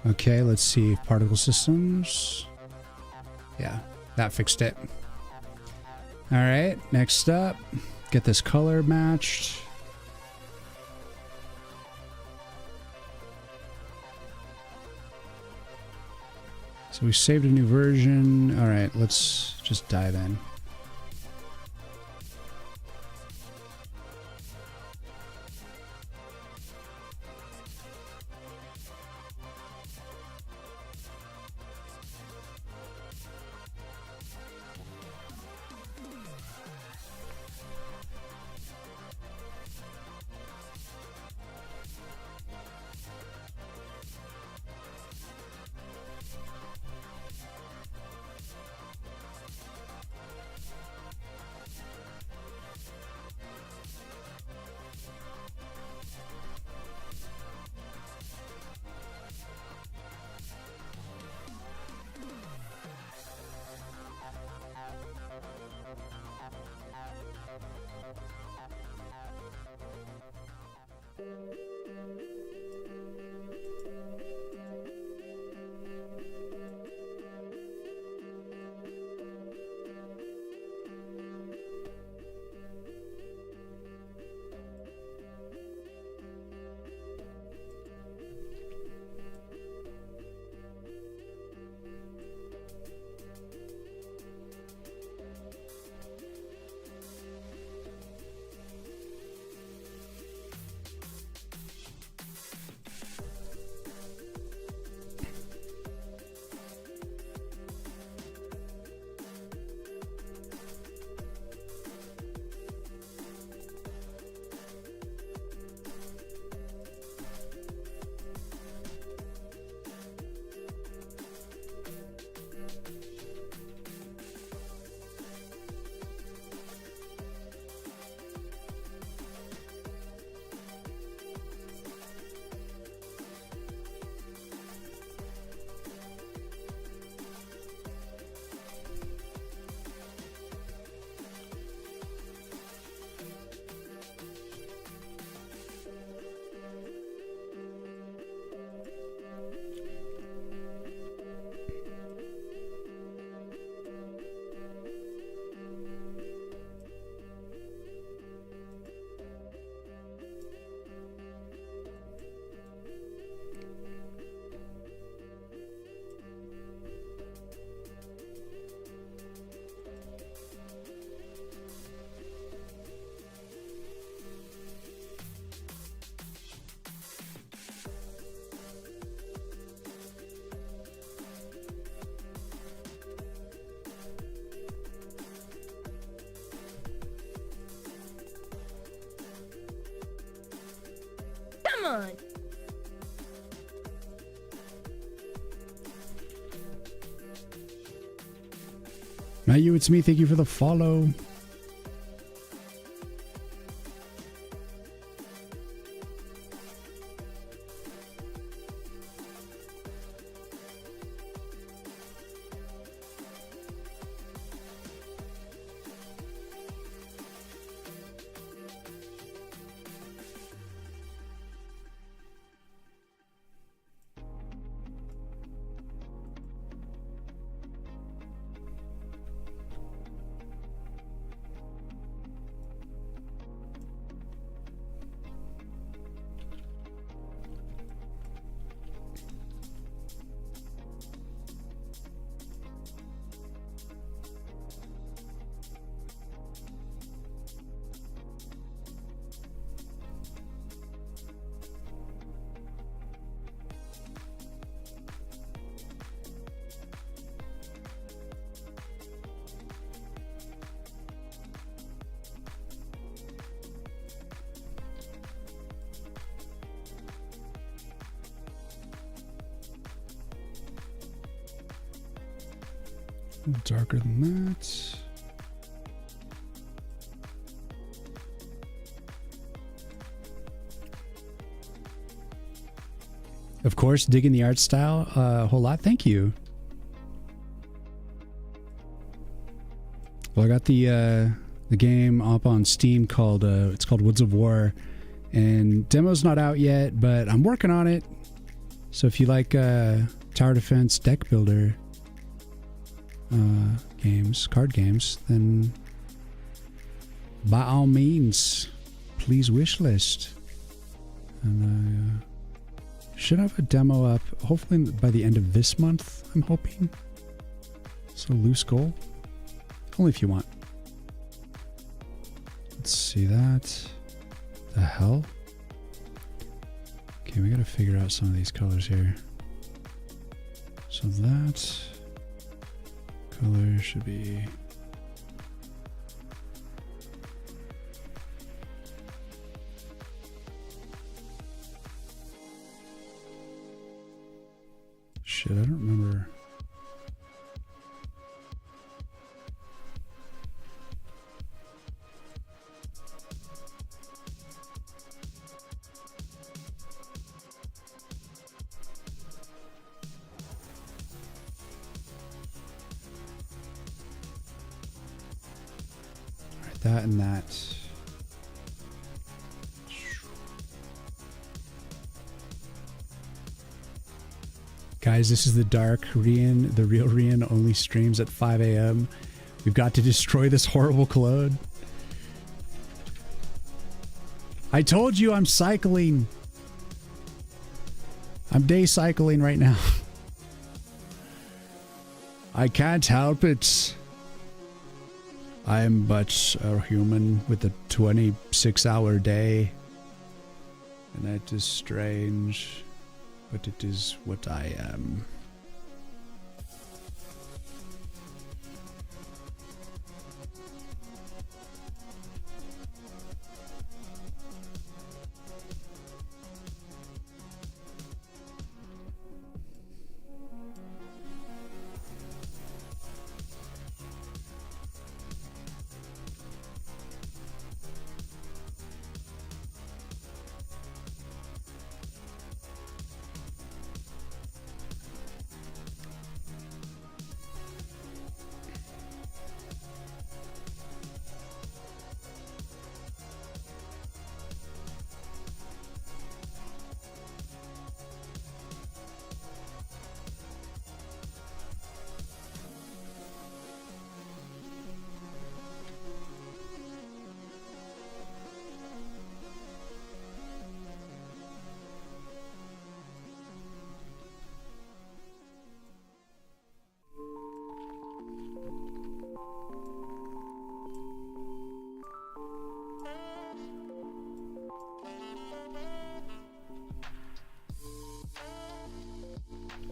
Okay, let's see. Particle systems. Yeah, that fixed it. All right, next up, get this color matched. So we saved a new version. All right, let's just dive in. Matt, you, it's me. Thank you for the follow. A little darker than that. Of course, digging the art style a whole lot. Thank you. Well, I got the game up on Steam called it's called Woods of War, and demo's not out yet, but I'm working on it. So if you like tower defense deck builder games, card games, then by all means, please wishlist. And should have a demo up hopefully by the end of this month, I'm hoping. So loose goal. Only if you want. Let's see that. The hell? Okay, we gotta figure out some of these colors here. So that color should be shit, I don't remember. That and that. Guys, this is the dark Rian. The real Rian only streams at 5 a.m. We've got to destroy this horrible clone. I told you I'm cycling. I'm day cycling right now. I can't help it. I am but a human with a 26-hour day, and that is strange, but it is what I am.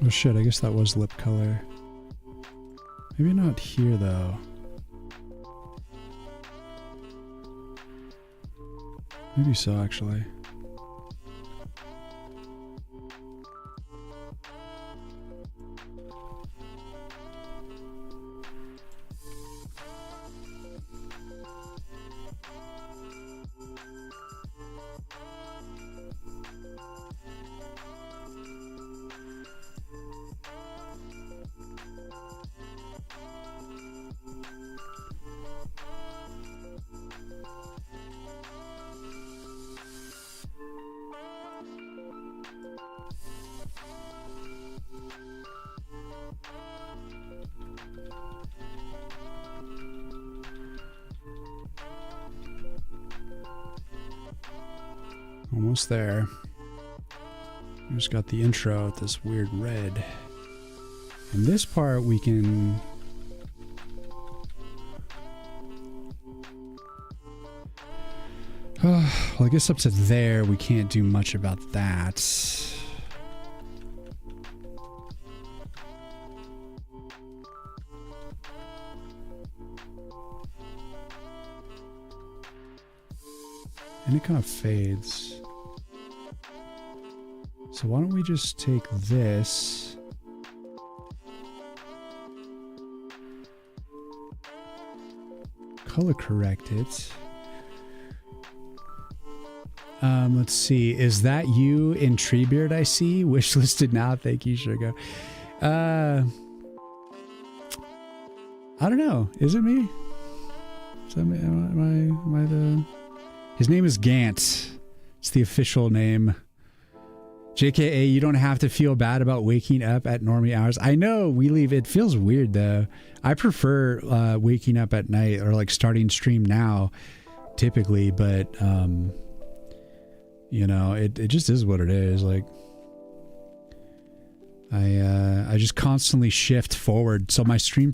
Oh shit, I guess that was lip color. Maybe not here though. Maybe so actually. Almost there. We just got the intro with this weird red. And this part we can... well, I guess up to there we can't do much about that. And it kind of fades. So why don't we just take this, color correct it. Let's see. Is that you in Treebeard I see? Wishlisted now. Thank you, Sugar. I don't know. Is it me? Is that me? Am I the... His name is Gant. It's the official name. JKA, you don't have to feel bad about waking up at normie hours. I know we leave. It feels weird though. I prefer waking up at night or like starting stream now typically, but you know, it just is what it is. Like I just constantly shift forward. So my stream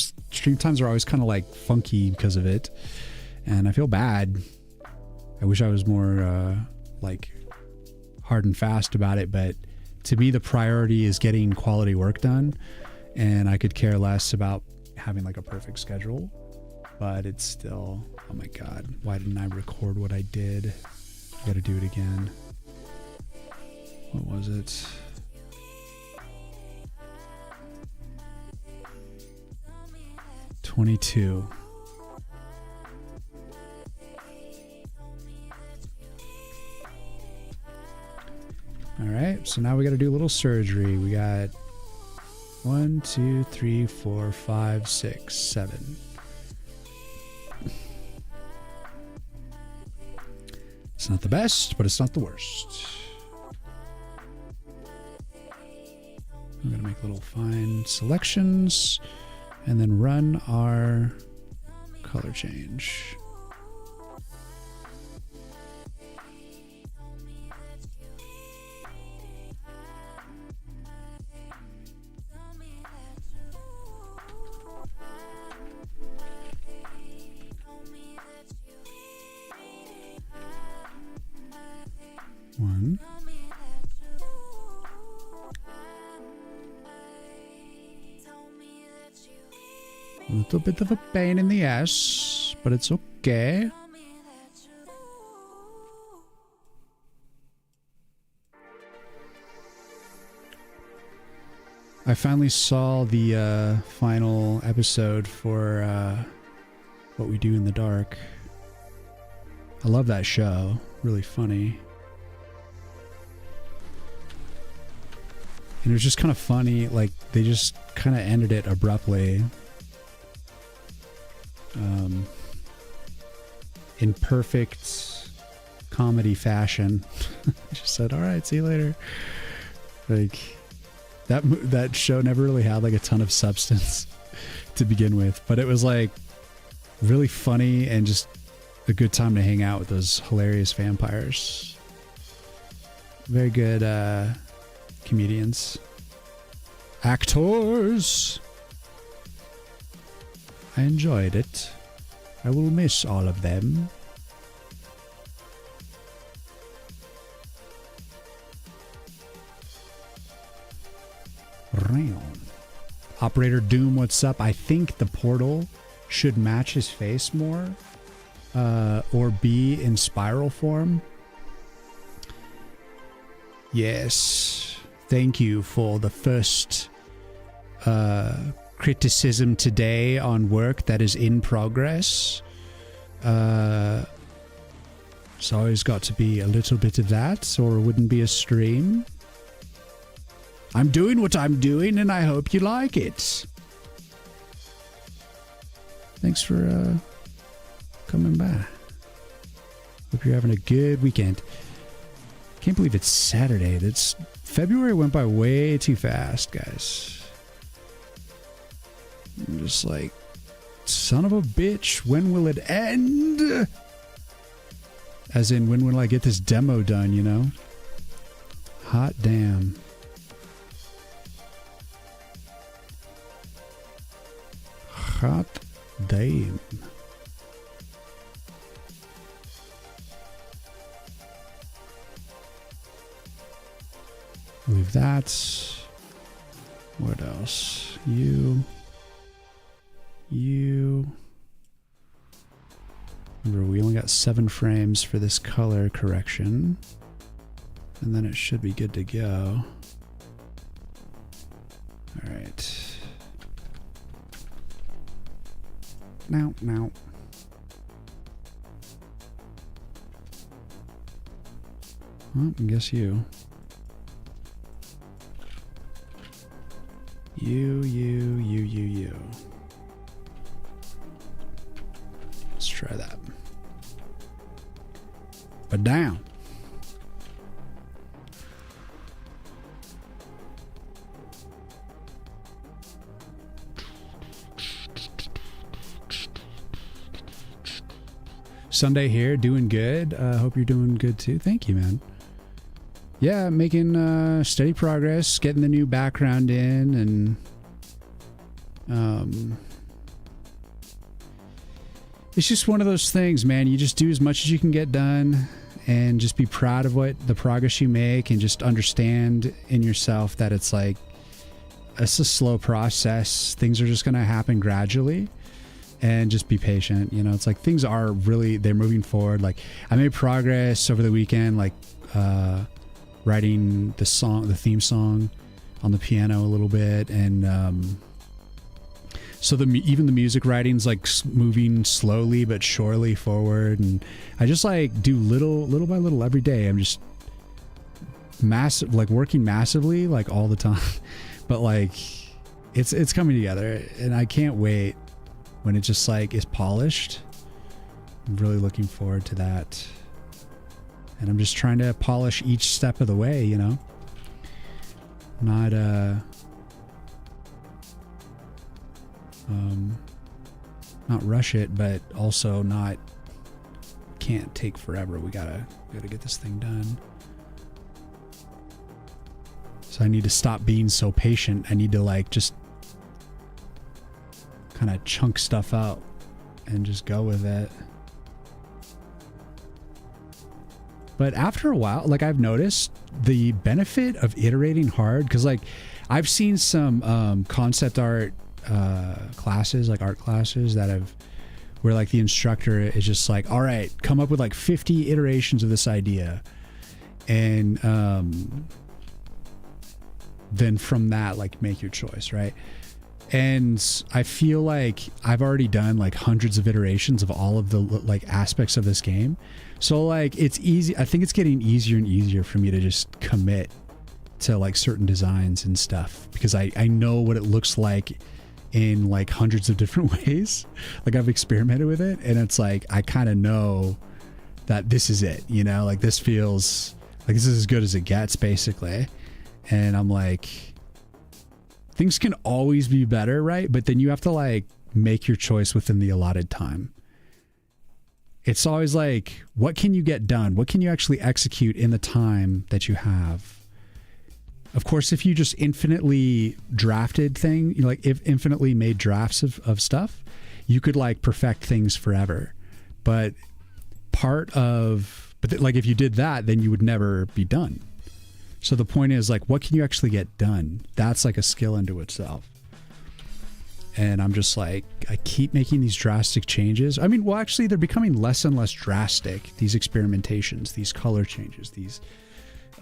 times are always kind of like funky because of it. And I feel bad. I wish I was more like hard and fast about it, but to me the priority is getting quality work done, and I could care less about having like a perfect schedule. But it's still, oh my god, why didn't I record what I did? I gotta do it again. What was it? $22. All right, so now we got to do a little surgery. We got 1, 2, 3, 4, 5, 6, 7. It's not the best, but it's not the worst. I'm going to make little fine selections and then run our color change. One. A little bit of a pain in the ass, but it's okay. I finally saw the final episode for What We Do in the Dark. I love that show. Really funny. And it was just kind of funny, like they just kind of ended it abruptly. In perfect comedy fashion. Just said, all right, see you later. Like that show never really had like a ton of substance to begin with, but it was like really funny and just a good time to hang out with those hilarious vampires. Very good comedians. Actors. I enjoyed it. I will miss all of them. Operator Doom, what's up? I think the portal should match his face more, or be in spiral form. Yes. Thank you for the first criticism today on work that is in progress. It's always got to be a little bit of that, or it wouldn't be a stream. I'm doing what I'm doing, and I hope you like it. Thanks for coming by. Hope you're having a good weekend. Can't believe it's Saturday. February went by way too fast, guys. I'm just like, son of a bitch, when will it end? As in, when will I get this demo done, you know? Hot damn. Hot damn. Leave that. What else? You. Remember, we only got 7 frames for this color correction. And then it should be good to go. All right. Now. Well, I guess you. You. Let's try that. But down. Sunday here, doing good. Hope you're doing good too. Thank you, man. Yeah, making steady progress, getting the new background in, and it's just one of those things, man. You just do as much as you can get done and just be proud of what the progress you make, and just understand in yourself that it's like, it's a slow process. Things are just going to happen gradually, and just be patient. You know, it's like things are really, they're moving forward. Like I made progress over the weekend, like writing the theme song on the piano a little bit. And so even the music writing's like moving slowly but surely forward. And I just like do little by little every day. I'm just working massively like all the time, but like it's coming together, and I can't wait when it just like is polished. I'm really looking forward to that. And I'm just trying to polish each step of the way, you know? Not rush it, but also can't take forever. We gotta get this thing done. So I need to stop being so patient. I need to like just kind of chunk stuff out and just go with it. But after a while, like I've noticed the benefit of iterating hard, because like I've seen some concept art classes, like art classes where like the instructor is just like, all right, come up with like 50 iterations of this idea, and then from that, like make your choice, right? And I feel like I've already done like hundreds of iterations of all of the like aspects of this game. So like it's easy. I think it's getting easier and easier for me to just commit to like certain designs and stuff, because I know what it looks like in like hundreds of different ways. Like I've experimented with it, and it's like I kind of know that this is it, you know, like this feels like this is as good as it gets basically. And I'm like, things can always be better, right? But then you have to like make your choice within the allotted time. It's always like, what can you get done? What can you actually execute in the time that you have? Of course, if you just infinitely drafted like if infinitely made drafts of stuff, you could like perfect things forever. But like if you did that, then you would never be done. So the point is like, what can you actually get done? That's like a skill into itself. And I'm just like, I keep making these drastic changes. I mean, well, actually they're becoming less and less drastic. These experimentations, these color changes, these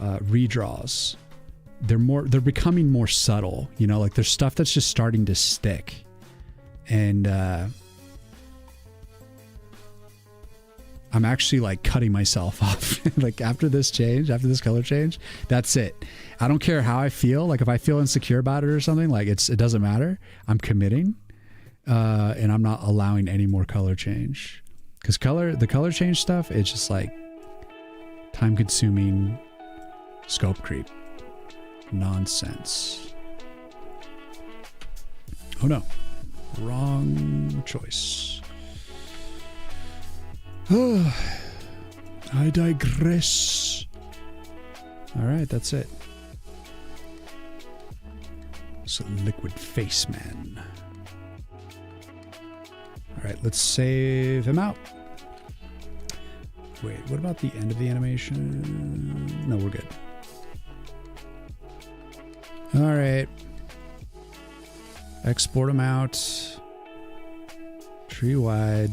redraws, they're becoming more subtle, you know, like there's stuff that's just starting to stick. And I'm actually like cutting myself off. Like after this color change, that's it. I don't care how I feel. Like if I feel insecure about it or something, like it doesn't matter. I'm committing, and I'm not allowing any more color change, because the color change stuff, it's just like time consuming scope creep nonsense. Oh no. Wrong choice. I digress. All right, that's it. So liquid face man. All right, let's save him out. Wait, what about the end of the animation? No, we're good. All right. Export him out. Tree wide.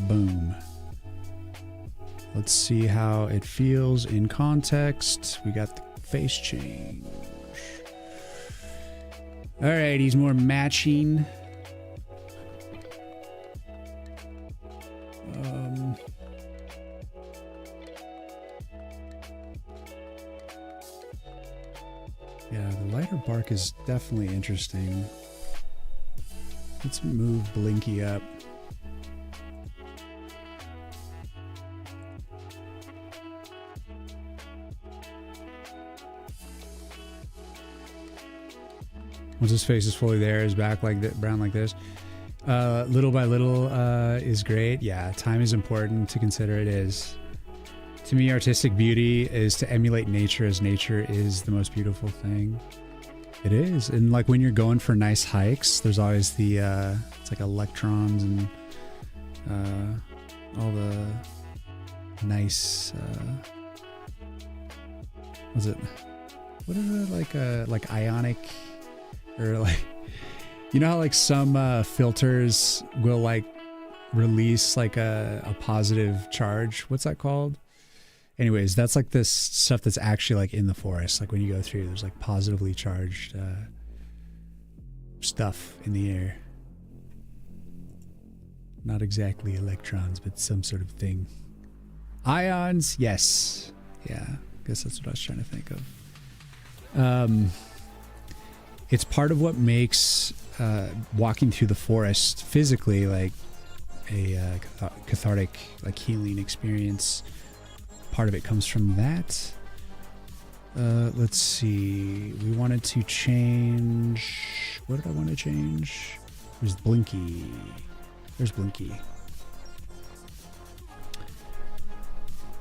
Boom. Let's see how it feels in context. We got the face change. All right, he's more matching. Yeah, the lighter bark is definitely interesting. Let's move Blinky up. Once his face is fully there, his back like that, brown like this. Little by little is great. Yeah, time is important to consider. It is. To me, artistic beauty is to emulate nature, as nature is the most beautiful thing. It is. And like when you're going for nice hikes, there's always the, it's like electrons and all the nice, what is it, like ionic, or like, you know how like some filters will like release like a positive charge? What's that called? Anyways, that's like this stuff that's actually like in the forest. Like when you go through, there's like positively charged stuff in the air. Not exactly electrons, but some sort of thing. Ions, yes. Yeah, I guess that's what I was trying to think of. It's part of what makes walking through the forest physically like a cathartic, like healing experience. Part of it comes from that. Let's see. We wanted to change. What did I want to change? There's Blinky. There's Blinky.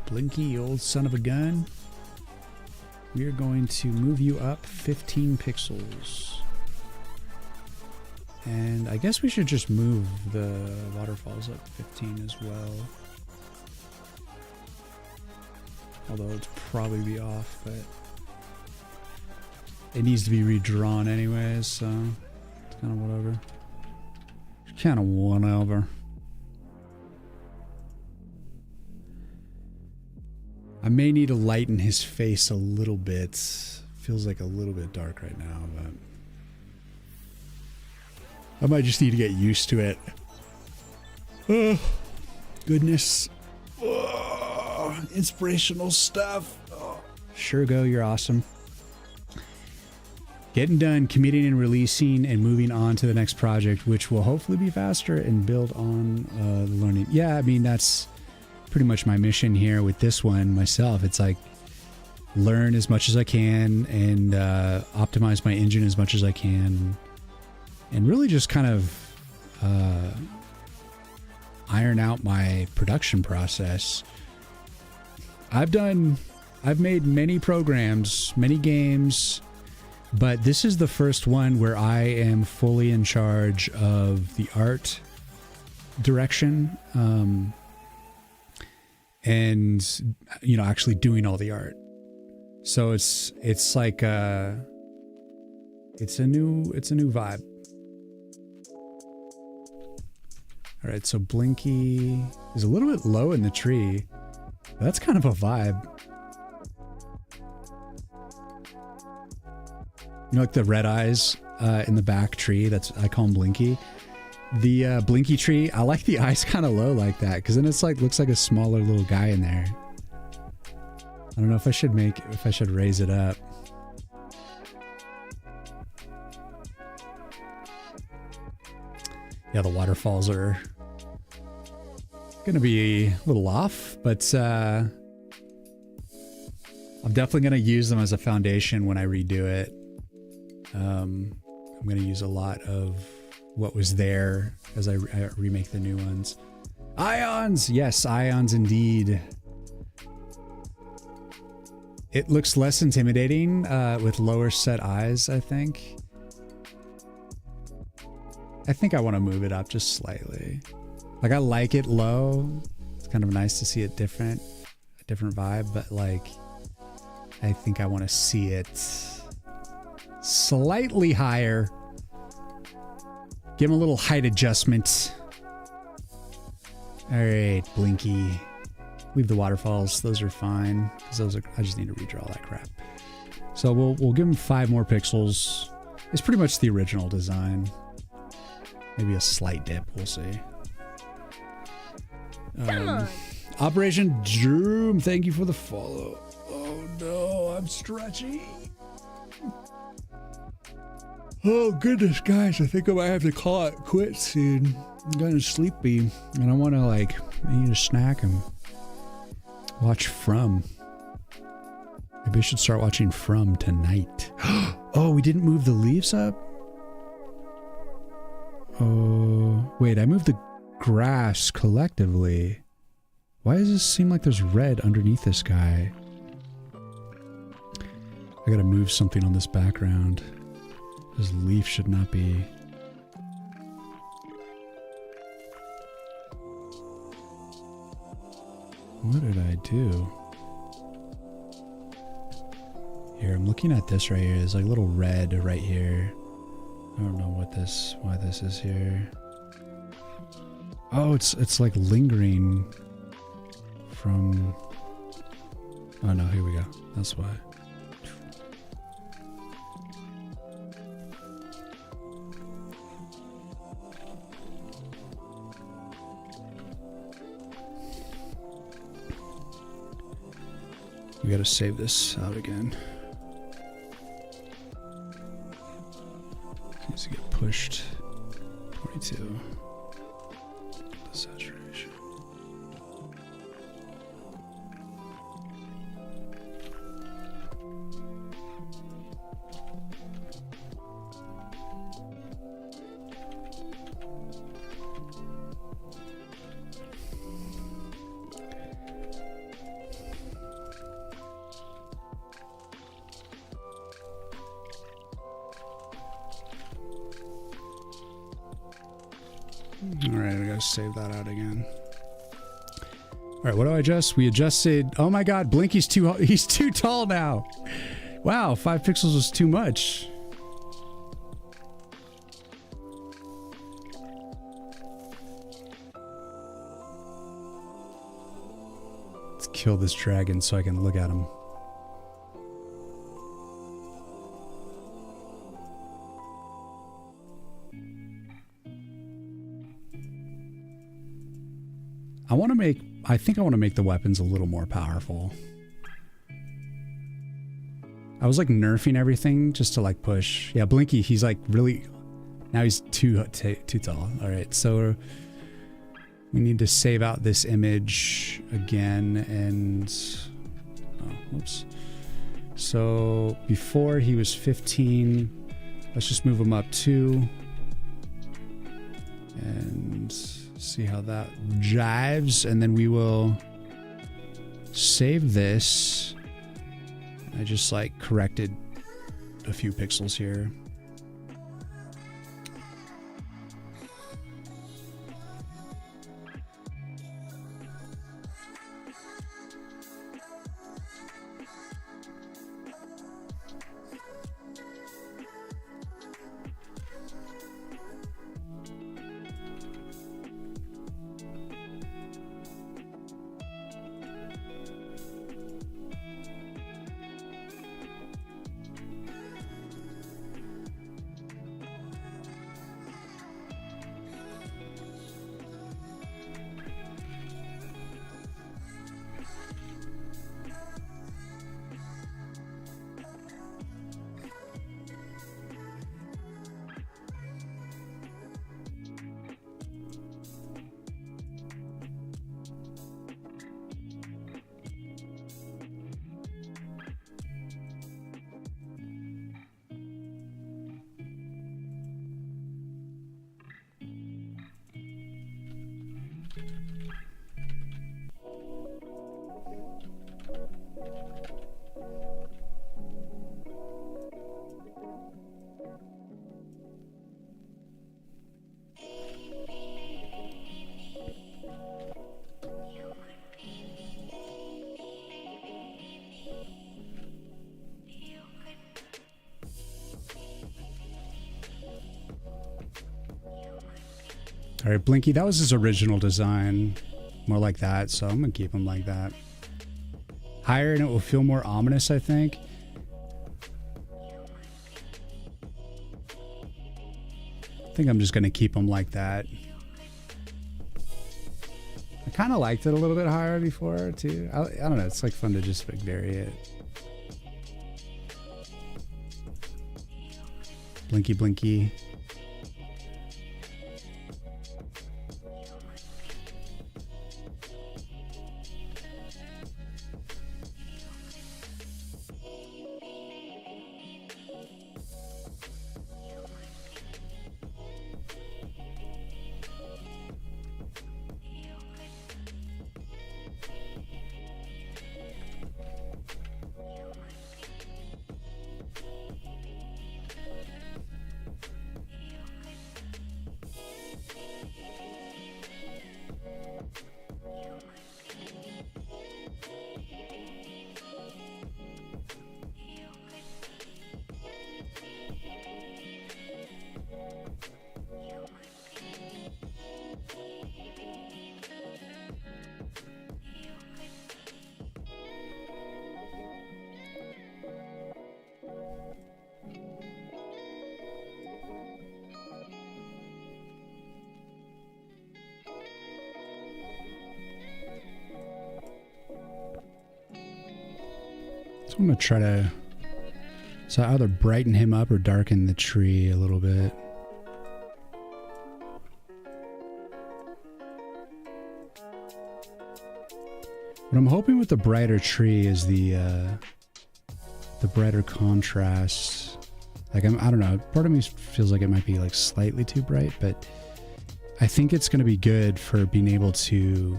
Blinky, you old son of a gun. We are going to move you up 15 pixels. And I guess we should just move the waterfalls up 15 as well. Although it's probably be off, but it needs to be redrawn anyways, so it's kind of whatever. Kind of whatever. I may need to lighten his face a little bit. Feels like a little bit dark right now, but I might just need to get used to it. Oh, goodness. Oh, inspirational stuff. Oh. Sure go, you're awesome. Getting done, committing and releasing and moving on to the next project, which will hopefully be faster and build on the learning. Yeah, I mean, that's pretty much my mission here with this one myself. It's like learn as much as I can and optimize my engine as much as I can and really just kind of iron out my production process. I've made many programs, many games, but this is the first one where I am fully in charge of the art direction, and you know, actually doing all the art. So it's like it's a new vibe. All right, so Blinky is a little bit low in the tree. That's kind of a vibe. You know, like the red eyes in the back tree. I call him Blinky. The Blinky tree, I like the eyes kind of low like that, because then it's like looks like a smaller little guy in there. I don't know if I should raise it up. Yeah, the waterfalls are gonna be a little off, but I'm definitely gonna use them as a foundation when I redo it. I'm gonna use a lot of what was there as I remake the new ones. Ions! Yes, ions indeed. It looks less intimidating with lower set eyes, I think. I think I want to move it up just slightly. Like, I like it low. It's kind of nice to see it different, a different vibe, but like, I think I want to see it slightly higher. Give him a little height adjustment. All right, Blinky. Leave the waterfalls. Those are fine. 'Cause those are, I just need to redraw that crap. So we'll give him 5 more pixels. It's pretty much the original design. Maybe a slight dip. We'll see. Come on. Operation Droom, thank you for the follow. Oh no, I'm stretchy. Oh goodness, guys, I think I might have to call it quits soon. I'm kind of sleepy, and I want to like eat a snack and watch From. Maybe I should start watching From tonight. Oh, we didn't move the leaves up? Oh, wait, I moved the grass collectively. Why does this seem like there's red underneath this guy? I gotta move something on this background. This leaf should not be... What did I do? Here, I'm looking at this right here. There's like a little red right here. I don't know why this is here. Oh, it's like lingering from... Oh no, here we go. That's why. We gotta save this out again. Needs to get pushed. 22. The saturation. Alright, I gotta save that out again. Alright, what do I adjust? We adjusted... Oh my god, Blinky's he's too tall now! Wow, 5 pixels was too much. Let's kill this dragon so I can look at him. I think I want to make the weapons a little more powerful. I was like nerfing everything just to like push. Yeah, Blinky, he's like really, now he's too tall. All right, so we need to save out this image again and, oh, whoops. So before he was 15, let's just move him up 2 and see how that jives, and then we will save this. I just like corrected a few pixels here. All right, Blinky, that was his original design. More like that, so I'm gonna keep him like that. Higher and it will feel more ominous, I think. I think I'm just gonna keep him like that. I kind of liked it a little bit higher before, too. I don't know, it's like fun to just like vary it. Blinky, blinky. So I'm going to try to either brighten him up or darken the tree a little bit. What I'm hoping with the brighter tree is the brighter contrast. Like I don't know, part of me feels like it might be like slightly too bright, but I think it's going to be good for being able to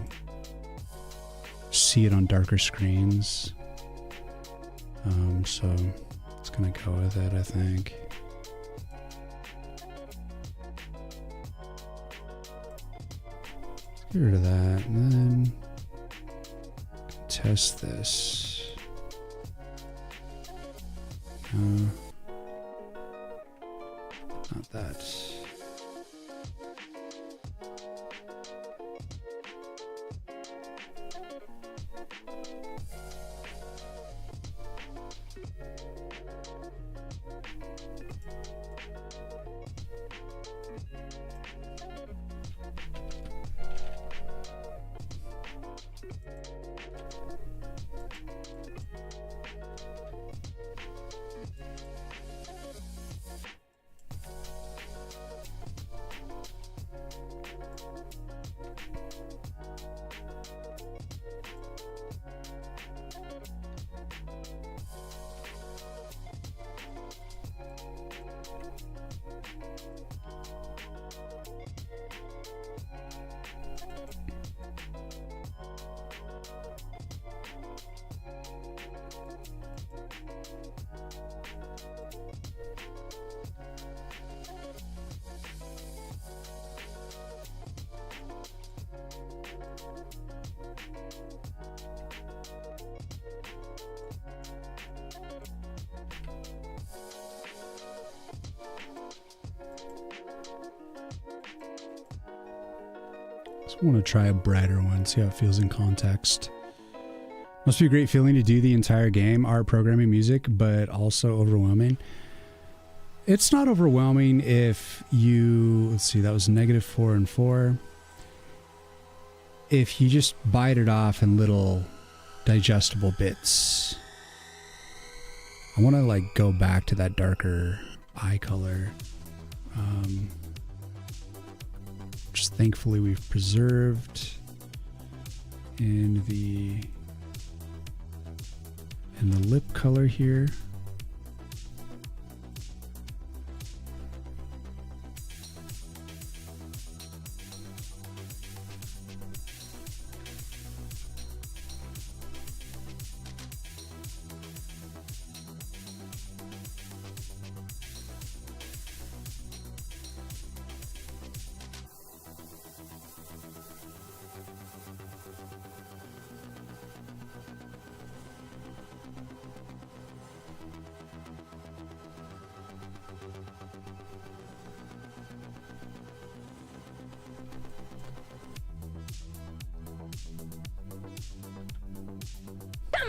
see it on darker screens. So it's gonna go with it, I think. Let's get rid of that, and then test this. Not that. I want to try a brighter one, see how it feels in context. Must be a great feeling to do the entire game, art, programming, music, but also overwhelming. It's not overwhelming if you, let's see, that was -4 and 4. If you just bite it off in little digestible bits. I want to like go back to that darker eye color. Just thankfully we've preserved in the lip color here.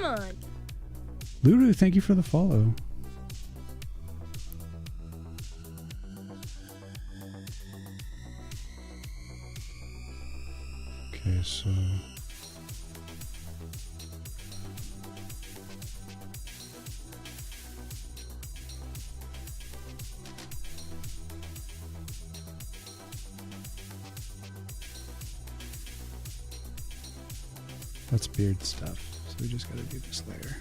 Come on. Lulu, thank you for the follow. Okay, so that's beard stuff. So we just gotta do this layer.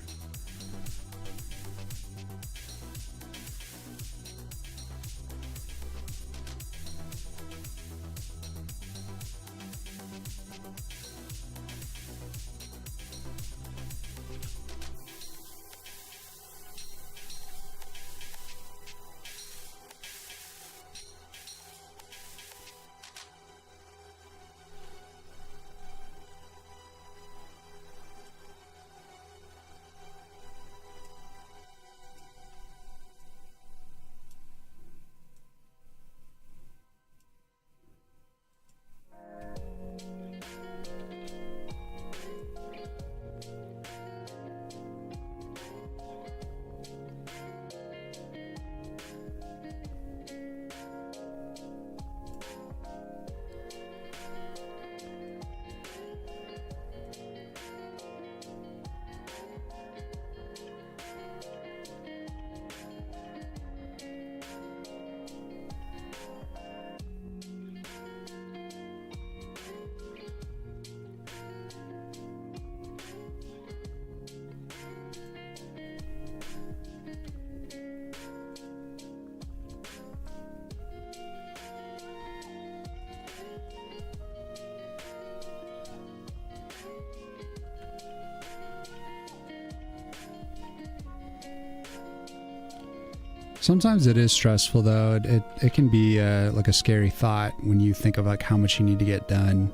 Sometimes it is stressful though. It can be like a scary thought when you think of like how much you need to get done.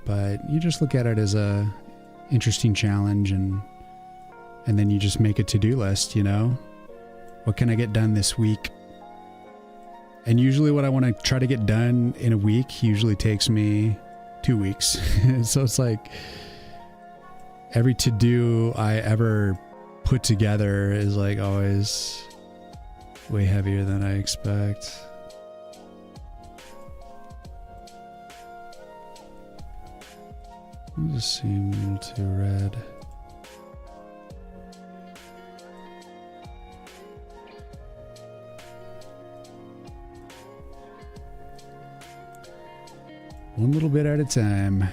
But you just look at it as a interesting challenge and then you just make a to-do list, you know? What can I get done this week? And usually what I want to try to get done in a week usually takes me 2 weeks. So it's like every to-do I ever put together is like always way heavier than I expect. It just seemed a little too red. One little bit at a time.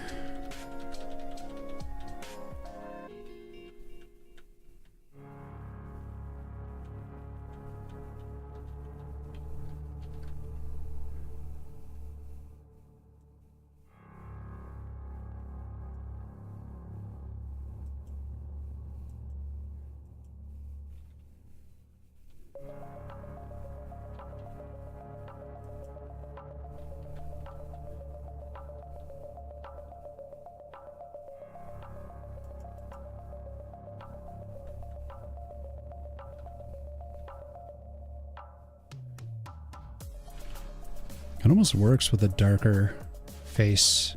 It almost works with a darker face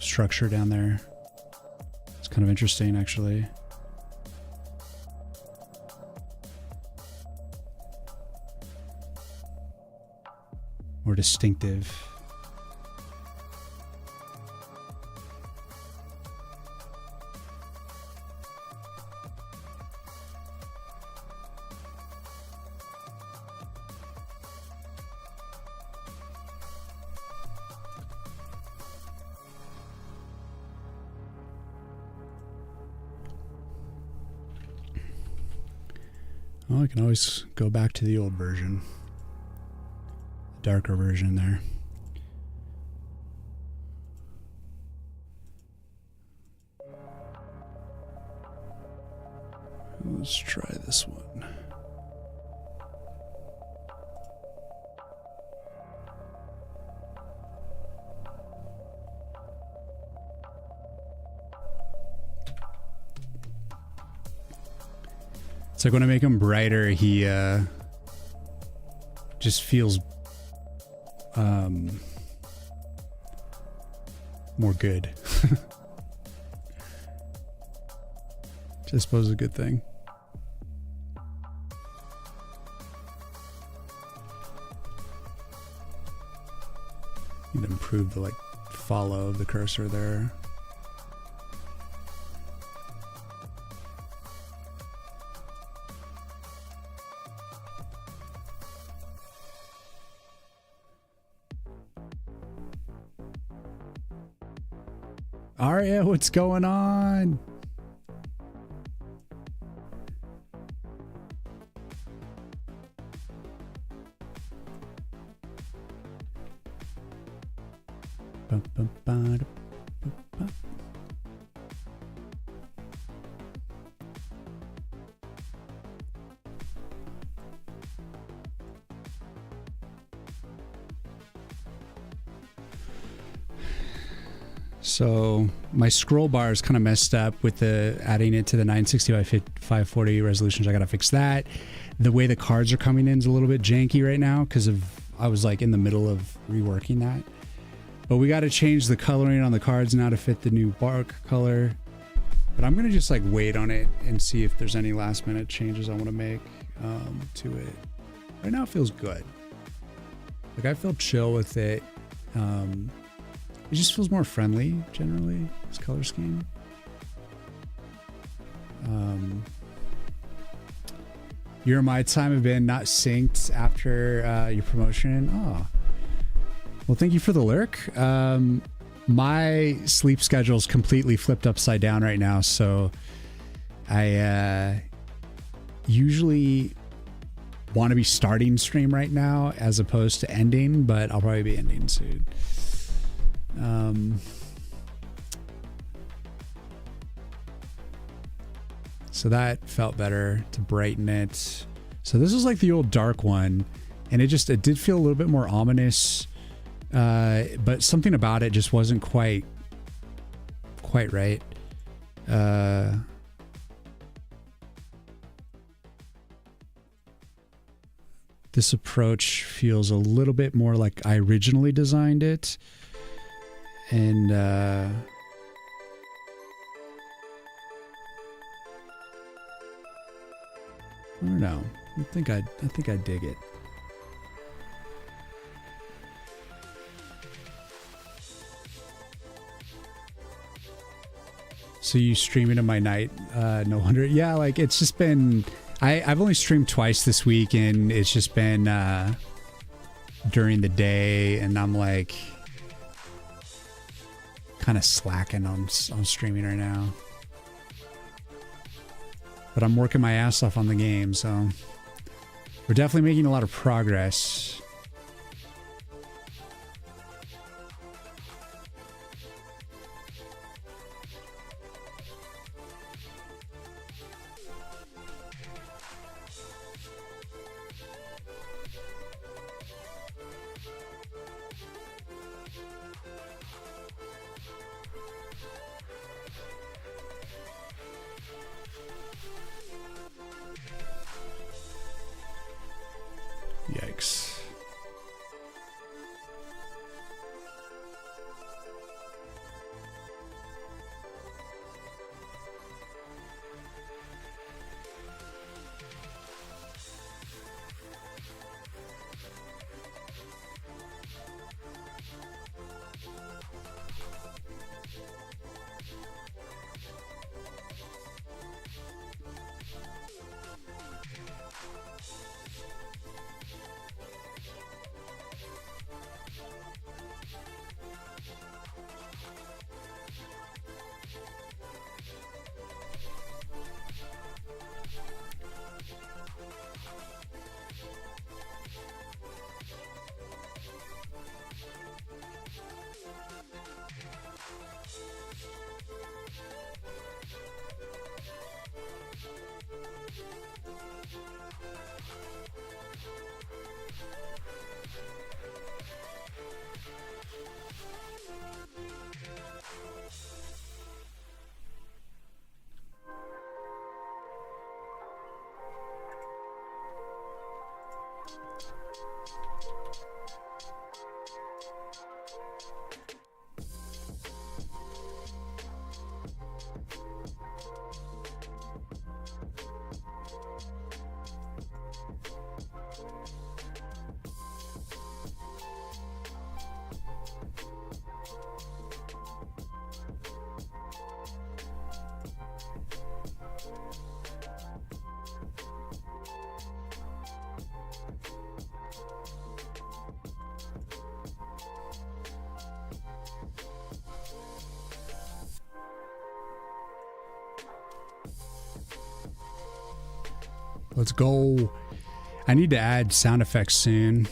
structure down there. It's kind of interesting, actually. More distinctive. Well, I can always go back to the old version. The darker version there. Let's try this one. It's like when I make him brighter, he just feels more good. I suppose is a good thing. Need to improve the follow of the cursor there. Aria, what's going on? So my scroll bar is kind of messed up with the adding it to the 960 by 540 resolutions. I gotta fix that. The way the cards are coming in is a little bit janky right now because I was in the middle of reworking that. But we got to change the coloring on the cards now to fit the new bark color. But I'm gonna just wait on it and see if there's any last minute changes I want to make to it. Right now it feels good. I feel chill with it. It just feels more friendly, generally, this color scheme. Your and my time have been not synced after your promotion. Oh. Well, thank you for the lurk. My sleep schedule is completely flipped upside down right now, so I usually want to be starting stream right now as opposed to ending, but I'll probably be ending soon. So that felt better to brighten it. So this is the old dark one, and it did feel a little bit more ominous, but something about it just wasn't quite right. This approach feels a little bit more like I originally designed it. And I don't know. I think I dig it. So you streaming in my night? No wonder. Yeah, it's just been. I've only streamed twice this week, and it's just been during the day, and I'm kind of slacking on streaming right now. But I'm working my ass off on the game, so we're definitely making a lot of progress. Yikes. Let's go. I need to add sound effects soon.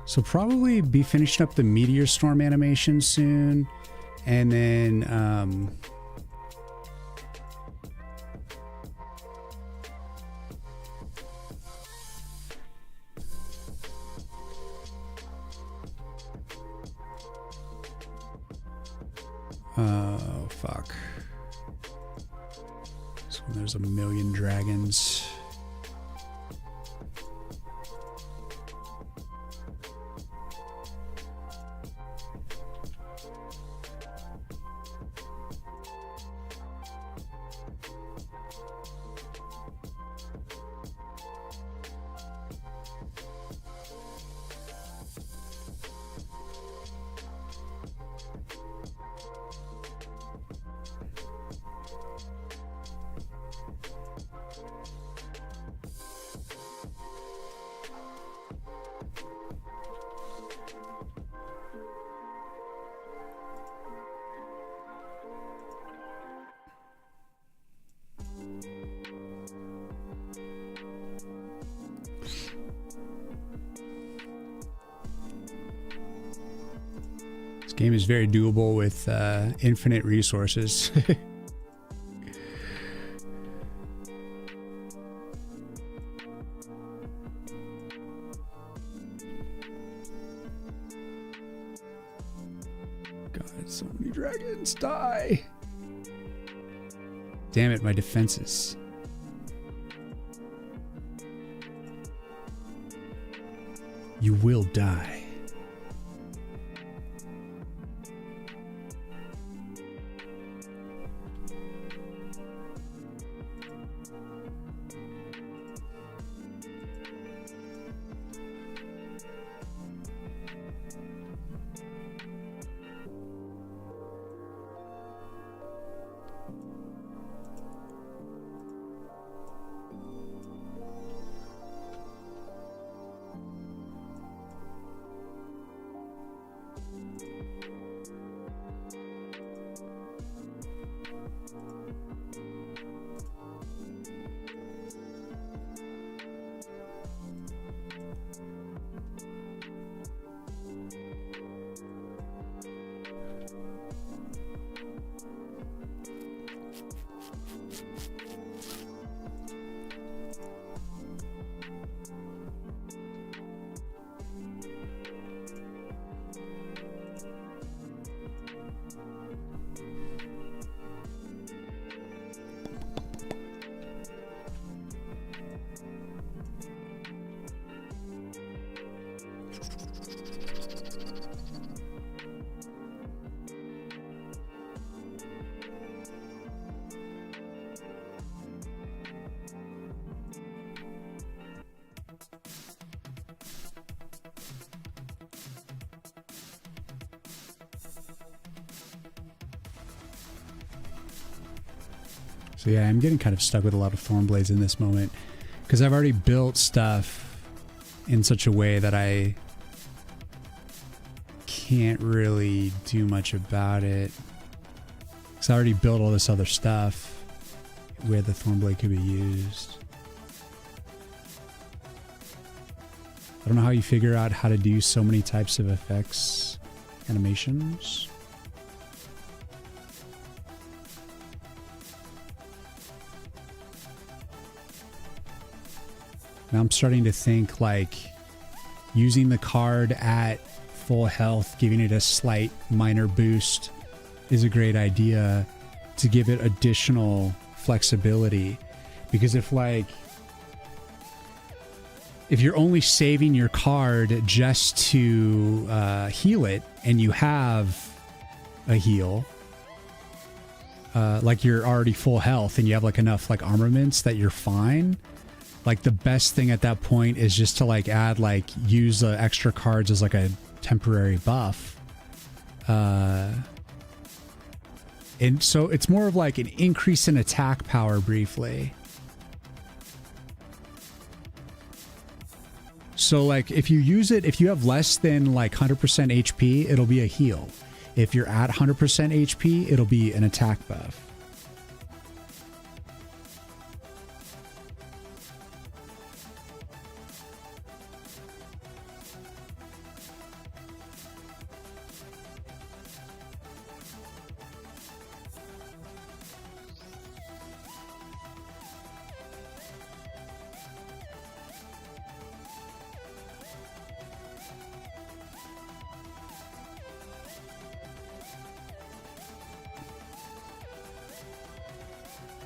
So probably be finishing up the meteor storm animation soon. And then oh fuck. So there's a million dragons. Game is very doable with infinite resources. God, so many dragons die. Damn it, my defenses. You will die. So yeah, I'm getting kind of stuck with a lot of Thornblades in this moment because I've already built stuff in such a way that I can't really do much about it. Because I already built all this other stuff where the Thornblade could be used. I don't know how you figure out how to do so many types of effects, animations. Now I'm starting to think like using the card at full health, giving it a slight minor boost is a great idea to give it additional flexibility. Because if you're only saving your card just to heal it and you have a heal, like you're already full health and you have like enough like armaments that you're fine. Like the best thing at that point is just to like add like use the extra cards as like a temporary buff. And so it's more of like an increase in attack power briefly. So like if you use it, if you have less than like 100% HP, it'll be a heal. If you're at 100% HP, it'll be an attack buff.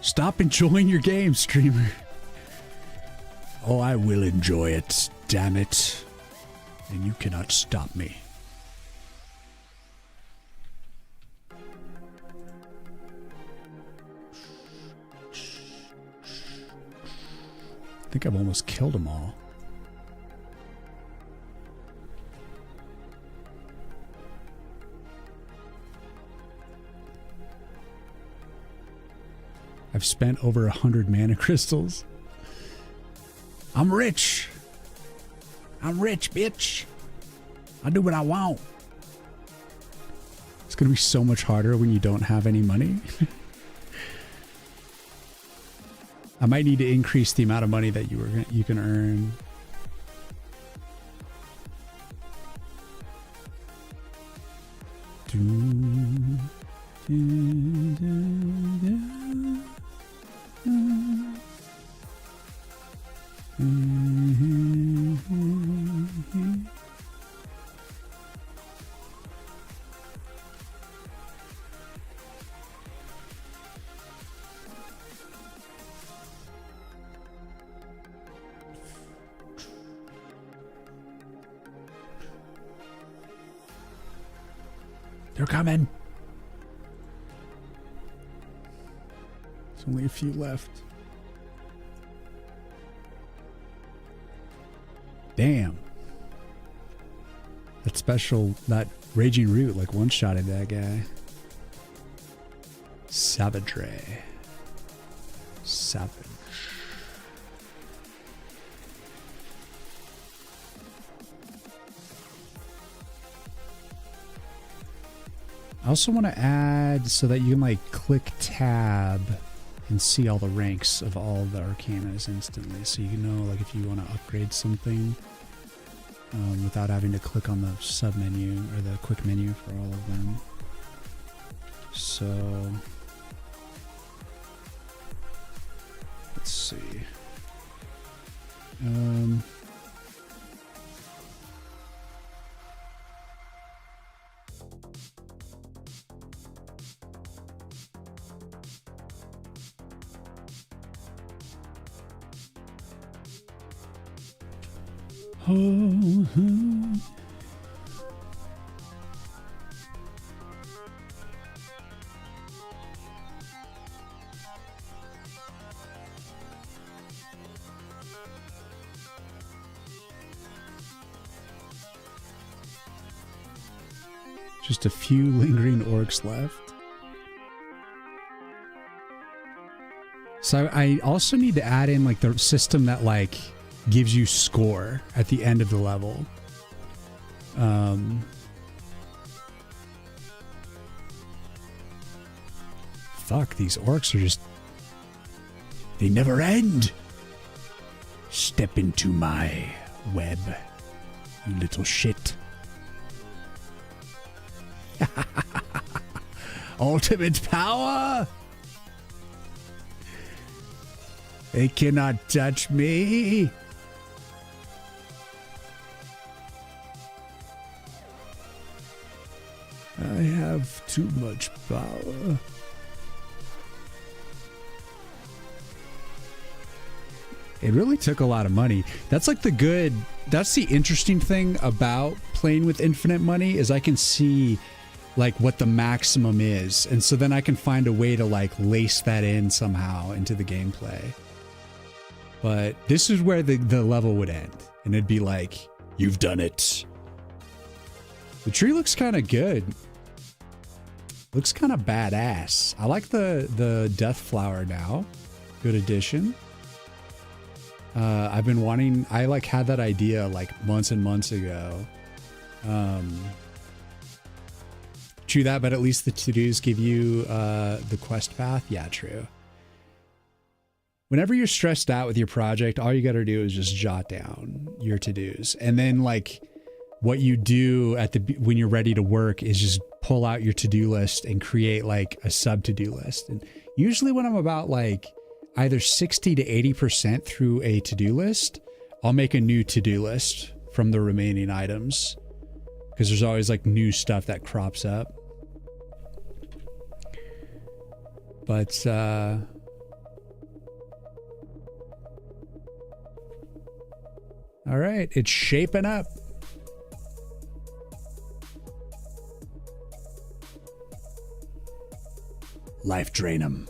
Stop enjoying your game, streamer. Oh, I will enjoy it, damn it. And you cannot stop me. I think I've almost killed them all. I've spent over 100 mana crystals. I'm rich. I'm rich, bitch. I do what I want. It's gonna be so much harder when you don't have any money. I might need to increase the amount of money that you can earn. They're coming. There's only a few left. Damn. That special, that Raging Root, like one-shotted that guy. Savagery. Savage. I also want to add so that you can like click tab and see all the ranks of all the arcanas instantly, so you know like if you want to upgrade something without having to click on the sub menu or the quick menu for all of them. So let's see. Just a few lingering orcs left. So I also need to add in like the system that like gives you score at the end of the level. Fuck, these orcs are just... they never end! Step into my web, you little shit. Ultimate power! They cannot touch me! I have too much power. It really took a lot of money. That's like the good... that's the interesting thing about playing with infinite money is I can see like what the maximum is. And so then I can find a way to like lace that in somehow into the gameplay. But this is where the level would end. And it'd be like, you've done it. The tree looks kind of good. Looks kind of badass. I like the death flower now. Good addition. I've been wanting, I like had that idea like months and months ago. True that, but at least the to-dos give you the quest path. Yeah, true. Whenever you're stressed out with your project, all you got to do is just jot down your to-dos. And then like what you do at the when you're ready to work is just pull out your to-do list and create like a sub to-do list. And usually when I'm about like either 60 to 80% through a to-do list, I'll make a new to-do list from the remaining items because there's always like new stuff that crops up. But all right, it's shaping up. Life drain 'em.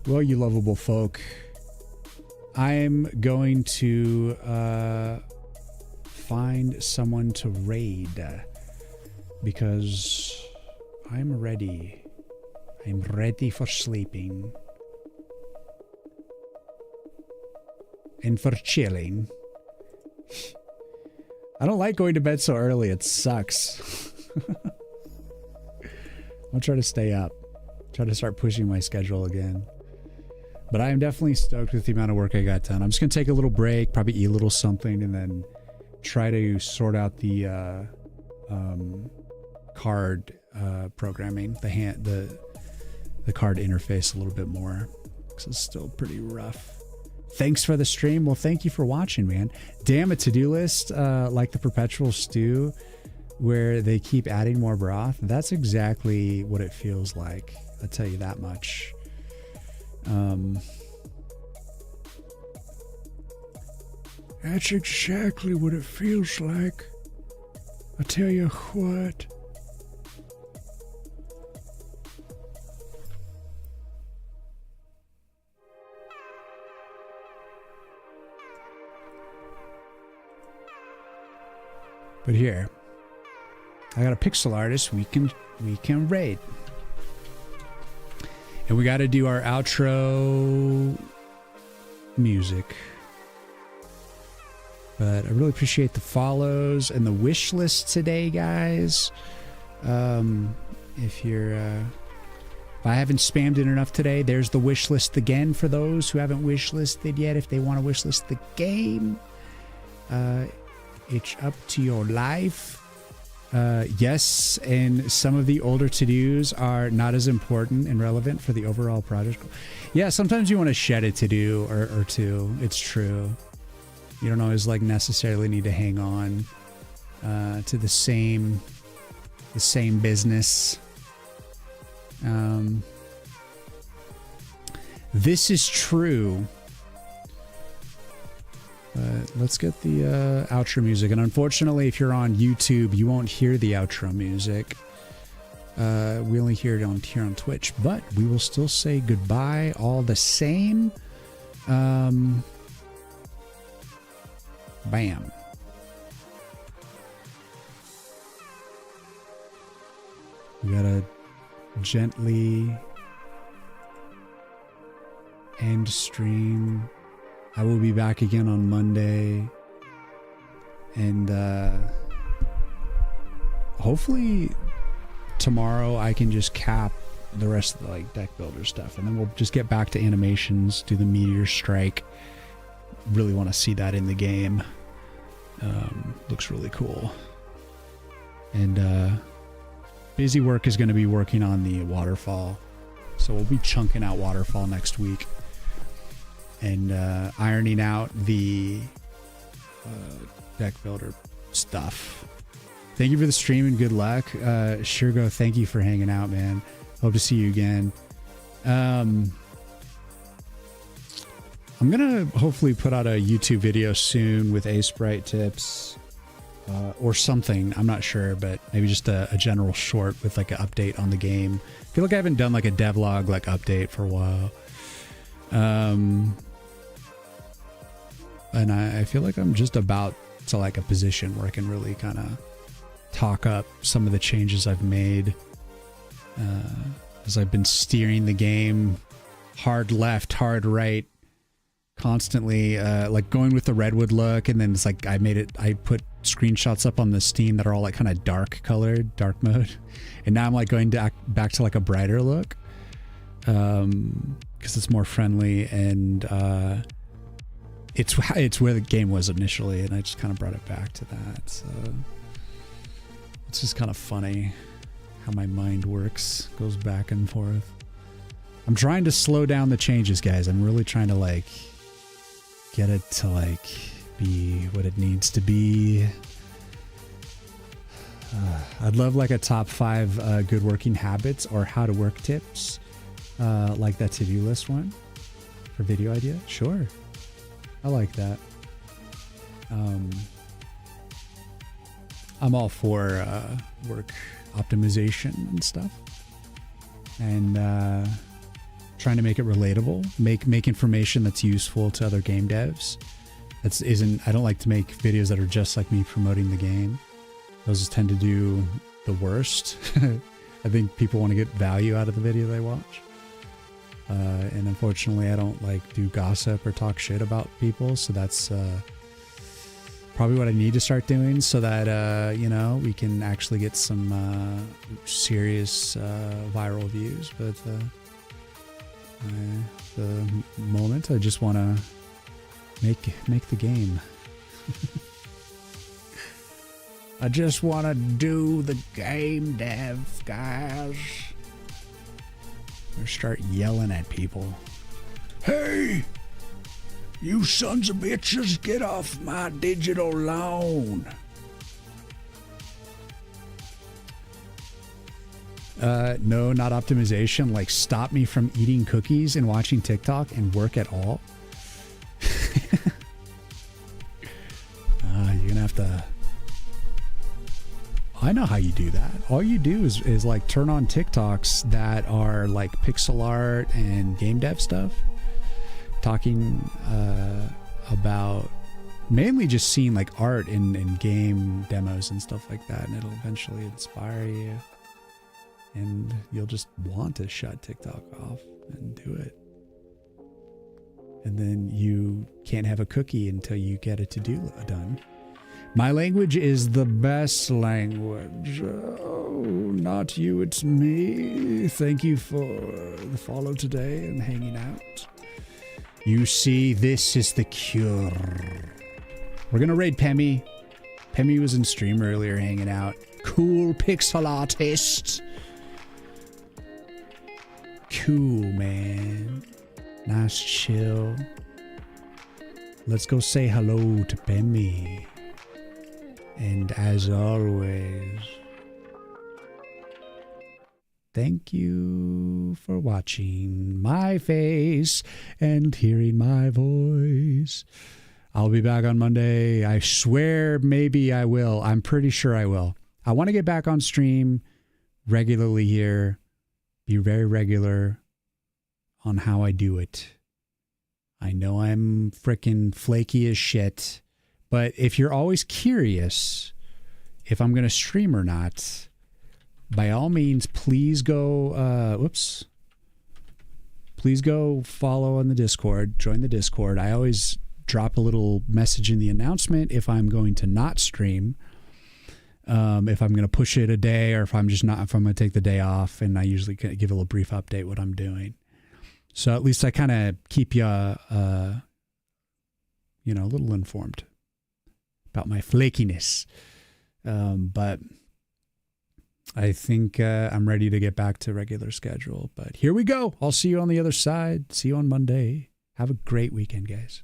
Well, you lovable folk, I'm going to find someone to raid because I'm ready. I'm ready for sleeping and for chilling. I don't like going to bed so early. It sucks. I'll try to stay up. Try to start pushing my schedule again. But I am definitely stoked with the amount of work I got done. I'm just going to take a little break, probably eat a little something, and then try to sort out the card programming, the card interface a little bit more, because it's still pretty rough. Thanks for the stream. Well, thank you for watching, man. Damn, a to-do list like the Perpetual Stew, where they keep adding more broth. That's exactly what it feels like. I'll tell you that much. That's exactly what it feels like. I tell you what. But here, I got a pixel artist we can raid. And we got to do our outro music. But I really appreciate the follows and the wish list today, guys. If I haven't spammed it enough today, there's the wish list again for those who haven't wish listed yet. If they want to wish list the game, it's up to your life. Yes, and some of the older to-dos are not as important and relevant for the overall project. Yeah, sometimes you want to shed a to-do or two. It's true. You don't always like necessarily need to hang on to the same business. This is true. Let's get the outro music. And unfortunately, if you're on YouTube, you won't hear the outro music. We only hear it here on Twitch, but we will still say goodbye all the same. Bam. We gotta gently end stream. I will be back again on Monday, and hopefully tomorrow I can just cap the rest of the like deck builder stuff, and then we'll just get back to animations, do the meteor strike. Really want to see that in the game. Looks really cool. And busy work is going to be working on the waterfall, so we'll be chunking out waterfall next week and ironing out the deck builder stuff. Thank you for the stream and good luck. Shirgo, thank you for hanging out, man. Hope to see you again. I'm gonna hopefully put out a YouTube video soon with Sprite tips or something. I'm not sure, but maybe just a general short with like an update on the game. I feel like I haven't done like a devlog like update for a while. and I feel like I'm just about to like a position where I can really kind of talk up some of the changes I've made as I've been steering the game hard left, hard right, constantly, like going with the redwood look, and then it's like I put screenshots up on the Steam that are all like kind of dark colored, dark mode, and now I'm like going back to like a brighter look, because it's more friendly, and it's where the game was initially, and I just kind of brought it back to that. So it's just kind of funny how my mind works, goes back and forth. I'm trying to slow down the changes, guys. I'm really trying to like get it to like be what it needs to be. I'd love like a top 5 good working habits or how to work tips, like that to-do list one for video idea. Sure, I like that. I'm all for work optimization and stuff, and trying to make it relatable, make information that's useful to other game devs. I don't like to make videos that are just like me promoting the game. Those tend to do the worst. I think people want to get value out of the video they watch. And unfortunately, I don't like do gossip or talk shit about people. So that's probably what I need to start doing, so that, you know, we can actually get some serious viral views. But the moment, I just want to make the game. I just want to do the game dev, guys. Or start yelling at people. Hey, you sons of bitches, get off my digital lawn. No, not optimization. Like, stop me from eating cookies and watching TikTok and work at all. You're gonna have to... I know how you do that. All you do is like turn on TikToks that are like pixel art and game dev stuff, talking about mainly just seeing like art in game demos and stuff like that, and it'll eventually inspire you, and you'll just want to shut TikTok off and do it. And then you can't have a cookie until you get it to do done. My language is the best language. Oh, not you, it's me. Thank you for the follow today and hanging out. You see, this is the cure. We're gonna raid Pemmy. Pemmy was in stream earlier hanging out. Cool pixel artist. Cool, man. Nice chill. Let's go say hello to Pemmy. And as always, thank you for watching my face and hearing my voice. I'll be back on Monday. I swear maybe I will. I'm pretty sure I will. I want to get back on stream regularly here. Be very regular on how I do it. I know I'm freaking flaky as shit. But if you're always curious if I'm going to stream or not, by all means, please go, please go follow on the Discord, join the Discord. I always drop a little message in the announcement if I'm going to not stream, if I'm going to push it a day, or if I'm going to take the day off, and I usually give a little brief update what I'm doing. So at least I kind of keep you, a little informed about my flakiness. But I think I'm ready to get back to regular schedule. But here we go. I'll see you on the other side. See you on Monday. Have a great weekend, guys.